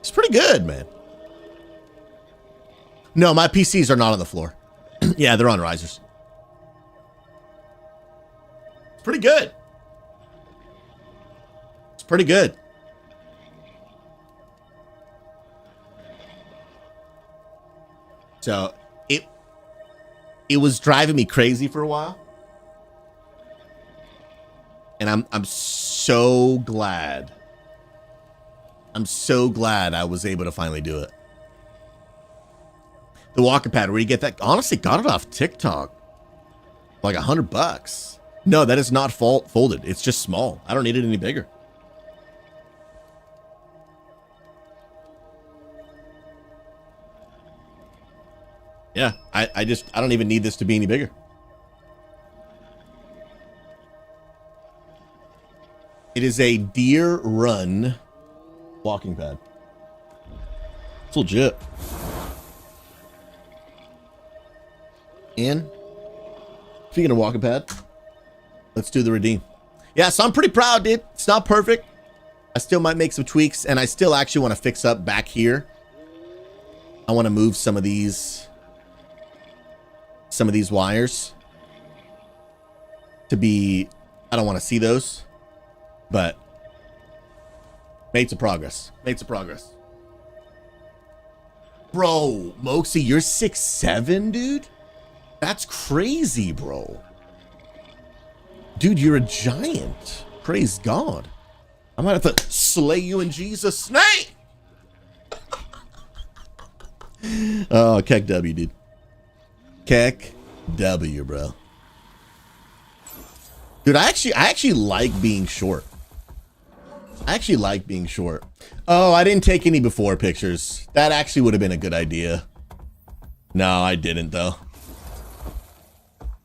Speaker 1: It's pretty good, man. No, my PCs are not on the floor. Yeah, they're on risers. It's pretty good. It's pretty good. So it was driving me crazy for a while. And I'm so glad. I'm so glad I was able to finally do it. The walking pad, where you get that? Honestly, got it off TikTok. Like $100. No, that is not folded. It's just small. I don't need it any bigger. Yeah, I don't even need this to be any bigger. It is a Deer Run walking pad. It's legit. And speaking of walking pad, let's do the redeem. Yeah, so I'm pretty proud, dude. It's not perfect. I still might make some tweaks, and I still actually want to fix up back here. I want to move some of these wires to be, I don't want to see those, but made some progress. Bro, Moxie, you're 6'7", dude? That's crazy, bro. Dude, you're a giant. Praise God. I might have to slay you in Jesus' name. Oh, Keck W, dude. Keck W, bro. Dude, I actually like being short. Oh, I didn't take any before pictures. That actually would have been a good idea. No, I didn't, though.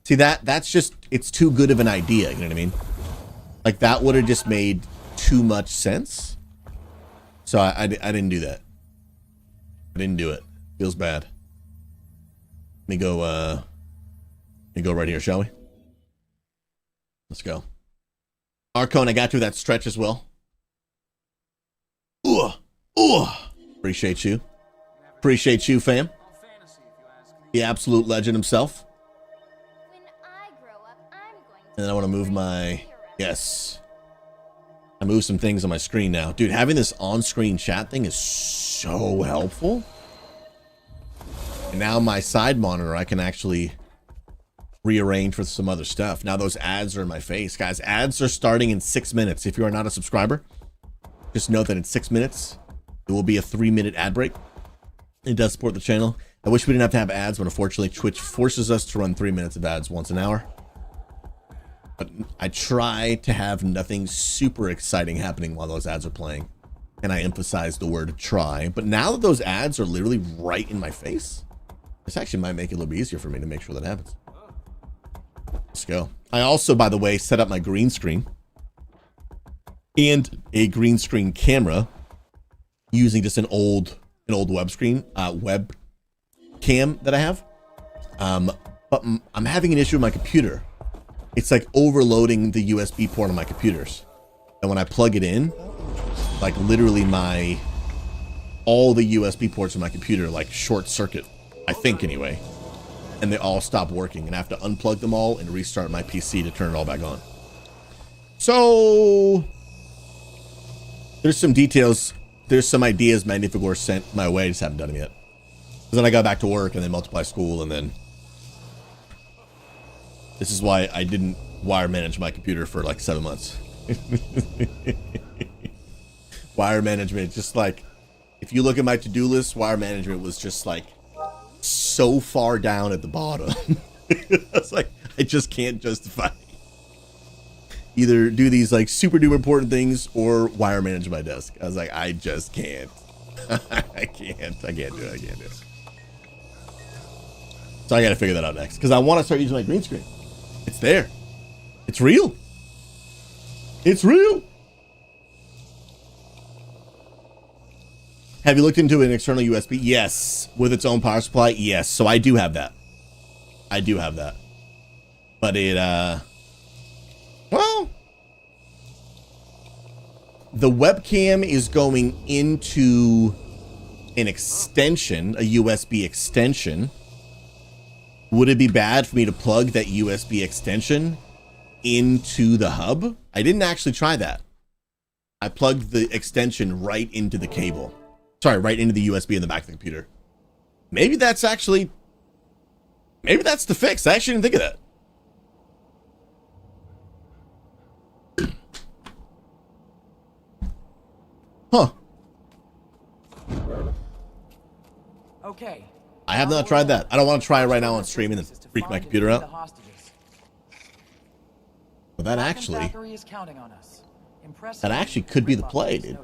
Speaker 1: See, that's just, it's too good of an idea, you know what I mean? Like, that would have just made too much sense. So I didn't do that. I didn't do it. Feels bad. Let me go right here, shall we? Let's go. Arcone, I got through that stretch as well. Appreciate you. Appreciate you, fam. The absolute legend himself. And then I want to move my... Yes. I moved some things on my screen now. Dude, having this on-screen chat thing is so helpful. And now my side monitor, I can actually rearrange for some other stuff. Now those ads are in my face. Guys, ads are starting in 6 minutes. If you are not a subscriber, just note that in 6 minutes, there will be a 3-minute ad break. It does support the channel. I wish we didn't have to have ads, but unfortunately, Twitch forces us to run 3 minutes of ads once an hour. But I try to have nothing super exciting happening while those ads are playing. And I emphasize the word try. But now that those ads are literally right in my face, this actually might make it a little bit easier for me to make sure that happens. Let's go. I also, by the way, set up my green screen and a green screen camera using just an old web cam that I have. But I'm having an issue with my computer. It's like overloading the USB port on my computers. And when I plug it in, like literally all the USB ports on my computer like short circuit, I think anyway. And they all stop working and I have to unplug them all and restart my PC to turn it all back on. So there's some details. There's some ideas Magnificor sent my way. I just haven't done them yet. Because then I got back to work and then multiply school and then this is why I didn't wire manage my computer for like 7 months. Wire management, just like, if you look at my to-do list, wire management was just like so far down at the bottom. It's like, I just can't justify either do these like super duper important things or wire manage my desk. I was like, I just can't. I can't do it. So I got to figure that out next because I want to start using my green screen. It's there. It's real. It's real. Have you looked into an external USB? Yes. With its own power supply? Yes. So I do have that. But it, well, the webcam is going into an extension, a USB extension. Would it be bad for me to plug that USB extension into the hub? I didn't actually try that. I plugged the extension right into the cable. Sorry, right into the USB in the back of the computer. Maybe that's the fix. I actually didn't think of that. Huh.
Speaker 15: Okay.
Speaker 1: I have not tried that. I don't want to try it right now on stream and then freak my computer out. But that actually could be the play, dude.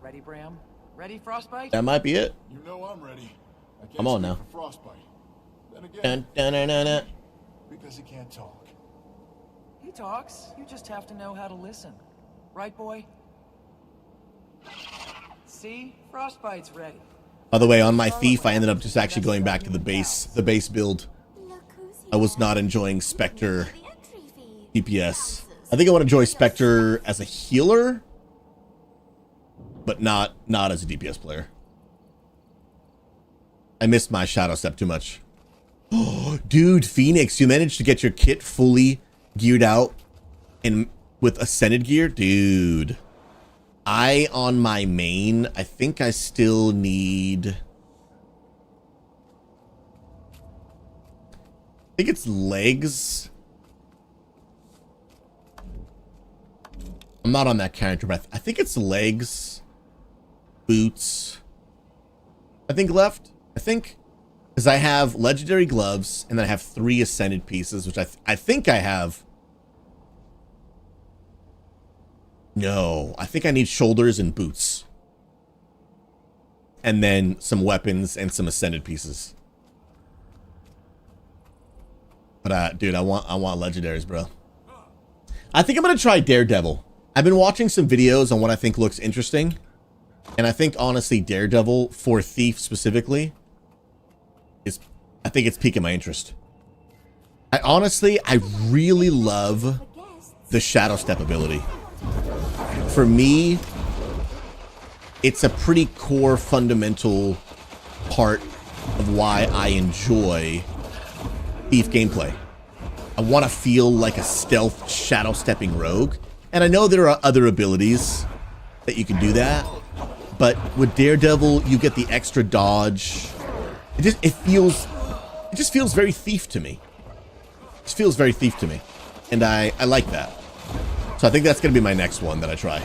Speaker 15: Ready, Bram? Ready, Frostbite?
Speaker 1: That might be it.
Speaker 16: You know I'm ready.
Speaker 1: Come on now.
Speaker 16: Frostbite. Then
Speaker 1: Dun,
Speaker 16: again,
Speaker 1: dun, dun, dun.
Speaker 16: because he can't talk.
Speaker 15: He talks. You just have to know how to listen. Right, boy? See? Frostbite's ready.
Speaker 1: By the way, on my Thief, I ended up just actually going back to the base build. I was not enjoying Spectre DPS. I think I want to enjoy Spectre as a healer but not as a DPS player. I missed my shadow step too much. Oh, dude, Phoenix, you managed to get your kit fully geared out and with ascended gear, dude. On my main, I think I still need. I think it's legs. I'm not on that character, but I think it's legs, boots. I think left. I think because I have legendary gloves and then I have 3 ascended pieces, which I think I have. No, I think I need shoulders and boots. And then some weapons and some ascended pieces. But dude, I want legendaries, bro. I think I'm gonna try Daredevil. I've been watching some videos on what I think looks interesting. And I think honestly Daredevil for Thief specifically I think it's piquing my interest. I really love the shadow step ability. For me, it's a pretty core fundamental part of why I enjoy Thief gameplay. I want to feel like a stealth shadow stepping rogue. And I know there are other abilities that you can do that. But with Daredevil, you get the extra dodge. It just feels very Thief to me. It just feels very Thief to me. And I like that. So I think that's going to be my next one that I try.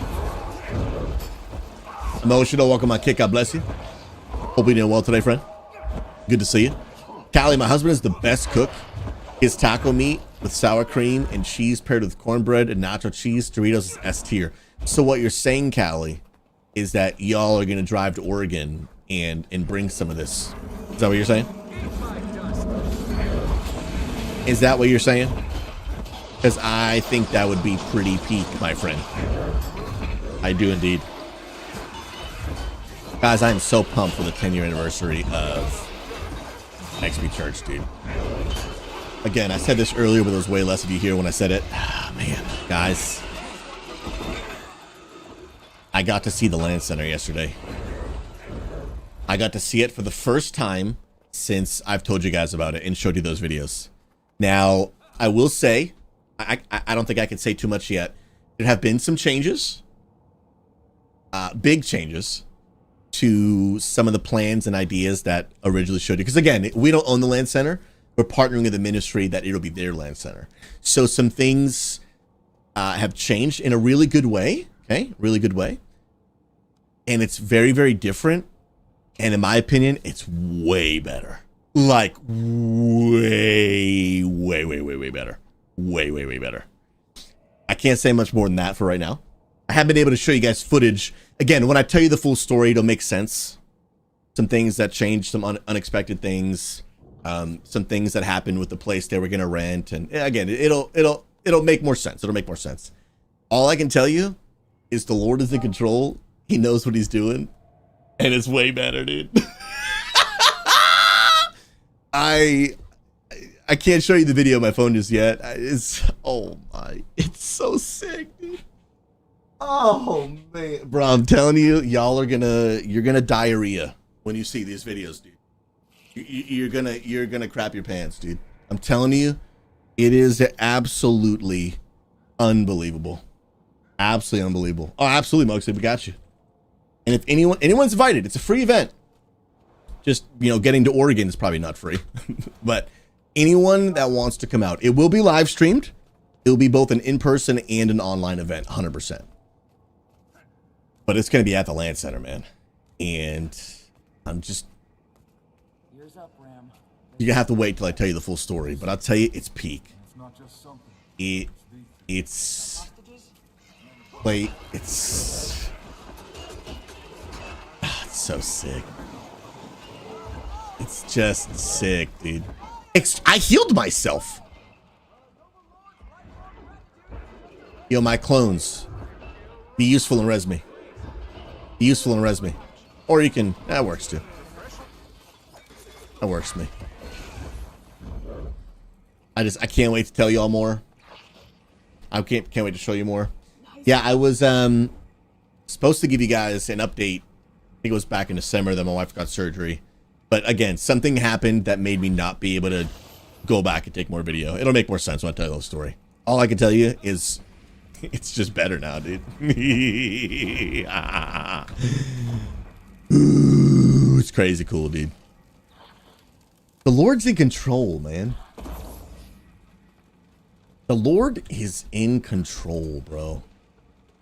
Speaker 1: Emotional, welcome on Kick. God bless you. Hope you're doing well today, friend. Good to see you. Callie, my husband is the best cook. His taco meat with sour cream and cheese paired with cornbread and nacho cheese Doritos is S tier. So what you're saying, Callie, is that y'all are going to drive to Oregon and bring some of this. Is that what you're saying? Is that what you're saying? Because I think that would be pretty peak, my friend. I do indeed. Guys, I am so pumped for the 10-year anniversary of XP Church, dude. Again, I said this earlier, but there was way less of you here when I said it. Ah, man, guys. I got to see the Land Center yesterday. I got to see it for the first time since I've told you guys about it and showed you those videos. Now, I will say, I don't think I can say too much yet. There have been some changes, big changes, to some of the plans and ideas that originally showed you. Because again, we don't own the Land Center. We're partnering with the ministry that it'll be their Land Center. So some things have changed in a really good way. Okay, really good way. And it's very, very different. And in my opinion, it's way better. Like way better. Way better. I can't say much more than that for right now. I have been able to show you guys footage. Again, when I tell you the full story, it'll make sense. Some things that changed, some unexpected things, some things that happened with the place they were going to rent. And again, it'll make more sense. It'll make more sense. All I can tell you is the Lord is in control. He knows what he's doing. And it's way better, dude. I can't show you the video on my phone just yet. It's so sick, dude. Oh man, bro, I'm telling you, you're gonna diarrhea when you see these videos, dude. You're gonna crap your pants, dude. I'm telling you, it is absolutely unbelievable. Absolutely unbelievable. Oh, absolutely, Moxley, we got you. And if anyone's invited, it's a free event. Just, getting to Oregon is probably not free. But anyone that wants to come out, it will be live streamed. It will be both an in-person and an online event, 100%. But it's going to be at the Land Center, man. And I'm just... You're going to have to wait till I tell you the full story. But I'll tell you, it's peak. It's... It's so sick. It's just sick, dude. I healed myself. Yo, my clones. Be useful in Resme. Be useful in Resme. Or you can... That works, too. That works for me. I can't wait to tell y'all more. I can't wait to show you more. Yeah, I was Supposed to give you guys an update. I think it was back in December that my wife got surgery. But again, something happened that made me not be able to go back and take more video. It'll make more sense when I tell you the story. All I can tell you is it's just better now, dude. Ooh, it's crazy cool, dude. The Lord's in control, man. The Lord is in control, bro.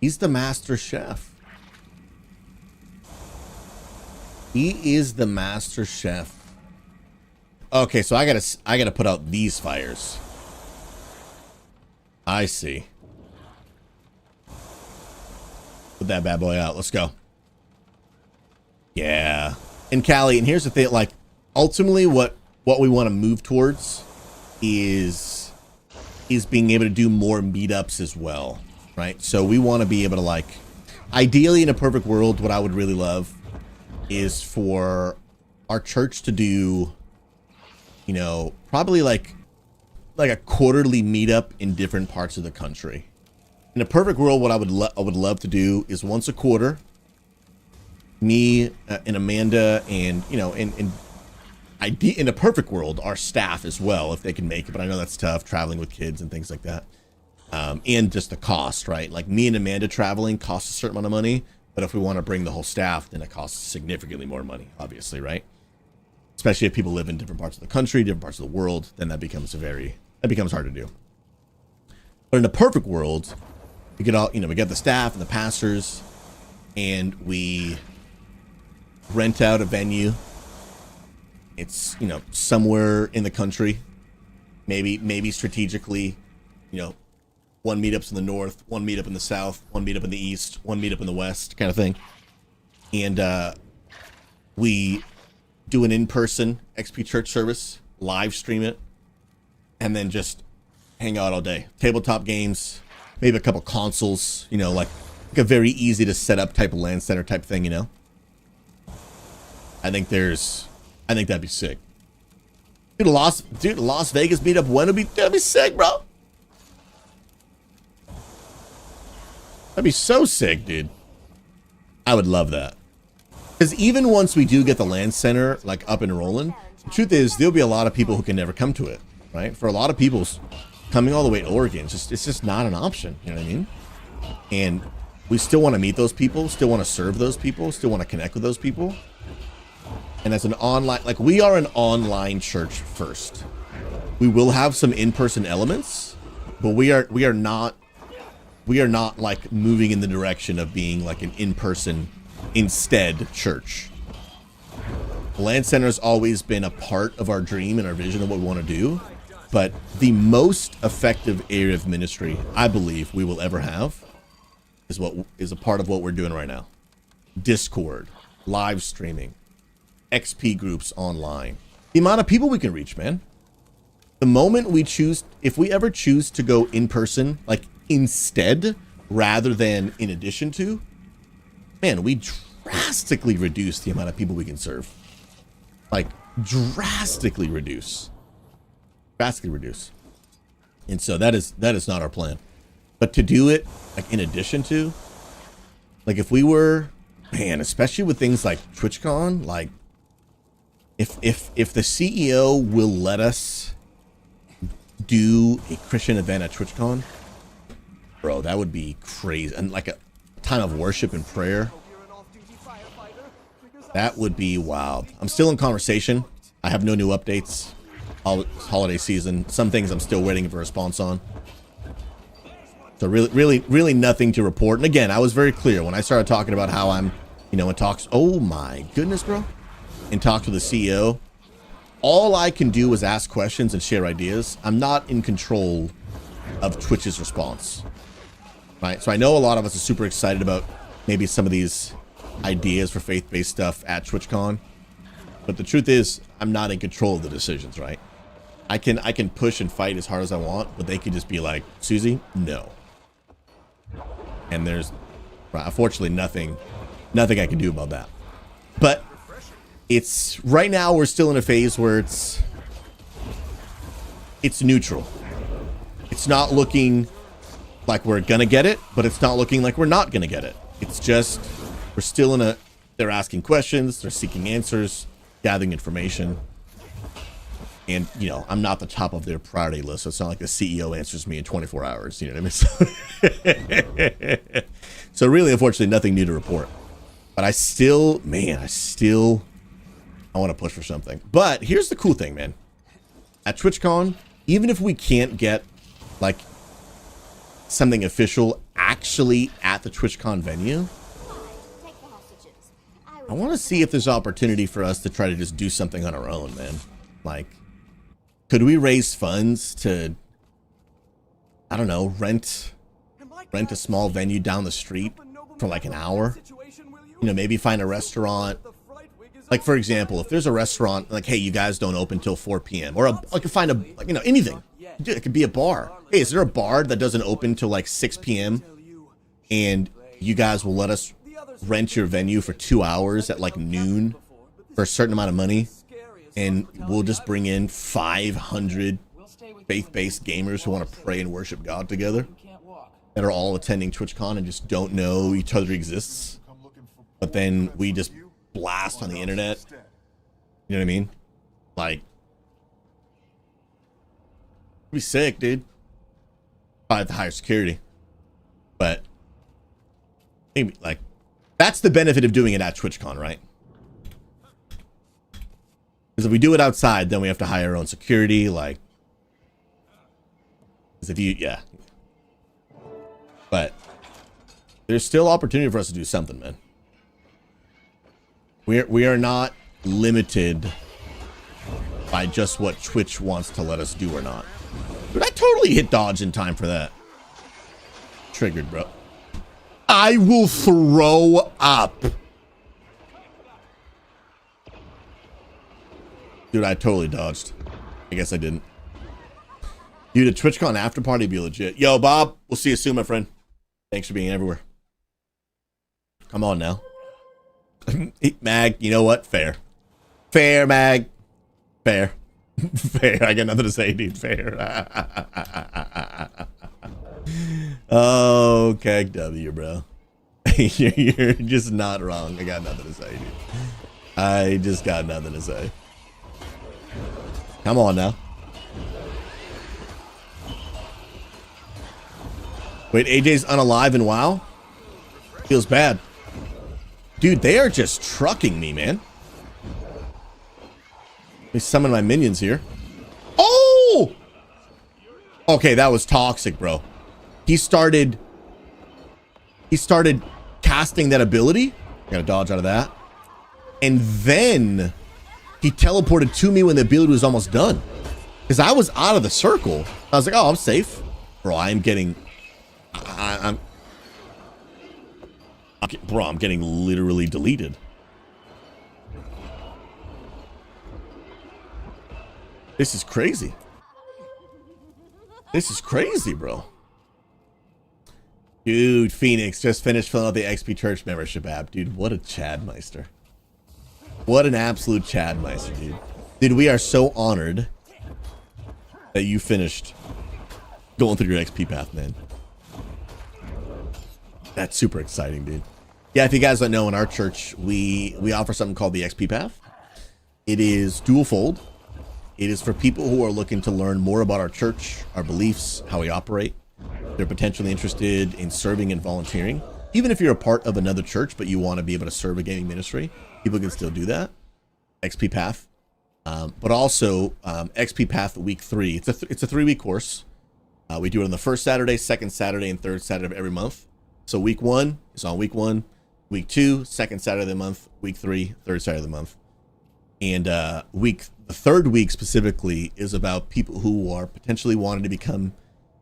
Speaker 1: He's the master chef. He is the master chef. Okay, so I gotta put out these fires. I see. Put that bad boy out. Let's go. Yeah. And Callie, and here's the thing, like, ultimately what we want to move towards is being able to do more meetups as well, right? So we want to be able to, like, ideally in a perfect world, what I would really love is for our church to do, you know, probably like a quarterly meetup in different parts of the country. In a perfect world, what I would love to do is once a quarter, me and Amanda and, you know, in a perfect world, our staff as well, if they can make it. But I know that's tough, traveling with kids and things like that. And just the cost, right? Like me and Amanda traveling costs a certain amount of money. But if we want to bring the whole staff, then it costs significantly more money, obviously, right? Especially if people live in different parts of the country, different parts of the world, then that becomes hard to do. But in a perfect world, we get all, you know, we get the staff and the pastors, and we rent out a venue. It's, you know, somewhere in the country, maybe strategically, you know, one meetup's in the north, one meetup in the south, one meetup in the east, one meetup in the west, kind of thing. And we do an in-person XP church service, live stream it, and then just hang out all day. Tabletop games, maybe a couple consoles, you know, like a very easy to set up type of LAN center type thing, you know. I think that'd be sick. Dude, Las Vegas meetup that'd be sick, bro. That'd be so sick, dude. I would love that. Because even once we do get the LAN center like up and rolling, the truth is there'll be a lot of people who can never come to it, right? For a lot of people, coming all the way to Oregon, it's just not an option. You know what I mean? And we still want to meet those people, still want to serve those people, still want to connect with those people. And as an online, like, we are an online church first. We will have some in-person elements, but we are not like moving in the direction of being like an in-person instead church. The LAN center has always been a part of our dream and our vision of what we want to do, but the most effective area of ministry I believe we will ever have is a part of what we're doing right now. Discord, live streaming, XP groups online. The amount of people we can reach, man. The moment we choose, if we ever choose to go in person, like instead rather than in addition to, man, we drastically reduce the amount of people we can serve. Like drastically reduce. And so that is not our plan. But to do it like in addition to, like if we were, man, especially with things like TwitchCon, like if the CEO will let us do a Christian event at TwitchCon, bro, that would be crazy. And like a time of worship and prayer, that would be wild. I'm still in conversation. I have no new updates. Holiday season. Some things I'm still waiting for a response on. So really nothing to report. And again, I was very clear when I started talking about how I'm, you know, in talks. Oh my goodness, bro. In talks with the CEO. All I can do is ask questions and share ideas. I'm not in control of Twitch's response. Right? So I know a lot of us are super excited about maybe some of these ideas for faith-based stuff at TwitchCon. But the truth is, I'm not in control of the decisions, right? I can push and fight as hard as I want, but they could just be like, Susie, no. And there's, unfortunately, nothing I can do about that. But it's, right now we're still in a phase where it's neutral. It's not looking like we're gonna get it, but it's not looking like we're not gonna get it. It's just, we're still in a, they're asking questions, they're seeking answers, gathering information. And, you know, I'm not the top of their priority list, so it's not like the CEO answers me in 24 hours, you know what I mean? So really, unfortunately, nothing new to report. But I still, man, I want to push for something. But here's the cool thing, man. At TwitchCon, even if we can't get, like, something official actually at the TwitchCon venue, I want to see if there's opportunity for us to try to just do something on our own, man. Like, could we raise funds to, I don't know, rent a small venue down the street for like an hour? You know, maybe find a restaurant. Like, for example, if there's a restaurant, like, hey, you guys don't open till 4 p.m. Or I could find a, like, you know, anything. Dude, it could be a bar. Hey, is there a bar that doesn't open till like 6 p.m. and you guys will let us rent your venue for 2 hours at like noon for a certain amount of money? And we'll just bring in 500 faith-based gamers who want to pray and worship God together that are all attending TwitchCon and just don't know each other exists. But then we just blast on the internet. You know what I mean? Like, it'd be sick, dude. Probably have to hire security. But maybe, like, that's the benefit of doing it at TwitchCon, right? Because if we do it outside, then we have to hire our own security, like, because if you, yeah. But there's still opportunity for us to do something, man. We are not limited by just what Twitch wants to let us do or not. Dude, I totally hit dodge in time for that. Triggered, bro. I will throw up. Dude, I totally dodged. I guess I didn't. Dude, a TwitchCon after party would be legit. Yo, Bob, we'll see you soon, my friend. Thanks for being everywhere. Come on now. Mag, you know what? Fair. Fair, Mag. Fair. Fair. I got nothing to say, dude. Fair. Oh, KW, bro. You're just not wrong. I got nothing to say, dude. I just got nothing to say. Come on now. Wait, AJ's unalive in WoW? Feels bad. Dude, they are just trucking me, man. Let me summon my minions here. Oh! Okay, that was toxic, bro. He started casting that ability. I gotta dodge out of that. And then he teleported to me when the ability was almost done. Because I was out of the circle. I was like, oh, I'm safe. Bro, I'm getting... I'm getting literally deleted. This is crazy. This is crazy, bro. Dude, Phoenix just finished filling out the XP Church membership app. Dude, what a Chadmeister. What an absolute Chadmeister, dude. Dude, we are so honored that you finished going through your XP path, man. That's super exciting, dude. Yeah, if you guys don't know, in our church, we offer something called the XP Path. It is dual fold. It is for people who are looking to learn more about our church, our beliefs, how we operate. They're potentially interested in serving and volunteering. Even if you're a part of another church, but you want to be able to serve a gaming ministry, people can still do that. XP Path. But also, XP Path Week 3. It's a 3-week course. We do it on the first Saturday, second Saturday, and third Saturday of every month. So week 1 is on week 1. Week 2, second Saturday of the month. Week 3, third Saturday of the month. And the third week specifically is about people who are potentially wanting to become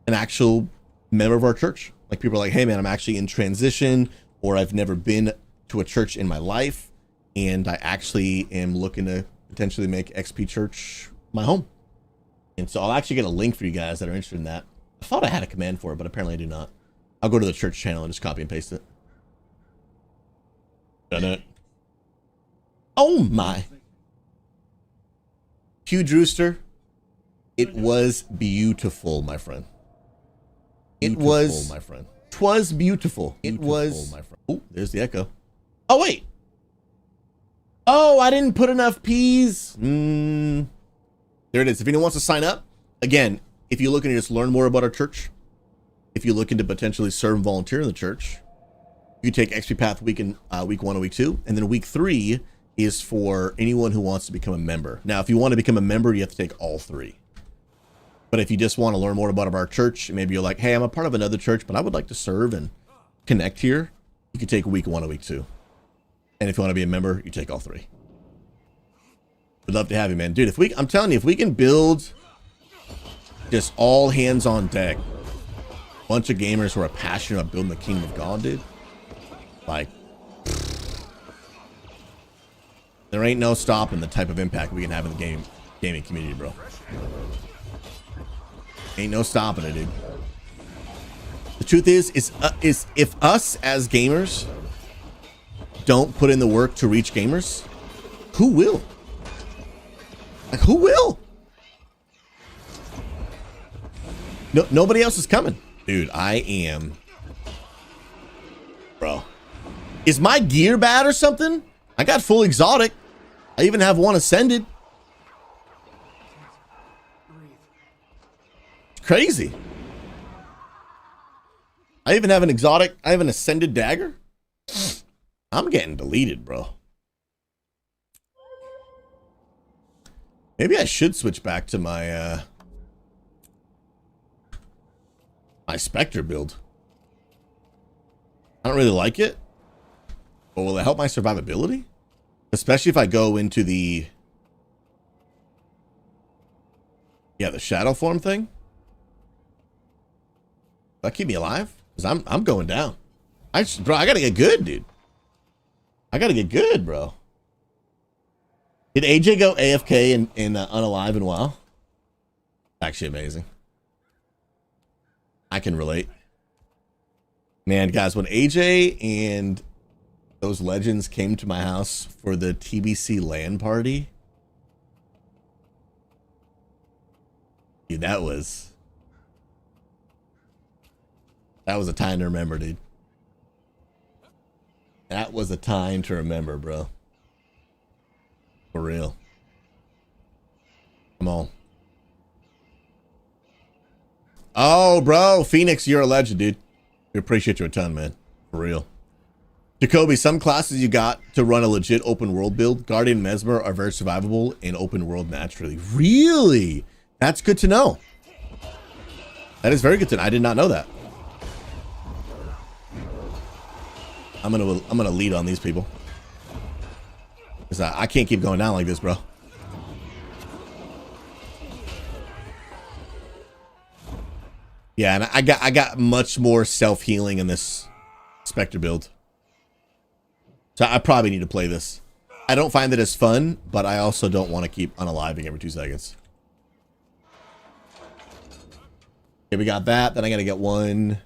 Speaker 1: an actual member of our church. Like, people are like, hey man, I'm actually in transition, or I've never been to a church in my life, and I actually am looking to potentially make XP Church my home. And so I'll actually get a link for you guys that are interested in that. I thought I had a command for it, but apparently I do not. I'll go to the church channel and just copy and paste it. Done it. Oh my. Huge Rooster. It was beautiful, my friend. It was my friend. 'Twas beautiful. It was. My friend. Oh, there's the echo. Oh, wait. Oh, I didn't put enough P's. There it is. If anyone wants to sign up, again, if you're looking to just learn more about our church, if you're looking to potentially serve and volunteer in the church, you take XP Path week 1 and week 2, and then week 3 is for anyone who wants to become a member. Now, if you want to become a member, you have to take all 3. But if you just want to learn more about our church, maybe you're like, hey, I'm a part of another church, but I would like to serve and connect here, you can take week 1 and week 2. And if you want to be a member, you take all 3. We'd love to have you, man. Dude, I'm telling you, if we can build just all hands on deck, bunch of gamers who are passionate about building the kingdom of God, dude, like, there ain't no stopping the type of impact we can have in the gaming community, bro. Ain't no stopping it, dude. The truth is if us as gamers don't put in the work to reach gamers, who will? Like, who will? No, nobody else is coming. Dude, I am. Bro. Is my gear bad or something? I got full exotic. I even have one ascended. It's crazy. I even have an exotic. I have an ascended dagger. I'm getting deleted, bro. Maybe I should switch back to my my Spectre build. I don't really like it. But will it help my survivability? Especially if I go into the shadow form thing. Will that keep me alive? Because I'm going down. Bro, I gotta get good, dude. I gotta get good, bro. Did AJ go AFK in Unalive and WoW? Actually amazing. I can relate. Man, guys, when AJ and those legends came to my house for the TBC LAN party, dude, that was a time to remember, dude. That was a time to remember, bro. For real. Come on. Oh, bro. Phoenix, you're a legend, dude. We appreciate you a ton, man. For real. Jacoby, some classes you got to run a legit open world build. Guardian and Mesmer are very survivable in open world naturally. Really? That's good to know. That is very good to know. I did not know that. I'm gonna lead on these people. Because I can't keep going down like this, bro. Yeah, and I got much more self-healing in this Spectre build. So I probably need to play this. I don't find it as fun, but I also don't want to keep unaliving every 2 seconds. Okay, we got that. Then I gotta get one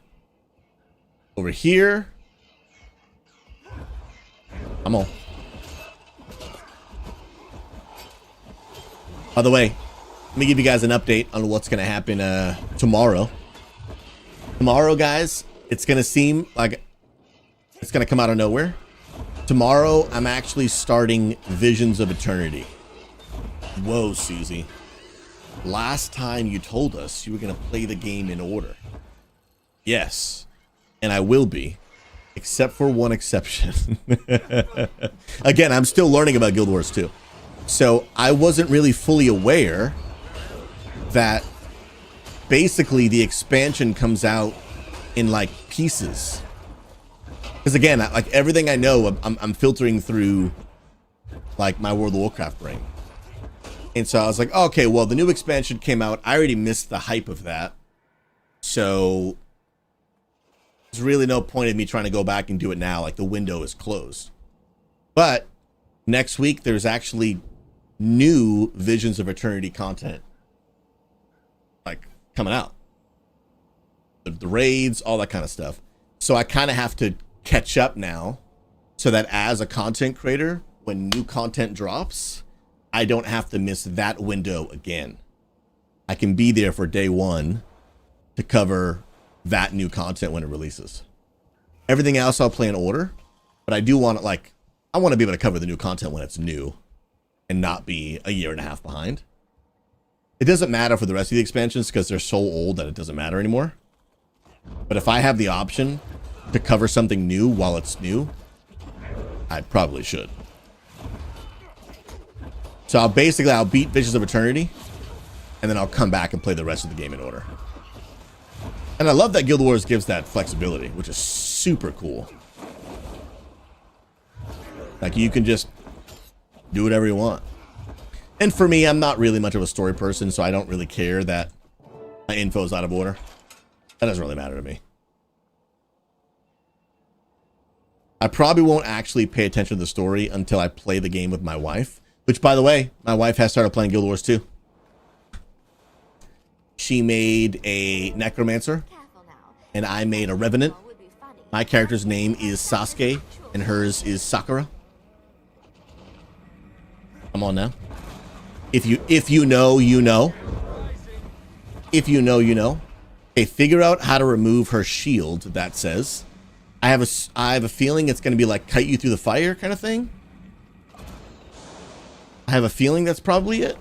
Speaker 1: over here. Come on. By the way, let me give you guys an update on what's going to happen tomorrow. Tomorrow, guys, it's going to seem like it's going to come out of nowhere. Tomorrow, I'm actually starting Visions of Eternity. Whoa, Susie. Last time you told us you were going to play the game in order. Yes, and I will be. Except for one exception. Again, I'm still learning about Guild Wars 2. So I wasn't really fully aware that basically the expansion comes out in like pieces. Because again, like everything I know, I'm filtering through like my World of Warcraft brain. And so I was like, oh, okay, well, the new expansion came out. I already missed the hype of that. So there's really no point in me trying to go back and do it now. Like the window is closed. But next week, there's actually new Visions of Eternity content like coming out. The raids, all that kind of stuff. So I kind of have to catch up now so that as a content creator, when new content drops, I don't have to miss that window again. I can be there for day one to cover that new content when it releases. Everything else I'll play in order, but I do want to, like, I want to be able to cover the new content when it's new and not be a year and a half behind. It doesn't matter for the rest of the expansions because they're so old that it doesn't matter anymore. But if I have the option to cover something new while it's new, I probably should. So I'll beat Visions of Eternity, and then I'll come back and play the rest of the game in order. And I love that Guild Wars gives that flexibility, which is super cool. Like, you can just do whatever you want. And for me, I'm not really much of a story person, so I don't really care that my info is out of order. That doesn't really matter to me. I probably won't actually pay attention to the story until I play the game with my wife. Which, by the way, my wife has started playing Guild Wars too. She made a Necromancer, and I made a Revenant. My character's name is Sasuke, and hers is Sakura. Come on now. If you know, you know. If you know, you know. Okay, figure out how to remove her shield, that says. I have a feeling it's going to be like kite you through the fire kind of thing. I have a feeling that's probably it.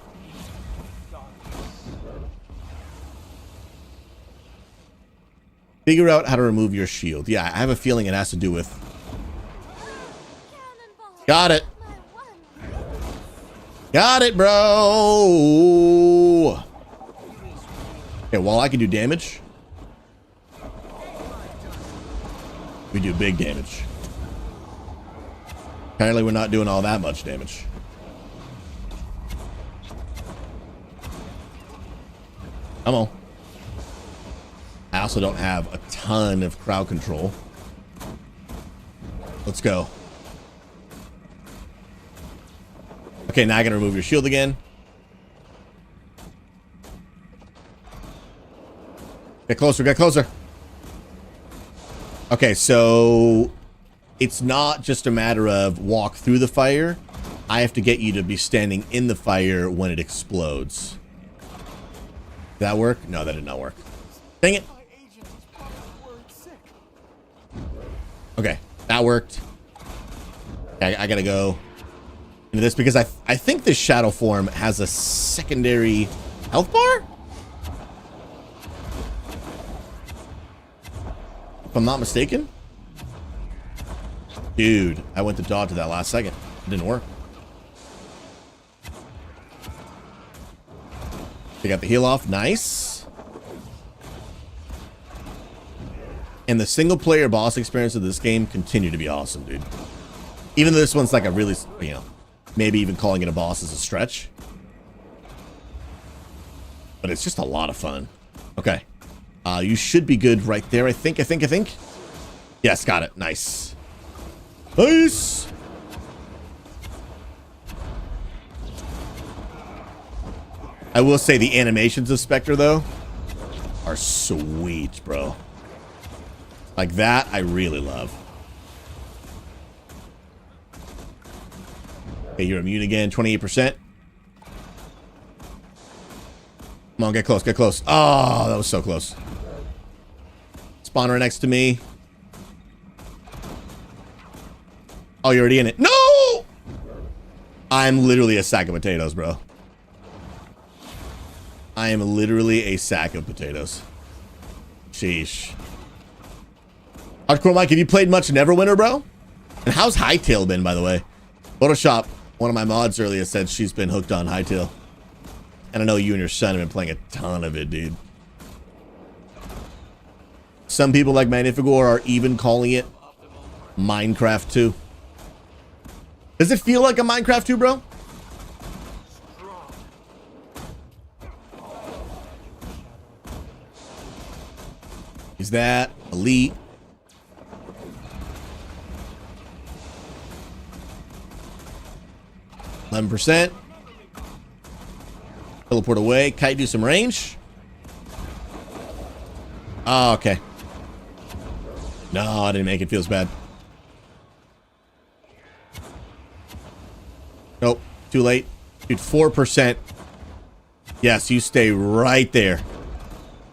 Speaker 1: Figure out how to remove your shield. Yeah, I have a feeling it has to do with... Got it. Got it, bro. Okay, while I can do damage, we do big damage. Apparently we're not doing all that much damage. Come on. I also don't have a ton of crowd control. Let's go. Okay, now I gotta remove your shield again. Get closer, get closer. Okay, so it's not just a matter of walk through the fire. I have to get you to be standing in the fire when it explodes. Did that work? No, that did not work. Dang it. Okay, that worked. I gotta go into this because I think this shadow form has a secondary health bar? If I'm not mistaken. Dude, I went to dodge to that last second. It didn't work. They got the heal off. Nice. And the single player boss experience of this game continue to be awesome, dude. Even though this one's like a really, you know, maybe even calling it a boss is a stretch. But it's just a lot of fun. Okay. You should be good right there, I think. Yes, got it. Nice. Nice. I will say the animations of Spectre, though, are sweet, bro. Like that, I really love. Okay, you're immune again, 28%. Come on, get close, get close. Oh, that was so close. Spawner next to me. Oh, you're already in it. No! I'm literally a sack of potatoes, bro. I am literally a sack of potatoes. Sheesh. Hardcore Mike, have you played much Neverwinter, bro? And how's Hightail been, by the way? Photoshop, one of my mods earlier said she's been hooked on Hightail. And I know you and your son have been playing a ton of it, dude. Some people like Manifigor are even calling it Minecraft 2. Does it feel like a Minecraft 2, bro? Is that elite? %. Teleport away. Kite do some range. Oh, okay. No, I didn't make it. Feels bad. Nope. Too late. Dude, 4%. Yes, you stay right there.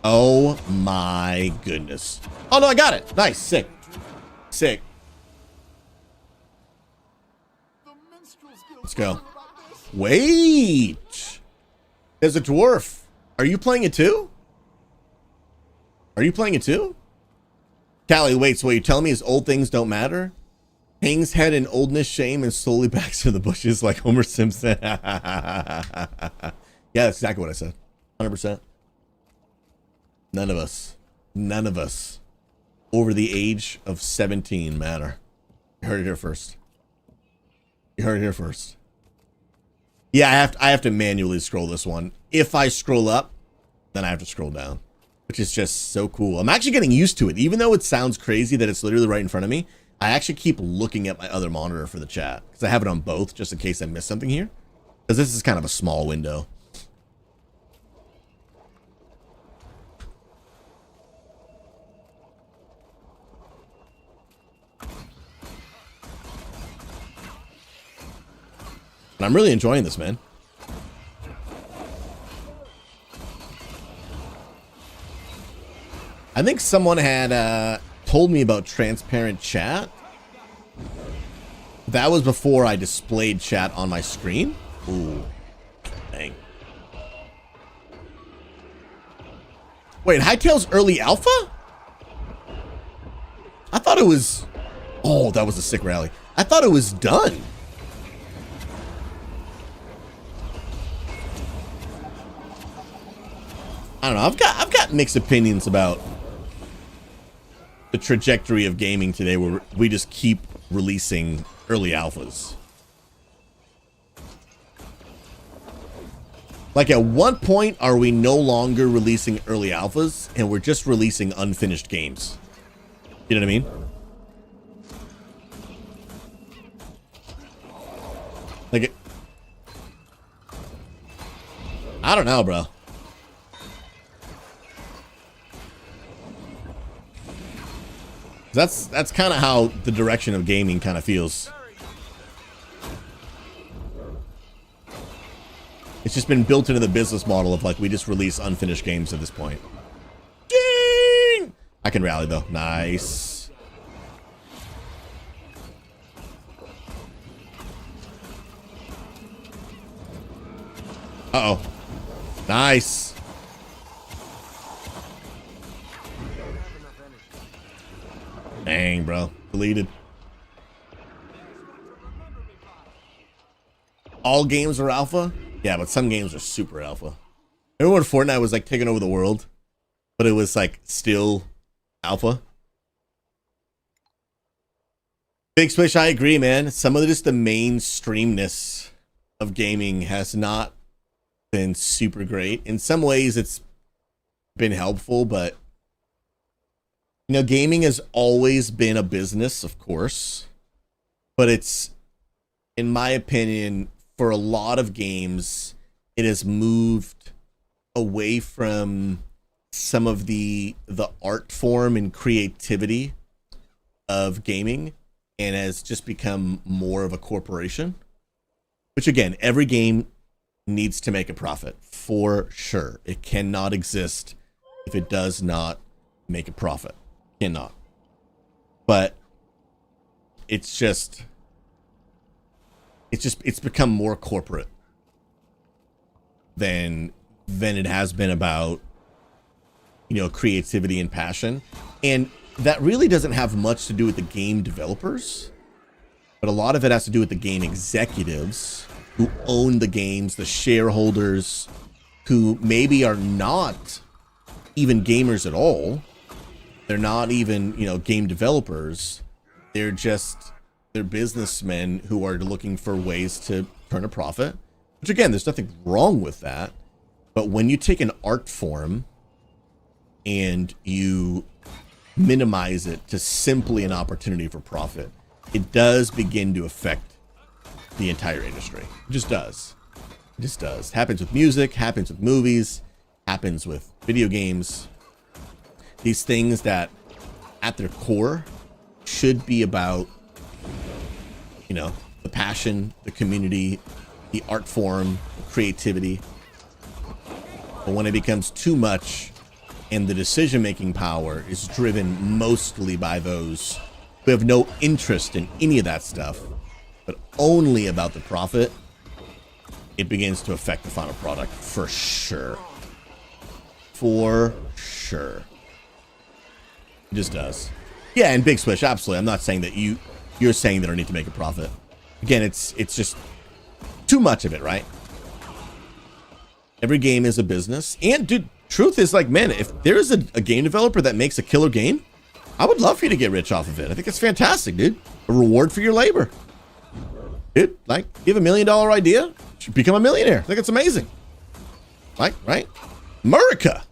Speaker 1: Oh my goodness. Oh no, I got it. Nice. Sick. Sick. Let's go. Wait. There's a dwarf. Are you playing it too? Are you playing it too? Callie, wait, so what you're telling me is old things don't matter? Hangs head in oldness, shame, and slowly backs to the bushes like Homer Simpson. Yeah, that's exactly what I said. 100%. None of us over the age of 17 matter. You heard it here first. You heard it here first. Yeah, I have to manually scroll this one. If I scroll up, then I have to scroll down, which is just so cool. I'm actually getting used to it. Even though it sounds crazy that it's literally right in front of me, I actually keep looking at my other monitor for the chat because I have it on both just in case I miss something here. Because this is kind of a small window. And I'm really enjoying this, man. I think someone had told me about transparent chat. That was before I displayed chat on my screen. Ooh. Dang. Wait, Hytale's early alpha? I thought it was... Oh, that was a sick rally. I thought it was done. I don't know. I've got mixed opinions about the trajectory of gaming today, where we just keep releasing early alphas. Like, at what point are we no longer releasing early alphas and we're just releasing unfinished games? You know what I mean? Like, I don't know, bro. That's kind of how the direction of gaming kind of feels. It's just been built into the business model of, like, we just release unfinished games at this point. Ding! I can rally though. Nice. Uh-oh. Nice. Dang, bro. Deleted. All games are alpha? Yeah, but some games are super alpha. Remember when Fortnite was like taking over the world, but it was like still alpha? Big Swish, I agree, man. Some of just the mainstreamness of gaming has not been super great. In some ways, it's been helpful, but you know, gaming has always been a business, of course, but it's, in my opinion, for a lot of games, it has moved away from some of the art form and creativity of gaming and has just become more of a corporation. Which, again, every game needs to make a profit, for sure. It cannot exist if it does not make a profit. Cannot. But it's become more corporate than it has been about, you know, creativity and passion. And that really doesn't have much to do with the game developers, but a lot of it has to do with the game executives who own the games, the shareholders who maybe are not even gamers at all. They're not even, you know, game developers. They're businessmen who are looking for ways to turn a profit, which, again, there's nothing wrong with that. But when you take an art form and you minimize it to simply an opportunity for profit, it does begin to affect the entire industry. It just does. It just does. It happens with music, happens with movies, happens with video games. These things that at their core should be about, you know, the passion, the community, the art form, the creativity. But when it becomes too much And the decision-making power is driven mostly by those who have no interest in any of that stuff, but only about the profit. It begins to affect the final product for sure. For sure. It just does. Yeah, and Big Swish, absolutely. I'm not saying that you're saying they don't need to make a profit. Again, it's just too much of it, right? Every game is a business. And dude, truth is, like, man, if there is a game developer that makes a killer game, I would love for you to get rich off of it. I think it's fantastic, dude. A reward for your labor. Dude, like, you have $1 million idea, become a millionaire. I think it's amazing. Like, right? America.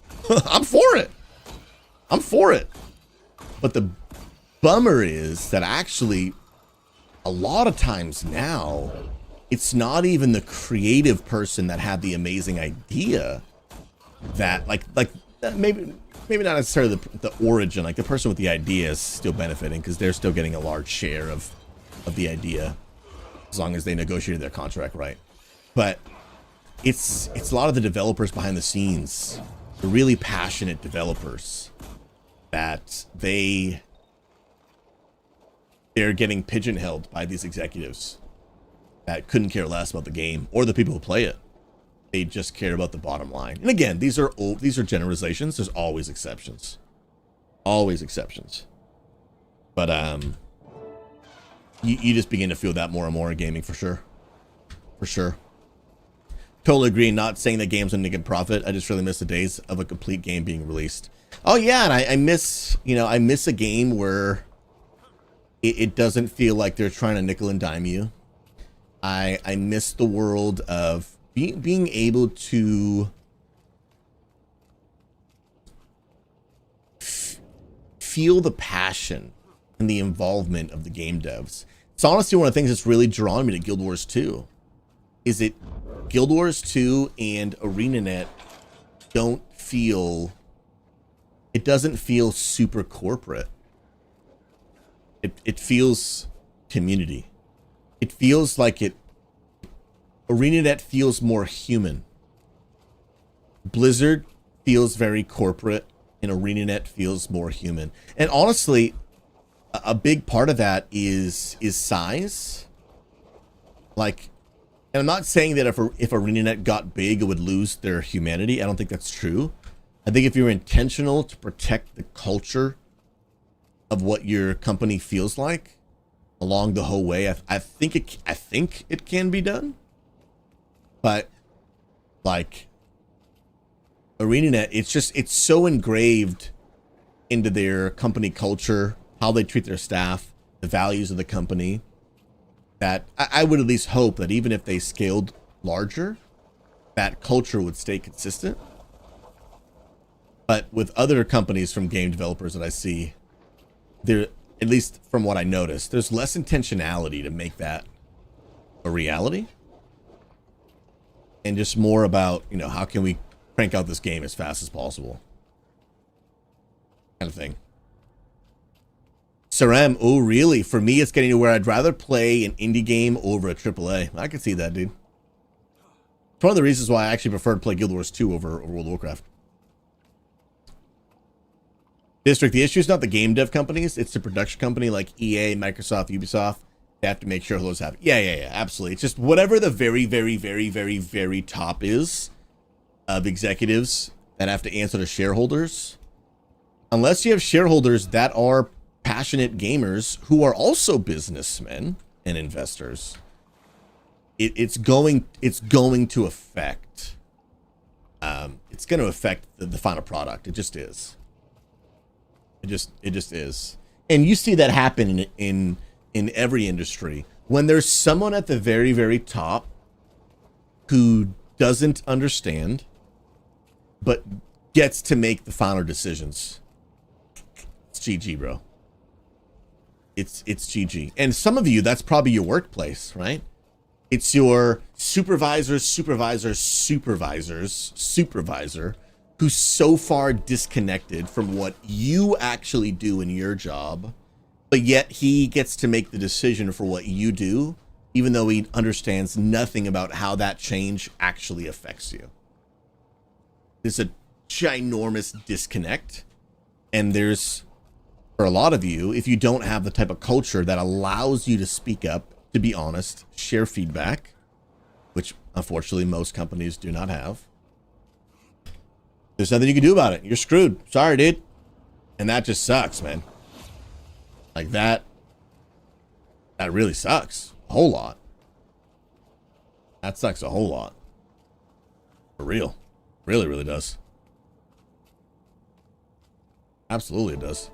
Speaker 1: I'm for it. I'm for it. But the bummer is that actually, a lot of times now, it's not even the creative person that had the amazing idea that, like maybe not necessarily the origin, like the person with the idea is still benefiting because they're still getting a large share of the idea as long as they negotiated their contract right. But it's a lot of the developers behind the scenes, the really passionate developers, that they're getting pigeonholed by these executives that couldn't care less about the game or the people who play it. They just care about the bottom line. And again, these are generalizations. There's always exceptions. Always exceptions. But you just begin to feel that more and more in gaming, for sure. For sure. Totally agree. Not saying that games don't get profit. I just really miss the days of a complete game being released. Oh yeah, and I miss a game where it doesn't feel like they're trying to nickel and dime you. I miss the world of being able to feel the passion and the involvement of the game devs. It's honestly one of the things that's really drawn me to Guild Wars 2. Is it Guild Wars 2 and ArenaNet it doesn't feel super corporate. It feels community. It feels like ArenaNet feels more human. Blizzard feels very corporate, and ArenaNet feels more human. And honestly, a big part of that is size. Like, and I'm not saying that if ArenaNet got big, it would lose their humanity. I don't think that's true. I think if you're intentional to protect the culture of what your company feels like along the whole way, I think it can be done. But like ArenaNet, it's so engraved into their company culture, how they treat their staff, the values of the company, that I would at least hope that even if they scaled larger, that culture would stay consistent. But with other companies from game developers that I see, there, at least from what I noticed, there's less intentionality to make that a reality. And just more about, how can we crank out this game as fast as possible? Kind of thing. Sarem, oh really? For me, it's getting to where I'd rather play an indie game over a AAA. I can see that, dude. It's one of the reasons why I actually prefer to play Guild Wars 2 over World of Warcraft. District, the issue is not the game dev companies, it's the production company like EA, Microsoft, Ubisoft. They have to make sure those have. Yeah, absolutely. It's just whatever the very, very, very, very, very top is of executives that have to answer to shareholders. Unless you have shareholders that are passionate gamers who are also businessmen and investors, it's going to affect. It's going to affect the final product. It just is. It just is. And you see that happen in every industry. When there's someone at the very, very top who doesn't understand, but gets to make the final decisions, it's GG, bro. It's GG. And some of you, that's probably your workplace, right? It's your supervisor who's so far disconnected from what you actually do in your job, but yet he gets to make the decision for what you do, even though he understands nothing about how that change actually affects you. It's a ginormous disconnect. And there's, for a lot of you, if you don't have the type of culture that allows you to speak up, to be honest, share feedback, which unfortunately most companies do not have, there's nothing you can do about it. You're screwed. Sorry, dude. And that just sucks, man. Like that really sucks a whole lot. That sucks a whole lot. For real. Really, really does. Absolutely it does.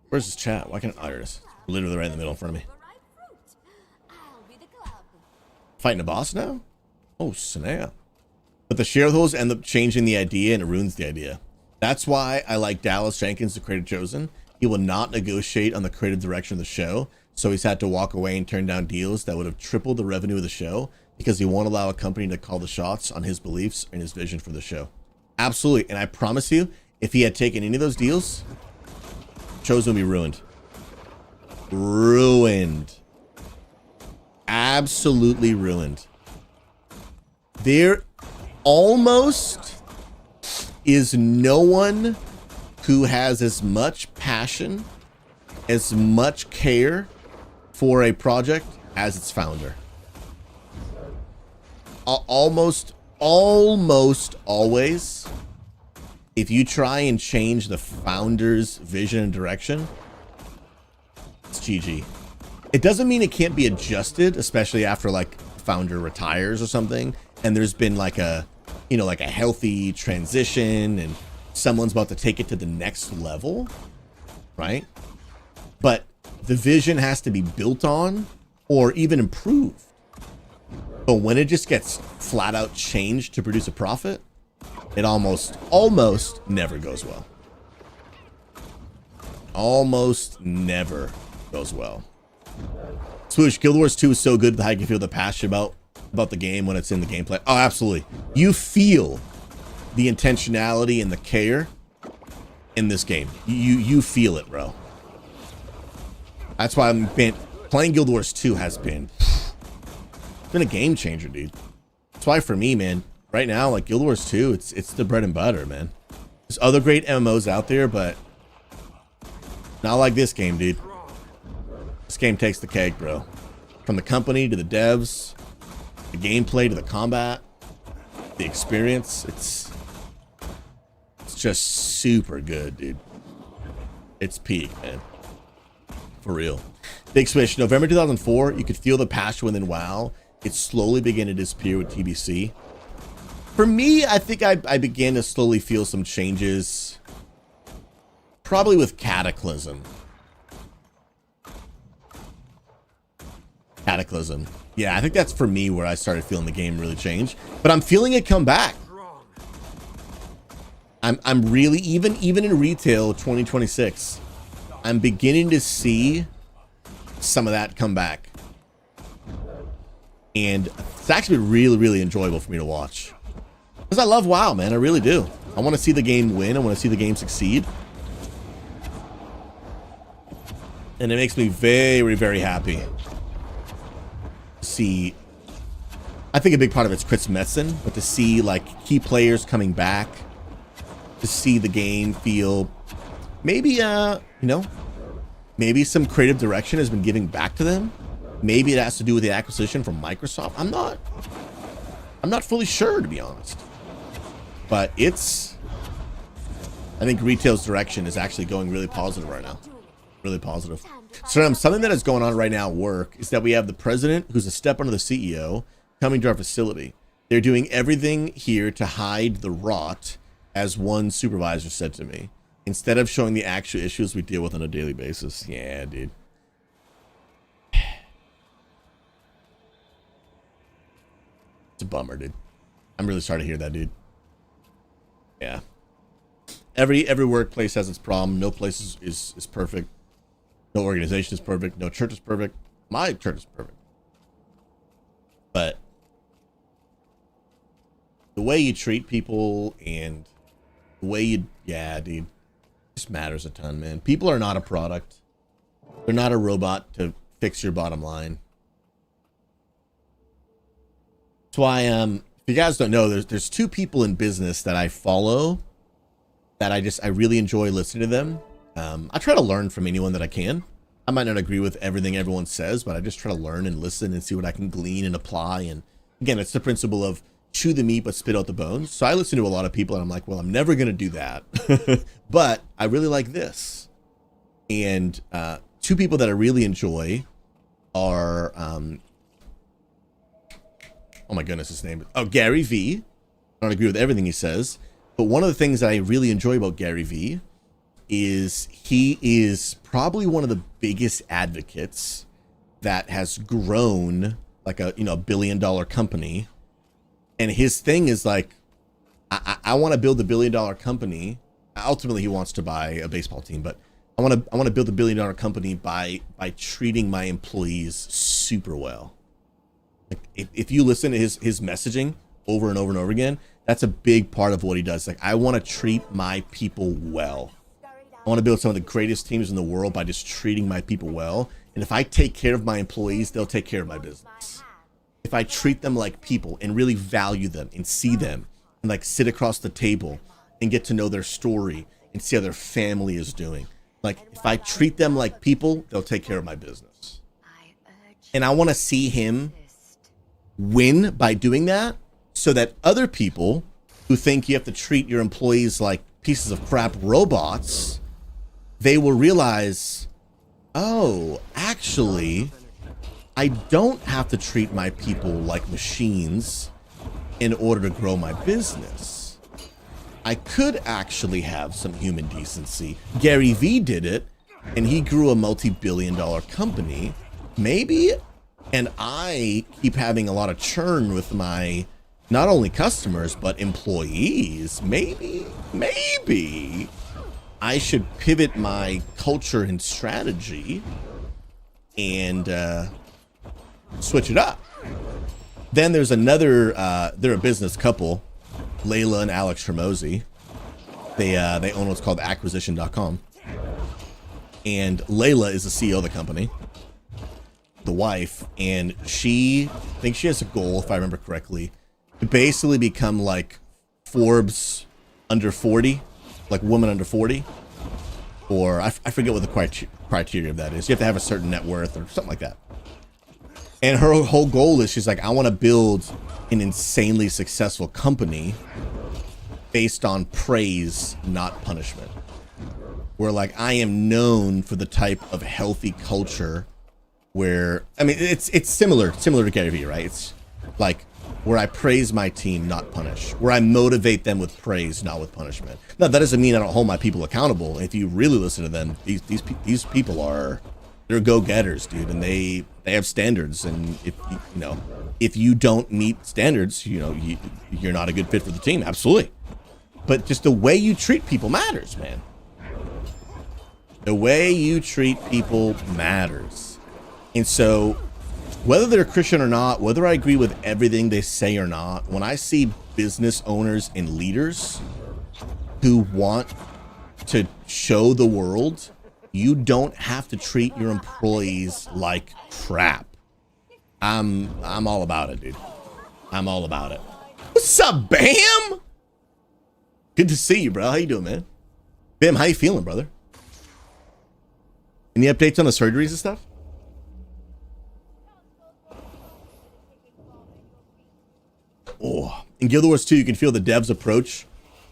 Speaker 1: Where's this chat? Why can't I hear this? Literally right in the middle in front of me. Fighting a boss now? Oh, snap. But the shareholders end up changing the idea and it ruins the idea. That's why I like Dallas Jenkins, the creator chosen. He will not negotiate on the creative direction of the show. So he's had to walk away and turn down deals that would have tripled the revenue of the show because he won't allow a company to call the shots on his beliefs and his vision for the show. Absolutely. And I promise you, if he had taken any of those deals, shows would be ruined. Ruined. Absolutely ruined. There almost is no one who has as much passion, as much care for a project as its founder. Almost always, if you try and change the founder's vision and direction, it's GG. It doesn't mean it can't be adjusted, especially after like founder retires or something, and there's been like a, you know, like a healthy transition and someone's about to take it to the next level, right? But the vision has to be built on or even improved. But when it just gets flat out changed to produce a profit, it almost never goes well. Almost never goes well. Swoosh, Guild Wars 2 is so good that I can feel the passion about the game when it's in the gameplay. Oh, absolutely. You feel the intentionality and the care in this game. You feel it, bro. That's why playing Guild Wars 2 has been a game changer, dude. That's why for me, man, right now, like Guild Wars 2, it's the bread and butter, man. There's other great MMOs out there, but not like this game, dude. This game takes the cake, bro. From the company to the devs, the gameplay to the combat, the experience, it's just super good, dude. It's peak, man. For real. Big Swish, November 2004, you could feel the passion within WoW. It slowly began to disappear with TBC. For me, I think I began to slowly feel some changes. Probably with Cataclysm. Cataclysm. Yeah, I think that's for me where I started feeling the game really change. But I'm feeling it come back. I'm really, even in retail 2026, I'm beginning to see some of that come back. And it's actually really, really enjoyable for me to watch. Because I love WoW, man. I really do. I want to see the game win. I want to see the game succeed. And it makes me very, very happy to see. I think a big part of it's Chris Metzen, but to see like key players coming back, to see the game feel maybe, you know, maybe some creative direction has been giving back to them. Maybe it has to do with the acquisition from Microsoft. I'm not fully sure, to be honest. But I think retail's direction is actually going really positive right now. Really positive. So something that is going on right now at work is that we have the president, who's a step under the CEO, coming to our facility. They're doing everything here to hide the rot, as one supervisor said to me, instead of showing the actual issues we deal with on a daily basis. Yeah, dude. It's a bummer, dude. I'm really sorry to hear that, dude. Yeah. Every workplace has its problem. No place is perfect. No organization is perfect. No church is perfect. My church is perfect. But the way you treat people and the way you, yeah, dude, just matters a ton, man. People are not a product. They're not a robot to fix your bottom line. That's why, if you guys don't know, there's two people in business that I follow that I really enjoy listening to them. I try to learn from anyone that I can. I might not agree with everything everyone says, but I just try to learn and listen and see what I can glean and apply. And again, it's the principle of chew the meat but spit out the bones. So I listen to a lot of people and I'm like, well, I'm never going to do that. But I really like this. And two people that I really enjoy are, oh my goodness, his name. Oh, Gary V. I don't agree with everything he says. But one of the things that I really enjoy about Gary V is he is probably one of the biggest advocates that has grown like a, you know, $1 billion company. And his thing is like, I want to build a $1 billion company. Ultimately, he wants to buy a baseball team, but I want to build a $1 billion company by treating my employees super well. Like if you listen to his messaging over and over and over again, that's a big part of what he does. Like, I want to treat my people well. I want to build some of the greatest teams in the world by just treating my people well. And if I take care of my employees, they'll take care of my business. If I treat them like people and really value them and see them and like sit across the table and get to know their story and see how their family is doing. Like, if I treat them like people, they'll take care of my business. And I want to see him win by doing that so that other people who think you have to treat your employees like pieces of crap robots, they will realize, oh, actually, I don't have to treat my people like machines in order to grow my business. I could actually have some human decency. Gary V did it, and he grew a multi-billion-dollar company. Maybe, and I keep having a lot of churn with my not only customers, but employees. Maybe I should pivot my culture and strategy and switch it up. Then there's another, they're a business couple, Layla and Alex Hermosi. They own what's called acquisition.com. And Layla is the CEO of the company, the wife, and she thinks she has a goal, if I remember correctly, to basically become like Forbes under 40, like woman under 40, or I forget what the criteria of that is. You have to have a certain net worth or something like that. And her whole goal is, she's like, I want to build an insanely successful company based on praise, not punishment. Where like, I am known for the type of healthy culture where, I mean, it's similar to Gary Vee, right? It's like where I praise my team, not punish. Where I motivate them with praise, not with punishment. Now, that doesn't mean I don't hold my people accountable. If you really listen to them, these people are, they're go-getters, dude, and they have standards. And if you don't meet standards, you're not a good fit for the team. Absolutely. But just the way you treat people matters, man. The way you treat people matters. And so, whether they're Christian or not, whether I agree with everything they say or not, when I see business owners and leaders who want to show the world, you don't have to treat your employees like crap. I'm all about it, dude. I'm all about it. What's up, Bam? Good to see you, bro. How you doing, man? Bam, how you feeling, brother? Any updates on the surgeries and stuff? Oh, in Guild Wars 2, you can feel the devs' approach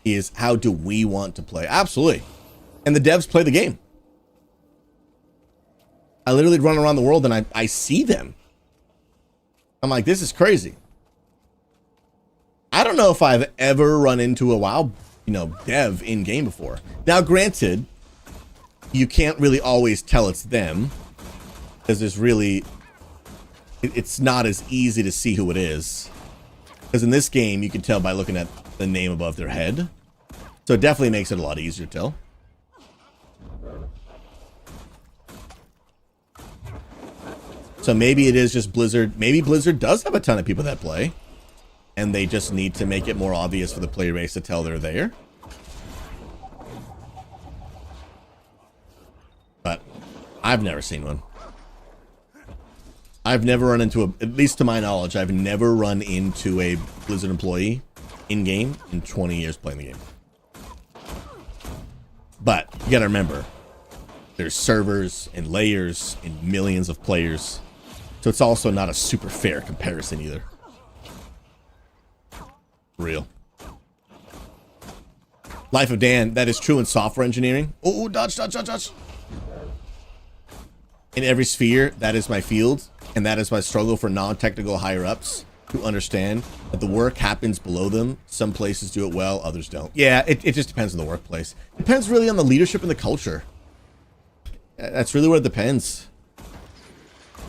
Speaker 1: is, how do we want to play? Absolutely. And the devs play the game. I literally run around the world and I see them. I'm like, this is crazy. I don't know if I've ever run into a WoW, dev in game before. Now, granted, you can't really always tell it's them, because there's really, it's not as easy to see who it is. Because in this game, you can tell by looking at the name above their head. So it definitely makes it a lot easier to tell. So maybe it is just Blizzard. Maybe Blizzard does have a ton of people that play, and they just need to make it more obvious for the player base to tell they're there. But I've never seen one. I've never run into at least to my knowledge, I've never run into a Blizzard employee in-game in 20 years playing the game. But you gotta remember, there's servers and layers and millions of players. So it's also not a super fair comparison either. Real. Life of Dan, that is true in software engineering. Oh, dodge. In every sphere, that is my field. And that is my struggle for non-technical higher-ups to understand that the work happens below them. Some places do it well, others don't. Yeah, it just depends on the workplace. Depends really on the leadership and the culture. That's really where it depends.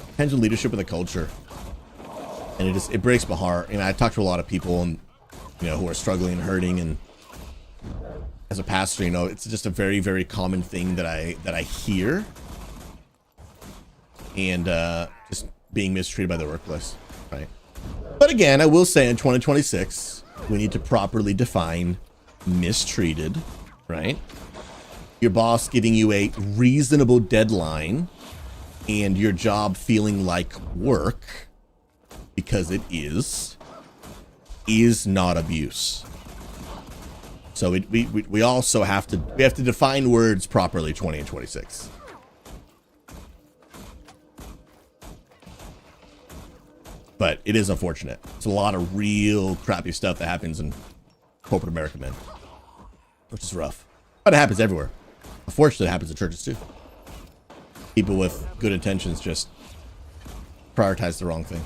Speaker 1: Depends on leadership and the culture. And it breaks my heart. You know, I talk to a lot of people and, you know, who are struggling and hurting, and as a pastor, you know, it's just a very, very common thing that I hear. And just being mistreated by the workplace, right? But again, I will say in 2026, we need to properly define mistreated, right? Your boss giving you a reasonable deadline and your job feeling like work, because it is not abuse. So we also have to define words properly 20 and 26. But it is unfortunate. It's a lot of real crappy stuff that happens in corporate America, man. Which is rough. But it happens everywhere. Unfortunately, it happens in churches too. People with good intentions just prioritize the wrong thing.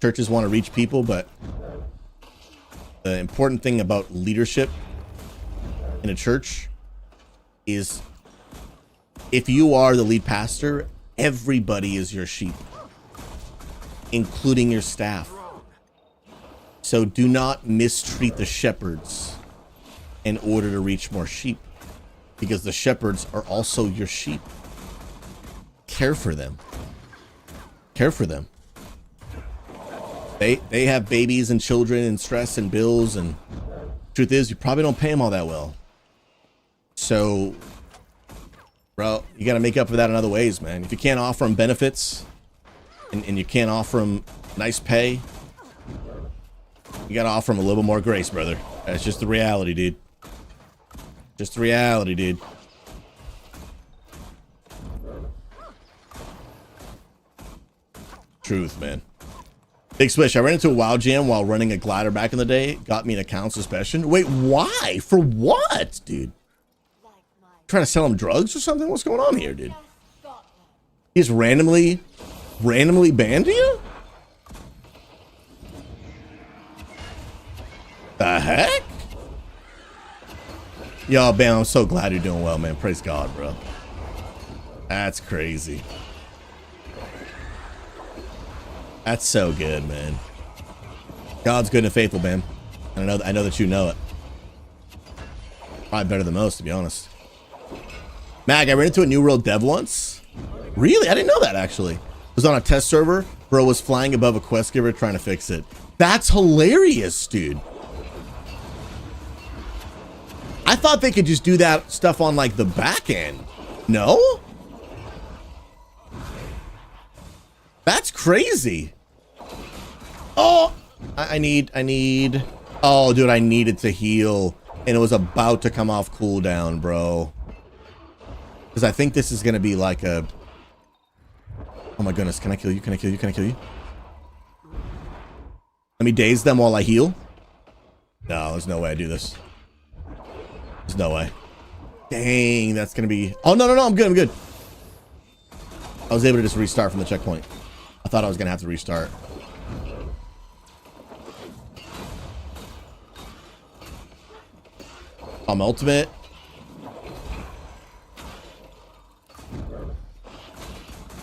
Speaker 1: Churches want to reach people, but the important thing about leadership in a church is if you are the lead pastor, everybody is your sheep, including your staff. So do not mistreat the shepherds in order to reach more sheep, because the shepherds are also your sheep. Care for them. Care for them. They have babies and children and stress and bills, and truth is, you probably don't pay them all that well. So, bro, you got to make up for that in other ways, man. If you can't offer them benefits and you can't offer them nice pay, you got to offer them a little bit more grace, brother. That's just the reality, dude. Just the reality, dude. Truth, man. Big Swish, I ran into a WoW jam while running a glider back in the day. Got me an account suspension. Wait, why? For what, dude? Trying to sell him drugs or something? What's going on here, dude? He's randomly banned you? The heck? Yo, Bam, I'm so glad you're doing well, man. Praise God, bro. That's crazy. That's so good, man. God's good and faithful, Bam. I know that you know it. Probably better than most, to be honest. Mag, I ran into a New World dev once. Really? I didn't know that, actually. Was on a test server. Bro was flying above a quest giver trying to fix it. That's hilarious, dude. I thought they could just do that stuff on, like, the back end. No? That's crazy. Oh, I need. Oh, dude, I needed to heal, and it was about to come off cooldown, bro. Because I think this is gonna be like a. Oh my goodness! Can I kill you? Can I kill you? Can I kill you? Let me daze them while I heal. No, there's no way I do this. There's no way. Dang, that's gonna be. Oh no! I'm good. I'm good. I was able to just restart from the checkpoint. I thought I was gonna have to restart. Ultimate.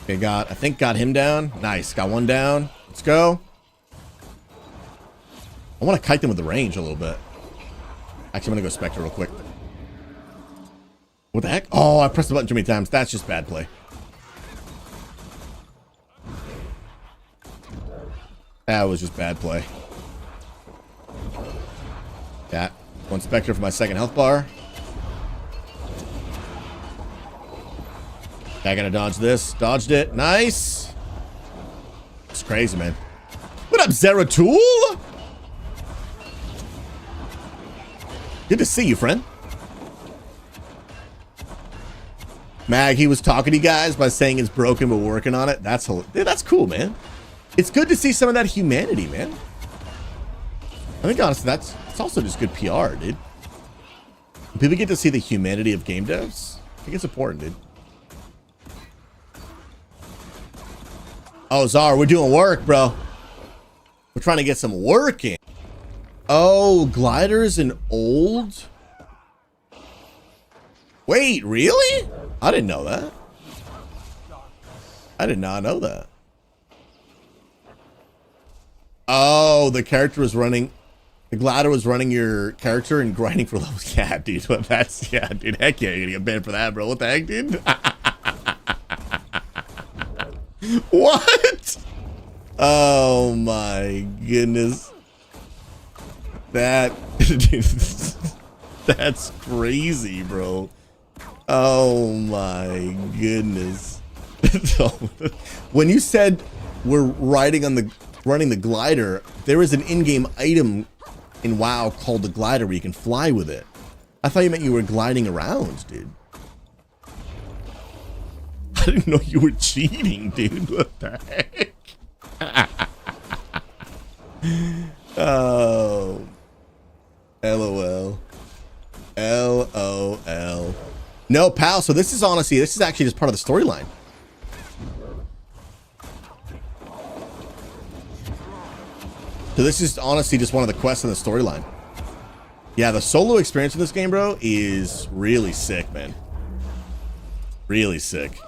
Speaker 1: Okay, I think got him down. Nice, got one down. Let's go. I want to kite them with the range a little bit. Actually, I'm gonna go Spectre real quick. What the heck? Oh, I pressed the button too many times. That's just bad play. That was just bad play. Yeah. One Spectre for my second health bar. I gotta dodge this. Dodged it. Nice. It's crazy, man. What up, Zeratul? Good to see you, friend. Mag, he was talking to you guys by saying it's broken, but working on it. Dude, that's cool, man. It's good to see some of that humanity, man. I think honestly, it's also just good PR, dude. When people get to see the humanity of game devs, I think it's important, dude. Oh, Czar, we're doing work, bro. We're trying to get some work in. Oh, gliders and old. Wait, really? I didn't know that. I did not know that. Oh, the character was running. The glider was running your character and grinding for levels. Yeah, dude. Yeah, dude. Heck yeah, you're gonna get banned for that, bro. What the heck, dude? What? Oh my goodness. That's crazy, bro. Oh my goodness. When you said we're running the glider, there is an in-game item in WoW called the glider where you can fly with it. I thought you meant you were gliding around, dude. I didn't know you were cheating, dude. What the heck? Oh. LOL. LOL. No, pal. So this is actually just part of the storyline. So this is honestly just one of the quests in the storyline. Yeah, the solo experience in this game, bro, is really sick, man. Really sick.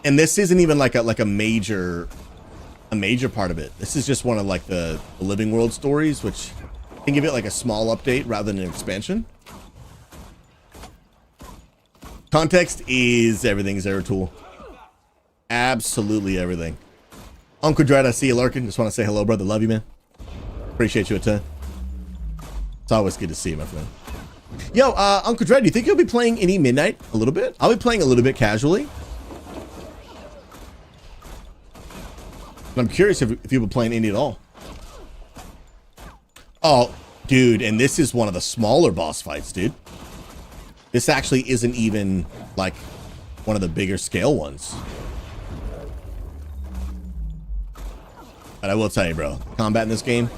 Speaker 1: And this isn't even like a major part of it. This is just one of like the living world stories, which can give it like a small update rather than an expansion. Context is everything, Zeratul. Absolutely everything. Uncle Dread, I see you lurking. Just want to say hello, brother. Love you, man. Appreciate you a ton. It's always good to see you, my friend. Yo, Uncle Dread, do you think you'll be playing any Midnight a little bit? I'll be playing a little bit casually. I'm curious if you've been playing any at all. Oh, dude, and this is one of the smaller boss fights, dude. This actually isn't even like one of the bigger scale ones. But I will tell you, bro, combat in this game,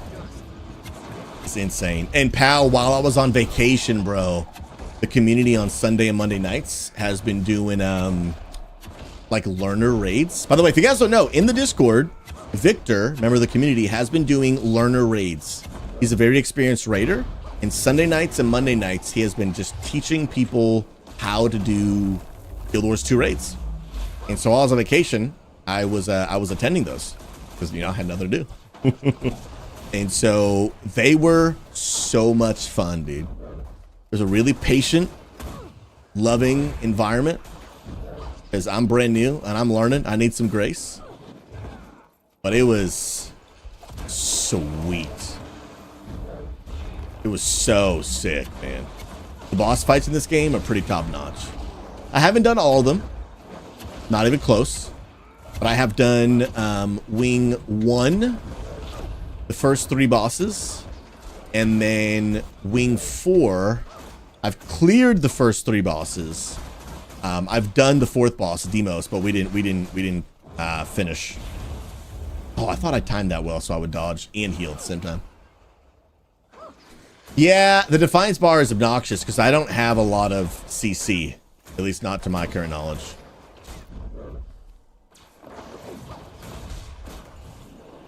Speaker 1: it's insane. And pal, while I was on vacation, bro, the community on Sunday and Monday nights has been doing like learner raids. By the way, if you guys don't know, in the Discord, Victor, member of the community, has been doing learner raids. He's a very experienced raider, and Sunday nights and Monday nights, he has been just teaching people how to do Guild Wars 2 raids. And so while I was on vacation, I was attending those because, you know, I had nothing to do. And so they were so much fun, dude. There's a really patient, loving environment because I'm brand new and I'm learning. I need some grace. But it was sweet. It was so sick, man. The boss fights in this game are pretty top notch. I haven't done all of them. Not even close. But I have done Wing 1, the first 3 bosses. And then Wing 4, I've cleared the first 3 bosses. I've done the 4th boss, Demos, but we didn't finish. Oh, I thought I timed that well so I would dodge and heal at the same time. Yeah, the Defiance bar is obnoxious because I don't have a lot of CC. At least not to my current knowledge.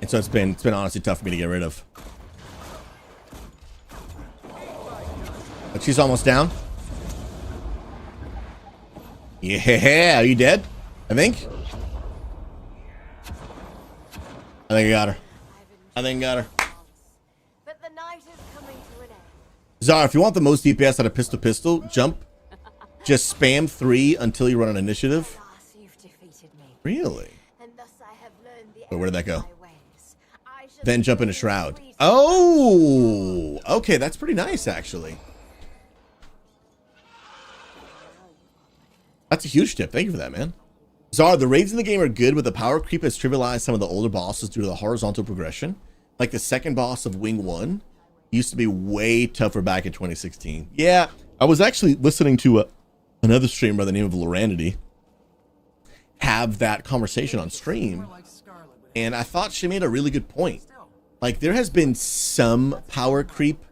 Speaker 1: And so it's been honestly tough for me to get rid of. But she's almost down. Yeah, are you dead? I think I got her. I think I got her.
Speaker 17: But the night is coming to an end.
Speaker 1: Zara, if you want the most DPS out of pistol, jump. Just spam 3 until you run an initiative. Really? Wait, where did that go? Then jump into Shroud. Oh, okay, that's pretty nice, actually. That's a huge tip. Thank you for that, man. Zara, the raids in the game are good, but the power creep has trivialized some of the older bosses due to the horizontal progression. Like the second boss of Wing 1, Used to be way tougher back in 2016. Yeah, I was actually listening to another streamer by the name of Loranity have that conversation on stream, and I thought she made a really good point. Like, there has been some power creep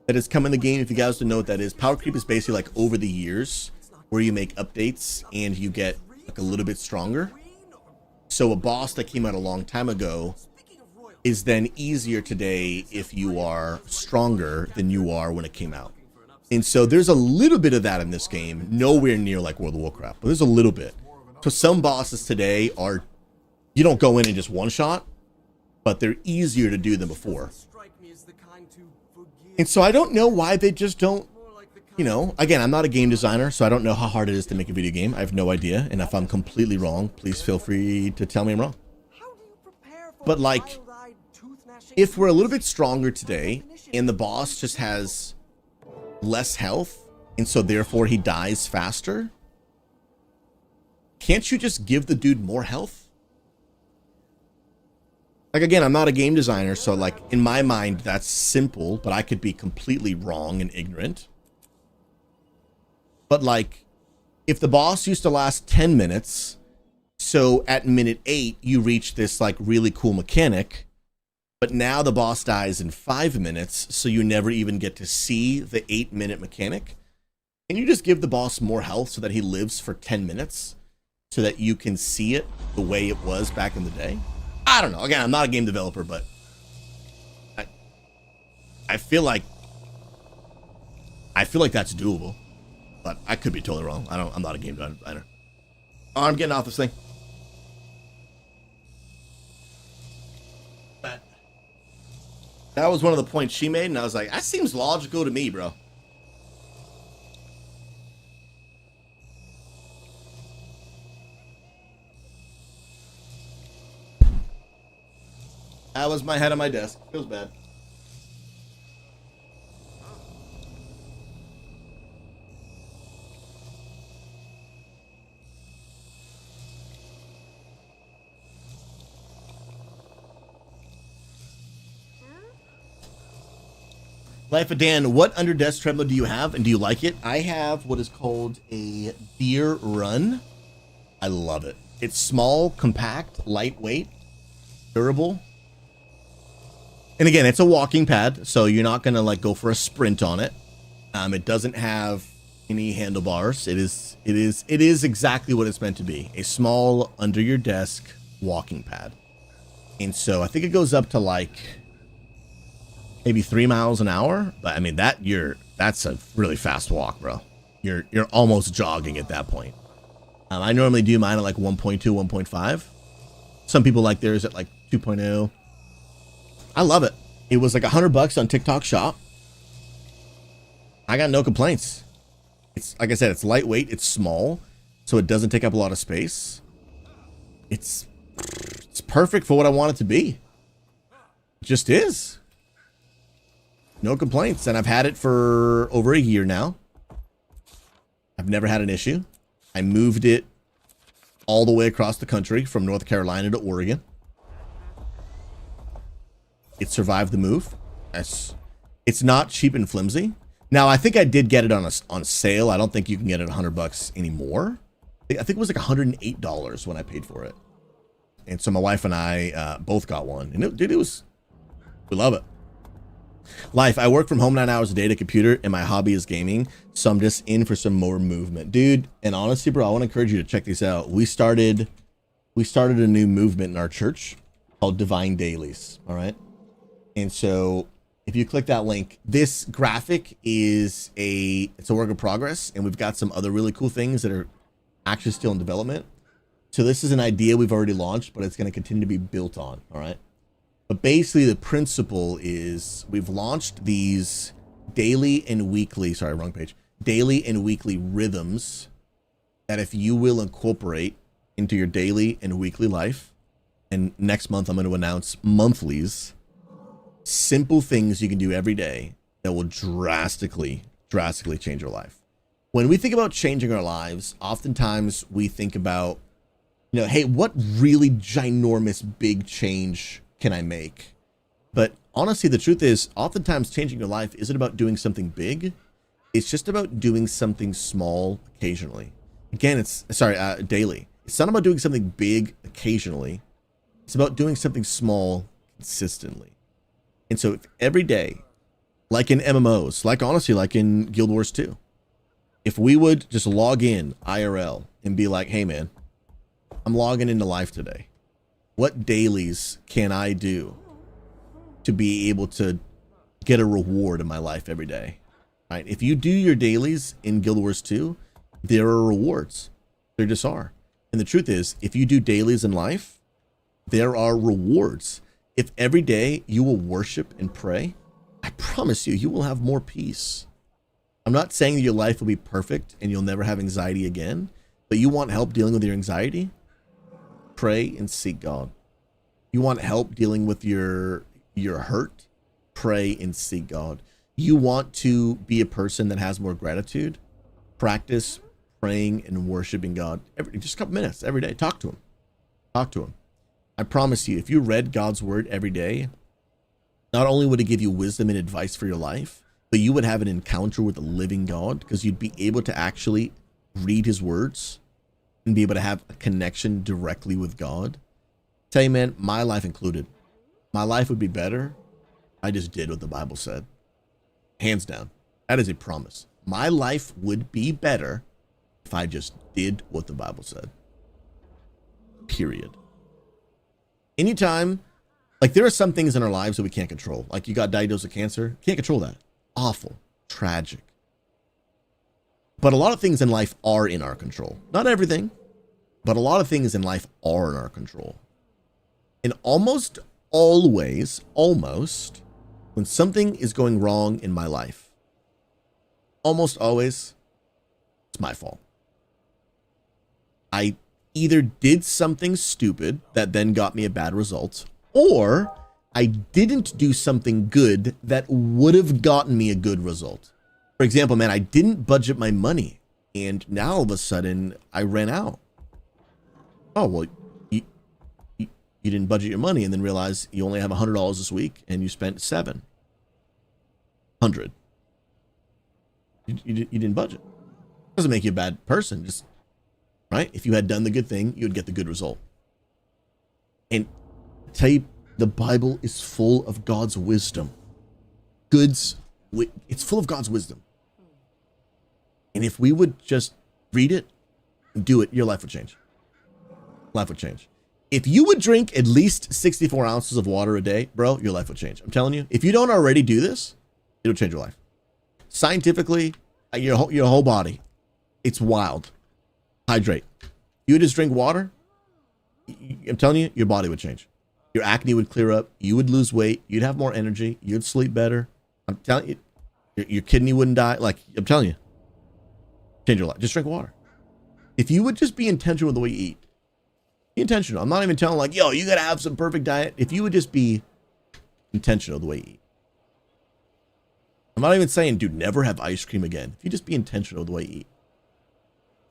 Speaker 1: that has come in the game. If you guys don't know what that is, power creep is basically like over the years where you make updates and you get like a little bit stronger. So a boss that came out a long time ago is then easier today if you are stronger than you are when it came out. And so there's a little bit of that in this game, nowhere near like World of Warcraft, but there's a little bit. So some bosses today are, you don't go in and just one shot, but they're easier to do than before. And so I don't know why they just don't, you know, again, I'm not a game designer, so I don't know how hard it is to make a video game. I have no idea. And if I'm completely wrong, please feel free to tell me I'm wrong. But like, if we're a little bit stronger today and the boss just has less health and so therefore he dies faster, can't you just give the dude more health? Like, again, I'm not a game designer, so like in my mind that's simple, but I could be completely wrong and ignorant. But like, if the boss used to last 10 minutes, so at minute 8 you reach this like really cool mechanic, but now the boss dies in 5 minutes, so you never even get to see the 8-minute mechanic. Can you just give the boss more health so that he lives for 10 minutes so that you can see it the way it was back in the day? I don't know. Again, I'm not a game developer, but I feel like that's doable. But I could be totally wrong. I'm not a game designer. Oh, I'm getting off this thing. But that was one of the points she made, and I was like, that seems logical to me, bro. That was my head on my desk. Feels bad. Life of Dan, what under desk tread mode do you have, and do you like it? I have what is called a Deer Run. I love it. It's small, compact, lightweight, durable. And again, it's a walking pad, so you're not gonna like go for a sprint on it. It doesn't have any handlebars. It is exactly what it's meant to be. A small under your desk walking pad. And so I think it goes up to like maybe 3 miles an hour, but I mean that's a really fast walk, bro. You're almost jogging at that point. I normally do mine at like 1.2, 1.5. Some people like theirs at like 2.0. I love it. It was like $100 on TikTok Shop. I got no complaints. It's like I said, it's lightweight, it's small, so it doesn't take up a lot of space. It's perfect for what I want it to be. It just is. No complaints, and I've had it for over a year now. I've never had an issue. I moved it all the way across the country from North Carolina to Oregon. It survived the move. It's not cheap and flimsy. Now, I think I did get it on sale. I don't think you can get it $100 anymore. I think it was like $108 when I paid for it. And so my wife and I both got one. And we love it. Life, I work from home 9 hours a day at a computer, and my hobby is gaming, so I'm just in for some more movement. Dude, and honestly, bro, I want to encourage you to check these out. We started a new movement in our church called Divine Dailies, all right? And so if you click that link, this graphic it's a work in progress, and we've got some other really cool things that are actually still in development. So this is an idea we've already launched, but it's going to continue to be built on, all right? But basically the principle is we've launched these daily and weekly rhythms that if you will incorporate into your daily and weekly life, and next month I'm going to announce monthlies, simple things you can do every day that will drastically change your life. When we think about changing our lives, oftentimes we think about, hey, what really ginormous big change can I make? But honestly, the truth is, oftentimes changing your life isn't about doing something big. It's just about doing something small occasionally. Again, daily. It's not about doing something big occasionally. It's about doing something small consistently. And so if every day, like in MMOs, like in Guild Wars 2, if we would just log in IRL and be like, hey man, I'm logging into life today. What dailies can I do to be able to get a reward in my life every day? Right? If you do your dailies in Guild Wars 2, there are rewards. There just are. And the truth is, if you do dailies in life, there are rewards. If every day you will worship and pray, I promise you, you will have more peace. I'm not saying that your life will be perfect and you'll never have anxiety again, but you want help dealing with your anxiety? Pray and seek God. You want help dealing with your hurt? Pray and seek God. You want to be a person that has more gratitude? Practice praying and worshiping God. Just a couple minutes every day. Talk to him. Talk to him. I promise you, if you read God's word every day, not only would it give you wisdom and advice for your life, but you would have an encounter with the living God, because you'd be able to actually read his words and be able to have a connection directly with God. Tell you, man, my life included, my life would be better. I just did what the Bible said. Hands down. That is a promise. My life would be better if I just did what the Bible said. Period. Anytime, like there are some things in our lives that we can't control. Like you got diagnosed with cancer. Can't control that. Awful. Tragic. But a lot of things in life are in our control. Not everything, but a lot of things in life are in our control. And almost always, when something is going wrong in my life, almost always, it's my fault. I either did something stupid that then got me a bad result, or I didn't do something good that would have gotten me a good result. For example, man, I didn't budget my money, and now all of a sudden I ran out. Oh, well, you didn't budget your money and then realize you only have $100 this week and you spent $700. You didn't budget. Doesn't make you a bad person, just right? If you had done the good thing, you would get the good result. And I tell you, the Bible is full of God's wisdom. It's full of God's wisdom. And if we would just read it and do it, your life would change. Life would change. If you would drink at least 64 ounces of water a day, bro, your life would change. I'm telling you, if you don't already do this, it'll change your life. Scientifically, your whole body, it's wild. Hydrate. You would just drink water, I'm telling you, your body would change. Your acne would clear up. You would lose weight. You'd have more energy. You'd sleep better. I'm telling you, your kidney wouldn't die. Like, I'm telling you, change your life. Just drink water. If you would just be intentional with the way you eat, be intentional. I'm not even telling like, yo, you got to have some perfect diet. If you would just be intentional the way you eat. I'm not even saying, dude, never have ice cream again. If you just be intentional the way you eat,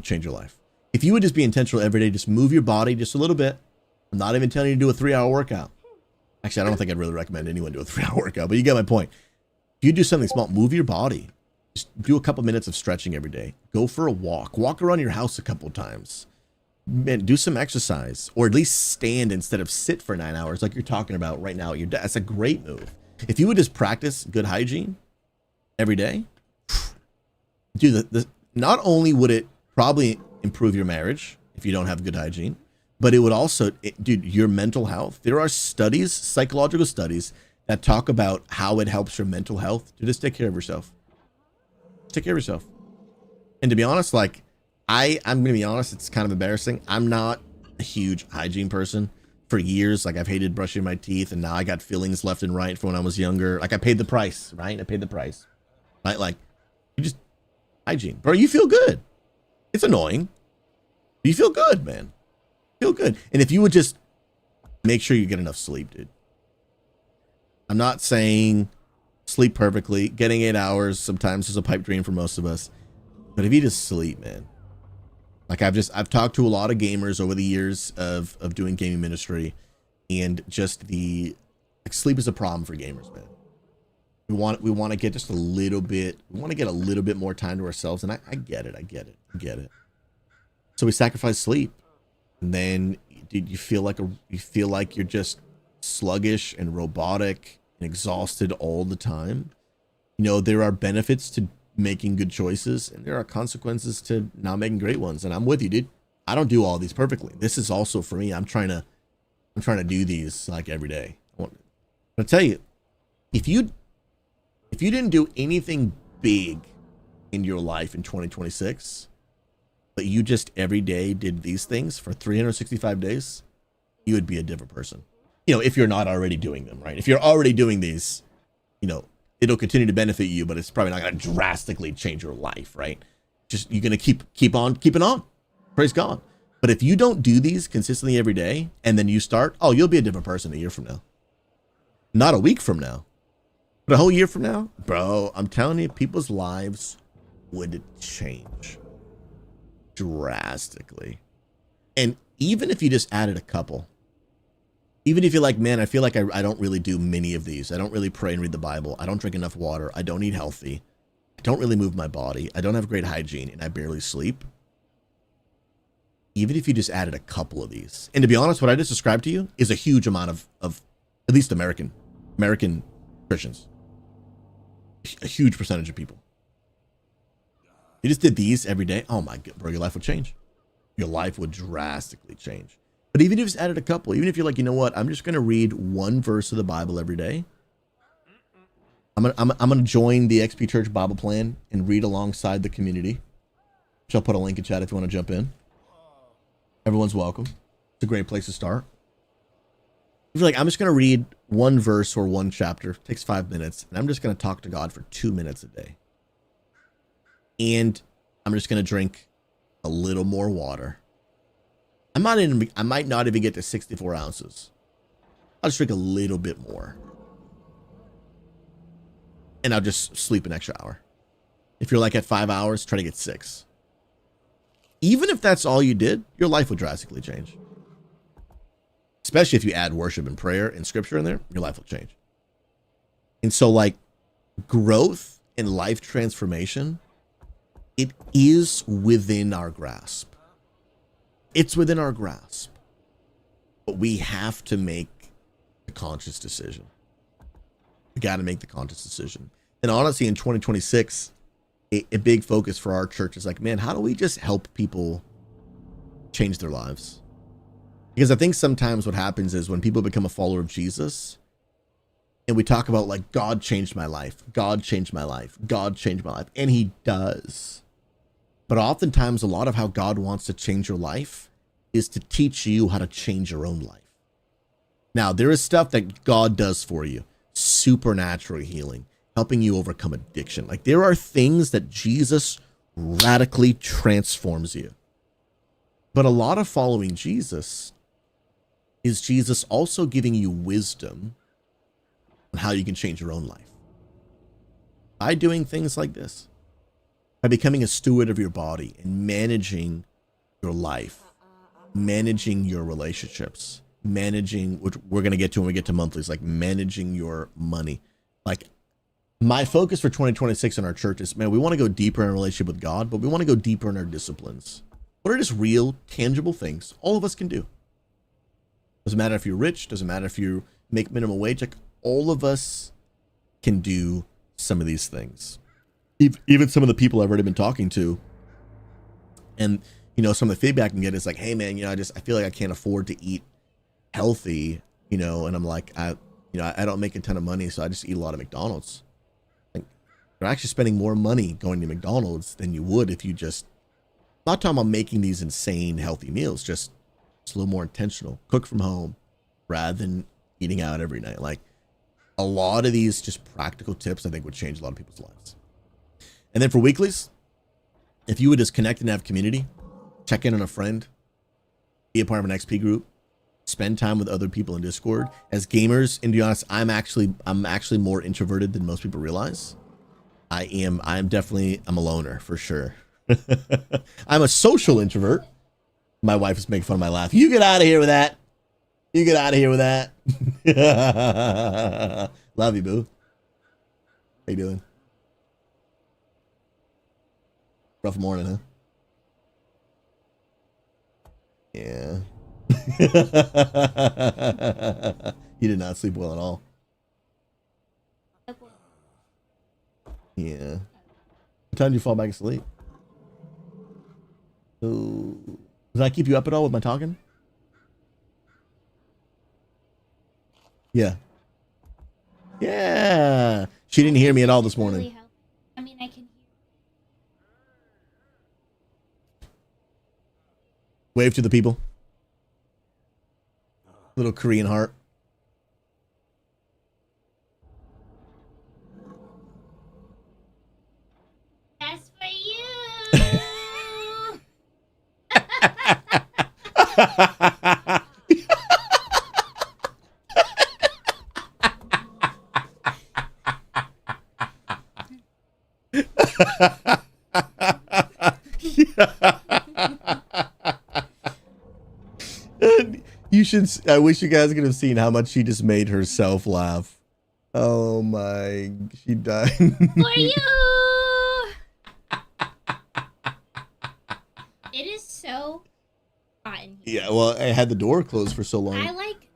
Speaker 1: change your life. If you would just be intentional every day, just move your body just a little bit. I'm not even telling you to do a 3-hour workout. Actually, I don't think I'd really recommend anyone do a 3-hour workout, but you get my point. If you do something small, move your body. Just do a couple minutes of stretching every day. Go for a walk. Walk around your house a couple of times. Man, do some exercise, or at least stand instead of sit for 9 hours like you're talking about right now. That's a great move. If you would just practice good hygiene every day, dude, not only would it probably improve your marriage if you don't have good hygiene, but it would also, dude, your mental health. There are studies, psychological studies, that talk about how it helps your mental health to just take care of yourself. Take care of yourself. And to be honest, like, I'm going to be honest, it's kind of embarrassing. I'm not a huge hygiene person. For years, like, I've hated brushing my teeth, and now I got fillings left and right from when I was younger. Like, I paid the price, right? I paid the price. Right? Like, you just, hygiene. Bro, you feel good. It's annoying. But you feel good, man. Feel good. And if you would just make sure you get enough sleep, dude. I'm not saying sleep perfectly. Getting 8 hours sometimes is a pipe dream for most of us. But if you just sleep, man. Like, I've talked to a lot of gamers over the years of doing gaming ministry, and just the Like sleep is a problem for gamers, man. We want to get just a little bit. We want to get a little bit more time to ourselves, and I get it. I get it. So we sacrifice sleep, and then you feel like you're just sluggish and robotic and exhausted all the time. You know, there are benefits to making good choices, and there are consequences to not making great ones. And I'm with you, dude. I don't do all these perfectly. This is also for me. I'm trying to do these like every day. I'll tell you, if you didn't do anything big in your life in 2026, but you just every day did these things for 365 days, you would be a different person. You know, if you're not already doing them, right? If you're already doing these, you know, it'll continue to benefit you, but it's probably not going to drastically change your life, right? Just you're going to keep on keeping on. Praise God. But if you don't do these consistently every day and then you start, oh, you'll be a different person a year from now. Not a week from now. But a whole year from now, bro, I'm telling you, people's lives would change drastically. And even if you just added a couple, even if you're like, man, I feel like I don't really do many of these. I don't really pray and read the Bible. I don't drink enough water. I don't eat healthy. I don't really move my body. I don't have great hygiene, and I barely sleep. Even if you just added a couple of these, and to be honest, what I just described to you is a huge amount of at least American Christians. A huge percentage of people. You just did these every day. Oh my God, bro, your life would change. Your life would drastically change. But even if you just added a couple, even if you're like, you know what, I'm just going to read one verse of the Bible every day. I'm gonna join the XP Church Bible Plan and read alongside the community. Which I'll put a link in chat if you want to jump in. Everyone's welcome. It's a great place to start. If you're like, I'm just going to read one verse or one chapter, it takes 5 minutes, and I'm just going to talk to God for 2 minutes a day. And I'm just going to drink a little more water. I might not even get to 64 ounces. I'll just drink a little bit more. And I'll just sleep an extra hour. If you're like at 5 hours, try to get 6. Even if that's all you did, your life would drastically change. Especially if you add worship and prayer and scripture in there, your life will change. And so like growth and life transformation, it is within our grasp. It's within our grasp. But we have to make the conscious decision. We got to make the conscious decision. And honestly, in 2026, a big focus for our church is like, man, how do we just help people change their lives? Because I think sometimes what happens is when people become a follower of Jesus and we talk about like, God changed my life, God changed my life, God changed my life. And he does. But oftentimes a lot of how God wants to change your life is to teach you how to change your own life. Now, there is stuff that God does for you. Supernatural healing, helping you overcome addiction. Like there are things that Jesus radically transforms you. But a lot of following Jesus is Jesus also giving you wisdom on how you can change your own life. By doing things like this, by becoming a steward of your body and managing your life, managing your relationships, managing, which we're going to get to when we get to monthlies, like managing your money. Like my focus for 2026 in our church is, man, we want to go deeper in our relationship with God, but we want to go deeper in our disciplines. What are just real, tangible things all of us can do? Doesn't matter if you're rich, doesn't matter if you make minimum wage, like all of us can do some of these things. Even some of the people I've already been talking to, and you know, some of the feedback I can get is like, hey man, you know, I feel like I can't afford to eat healthy, you know, and I'm like, I don't make a ton of money, so I just eat a lot of McDonald's. Like, you're actually spending more money going to McDonald's than you would if you just, not talking about making these insane healthy meals, just a little more intentional, cook from home rather than eating out every night. Like a lot of these just practical tips I think would change a lot of people's lives. And then for weeklies, if you would just connect and have community, check in on a friend, be a part of an XP group, spend time with other people in Discord. As gamers, and to be honest, I'm actually more introverted than most people realize. I'm a loner for sure. I'm a social introvert. My wife is making fun of my laugh. You get out of here with that. You get out of here with that. Love you, boo. How you doing? Rough morning, huh? Yeah. You did not sleep well at all. Yeah. What time did you fall back asleep? So, did I keep you up at all with my talking? Yeah. Yeah. She didn't hear me at all this morning.
Speaker 18: I mean, I can.
Speaker 1: Wave to the people. Little Korean heart.
Speaker 18: That's for you.
Speaker 1: You should. I wish you guys could have seen how much she just made herself laugh. Oh my! She died.
Speaker 18: For you. It is so hot in here.
Speaker 1: Yeah. Well, I had the door closed for so long.
Speaker 18: I like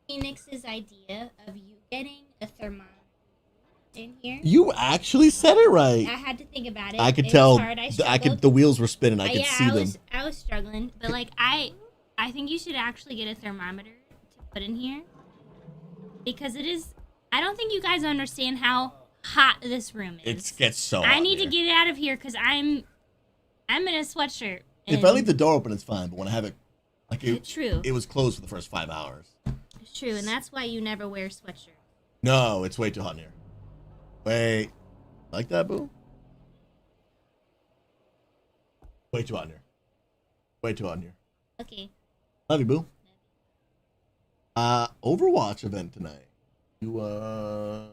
Speaker 18: Phoenix's idea of you getting a thermometer in here.
Speaker 1: You actually said it right.
Speaker 18: I had to think about it.
Speaker 1: I could
Speaker 18: It was
Speaker 1: tell.
Speaker 18: hard. I
Speaker 1: I could.
Speaker 18: struggled.
Speaker 1: The wheels were spinning. I could
Speaker 18: Yeah,
Speaker 1: see them.
Speaker 18: I was struggling, but like I think you should actually get a thermometer to put in here because it is. I don't think you guys understand how hot this room is.
Speaker 1: It gets so.
Speaker 18: I
Speaker 1: hot
Speaker 18: need
Speaker 1: here.
Speaker 18: to get it out of here because I'm in a sweatshirt.
Speaker 1: If I leave the door open, it's fine. But when I have it, like it,
Speaker 18: True.
Speaker 1: it was closed for the first 5 hours.
Speaker 18: It's true, and that's why you never wear sweatshirt.
Speaker 1: No, it's way too hot in here. Wait, like that, boo? Way too hot in here. Way too hot in here.
Speaker 18: Okay.
Speaker 1: Love you, boo. Overwatch event tonight. You
Speaker 18: I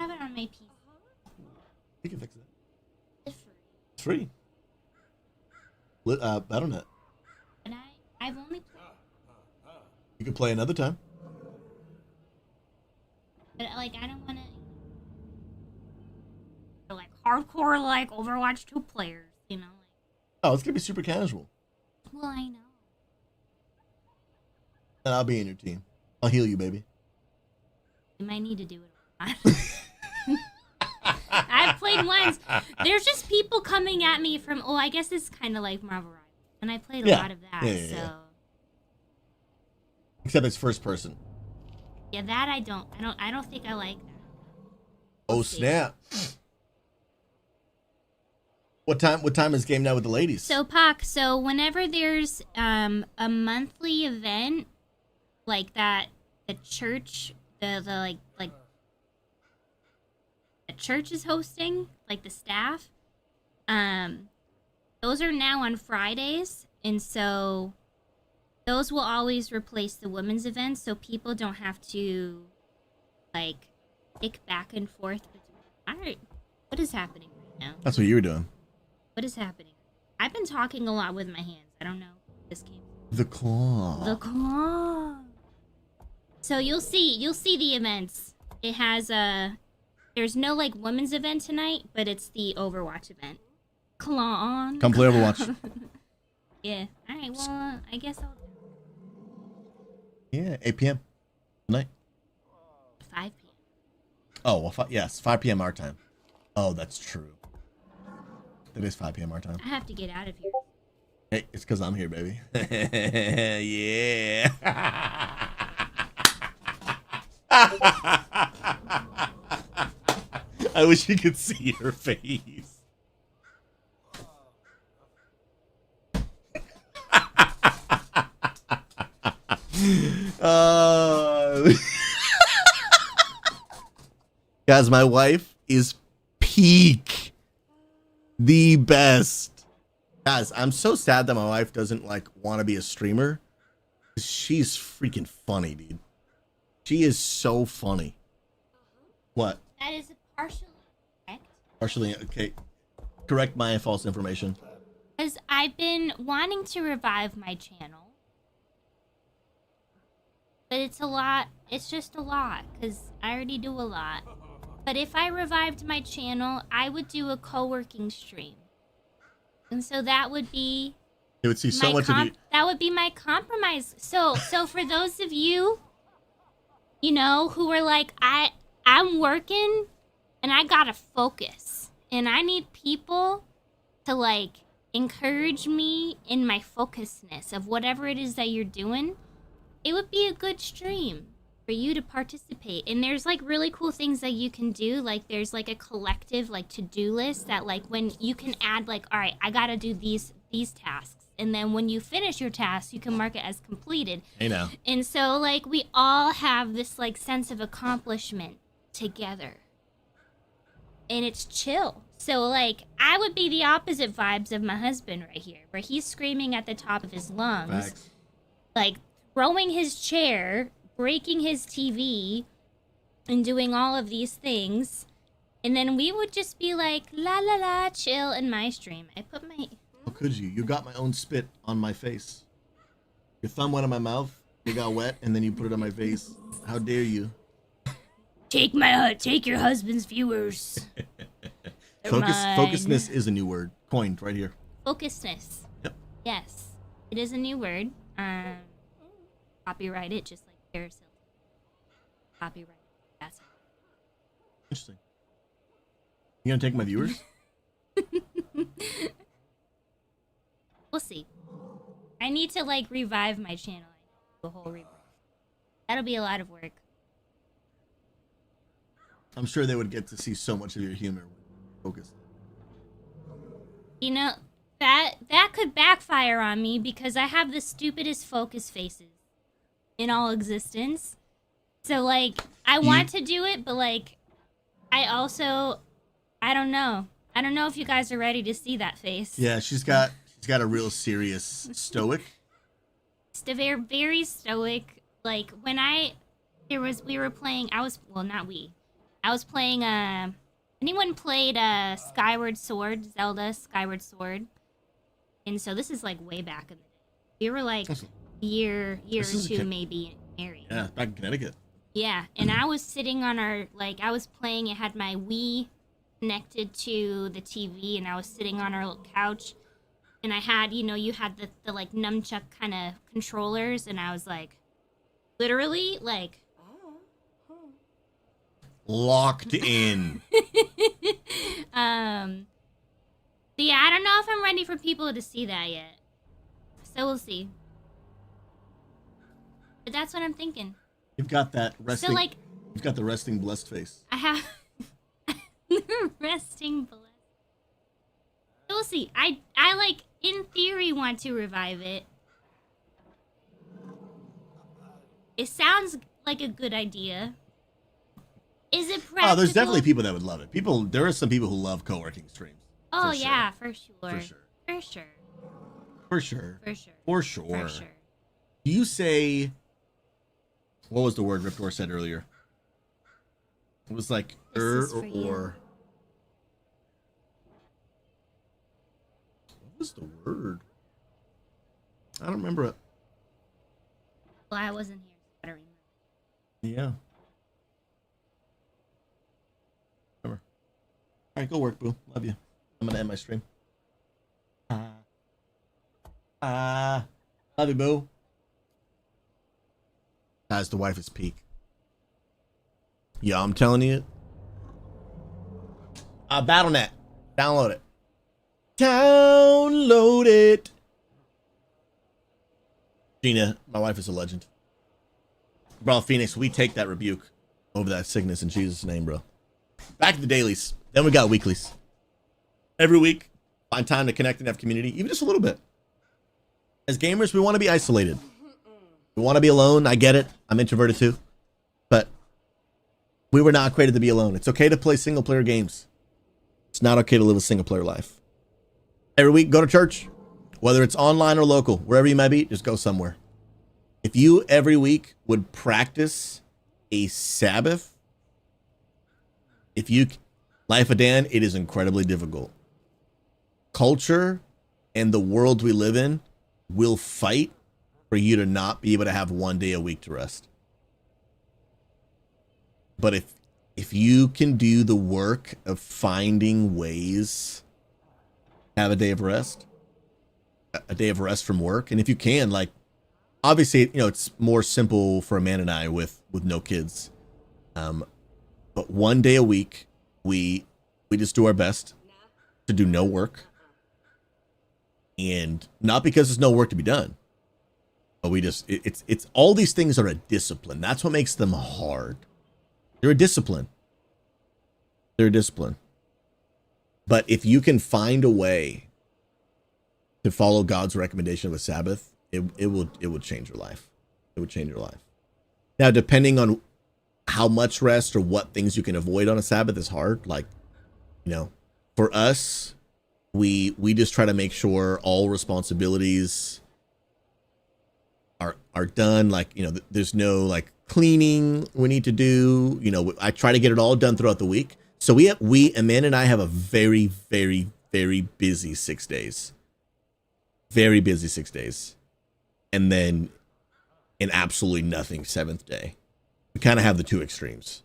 Speaker 18: have it on my PC.
Speaker 1: you can fix it.
Speaker 18: It's free.
Speaker 1: It's free. Battle.net.
Speaker 18: And I've only played.
Speaker 1: You can play another time.
Speaker 18: But like I don't want to. Like hardcore, like Overwatch 2 players, you know.
Speaker 1: Oh, it's gonna be super casual.
Speaker 18: Well, I know.
Speaker 1: And I'll be in your team. I'll heal you, baby.
Speaker 18: You might need to do it. I've played once. There's just people coming at me from. Oh, I guess it's kind of like Marvel Rivals, and I played a lot of that.
Speaker 1: Yeah. Except it's first person.
Speaker 18: Yeah, that I don't think I like that.
Speaker 1: Oh snap! What time is game night with the ladies?
Speaker 18: So Pac, so whenever there's a monthly event like that, the church, the church is hosting, like the staff, those are now on Fridays, and so those will always replace the women's events, so people don't have to like pick back and forth between. Alright, what is happening right now?
Speaker 1: That's what you were doing.
Speaker 18: What is happening? I've been talking a lot with my hands. I don't know if this came.
Speaker 1: The claw.
Speaker 18: The claw. So you'll see the events. It has there's no like women's event tonight, but it's the Overwatch event. Claw on.
Speaker 1: Come play Overwatch.
Speaker 18: Yeah. All right. Well, I guess I'll.
Speaker 1: Yeah, 8 p.m. tonight.
Speaker 18: 5 p.m.
Speaker 1: Oh, well, yes, 5 p.m. our time. Oh, that's true. It is 5 p.m. our time.
Speaker 18: I have to get out of here.
Speaker 1: Hey, it's because I'm here, baby. Yeah. I wish you could see her face. Guys, my wife is peak. The best. Guys, I'm so sad that my wife doesn't like want to be a streamer. She's freaking funny, dude. She is so funny. What?
Speaker 18: That is partially correct.
Speaker 1: Partially, okay. Correct my false information.
Speaker 18: Because I've been wanting to revive my channel. it's a lot. It's just a lot, because I already do a lot. But if I revived my channel, I would do a co-working stream. And so that would be...
Speaker 1: They would see so much of you.
Speaker 18: That would be my compromise. So for those of you, you know, who are like, I'm working and I gotta focus. And I need people to, like, encourage me in my focusedness of whatever it is that you're doing. It would be a good stream for you to participate. And there's, like, really cool things that you can do. Like, there's, like, a collective, like, to-do list that, like, when you can add, like, all right, I gotta do these tasks. And then when you finish your task, you can mark it as completed.
Speaker 1: Hey now.
Speaker 18: And so, like, we all have this, like, sense of accomplishment together. And it's chill. So, like, I would be the opposite vibes of my husband right here, where he's screaming at the top of his lungs,
Speaker 1: Facts.
Speaker 18: like, throwing his chair, breaking his TV, and doing all of these things. And then we would just be like, la la la, chill in my stream. I put my...
Speaker 1: How could you? You got my own spit on my face. Your thumb went in my mouth, it got wet, and then you put it on my face. How dare you?
Speaker 18: Take your husband's viewers.
Speaker 1: Focusedness is a new word. Coined right here.
Speaker 18: Focusedness.
Speaker 1: Yep.
Speaker 18: Yes. It is a new word. Copyright it just like Paris Hilton. Copyright it. That's it.
Speaker 1: Interesting. You gonna take my viewers?
Speaker 18: We'll see. I need to, like, revive my channel. The whole rebrand. That'll be a lot of work.
Speaker 1: I'm sure they would get to see so much of your humor. Focus.
Speaker 18: You know, that could backfire on me because I have the stupidest focus faces in all existence. So, like, I want to do it, but, like, I don't know. I don't know if you guys are ready to see that face.
Speaker 1: Yeah, she's got a real serious stoic.
Speaker 18: It's a very, very stoic. Like, when we were playing, I was playing, anyone played Skyward Sword, Zelda Skyward Sword? And so this is, like, way back in the day. We were, like, year or two maybe married.
Speaker 1: Yeah, back in Connecticut.
Speaker 18: Yeah, and I was sitting on I was playing, it had my Wii connected to the TV, and I was sitting on our little couch, and I had, you had the like, nunchuck kind of controllers, and I was, like, literally, like...
Speaker 1: Locked in.
Speaker 18: So yeah, I don't know if I'm ready for people to see that yet. So we'll see. But that's what I'm thinking.
Speaker 1: You've got that resting.
Speaker 18: So, like,
Speaker 1: you've got the resting blessed face.
Speaker 18: I have the resting blessed. So we'll see. I like, in theory, want to revive it. It sounds like a good idea. Is it practical?
Speaker 1: Oh, there's definitely people that would love it. There are some people who love co-working streams.
Speaker 18: Oh, yeah,
Speaker 1: for
Speaker 18: sure. For sure.
Speaker 1: For sure.
Speaker 18: For sure.
Speaker 1: For sure.
Speaker 18: For sure.
Speaker 1: Do you say... What was the word Riptor said earlier? It was like or. What was the word? I don't remember it.
Speaker 18: Well, I wasn't here, so I don't remember.
Speaker 1: Yeah. Remember. All right, go work, boo. Love you. I'm gonna end my stream. Love you, boo. As the wife is peak. Yeah, I'm telling you. Battle.net. Download it. Download it. Gina, my wife is a legend. Bro, Phoenix, we take that rebuke over that sickness in Jesus' name, bro. Back to the dailies. Then we got weeklies. Every week, find time to connect and have community, even just a little bit. As gamers, we want to be isolated. We want to be alone. I get it. I'm introverted too. But we were not created to be alone. It's okay to play single player games. It's not okay to live a single player life. Every week, go to church. Whether it's online or local, wherever you might be, just go somewhere. If you every week would practice a Sabbath, Life of Dan, it is incredibly difficult. Culture and the world we live in will fight for you to not be able to have one day a week to rest. But if you can do the work of finding ways to have a day of rest from work, and if you can, like, obviously, you know, it's more simple for Amanda and I with no kids. But one day a week, we just do our best to do no work. And not because there's no work to be done, but it's all these things are a discipline. That's what makes them hard. They're a discipline. But if you can find a way to follow God's recommendation of a Sabbath, it would change your life. It would change your life. Now, depending on how much rest or what things you can avoid on a Sabbath is hard. Like, you know, for us, we just try to make sure all responsibilities are done. Like, you know, there's no like cleaning we need to do. You know, I try to get it all done throughout the week. So Amanda and I have a very, very, very busy 6 days. Very busy 6 days. And then an absolutely nothing 7th day. We kind of have the two extremes.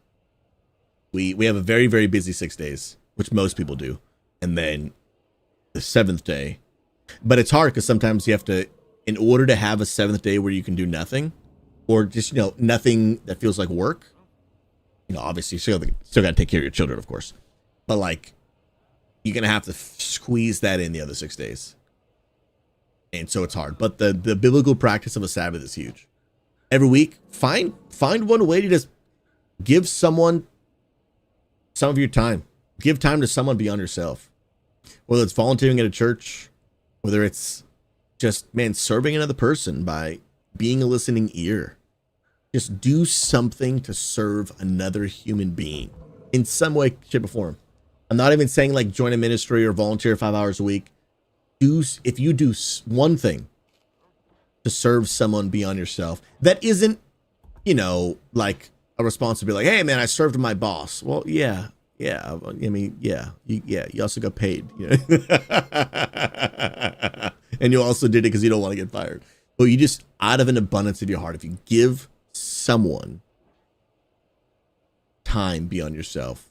Speaker 1: We have a very, very busy 6 days, which most people do. And then the 7th day. But it's hard because sometimes you have to, in order to have a 7th day where you can do nothing, or just, you know, nothing that feels like work, you know, obviously still got to take care of your children, of course. But like, you're going to have to squeeze that in the other 6 days. And so it's hard. But the biblical practice of a Sabbath is huge. Every week, find one way to just give someone some of your time. Give time to someone beyond yourself. Whether it's volunteering at a church, whether it's just, man, serving another person by being a listening ear. Just do something to serve another human being in some way, shape, or form. I'm not even saying like join a ministry or volunteer 5 hours a week. If you do one thing to serve someone beyond yourself, that isn't, you know, like a responsibility. Like, hey, man, I served my boss. Well, yeah. I mean, yeah. You also got paid. You know? And you also did it because you don't want to get fired. But you just, out of an abundance of your heart, if you give someone time beyond yourself,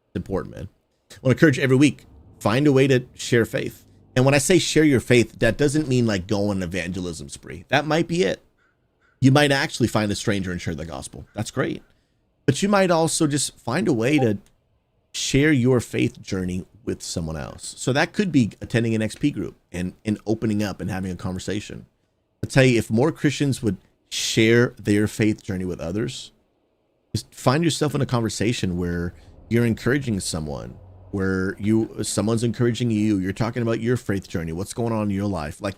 Speaker 1: it's important, man. I want to encourage you every week, find a way to share faith. And when I say share your faith, that doesn't mean like go on an evangelism spree. That might be it. You might actually find a stranger and share the gospel. That's great. But you might also just find a way to share your faith journey with someone else. So that could be attending an XP group and opening up and having a conversation. I'll tell you, if more Christians would share their faith journey with others, just find yourself in a conversation where you're encouraging someone, where someone's encouraging you, you're talking about your faith journey, what's going on in your life. Like,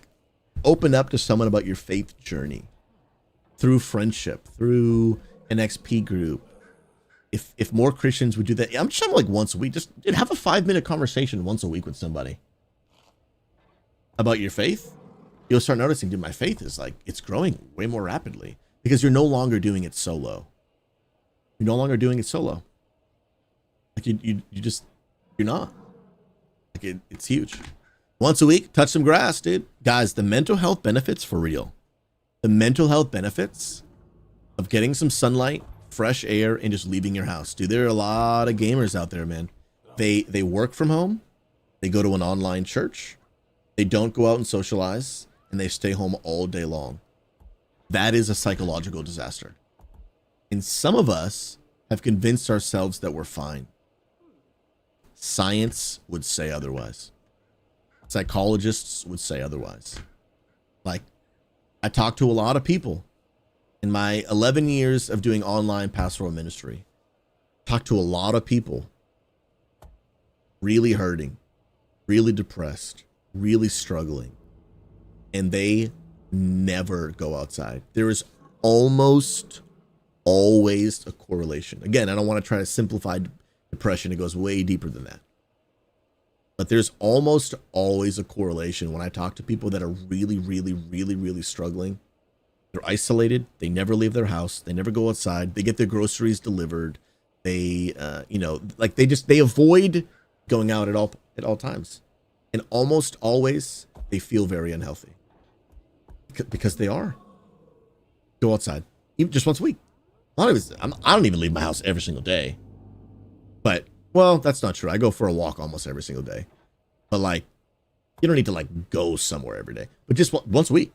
Speaker 1: open up to someone about your faith journey through friendship, through an XP group. If more Christians would do that, I'm just like once a week, just have a 5-minute conversation once a week with somebody about your faith. You'll start noticing, dude, my faith is like, it's growing way more rapidly because you're no longer doing it solo. You're no longer doing it solo. Like you're not. Like it's huge. Once a week, touch some grass, dude. Guys, the mental health benefits for real. The mental health benefits of getting some sunlight, fresh air, and just leaving your house. Dude, there are a lot of gamers out there, man. They work from home. They go to an online church. They don't go out and socialize, and they stay home all day long. That is a psychological disaster. And some of us have convinced ourselves that we're fine. Science would say otherwise. Psychologists would say otherwise. Like, I talk to a lot of people in my 11 years of doing online pastoral ministry. Talk to a lot of people really hurting, really depressed, really struggling, and they never go outside. There is almost always a correlation. Again, I don't want to try to simplify depression. It goes way deeper than that. But there's almost always a correlation when I talk to people that are really, really, really, really struggling. They're isolated. They never leave their house. They never go outside. They get their groceries delivered. They, they avoid going out at all times. And almost always they feel very unhealthy because they are. Go outside, even just once a week. I don't even leave my house every single day. But, well, that's not true. I go for a walk almost every single day. But, like, you don't need to, like, go somewhere every day. But just once a week.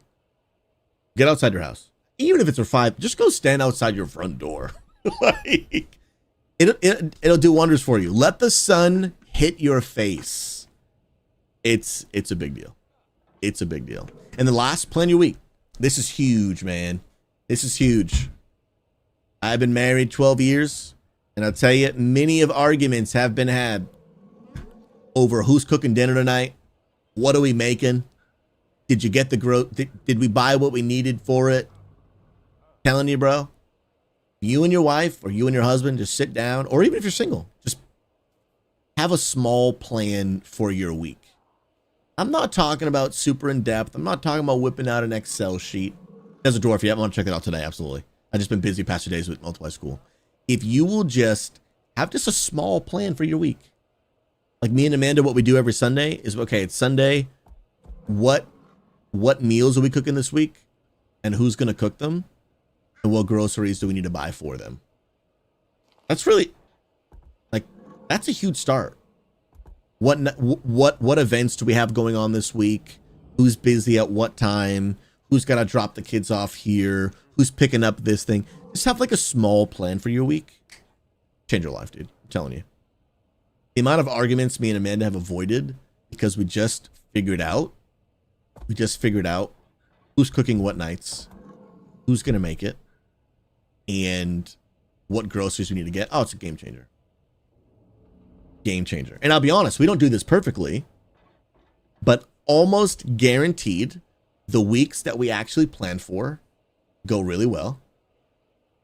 Speaker 1: Get outside your house. Even if it's for 5, just go stand outside your front door. Like, it'll do wonders for you. Let the sun hit your face. It's a big deal. It's a big deal. And the last, plan your week. This is huge, man. This is huge. I've been married 12 years, and I'll tell you, many of arguments have been had over who's cooking dinner tonight. What are we making? Did you get the growth? Did we buy what we needed for it? Telling you, bro, you and your wife or you and your husband just sit down, or even if you're single, just have a small plan for your week. I'm not talking about super in depth. I'm not talking about whipping out an Excel sheet. As a dwarf, you want to check it out today, absolutely. I've just been busy past 2 days with Multiply School. If you will just have just a small plan for your week. Like me and Amanda, what we do every Sunday is, okay, it's Sunday. What meals are we cooking this week? And who's going to cook them? And what groceries do we need to buy for them? That's really, like, that's a huge start. What events do we have going on this week? Who's busy at what time? Who's got to drop the kids off here? Who's picking up this thing? Just have like a small plan for your week. Change your life, dude. I'm telling you. The amount of arguments me and Amanda have avoided because we just figured out who's cooking what nights, who's going to make it, and what groceries we need to get. Oh, it's a game changer. Game changer. And I'll be honest, we don't do this perfectly, but almost guaranteed the weeks that we actually plan for go really well.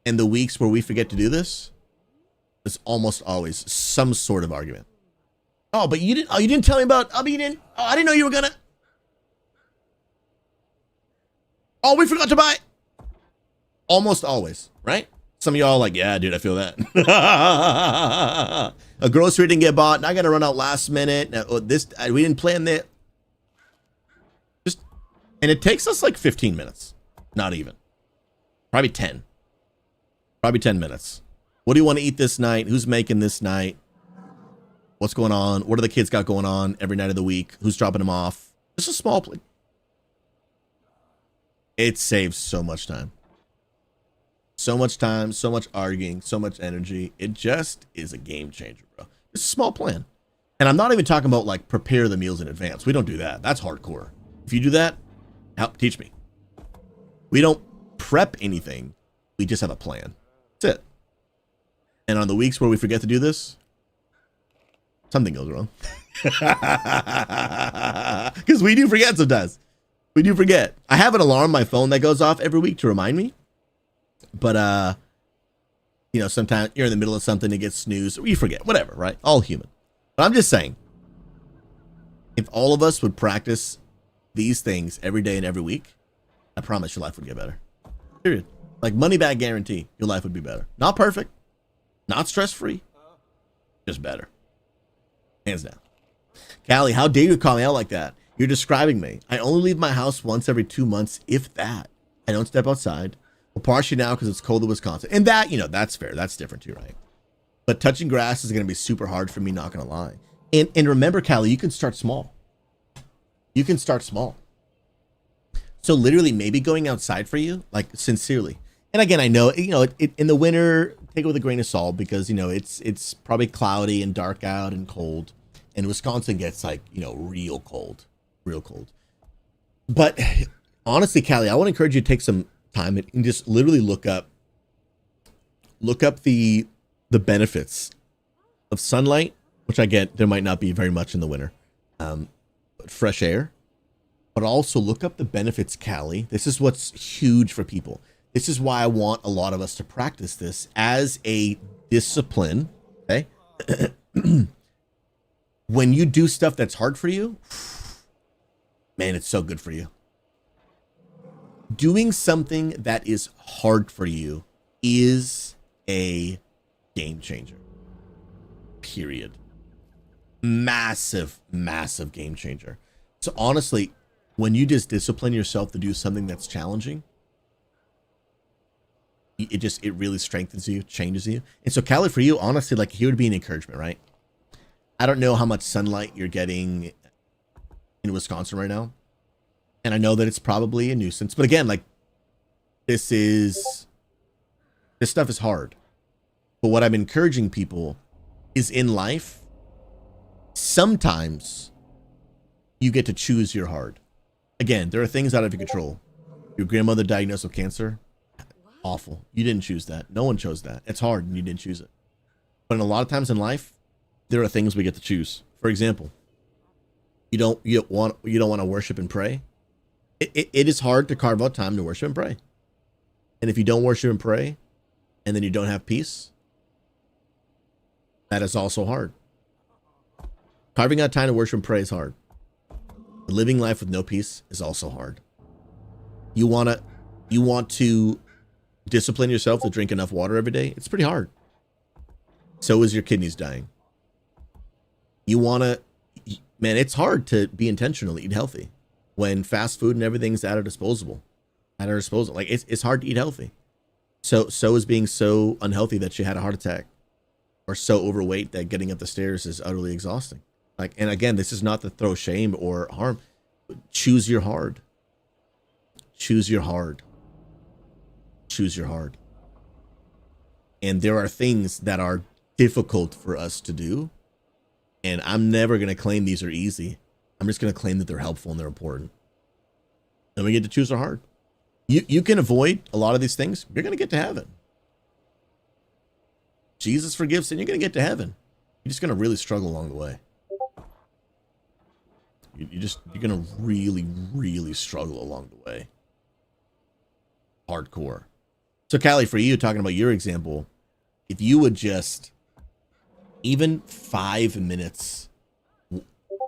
Speaker 1: And the weeks where we forget to do this, there's almost always some sort of argument. Oh, but you didn't tell me about, I didn't know you were gonna. Oh, we forgot to buy. Almost always, right? Some of y'all are like, yeah, dude, I feel that. A grocery didn't get bought, and I got to run out last minute. We didn't plan that. And it takes us like 15 minutes. Not even. Probably 10. Probably 10 minutes. What do you want to eat this night? Who's making this night? What's going on? What do the kids got going on every night of the week? Who's dropping them off? Just a small plate. It saves so much time. So much time, so much arguing, so much energy. It just is a game changer, bro. It's a small plan. And I'm not even talking about like prepare the meals in advance. We don't do that. That's hardcore. If you do that, help teach me. We don't prep anything. We just have a plan. That's it. And on the weeks where we forget to do this, something goes wrong. Because we do forget sometimes. We do forget. I have an alarm on my phone that goes off every week to remind me. But, sometimes you're in the middle of something, it gets snoozed, or you forget, whatever, right? All human. But I'm just saying, if all of us would practice these things every day and every week, I promise your life would get better. Period. Like money back guarantee, your life would be better. Not perfect, not stress-free, just better. Hands down. Callie, how dare you call me out like that? You're describing me. I only leave my house once every 2 months, if that. I don't step outside. Well, partially now because it's cold in Wisconsin. And that, that's fair. That's different too, right? But touching grass is going to be super hard for me, not going to lie. And remember, Callie, you can start small. You can start small. So literally maybe going outside for you, like sincerely. And again, I know, in the winter, take it with a grain of salt because, it's probably cloudy and dark out and cold. And Wisconsin gets like, real cold. But honestly, Callie, I want to encourage you to take some time and just literally look up the benefits of sunlight, which I get there might not be very much in the winter, but fresh air, but also look up the benefits, Callie. This is what's huge for people. This is why I want a lot of us to practice this as a discipline. Okay. When you do stuff that's hard for you, man, it's so good for you. Doing something that is hard for you is a game changer. Period. Massive, massive game changer. So honestly, when you just discipline yourself to do something that's challenging, it really strengthens you, changes you. And so Callie, for you, honestly, like, here would be an encouragement, right? I don't know how much sunlight you're getting in Wisconsin right now. And I know that it's probably a nuisance, but again, like, this stuff is hard. But what I'm encouraging people is, in life, sometimes you get to choose your hard. Again, there are things out of your control. Your grandmother diagnosed with cancer. Awful. You didn't choose that. No one chose that. It's hard and you didn't choose it. But in a lot of times in life, there are things we get to choose. For example, you don't want to worship and pray. It is hard to carve out time to worship and pray. And if you don't worship and pray, and then you don't have peace, that is also hard. Carving out time to worship and pray is hard. Living life with no peace is also hard. You want to discipline yourself to drink enough water every day. It's pretty hard. So is your kidneys dying. Man, it's hard to be intentional, eat healthy, when fast food and everything's at our disposal. Like, it's hard to eat healthy. So is being so unhealthy that you had a heart attack, or so overweight that getting up the stairs is utterly exhausting. Like, and again, this is not to throw shame or harm. Choose your hard. Choose your hard. Choose your hard. And there are things that are difficult for us to do. And I'm never going to claim these are easy. I'm just going to claim that they're helpful and they're important. And we get to choose our hard. You can avoid a lot of these things. You're going to get to heaven. Jesus forgives and you're going to get to heaven. You're just going to really struggle along the way. You're going to really, really struggle along the way. Hardcore. So Callie, for you, talking about your example, if you would just, even 5 minutes,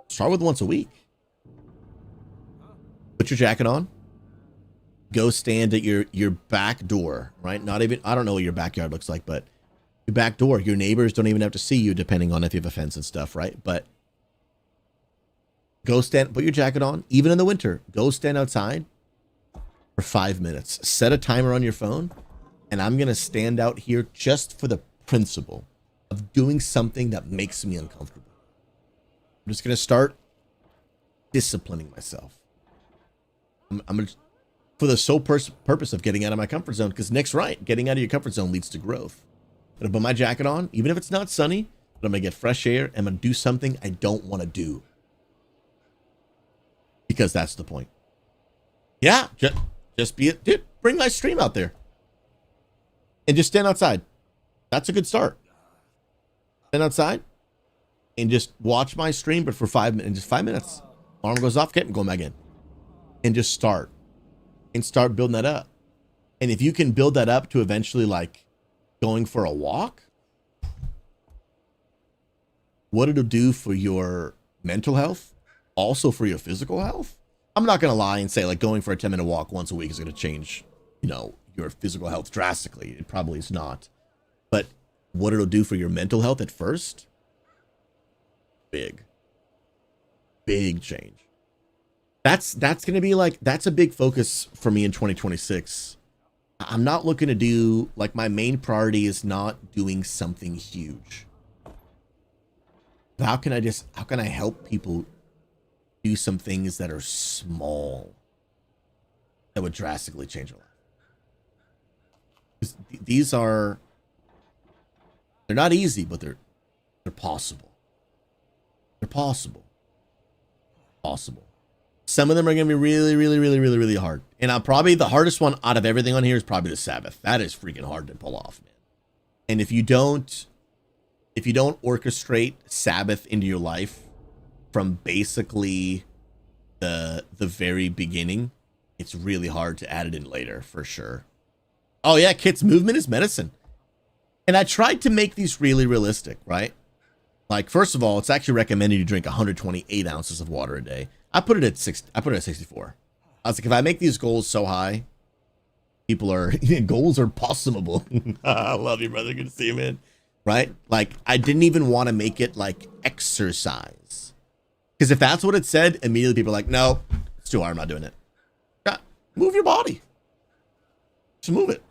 Speaker 1: start with once a week. Put your jacket on. Go stand at your back door, right? Not even, I don't know what your backyard looks like, but your back door, your neighbors don't even have to see you, depending on if you have a fence and stuff, right? But go stand, put your jacket on, even in the winter. Go stand outside for 5 minutes. Set a timer on your phone, and I'm going to stand out here just for the principle of doing something that makes me uncomfortable. I'm just going to start disciplining myself. I'm going to, for the sole purpose of getting out of my comfort zone, because Nick's right, getting out of your comfort zone leads to growth. I'm going to put my jacket on, even if it's not sunny, but I'm going to get fresh air. I'm going to do something I don't want to do. Because that's the point. Yeah, just be it. Dude, bring my stream out there. And just stand outside. That's a good start. Stand outside and just watch my stream, but for 5 minutes, just 5 minutes. Alarm goes off, get going back in. And just start. And start building that up. And if you can build that up to eventually, like, going for a walk, what it'll do for your mental health, also for your physical health. I'm not going to lie and say, like, going for a 10-minute walk once a week is going to change, your physical health drastically. It probably is not. But what it'll do for your mental health at first, big change. That's going to be like, that's a big focus for me in 2026. I'm not looking to do, like, my main priority is not doing something huge. How can I help people do some things that are small that would drastically change their life? They're not easy, but they're possible. They're possible. Some of them are going to be really, really, really, really, really hard. And I'm probably the hardest one out of everything on here is probably the Sabbath. That is freaking hard to pull off, man. And if you don't orchestrate Sabbath into your life from basically the very beginning, it's really hard to add it in later, for sure. Oh yeah, kids, movement is medicine. And I tried to make these really realistic, right? Like, first of all, it's actually recommended you drink 128 ounces of water a day. I put it at 64. I was like, if I make these goals so high, goals are possible. I love you, brother. Good to see you, man. Right? Like, I didn't even want to make it like exercise. Because if that's what it said, immediately people are like, no, it's too hard. I'm not doing it. Yeah, move your body. Just move it.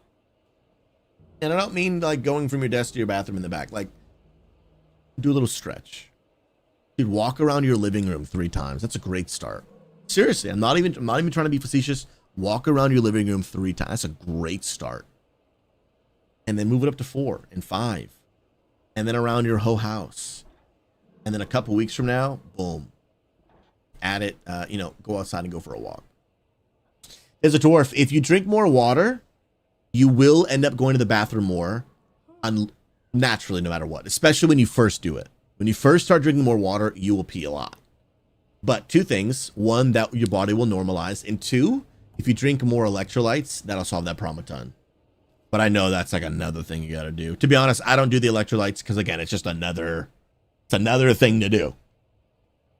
Speaker 1: And I don't mean like going from your desk to your bathroom in the back. Like, do a little stretch. Dude, walk around your living room 3 times. That's a great start. Seriously, I'm not even trying to be facetious. Walk around your living room 3 times. That's a great start. And then move it up to 4 and 5. And then around your whole house. And then a couple weeks from now, boom. Add it, go outside and go for a walk. As a dwarf, if you drink more water, you will end up going to the bathroom more naturally, no matter what, especially when you first do it. When you first start drinking more water, you will pee a lot. But 2 things. 1, that your body will normalize. And 2, if you drink more electrolytes, that'll solve that problem a ton. But I know that's like another thing you got to do. To be honest, I don't do the electrolytes because, again, it's just another thing to do.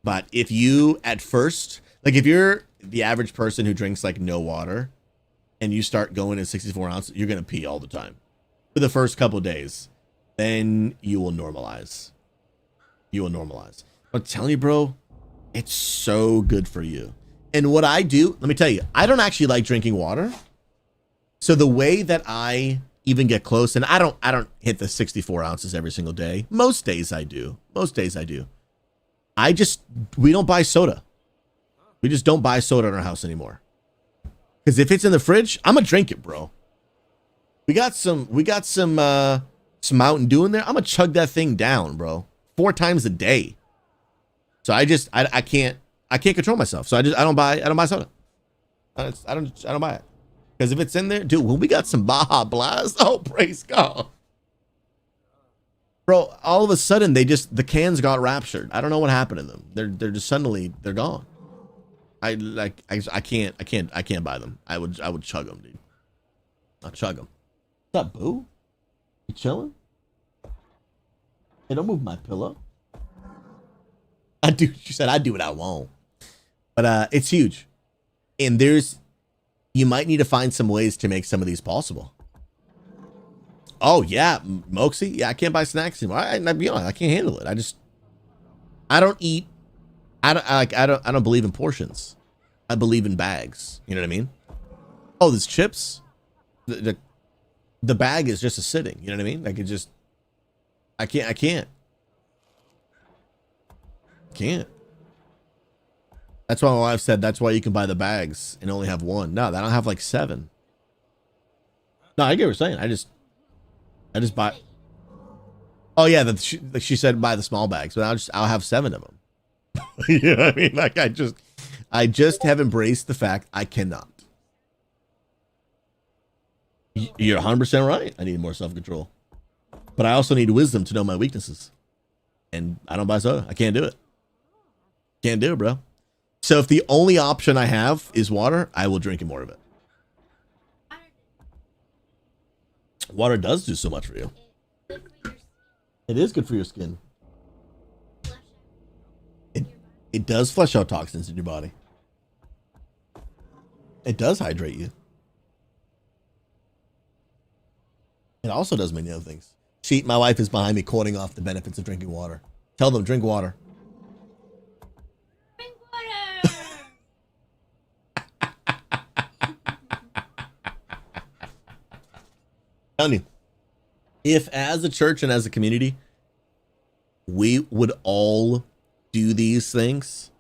Speaker 1: But if you, at first, like if you're the average person who drinks like no water and you start going in 64 ounces, you're going to pee all the time for the first couple of days. Then you will normalize. I'm telling you, bro, it's so good for you. And what I do, let me tell you, I don't actually like drinking water. So the way that I even get close, and I don't hit the 64 ounces every single day. Most days I do. We don't buy soda. We just don't buy soda in our house anymore. Because if it's in the fridge, I'm gonna drink it, bro. We got some Mountain Dew in there. I'm gonna chug that thing down, bro. 4 times a day. So I can't control myself. So I don't buy soda. I don't buy it. Because if it's in there, dude, when we got some Baja Blast, oh, praise God. Bro, all of a sudden the cans got raptured. I don't know what happened to them. They're just suddenly they're gone. I can't buy them. I would chug them, dude. I'll chug them. What's up, boo? You chilling? Hey, don't move my pillow. She said I do what I want. But it's huge. And you might need to find some ways to make some of these possible. Oh yeah, Moxie. Yeah, I can't buy snacks anymore. I can't handle it. I don't eat. I don't believe in portions. I believe in bags. You know what I mean? Oh, there's chips. The bag is just a sitting. You know what I mean? Like it just. I can't. That's why my wife said that's why you can buy the bags and only have 1. No, I don't have like 7. No, I get what you're saying. I just buy. Oh yeah, she said buy the small bags, but I'll have 7 of them. You know what I mean? Like I just have embraced the fact I cannot. You're 100% right. I need more self-control, but I also need wisdom to know my weaknesses. And I don't buy soda. I can't do it. Can't do it, bro. So if the only option I have is water, I will drink more of it. Water does do so much for you. It is good for your skin. It does flush out toxins in your body. It does hydrate you. It also does many other things. My wife is behind me quoting off the benefits of drinking water. Tell them, drink water.
Speaker 18: Drink water!
Speaker 1: Telling you, if as a church and as a community, we would all do these things,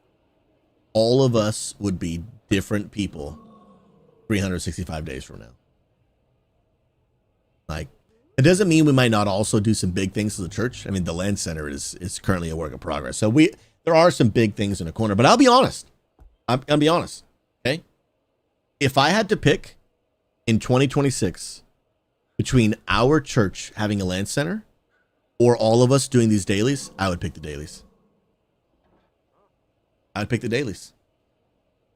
Speaker 1: all of us would be different people 365 days from now. Like, it doesn't mean we might not also do some big things as a church. I mean, the land center is currently a work in progress. So there are some big things in the corner, but I'll be honest. I'm gonna be honest. Okay. If I had to pick in 2026 between our church having a land center or all of us doing these dailies, I would pick the dailies.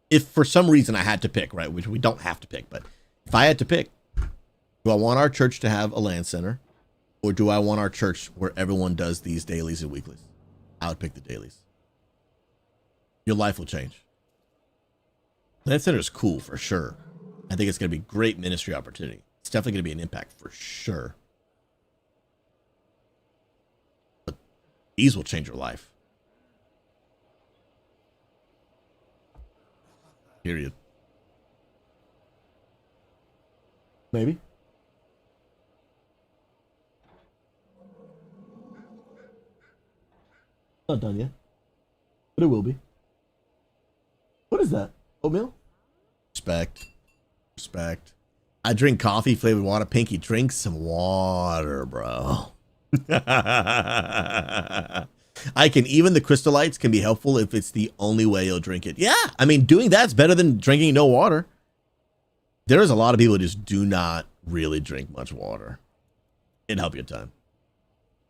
Speaker 1: If for some reason I had to pick, right, which we don't have to pick, but if I had to pick, do I want our church to have a land center, or do I want our church where everyone does these dailies and weeklies? I would pick the dailies. Your life will change. Land center is cool for sure. I think it's going to be a great ministry opportunity. It's definitely going to be an impact for sure. But these will change your life. Period. Maybe. Not done yet. But it will be. What is that? Oatmeal? Respect. Respect. I drink coffee flavored water. Pinky, drink some water, bro. I can, even the crystallites can be helpful if it's the only way you'll drink it. Yeah, I mean, doing that's better than drinking no water. There is a lot of people who just do not really drink much water. It'd help your time.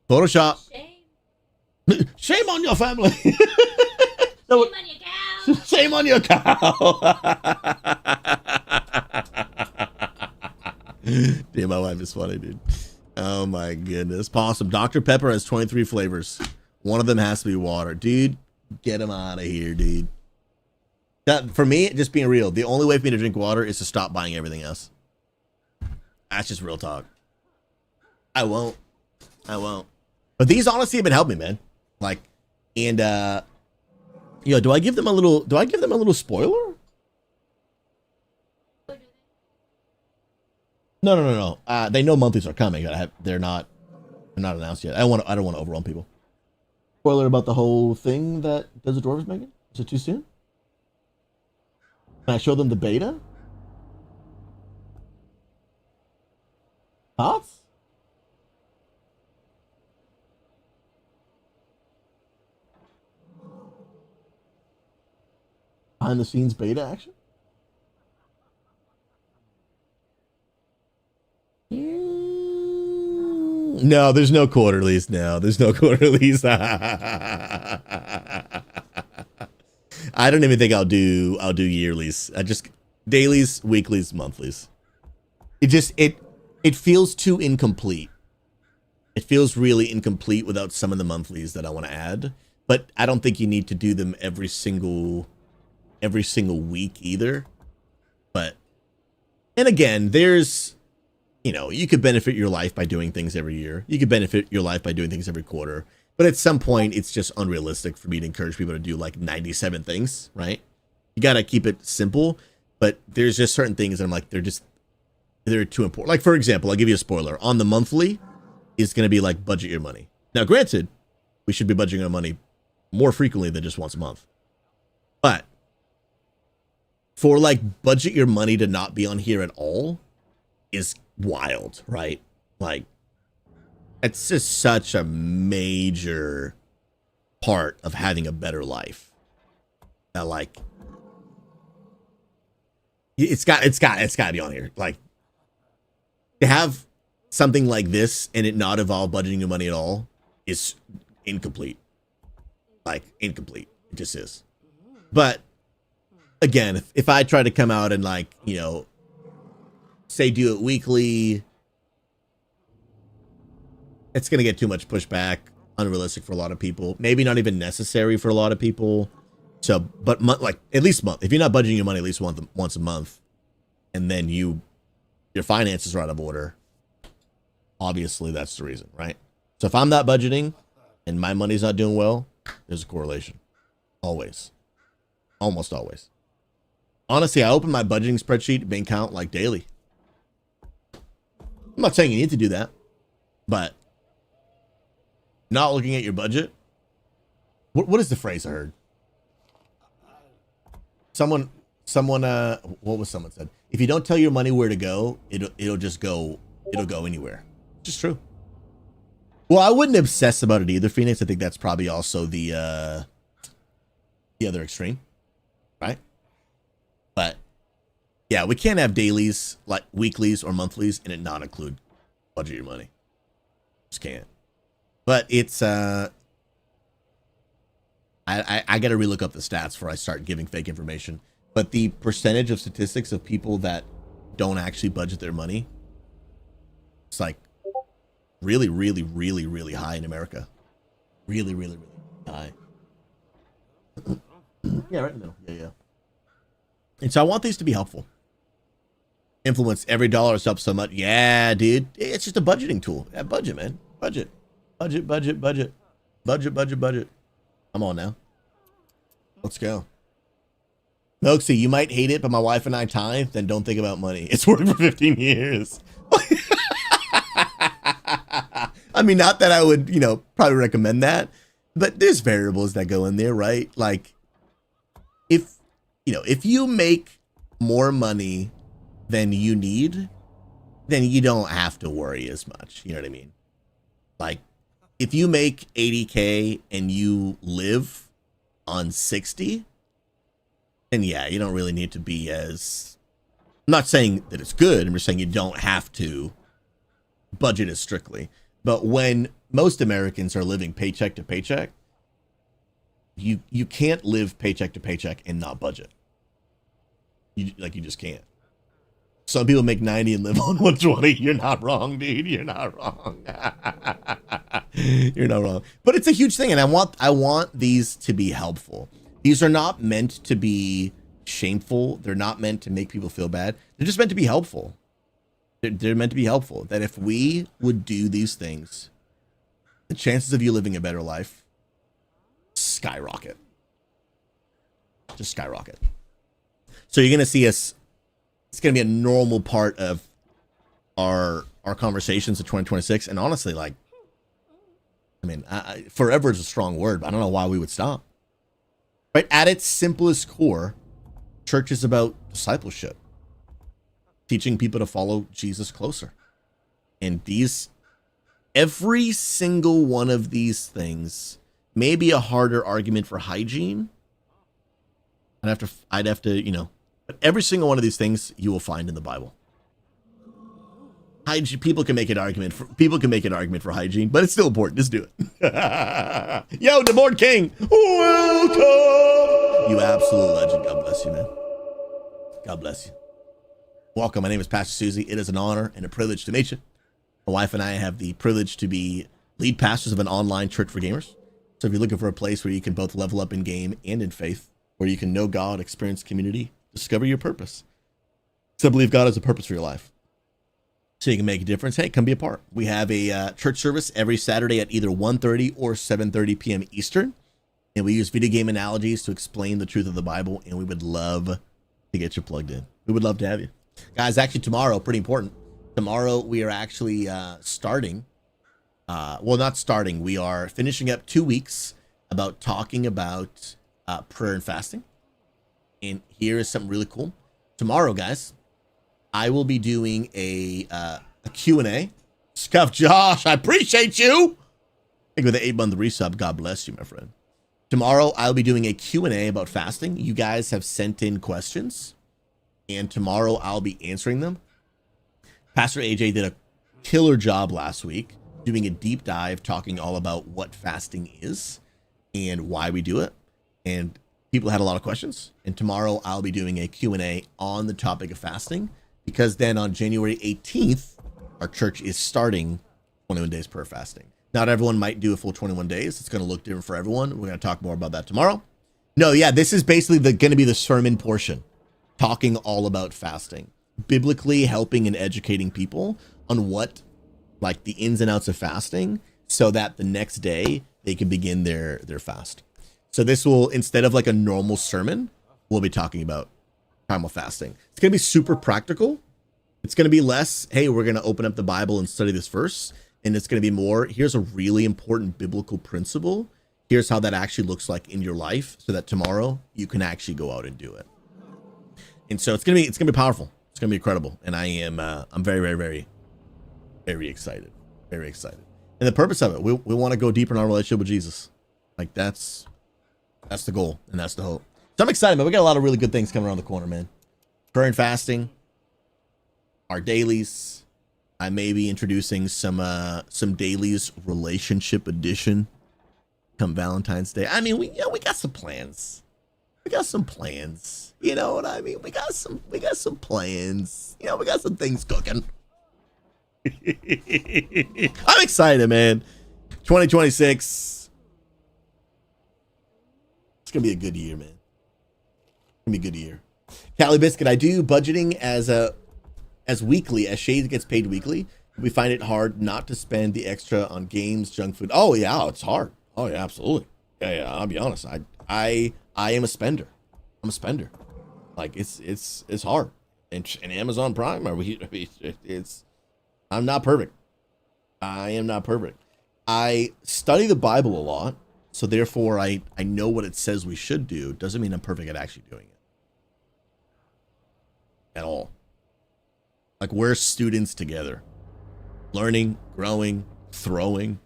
Speaker 1: Photoshop. Shame. Shame on your family. Shame on your cow. Damn, my wife is funny, dude. Oh my goodness. Possum. Dr. Pepper has 23 flavors. One of them has to be water. Dude, get him out of here, dude. That, for me, just being real, the only way for me to drink water is to stop buying everything else. That's just real talk. I won't. But these honestly have been helping me, man. Like, and yo, do I give them a little spoiler? No. They know monthlies are coming. They're not announced yet. I don't want to overwhelm people. Spoiler about the whole thing that Desert Dwarf is making? Is it too soon? Can I show them the beta? Thoughts? Behind the scenes beta action? No, there's no quarterlies. No, there's no quarterlies. I don't even think I'll do yearlies. I just dailies, weeklies, monthlies. It feels too incomplete. It feels really incomplete without some of the monthlies that I want to add. But I don't think you need to do them every single week either. But, and again, there's, you know, you could benefit your life by doing things every year. You could benefit your life by doing things every quarter. But at some point, it's just unrealistic for me to encourage people to do like 97 things, right? You got to keep it simple. But there's just certain things that I'm like, they're too important. Like, for example, I'll give you a spoiler. On the monthly, it's going to be like budget your money. Now, granted, we should be budgeting our money more frequently than just once a month. But for like budget your money to not be on here at all is wild, right? Like, it's just such a major part of having a better life. That like, it's got to be on here. Like, to have something like this and it not involve budgeting your money at all is incomplete. Like, incomplete. It just is. But again, if I try to come out and like, you know, say do it weekly, it's going to get too much pushback, unrealistic for a lot of people, maybe not even necessary for a lot of people. So, but like at least a month, if you're not budgeting your money at least once a month, and then your finances are out of order, obviously that's the reason, right? So if I'm not budgeting and my money's not doing well, there's a correlation. Always. Almost always. Honestly, I open my budgeting spreadsheet, bank count like daily. I'm not saying you need to do that, but not looking at your budget. What is the phrase I heard? Someone, what was someone said? If you don't tell your money where to go, it'll just go, it'll go anywhere. Just true. Well, I wouldn't obsess about it either, Phoenix. I think that's probably also the other extreme, right? But yeah, we can't have dailies, like weeklies or monthlies, and it not include budget your money. Just can't. But it's I got to relook up the stats before I start giving fake information. But the percentage of statistics of people that don't actually budget their money, it's like really, really, really, really high in America. Really, really, really high. Yeah, right in the middle. Yeah. And so I want these to be helpful. Influence every dollar is up so much. Yeah, dude. It's just a budgeting tool. Yeah, budget, man. Budget. Budget. I'm on now. Let's go. Milksy, you might hate it, but my wife and I tithe, then don't think about money. It's worked for 15 years. I mean, not that I would, probably recommend that, but there's variables that go in there, right? Like, if you make more money than you need, then you don't have to worry as much. You know what I mean? Like, if you make 80K and you live on 60, then yeah, you don't really need to be as, I'm not saying that it's good, I'm just saying you don't have to budget as strictly. But when most Americans are living paycheck to paycheck, you can't live paycheck to paycheck and not budget. You just can't. Some people make 90 and live on 120. You're not wrong, dude. You're not wrong. You're not wrong. But it's a huge thing, and I want these to be helpful. These are not meant to be shameful. They're not meant to make people feel bad. They're just meant to be helpful. They're meant to be helpful. That if we would do these things, the chances of you living a better life skyrocket. Just skyrocket. So you're going to see us, it's going to be a normal part of our conversations in 2026. And honestly, like, I mean, forever is a strong word, but I don't know why we would stop. Right? At its simplest core, church is about discipleship, teaching people to follow Jesus closer. And every single one of these things may be a harder argument for hygiene. I'd have to, but every single one of these things you will find in the Bible. Hygiene, people can make an argument for hygiene, but it's still important. Just do it. Yo, the Board King, welcome. You absolute legend. God bless you, man. God bless you. Welcome. My name is Pastor Susie. It is an honor and a privilege to meet you. My wife and I have the privilege to be lead pastors of an online church for gamers. So if you're looking for a place where you can both level up in game and in faith, where you can know God, experience community, discover your purpose. So believe God has a purpose for your life, so you can make a difference. Hey, come be a part. We have a church service every Saturday at either 1:30 or 7:30 p.m. Eastern. And we use video game analogies to explain the truth of the Bible. And we would love to get you plugged in. We would love to have you. Guys, actually tomorrow, pretty important. Tomorrow we are actually starting. Well, not starting. We are finishing up 2 weeks about talking about prayer and fasting. And here is something really cool. Tomorrow, guys, I will be doing a Q&A. Scuff Josh, I appreciate you. Thank you for the 8-month resub. God bless you, my friend. Tomorrow, I'll be doing a Q&A about fasting. You guys have sent in questions, and tomorrow I'll be answering them. Pastor AJ did a killer job last week doing a deep dive, talking all about what fasting is and why we do it. And people had a lot of questions. And tomorrow I'll be doing a Q&A on the topic of fasting, because then on January 18th, our church is starting 21 days prayer fasting. Not everyone might do a full 21 days. It's going to look different for everyone. We're going to talk more about that tomorrow. No, yeah, this is basically going to be the sermon portion, talking all about fasting, biblically helping and educating people on what, like, the ins and outs of fasting, so that the next day they can begin their fast. So this will, instead of like a normal sermon, we'll be talking about primal fasting. It's going to be super practical. It's going to be less, hey, we're going to open up the Bible and study this verse. And it's going to be more, here's a really important biblical principle. Here's how that actually looks like in your life, so that tomorrow you can actually go out and do it. And so it's going to be powerful. It's going to be incredible. And I'm very, very, very, very excited. Very excited. And the purpose of it, we want to go deeper in our relationship with Jesus. Like, that's the goal, and that's the hope. So I'm excited, man. We got a lot of really good things coming around the corner, man. Prayer and fasting, our dailies. I may be introducing some dailies relationship edition come Valentine's Day. I mean, we got some plans. We got some plans. You know what I mean? We got some plans. We got some things cooking. I'm excited, man. 2026. It's gonna be a good year, man. It's gonna be a good year. Cali Biscuit, I do budgeting as weekly, as Shades gets paid weekly. We find it hard not to spend the extra on games, junk food. Oh yeah, it's hard. Oh yeah, absolutely. Yeah. I'll be honest. I am a spender. I'm a spender. Like, it's hard. And Amazon Prime, I'm not perfect. I am not perfect. I study the Bible a lot, So therefore, I know what it says we should do. Doesn't mean I'm perfect at actually doing it. At all. Like, we're students together. Learning, growing, throwing.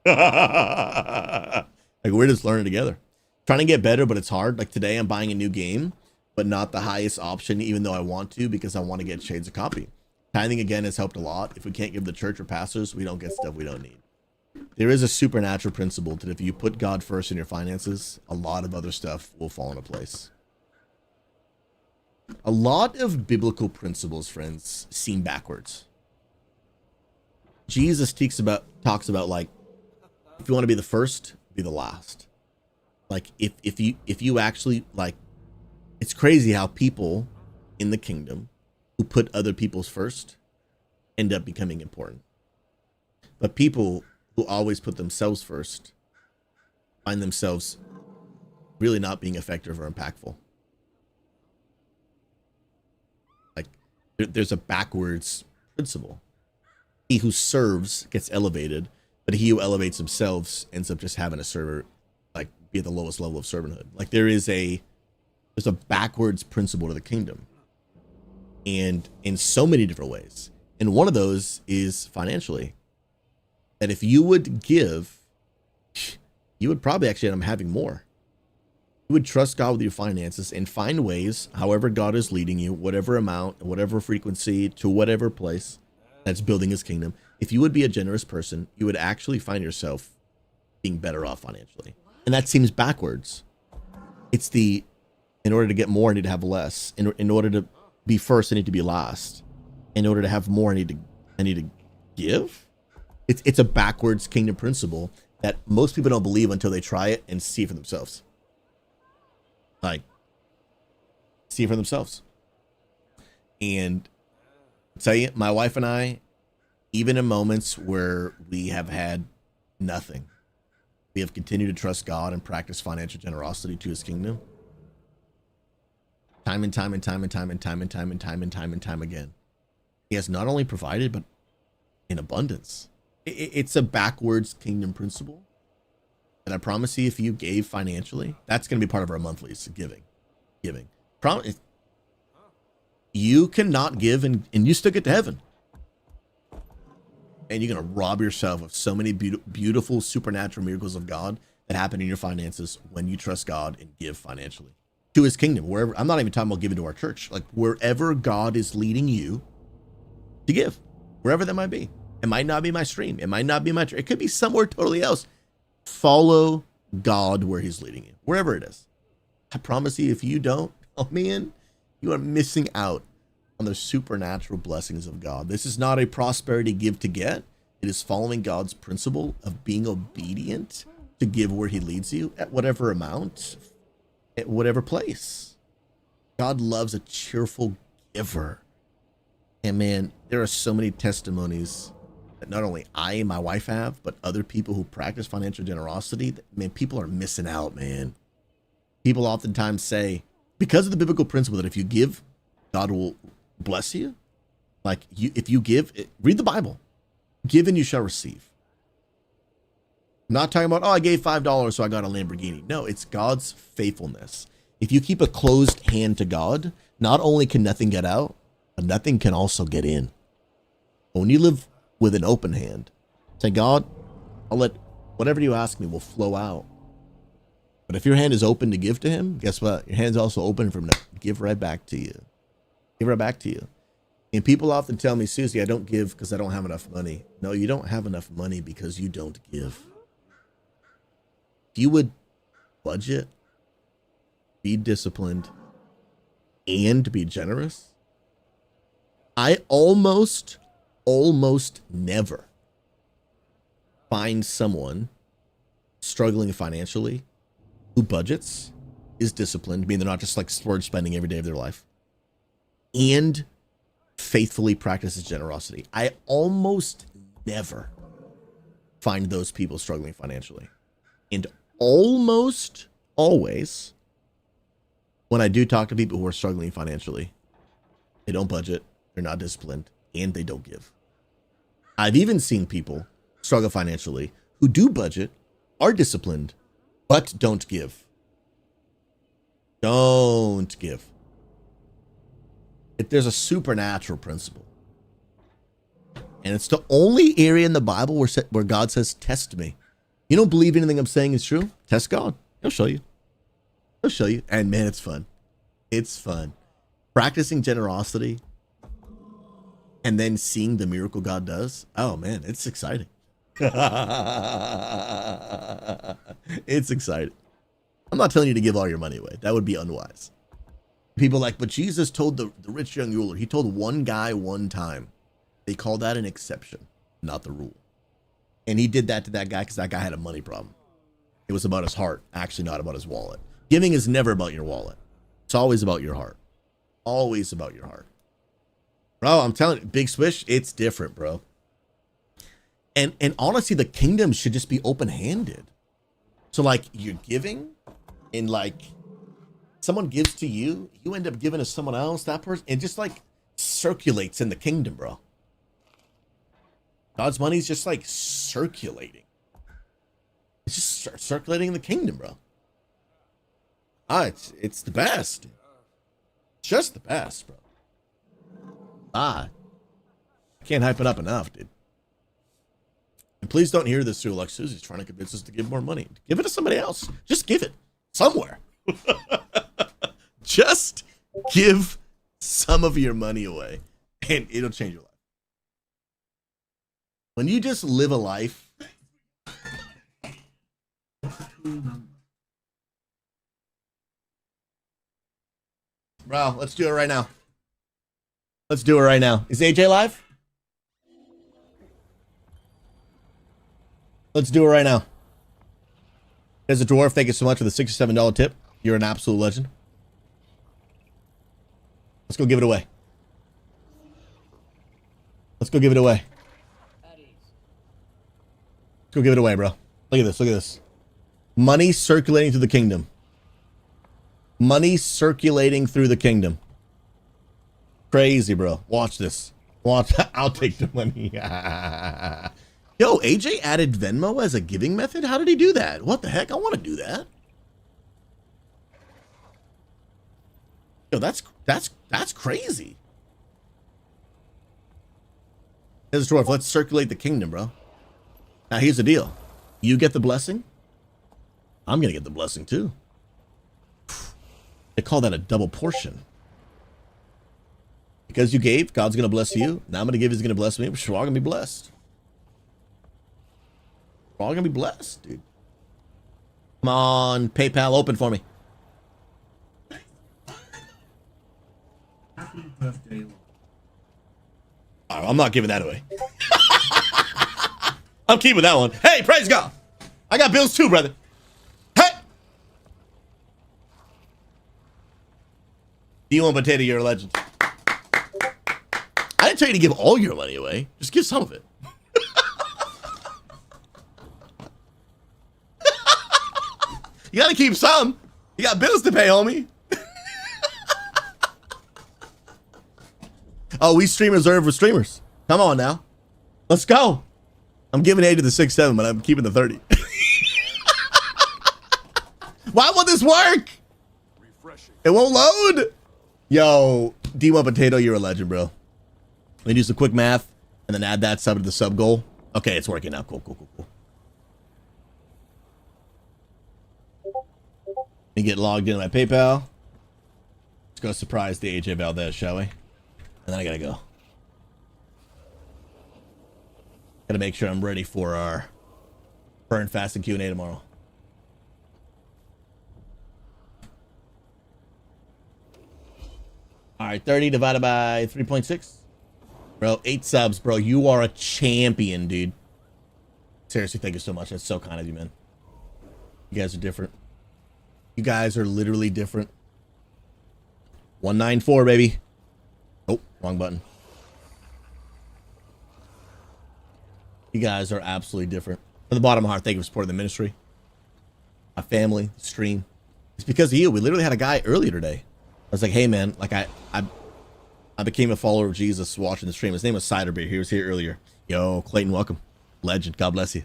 Speaker 1: Like, we're just learning together. Trying to get better, but it's hard. Like, today I'm buying a new game, but not the highest option, even though I want to, because I want to get Shades of Copy. Tithing, again, has helped a lot. If we can't give the church or pastors, we don't get stuff we don't need. There is a supernatural principle that if you put God first in your finances, a lot of other stuff will fall into place. A lot of biblical principles, friends, seem backwards. Jesus talks about like, if you want to be the first, be the last. Like, if you actually, like, it's crazy how people in the kingdom who put other people's first end up becoming important. But people who always put themselves first find themselves really not being effective or impactful. Like, there's a backwards principle. He who serves gets elevated, but he who elevates himself ends up just having a server, like, be at the lowest level of servanthood. Like, there's a backwards principle to the kingdom. And in so many different ways. And one of those is financially. That if you would give, you would probably actually end up having more. You would trust God with your finances and find ways, however God is leading you, whatever amount, whatever frequency, to whatever place that's building his kingdom. If you would be a generous person, you would actually find yourself being better off financially. And that seems backwards. It's in order to get more, I need to have less. In order to be first, I need to be last. In order to have more, I need to give. It's a backwards kingdom principle that most people don't believe until they try it and see it for themselves. Like, see it for themselves. And I'll tell you, my wife and I, even in moments where we have had nothing, we have continued to trust God and practice financial generosity to his kingdom. Time and time again. He has not only provided, but in abundance. It's a backwards kingdom principle. And I promise you, if you gave financially, that's going to be part of our monthlies, giving. You cannot give and you still get to heaven. And you're going to rob yourself of so many beautiful supernatural miracles of God that happen in your finances when you trust God and give financially to his kingdom. Wherever, I'm not even talking about giving to our church, like wherever God is leading you to give, wherever that might be. It might not be my stream. It might not be my church. It could be somewhere totally else. Follow God where he's leading you, wherever it is. I promise you, if you don't, oh man, you are missing out on the supernatural blessings of God. This is not a prosperity give to get. It is following God's principle of being obedient to give where he leads you at whatever amount, at whatever place. God loves a cheerful giver. And man, there are so many testimonies that not only I and my wife have, but other people who practice financial generosity. That, man, people are missing out, man. People oftentimes say, because of the biblical principle that if you give, God will bless you. Like, if you give, read the Bible. Give and you shall receive. I'm not talking about, oh, I gave $5, so I got a Lamborghini. No, it's God's faithfulness. If you keep a closed hand to God, not only can nothing get out, but nothing can also get in. But when you live with an open hand, say, God, I'll let whatever you ask me will flow out. But if your hand is open to give to him, guess what? Your hand's also open for him to give right back to you. Give right back to you. And people often tell me, Susie, I don't give because I don't have enough money. No, you don't have enough money because you don't give. If you would budget, be disciplined, and be generous, I almost never find someone struggling financially who budgets, is disciplined, meaning they're not just like splurge spending every day of their life, and faithfully practices generosity. I almost never find those people struggling financially. And almost always, when I do talk to people who are struggling financially, they don't budget, they're not disciplined, and they don't give. I've even seen people struggle financially who do budget, are disciplined, But don't give. Don't give. If there's a supernatural principle. And it's the only area in the Bible where God says, test me. You don't believe anything I'm saying is true? Test God. He'll show you. He'll show you. And man, it's fun. It's fun. Practicing generosity and then seeing the miracle God does. Oh man, it's exciting. It's exciting. I'm not telling you to give all your money away. That would be unwise. People are like, but Jesus told the rich young ruler. He told one guy one time. They call that an exception, not the rule. And he did that to that guy because that guy had a money problem. It was about his heart, actually not about his wallet. Giving is never about your wallet. It's always about your heart. Always about your heart. Bro, I'm telling you, Big Swish, it's different, bro. And honestly, the kingdom should just be open-handed. So like you're giving and like someone gives to you, you end up giving to someone else, that person, it just like circulates in the kingdom, bro. God's money is just like circulating. It's just circulating in the kingdom, bro. It's the best. It's just the best, bro. I can't hype it up enough, dude. And please don't hear this through like Susie's trying to convince us to give more money. Give it to somebody else. Just give it somewhere. Just give some of your money away and it'll change your life. When you just live a life. Bro, let's do it right now. Let's do it right now. Is AJ live? Let's do it right now. There's a dwarf. Thank you so much for the $67 tip. You're an absolute legend. Let's go give it away. Let's go give it away. Let's go give it away, bro. Look at this. Look at this. Money circulating through the kingdom. Money circulating through the kingdom. Crazy, bro. Watch this. Watch. I'll take the money. Yo, AJ added Venmo as a giving method? How did he do that? What the heck? I want to do that. Yo, that's crazy. Here's a dwarf. Let's circulate the kingdom, bro. Now, here's the deal. You get the blessing. I'm going to get the blessing, too. They call that a double portion. Because you gave, God's going to bless you. Now I'm going to give, he's going to bless me. We're all going to be blessed. We're all going to be blessed, dude. Come on, PayPal, open for me.
Speaker 19: Happy birthday.
Speaker 1: I'm not giving that away. I'm keeping that one. Hey, praise God. I got bills too, brother. Hey! D1 Potato, you're a legend. I didn't tell you to give all your money away. Just give some of it. You gotta keep some. You got bills to pay, homie. Oh, we stream reserve for streamers. Come on now. Let's go. I'm giving 8 to the 6-7, but I'm keeping the 30. Why won't this work? It won't load. Yo, D1 Potato, you're a legend, bro. Let me do some quick math and then add that sub to the sub goal. Okay, it's working now. Cool. Let me get logged into my PayPal. Let's go surprise the AJ Valdez, shall we? And then I gotta go. Gotta make sure I'm ready for our burn fast and Q&A tomorrow. All right, 30 divided by 3.6. Bro, 8 subs, bro. You are a champion, dude. Seriously, thank you so much. That's so kind of you, man. You guys are different. You guys are literally different. 194, baby. Oh, wrong button. You guys are absolutely different. From the bottom of my heart, thank you for supporting the ministry. My family, the stream. It's because of you. We literally had a guy earlier today. I was like, hey, man, like I became a follower of Jesus watching the stream. His name was Cider Bear. He was here earlier. Yo, Clayton, welcome. Legend. God bless you.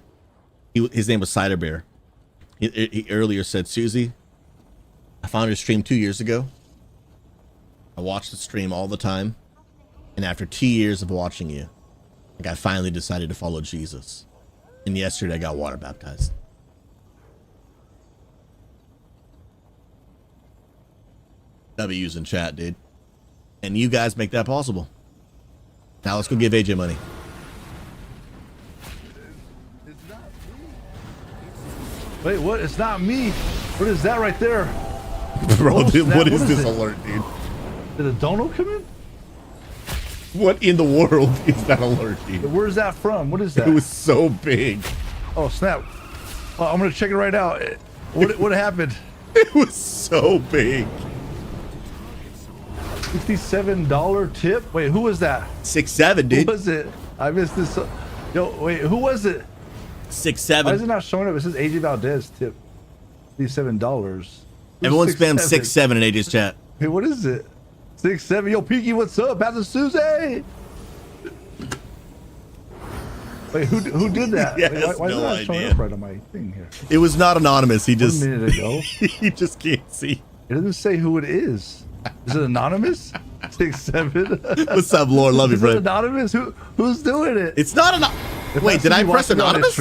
Speaker 1: His name was Cider Bear. He earlier said, Susie, I found your stream 2 years ago. I watched the stream all the time. And after 2 years of watching you, like I finally decided to follow Jesus. And yesterday I got water baptized. W's in chat, dude. And you guys make that possible. Now let's go give AJ money.
Speaker 14: Wait, what? It's not me. What is that right there?
Speaker 1: Bro,
Speaker 14: Oh,
Speaker 1: dude,
Speaker 14: snap.
Speaker 1: what is this
Speaker 14: it?
Speaker 1: alert, dude?
Speaker 14: Did a dono come in?
Speaker 1: What in the world is that alert, dude?
Speaker 14: Where's that from? What is that?
Speaker 1: It was so big.
Speaker 14: Oh, snap. Oh, I'm going to check it right now. What happened?
Speaker 1: It was so big.
Speaker 14: $67 tip? Wait, who was that?
Speaker 1: 6'7", dude.
Speaker 14: Who was it? I missed this. Yo, wait, who was it?
Speaker 1: 6'7".
Speaker 14: Why is it not showing up? It says AJ Valdez tip. $67.
Speaker 1: Everyone spams 6'7" in AJ's chat.
Speaker 14: Hey, what is it? 6'7". Yo, Peaky, what's up? Pastor Susie. Wait, who did that?
Speaker 1: Yes,
Speaker 14: Wait, why is it
Speaker 1: no
Speaker 14: not showing
Speaker 1: idea.
Speaker 14: up right on my thing here?
Speaker 1: It was not anonymous. He just
Speaker 14: 1 minute ago.
Speaker 1: he just can't see.
Speaker 14: It doesn't say who it is. Is it anonymous? 6'7".
Speaker 1: What's up, Lord? Love you,
Speaker 14: Is it
Speaker 1: bro.
Speaker 14: anonymous? Who's doing it?
Speaker 1: It's not anonymous. Wait, did I press anonymous?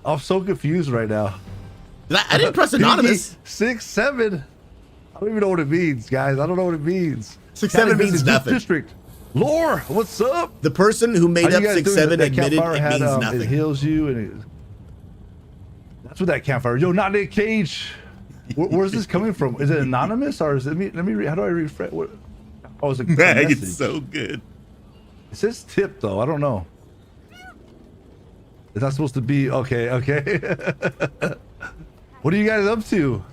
Speaker 14: I'm so confused right now.
Speaker 1: I didn't press anonymous.
Speaker 14: 6'7". I don't even know what it means, guys. I don't know what it means.
Speaker 1: 6'7" means nothing.
Speaker 14: District. Lore, what's up?
Speaker 1: The person who made
Speaker 14: How
Speaker 1: up
Speaker 14: you guys doing?
Speaker 1: 6'7"
Speaker 14: That
Speaker 1: admitted
Speaker 14: campfire
Speaker 1: it
Speaker 14: had,
Speaker 1: means
Speaker 14: It
Speaker 1: nothing.
Speaker 14: heals you, and that's what that campfire. Yo, not Nick Cage. Where's this coming from? Is it anonymous or is it me? Let me read. How do I refresh? What? Oh, it's a
Speaker 1: Mag,
Speaker 14: message.
Speaker 1: it's so good.
Speaker 14: It says tip though. I don't know. Is that supposed to be okay? Okay. What are you guys up to?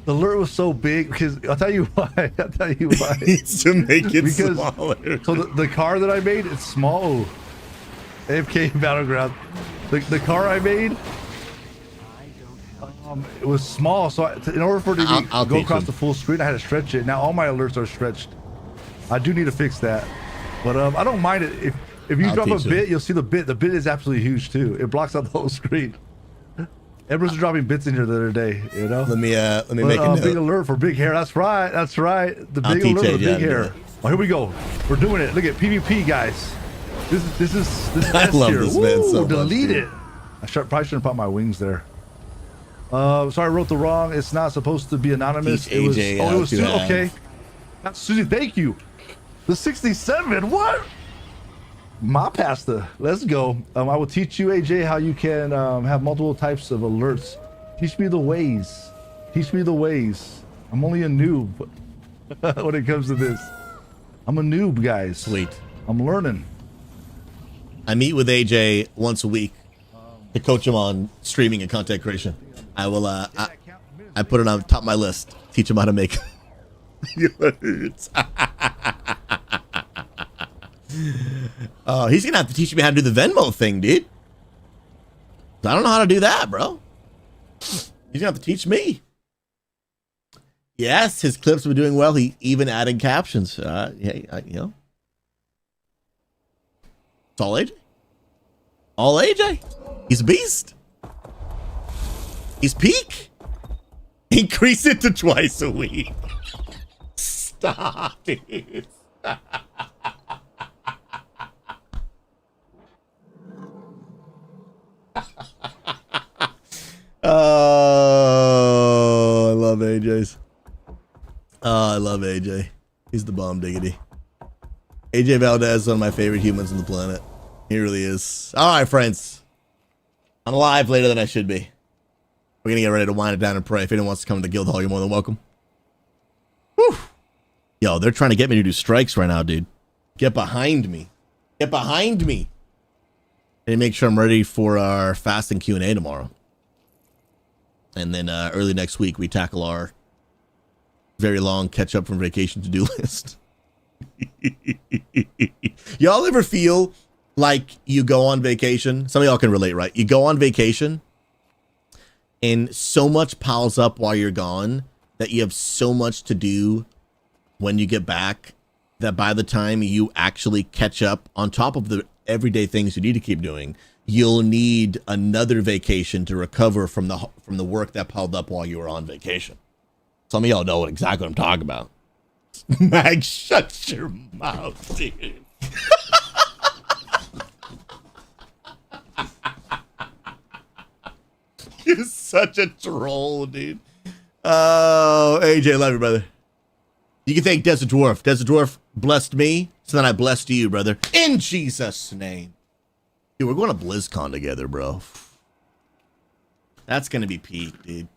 Speaker 14: The alert was so big because I'll tell you why. I'll tell you why.
Speaker 1: Needs to make it
Speaker 14: because,
Speaker 1: smaller.
Speaker 14: So the car that I made, it's small. AFK Battleground. The car I made, it was small. So in order for it to go across the full screen, I had to stretch it. Now all my alerts are stretched. I do need to fix that. But I don't mind it. If you drop a bit, you'll see the bit. The bit is absolutely huge too. It blocks out the whole screen. Everyone's dropping bits in here the other day, you know.
Speaker 1: Let me make a note.
Speaker 14: Big alert for big hair. That's right. That's right. The big alert for big hair. Oh, here we go. We're doing it. Look at PvP, guys. This is
Speaker 1: I love
Speaker 14: here.
Speaker 1: this man so much.
Speaker 14: Delete it. I probably shouldn't put my wings there. Sorry, I wrote the wrong. It's not supposed to be anonymous.
Speaker 1: Teach AJ
Speaker 14: it was
Speaker 1: how to
Speaker 14: okay. That's Susie. Thank you. The 67. What? My pasta. Let's go. I will teach you, AJ, how you can have multiple types of alerts. Teach me the ways. Teach me the ways. I'm only a noob when it comes to this. I'm a noob, guys.
Speaker 1: Sweet.
Speaker 14: I'm learning.
Speaker 1: I meet with AJ once a week to coach him on streaming and content creation. I will. I put it on top of my list. Teach him how to make alerts. He's gonna have to teach me how to do the Venmo thing, dude. I don't know how to do that, bro. He's gonna have to teach me. Yes, his clips have been doing well. He even added captions. You know, it's all AJ. All AJ. He's a beast. He's peak. Increase it to twice a week. Stop it. Oh, I love AJ's. Oh, I love AJ. He's the bomb diggity. AJ Valdez is one of my favorite humans on the planet. He really is. All right, friends. I'm live later than I should be. We're going to get ready to wind it down and pray. If anyone wants to come to the guild hall, you're more than welcome. Whew. Yo, they're trying to get me to do strikes right now, dude. Get behind me. Get behind me. And make sure I'm ready for our fasting Q&A tomorrow. And then early next week, we tackle our very long catch up from vacation to-do list. Y'all ever feel like you go on vacation? Some of y'all can relate, right? You go on vacation and so much piles up while you're gone that you have so much to do when you get back that by the time you actually catch up on top of the everyday things you need to keep doing, you'll need another vacation to recover from the work that piled up while you were on vacation. Some of y'all know exactly what I'm talking about. Mag, shut your mouth, dude. You're such a troll, dude. Oh, AJ, love you, brother. You can thank Desert Dwarf. Desert Dwarf blessed me, so then I blessed you, brother. In Jesus' name. Dude, we're going to BlizzCon together, bro. That's going to be peak, dude.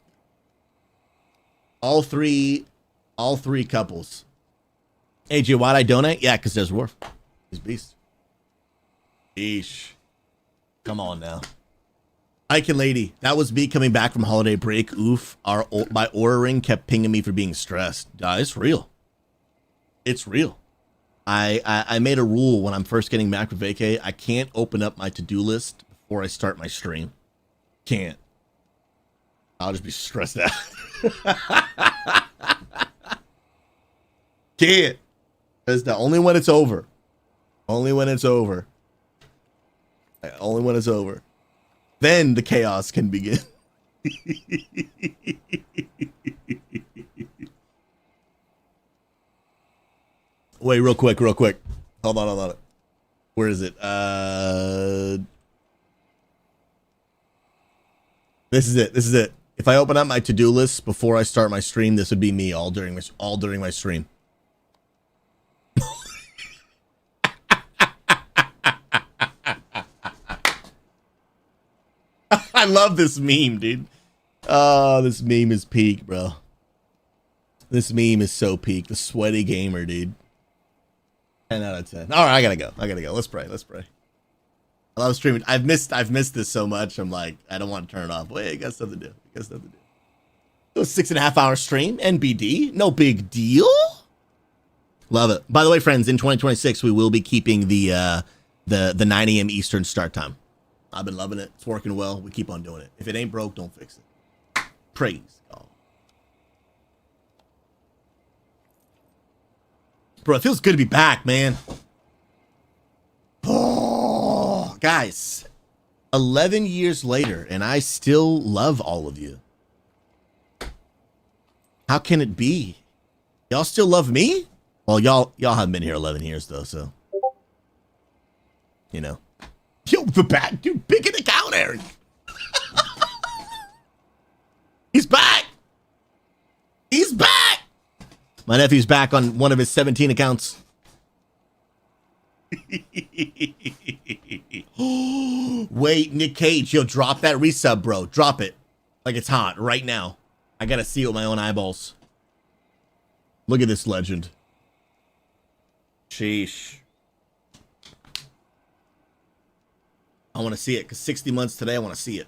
Speaker 1: All three couples. AJ, why'd I donate? Yeah, because Desert Dwarf. He's beast. Eesh. Come on now. Ike and Lady, that was me coming back from holiday break. Oof, my Aura ring kept pinging me for being stressed. It's real. It's real. I made a rule when I'm first getting back from vacay. I can't open up my to-do list before I start my stream. Can't. I'll just be stressed out. Can't. It's the only when it's over. Only when it's over. Only when it's over. Then the chaos can begin. Wait, real quick. Hold on. Where is it? This is it. If I open up my to-do list before I start my stream, this would be me all during my stream. I love this meme, dude. Oh, this meme is peak, bro. This meme is so peak. The sweaty gamer, dude. 10 out of 10. All right, I gotta go. Let's pray. I love streaming. I've missed this so much. I'm like, I don't want to turn it off. Wait, I got stuff to do. It was 6.5 hour stream. NBD. No big deal. Love it. By the way, friends, in 2026, we will be keeping the 9 a.m. Eastern start time. I've been loving it. It's working well. We keep on doing it. If it ain't broke, don't fix it. Praise God. Bro, it feels good to be back, man. Oh, guys. 11 years later, and I still love all of you. How can it be? Y'all still love me? Well, y'all haven't been here 11 years, though, so. You know. Yo, the bat, dude, big in the count, Eric. He's back. My nephew's back on one of his 17 accounts. Wait, Nick Cage, yo, drop that resub, bro. Drop it. Like it's hot right now. I gotta see it with my own eyeballs. Look at this legend. Sheesh. I want to see it because 60 months today, I want to see it.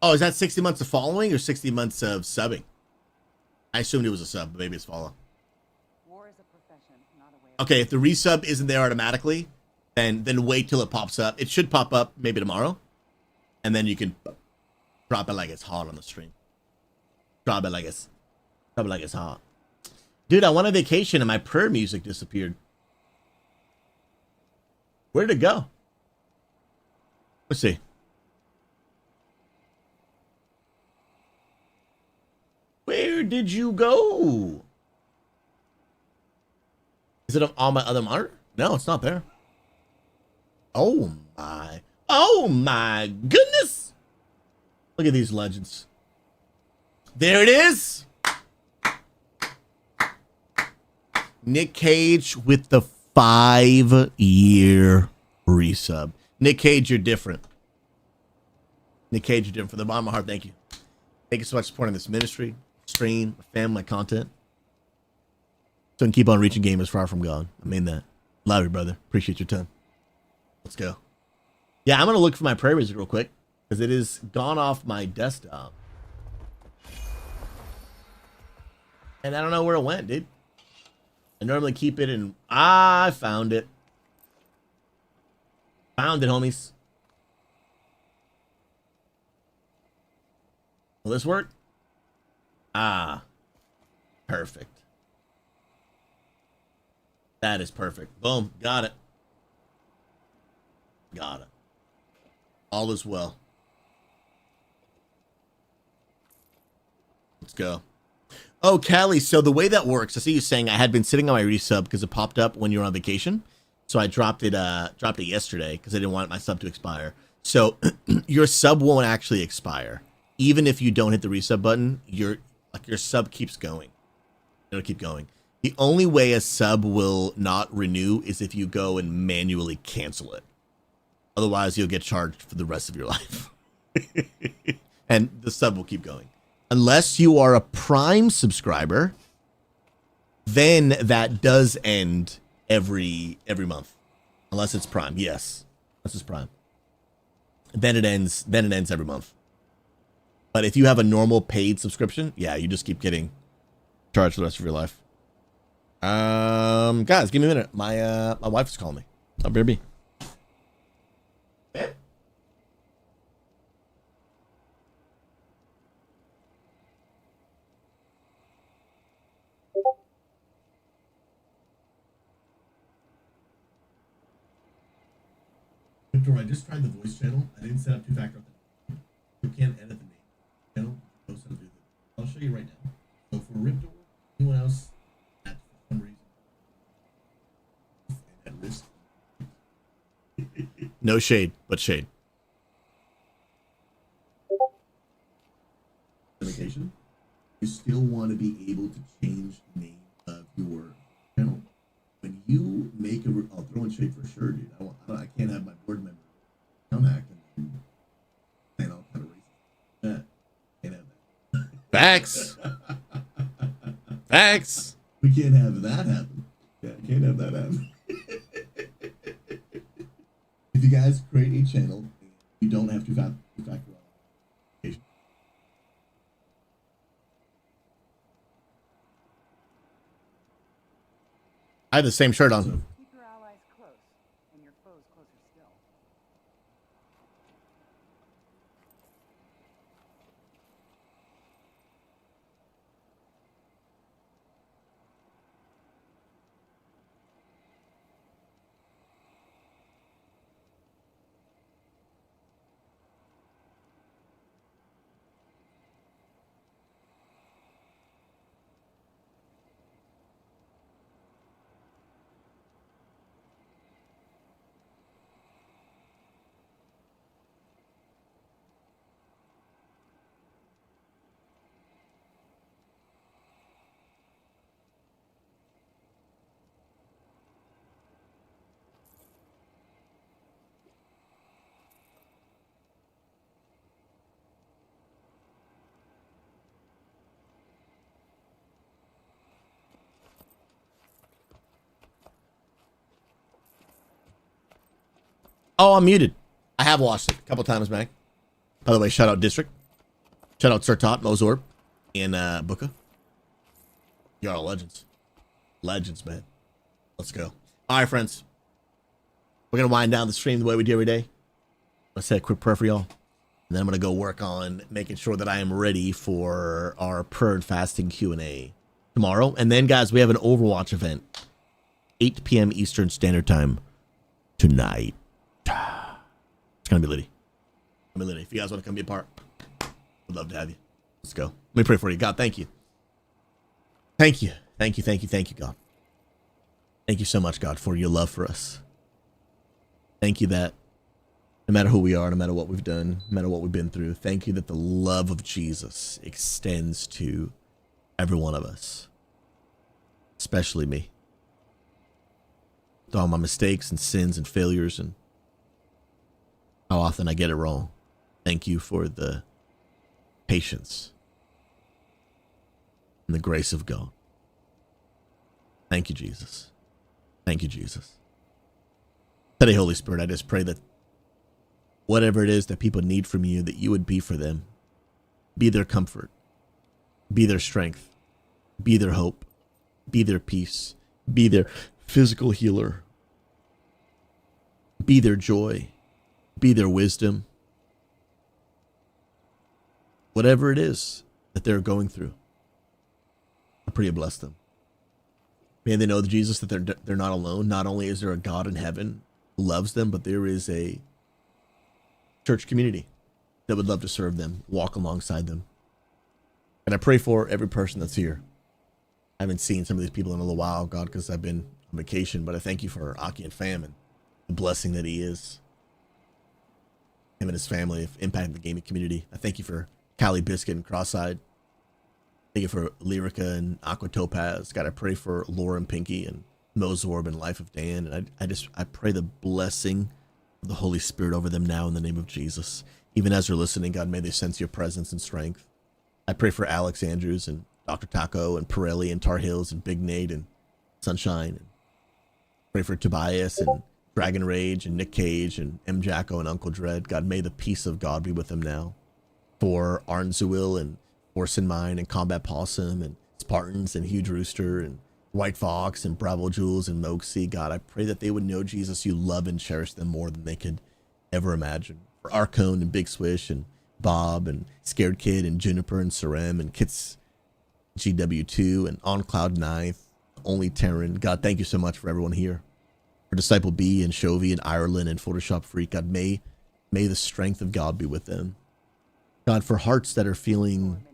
Speaker 1: Oh, is that 60 months of following or 60 months of subbing? I assumed it was a sub, but maybe it's follow. War is a profession, not a way. Okay, if the resub isn't there automatically, then wait till it pops up. It should pop up maybe tomorrow, and then you can drop it like it's hot on the stream. Drop it like it's hot. Dude, I went on vacation and my prayer music disappeared. Where did it go? Let's see. Where did you go? Is it on my other monitor? No, it's not there. Oh my goodness. Look at these legends. There it is. Nick Cage with the 5-year resub. Nick Cage, you're different. Nick Cage, you're different. From the bottom of my heart, thank you. Thank you so much for supporting this ministry, stream, my family, my content. So I can keep on reaching gamers far from God. I mean that. Love you, brother. Appreciate your time. Let's go. Yeah, I'm going to look for my prayer music real quick because it is gone off my desktop. And I don't know where it went, dude. I normally keep it in... I found it. Found it, homies. Will this work? Perfect. That is perfect. Boom. Got it. Got it. All is well. Let's go. Oh, Callie, so the way that works, I see you saying I had been sitting on my resub because it popped up when you were on vacation. So I dropped it yesterday because I didn't want my sub to expire. So your sub won't actually expire. Even if you don't hit the resub button, your sub keeps going. It'll keep going. The only way a sub will not renew is if you go and manually cancel it. Otherwise, you'll get charged for the rest of your life. And the sub will keep going. Unless you are a Prime subscriber, then that does end every month. Unless it's Prime, yes. Unless it's Prime. Then it ends every month. But if you have a normal paid subscription, yeah, you just keep getting charged for the rest of your life. Guys, give me a minute. My wife is calling me. I'll be right. Victor, I just tried the voice channel. I didn't set up two-factor. You can't edit the name channel. I'll show you right now. So for Riptor, anyone else at some reason at risk. No shade, but shade. Vacation. You still want to be able to change the name of your channel. When you make I'll throw in shade for sure, dude. I can't have my board member come back and saying all kind of racist. Yeah, can't have that. Facts. Facts. We can't have that happen. Yeah, can't have that happen. If you guys create a channel, you don't have to factor authentication. I have the same shirt on.
Speaker 19: Keep your allies close and your foes closer still.
Speaker 1: Oh, I'm muted. I have watched it a couple times, Mac. By the way, shout out District. Shout out Sir Tot, Mozorb, and Booker. You're all legends. Legends, man. Let's go. All right, friends. We're going to wind down the stream the way we do every day. Let's say a quick prayer for y'all. And then I'm going to go work on making sure that I am ready for our Purd Fasting Q&A tomorrow. And then, guys, we have an Overwatch event. 8 p.m. Eastern Standard Time tonight. It's going to be litty. If you guys want to come be a part, I'd love to have you. Let's go. Let me pray for you. God, thank you. Thank you. Thank you, God. Thank you so much, God, for your love for us. Thank you that no matter who we are, no matter what we've done, no matter what we've been through, thank you that the love of Jesus extends to every one of us, especially me. With all my mistakes and sins and failures and how often I get it wrong. Thank you for the patience and the grace of God. Thank you, Jesus. Thank you, Jesus. Today, Holy Spirit, I just pray that whatever it is that people need from you, that you would be for them. Be their comfort. Be their strength. Be their hope. Be their peace. Be their physical healer. Be their joy. Be their wisdom. Whatever it is that they're going through, I pray you bless them. May they know, Jesus, that they're not alone. Not only is there a God in heaven who loves them, but there is a church community that would love to serve them, walk alongside them. And I pray for every person that's here. I haven't seen some of these people in a little while, God, because I've been on vacation, but I thank you for Aki and Fam and the blessing that he is. Him and his family have impacted the gaming community. I thank you for Callie Biscuit and Cross-Eyed. Thank you for Lyrica and Aqua Topaz. God, I pray for Laura and Pinky and Mozorb and Life of Dan. And I pray the blessing of the Holy Spirit over them now in the name of Jesus. Even as they're listening, God, may they sense your presence and strength. I pray for Alex Andrews and Dr. Taco and Pirelli and Tar Heels and Big Nate and Sunshine. And pray for Tobias and Dragon Rage and Nick Cage and M. Jacko and Uncle Dread. God, may the peace of God be with them now. For Arnzuil and Horse and Mine and Combat Possum and Spartans and Huge Rooster and White Fox and Bravo Jules and Moxie. God, I pray that they would know, Jesus, you love and cherish them more than they could ever imagine. For Arcone and Big Swish and Bob and Scared Kid and Juniper and Serem and Kits GW2 and On Cloud 9, Only Terran. God, thank you so much for everyone here. For Disciple B and Chovy and Ireland and Photoshop Freak. God, may the strength of God be with them. God, for hearts that are feeling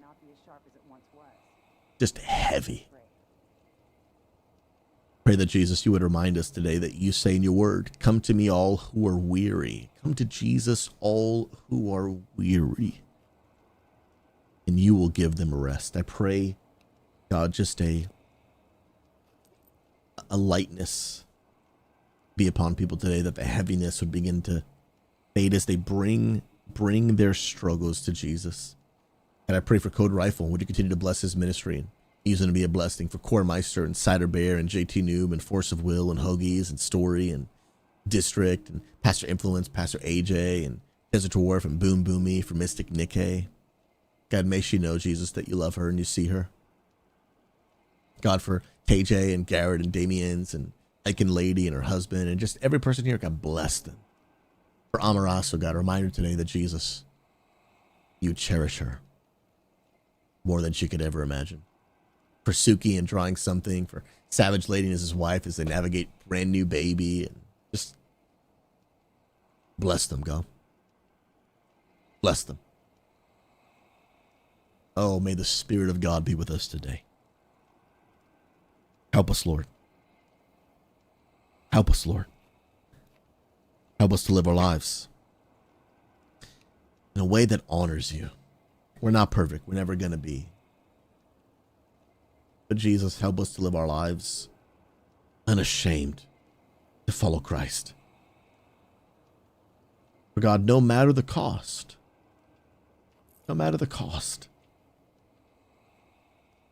Speaker 1: just heavy. Pray that, Jesus, you would remind us today that you say in your word, come to me all who are weary. Come to Jesus, all who are weary, and you will give them rest. I pray, God, just a lightness be upon people today, that the heaviness would begin to fade as they bring their struggles to Jesus. And I pray for Code Rifle. Would you continue to bless his ministry and use him to be a blessing? For Core Meister and Cider Bear and JT Noob and Force of Will and Hoagies and Story and District and Pastor Influence, Pastor AJ and Desert Dwarf and Boom Boomy, for Mystic Nikkei. God, may she know, Jesus, that you love her and you see her. God, for KJ and Garrett and Damien's and Ike and Lady and her husband and just every person here, God, bless them. For Amaraso, God, a reminder today that, Jesus, you cherish her more than she could ever imagine. For Suki and Drawing Something, for Savage Lady and his wife as they navigate brand new baby, and just bless them, God. Bless them. Oh, may the Spirit of God be with us today. Help us, Lord. Help us, Lord. Help us to live our lives in a way that honors you. We're not perfect. We're never going to be. But Jesus, help us to live our lives unashamed to follow Christ. For God, no matter the cost,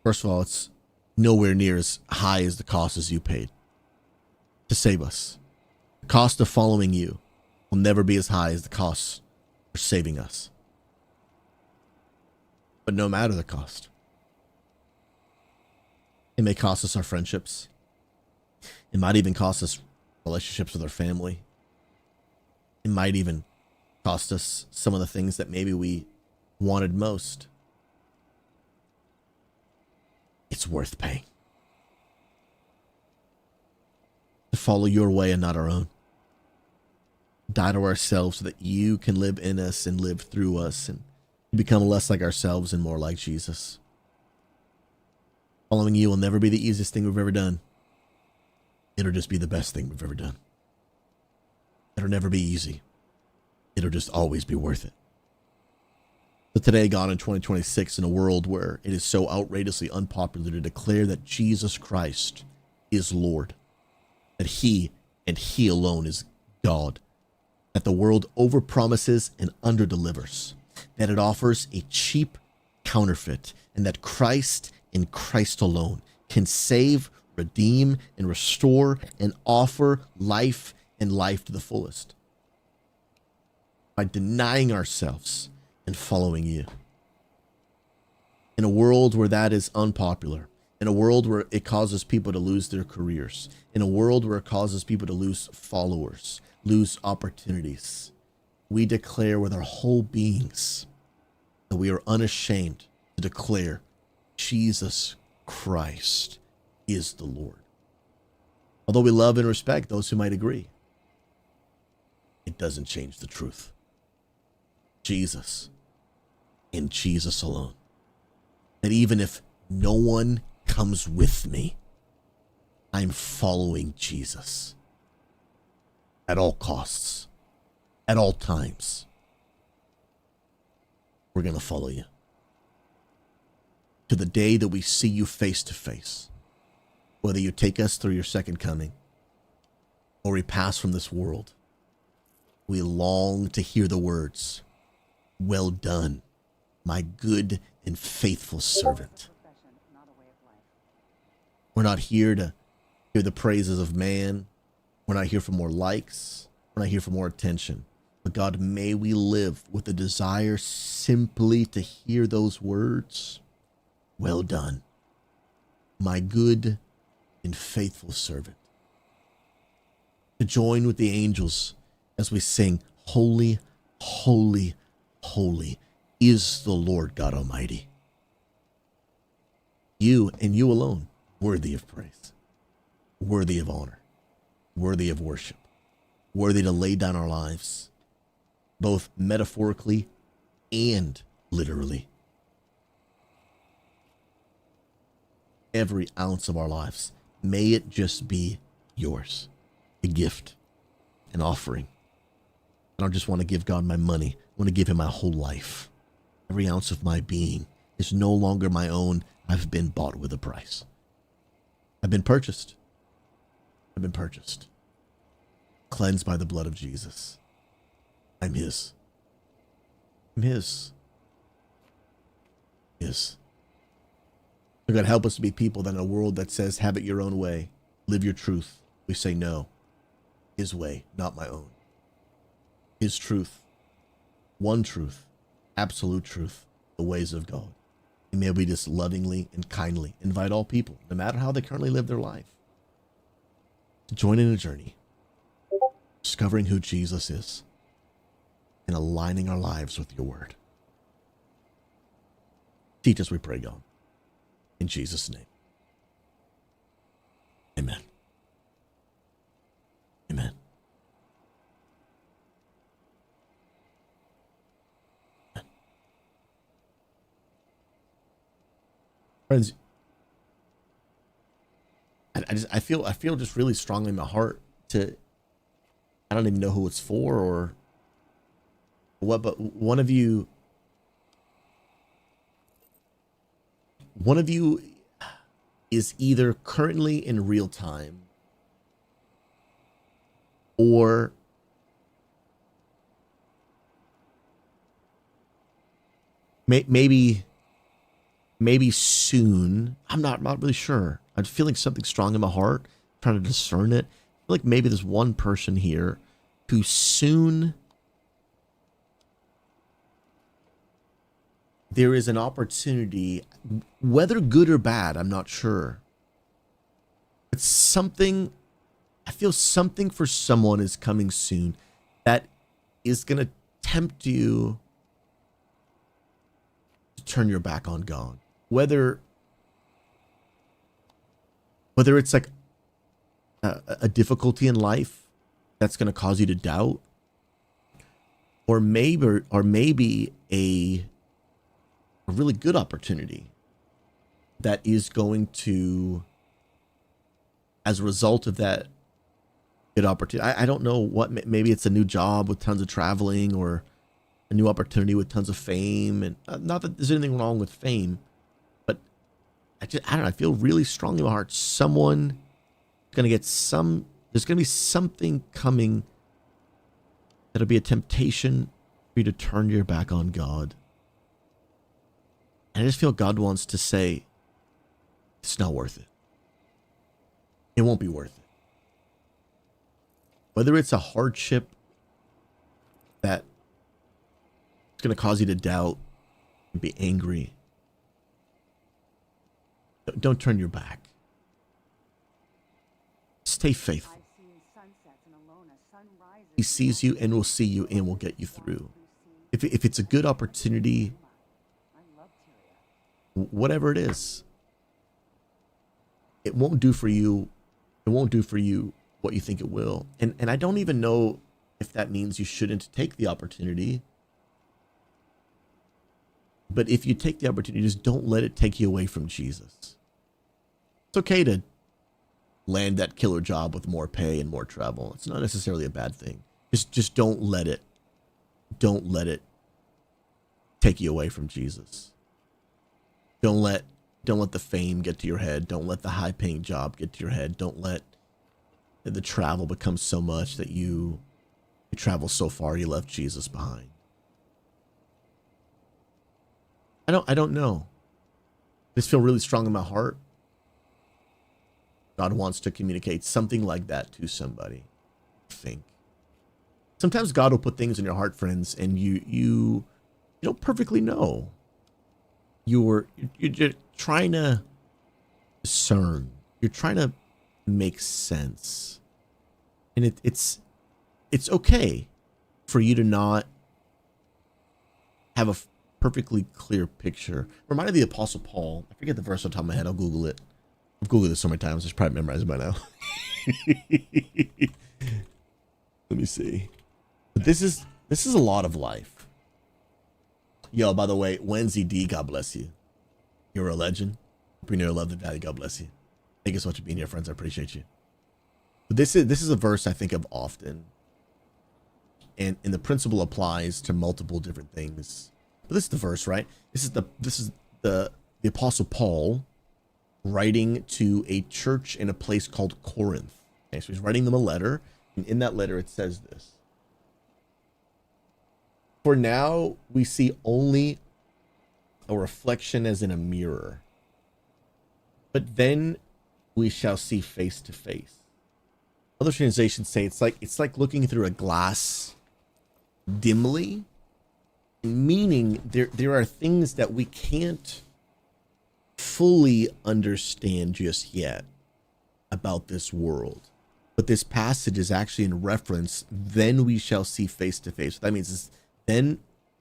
Speaker 1: first of all, it's nowhere near as high as the cost as you paid to save us. The cost of following you will never be as high as the cost for saving us. But no matter the cost, it may cost us our friendships. It might even cost us relationships with our family. It might even cost us some of the things that maybe we wanted most. It's worth paying to follow your way and not our own. Die to ourselves so that you can live in us and live through us and become less like ourselves and more like Jesus. Following you will never be the easiest thing we've ever done. It'll just be the best thing we've ever done. It'll never be easy. It'll just always be worth it. But today, God, in 2026, in a world where it is so outrageously unpopular to declare that Jesus Christ is Lord, that he and he alone is God, that the world overpromises and underdelivers, that it offers a cheap counterfeit, and that Christ and Christ alone can save, redeem, and restore and offer life and life to the fullest by denying ourselves and following you. In a world where that is unpopular, in a world where it causes people to lose their careers, in a world where it causes people to lose followers, lose opportunities, we declare with our whole beings that we are unashamed to declare Jesus Christ is the Lord. Although we love and respect those who might agree, it doesn't change the truth. Jesus and Jesus alone. That even if no one comes with me, I'm following Jesus at all costs, at all times. We're going to follow you to the day that we see you face to face, whether you take us through your second coming or we pass from this world. We long to hear the words, "Well done, my good and faithful servant." We're not here to hear the praises of man. We're not here for more likes. We're not here for more attention. But God, may we live with a desire simply to hear those words. "Well done, my good and faithful servant." To join with the angels as we sing, "Holy, holy, holy is the Lord God Almighty." You and you alone, worthy of praise, worthy of honor, worthy of worship, worthy to lay down our lives, both metaphorically and literally. Every ounce of our lives, may it just be yours, a gift, an offering. I don't just want to give God my money. I want to give him my whole life. Every ounce of my being is no longer my own. I've been bought with a price. I've been purchased. I've been purchased. Cleansed by the blood of Jesus. I'm his. I'm his. His. So God, help us to be people that in a world that says, "Have it your own way. Live your truth." We say, "No, his way, not my own." His truth. One truth. Absolute truth. The ways of God. And may we just lovingly and kindly invite all people, no matter how they currently live their life, to join in a journey, discovering who Jesus is and aligning our lives with your word. Teach us, we pray, God. In Jesus' name. Amen. Amen. Amen. Friends, I feel just really strongly in my heart to, I don't even know who it's for or what, but one of you is either currently in real time or maybe soon. I'm not really sure. I'm feeling something strong in my heart, trying to discern it. I feel like maybe there's one person here who soon there is an opportunity, whether good or bad, I'm not sure. But something, I feel something for someone is coming soon that is going to tempt you to turn your back on God. Whether it's like a difficulty in life that's going to cause you to doubt, or maybe a really good opportunity that is going to, as a result of that good opportunity, I don't know what, maybe it's a new job with tons of traveling or a new opportunity with tons of fame. And not that there's anything wrong with fame, but I don't know, I feel really strongly in my heart someone is going to get there's going to be something coming that'll be a temptation for you to turn your back on God. And I just feel God wants to say, it's not worth it. It won't be worth it. Whether it's a hardship that is going to cause you to doubt and be angry, don't turn your back. Stay faithful. He sees you and will see you and will get you through. If it's a good opportunity, whatever it is, it won't do for you. It won't do for you what you think it will. And I don't even know if that means you shouldn't take the opportunity. But if you take the opportunity, just don't let it take you away from Jesus. It's okay to land that killer job with more pay and more travel. It's not necessarily a bad thing. Just don't let it take you away from Jesus. Don't let the fame get to your head. Don't let the high paying job get to your head. Don't let the travel become so much that you travel so far you left Jesus behind. I don't know. I just feel really strong in my heart. God wants to communicate something like that to somebody. I think. Sometimes God will put things in your heart, friends, and you don't perfectly know. You're just trying to discern. You're trying to make sense. And it's okay for you to not have a perfectly clear picture. Reminded of the Apostle Paul. I forget the verse on top of my head. I'll Google it. I've Googled it so many times. It's probably memorized by now. Let me see. But this is a lot of life. Yo, by the way, Wenzy D, God bless you. You're a legend. Hope you never loved the daddy. God bless you. Thank you so much for being here, friends. I appreciate you. But this is a verse I think of often. And the principle applies to multiple different things. But this is the verse, right? This is the Apostle Paul writing to a church in a place called Corinth. Okay, so he's writing them a letter, and in that letter it says this. For now we see only a reflection as in a mirror, but then we shall see face to face. Other translations say it's like looking through a glass dimly, meaning there are things that we can't fully understand just yet about this world. But this passage is actually in reference, then we shall see face to face. What that means is then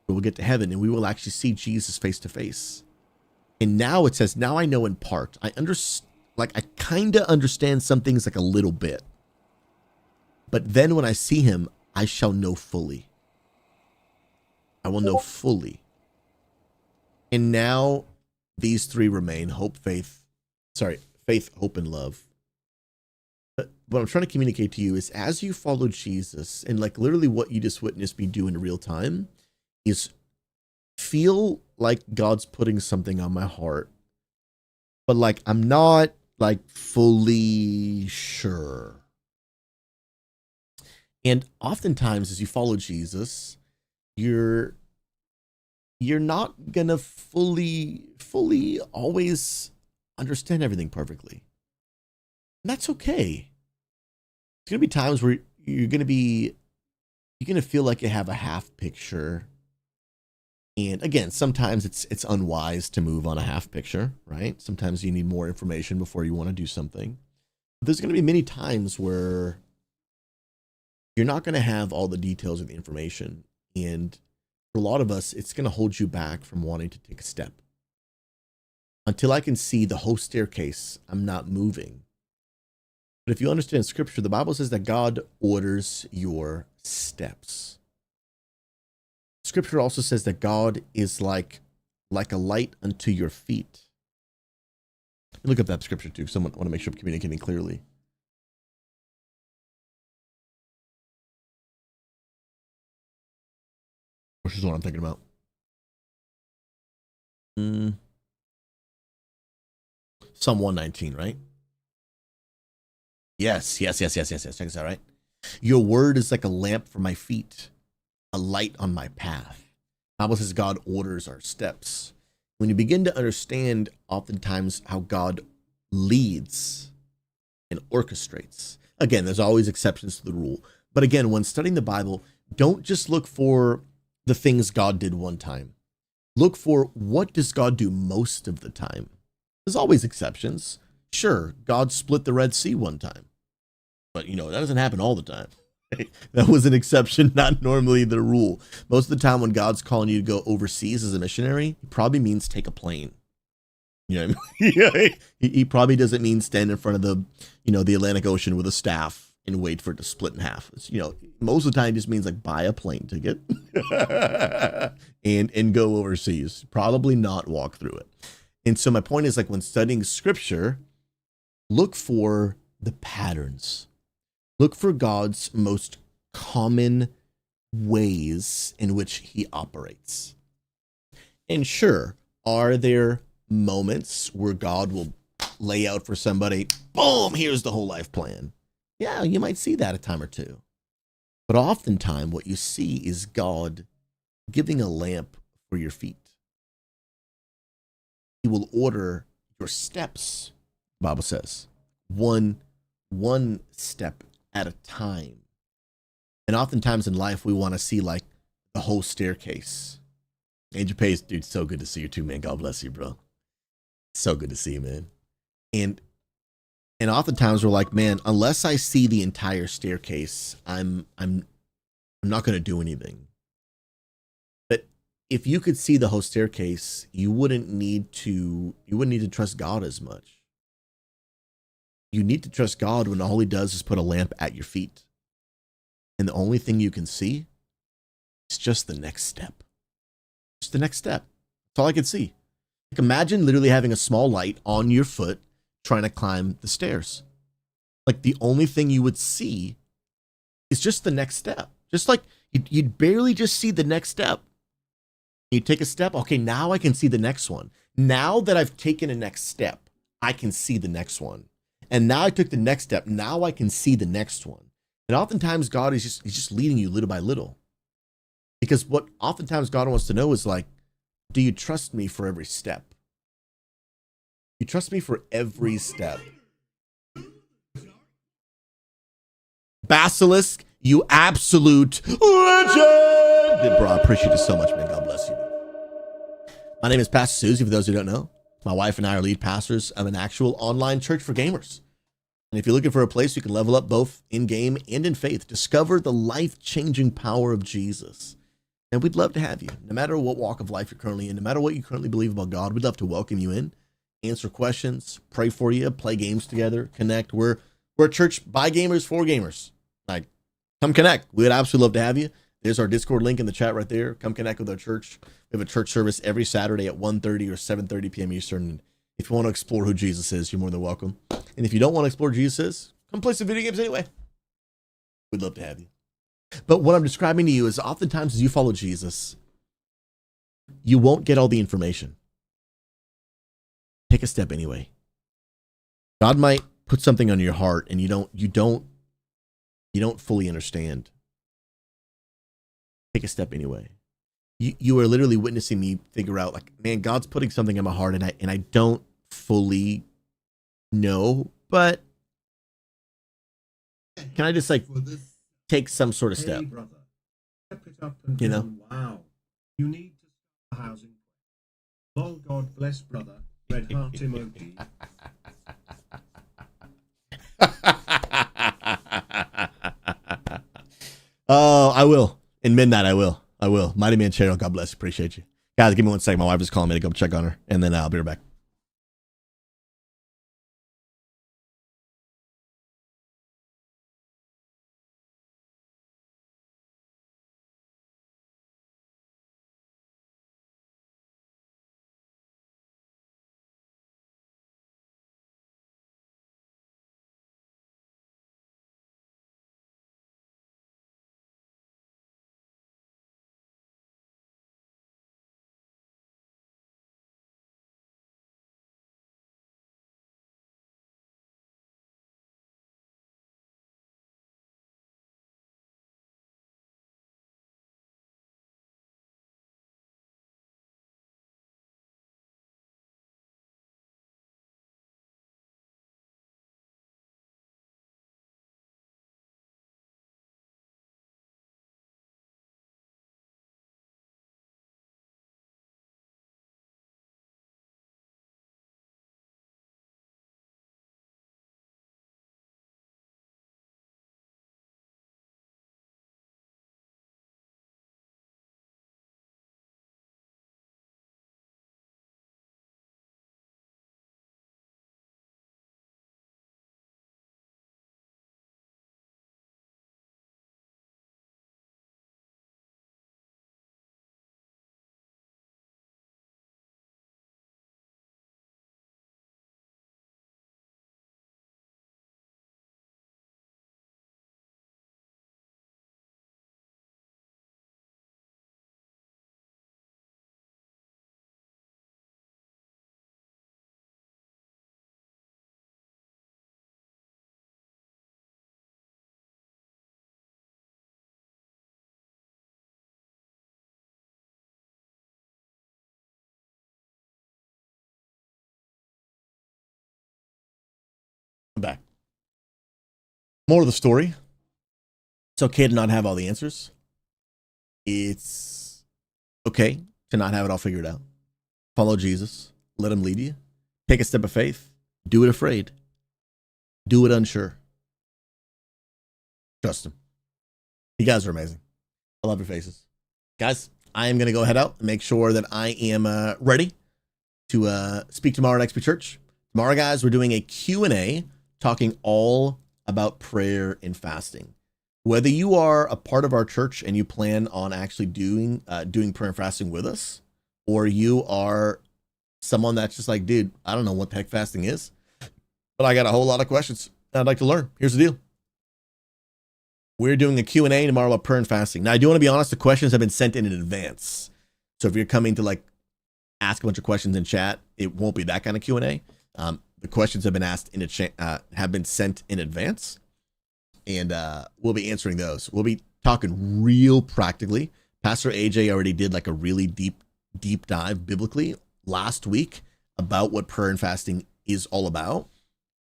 Speaker 1: we will get to heaven and we will actually see Jesus face to face. And now it says, now I know in part. I kind of understand some things like a little bit. But then when I see him, I shall know fully. I will know fully. And now these three remain: faith, hope, and love. But what I'm trying to communicate to you is, as you follow Jesus, and like literally what you just witnessed me do in real time, is feel like God's putting something on my heart, but like I'm not like fully sure. And oftentimes as you follow Jesus, you're not gonna fully always understand everything perfectly. And that's okay. There's gonna be times where you're gonna feel like you have a half picture. And again, sometimes it's unwise to move on a half picture, right? Sometimes you need more information before you want to do something. But there's gonna be many times where you're not gonna have all the details of the information. And for a lot of us, it's gonna hold you back from wanting to take a step. Until I can see the whole staircase, I'm not moving. But if you understand scripture, the Bible says that God orders your steps. Scripture also says that God is like a light unto your feet. Look up that scripture too, because I want to make sure I'm communicating clearly. Which is the one I'm thinking about. Psalm 119, right? Yes. Check this out, right? Your word is like a lamp for my feet, a light on my path. The Bible says God orders our steps. When you begin to understand oftentimes how God leads and orchestrates, again, there's always exceptions to the rule. But again, when studying the Bible, don't just look for the things God did one time. Look for what does God do most of the time. There's always exceptions. Sure, God split the Red Sea one time. But, that doesn't happen all the time. That was an exception, not normally the rule. Most of the time when God's calling you to go overseas as a missionary, he probably means take a plane. You know what I mean? He probably doesn't mean stand in front of the Atlantic Ocean with a staff and wait for it to split in half. It's, most of the time it just means like buy a plane ticket and go overseas. Probably not walk through it. And so my point is, like, when studying scripture, look for the patterns. Look for God's most common ways in which he operates. And sure, are there moments where God will lay out for somebody, boom, here's the whole life plan? Yeah, you might see that a time or two. But oftentimes what you see is God giving a lamp for your feet. He will order your steps, the Bible says, one step at a time. And oftentimes in life, we want to see like the whole staircase. Angel Pace, dude, so good to see you too, man. God bless you, bro. So good to see you, man. And oftentimes we're like, man, unless I see the entire staircase, I'm not going to do anything. But if you could see the whole staircase, you wouldn't need to trust God as much. You need to trust God when all he does is put a lamp at your feet. And the only thing you can see is just the next step. Just the next step. That's all I can see. Like, imagine literally having a small light on your foot trying to climb the stairs. Like, the only thing you would see is just the next step. Just like you'd barely just see the next step. You take a step. Okay, now I can see the next one. Now that I've taken a next step, I can see the next one. And now I took the next step. Now I can see the next one. And oftentimes God is just leading you little by little. Because what oftentimes God wants to know is like, do you trust me for every step? You trust me for every step. Basilisk, you absolute legend! Bro, I appreciate it so much, man. God bless you. My name is Pastor Susie, for those who don't know. My wife and I are lead pastors of an actual online church for gamers. And if you're looking for a place you can level up both in game and in faith, discover the life-changing power of Jesus. And we'd love to have you. No matter what walk of life you're currently in, no matter what you currently believe about God, we'd love to welcome you in, answer questions, pray for you, play games together, connect. We're a church by gamers for gamers. Like, come connect. We'd absolutely love to have you. There's our Discord link in the chat right there. Come connect with our church. We have a church service every Saturday at 1:30 or 7:30 p.m. Eastern. If you want to explore who Jesus is, you're more than welcome. And if you don't want to explore who Jesus is, come play some video games anyway. We'd love to have you. But what I'm describing to you is oftentimes as you follow Jesus, you won't get all the information. Take a step anyway. God might put something on your heart and you don't fully understand. Take a step anyway. You are literally witnessing me figure out, like, man, God's putting something in my heart and I don't fully know, but can I just like take some sort of step?
Speaker 20: Hey, brother, step it up and down. Wow, you need to start a housing. Long God bless, brother. Red heart emoji.
Speaker 1: Oh, I will. In midnight, I will. Mighty Man Cheryl, God bless you. Appreciate you. Guys, give me 1 second. My wife is calling me to go check on her, and then I'll be right back. More of the story. It's okay to not have all the answers. It's okay to not have it all figured out. Follow Jesus. Let him lead you. Take a step of faith. Do it afraid. Do it unsure. Trust him. You guys are amazing. I love your faces. Guys, I am going to go head out and make sure that I am ready to speak tomorrow at XP Church. Tomorrow, guys, we're doing a Q&A talking all about prayer and fasting. Whether you are a part of our church and you plan on actually doing prayer and fasting with us, or you are someone that's just like, dude, I don't know what the heck fasting is, but I got a whole lot of questions I'd like to learn. Here's the deal. We're doing a Q&A tomorrow about prayer and fasting. Now, I do want to be honest, the questions have been sent in advance. So if you're coming to like ask a bunch of questions in chat, it won't be that kind of Q&A. The questions have been asked have been sent in advance, and we'll be answering those. We'll be talking real practically. Pastor AJ already did like a really deep dive biblically last week about what prayer and fasting is all about.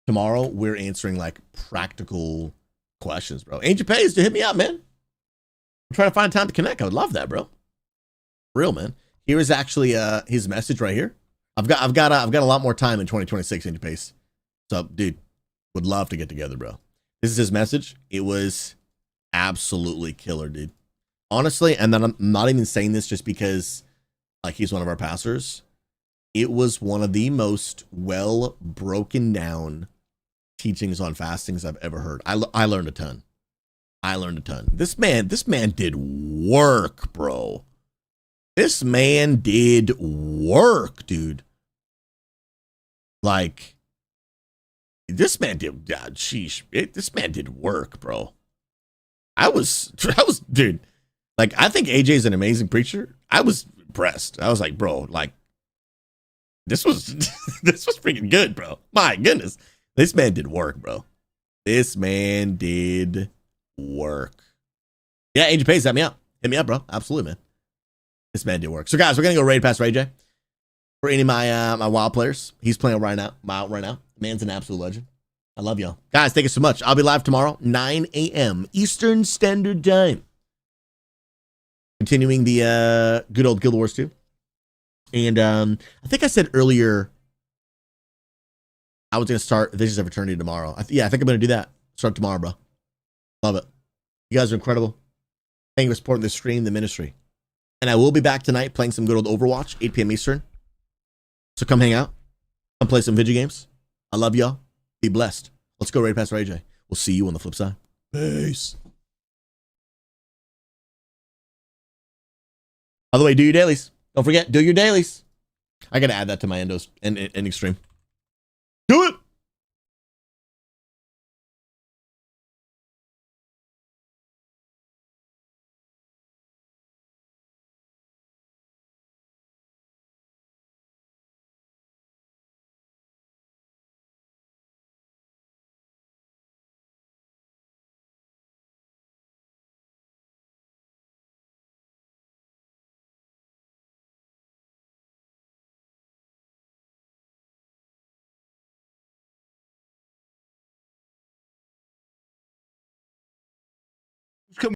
Speaker 1: Tomorrow, we're answering like practical questions, bro. Angel Pays to hit me up, man. I'm trying to find time to connect. I would love that, bro. Real, man. Here is actually his message right here. I've got a lot more time in 2026, Angel Pays. So, dude, would love to get together, bro. This is his message. It was absolutely killer, dude. Honestly, and then I'm not even saying this just because like he's one of our pastors. It was one of the most well broken down teachings on fastings I've ever heard. I learned a ton. This man did work, bro. This man did work, dude. Like, this man did, this man did work, bro. I was, dude, like, I think AJ is an amazing preacher. I was impressed. I was like, bro, like, this was freaking good, bro. My goodness. This man did work, bro. This man did work. Yeah, Angel Pays, hit me up, bro. Absolutely, man. This man did work. So, guys, we're gonna go raid past Ray J. For any of my my WoW players, he's playing right now. The man's an absolute legend. I love y'all, guys. Thank you so much. I'll be live tomorrow, 9 a.m. Eastern Standard Time. Continuing the good old Guild Wars 2. And I think I said earlier I was gonna start Visions of Eternity tomorrow. I think I'm gonna do that. Start tomorrow, bro. Love it. You guys are incredible. Thank you for supporting the stream, the ministry. And I will be back tonight playing some good old Overwatch, 8 p.m. Eastern. So come hang out. Come play some video games. I love y'all. Be blessed. Let's go raid past AJ. We'll see you on the flip side. Peace. By the way, do your dailies. Don't forget, do your dailies. I gotta add that to my ending stream. Do it.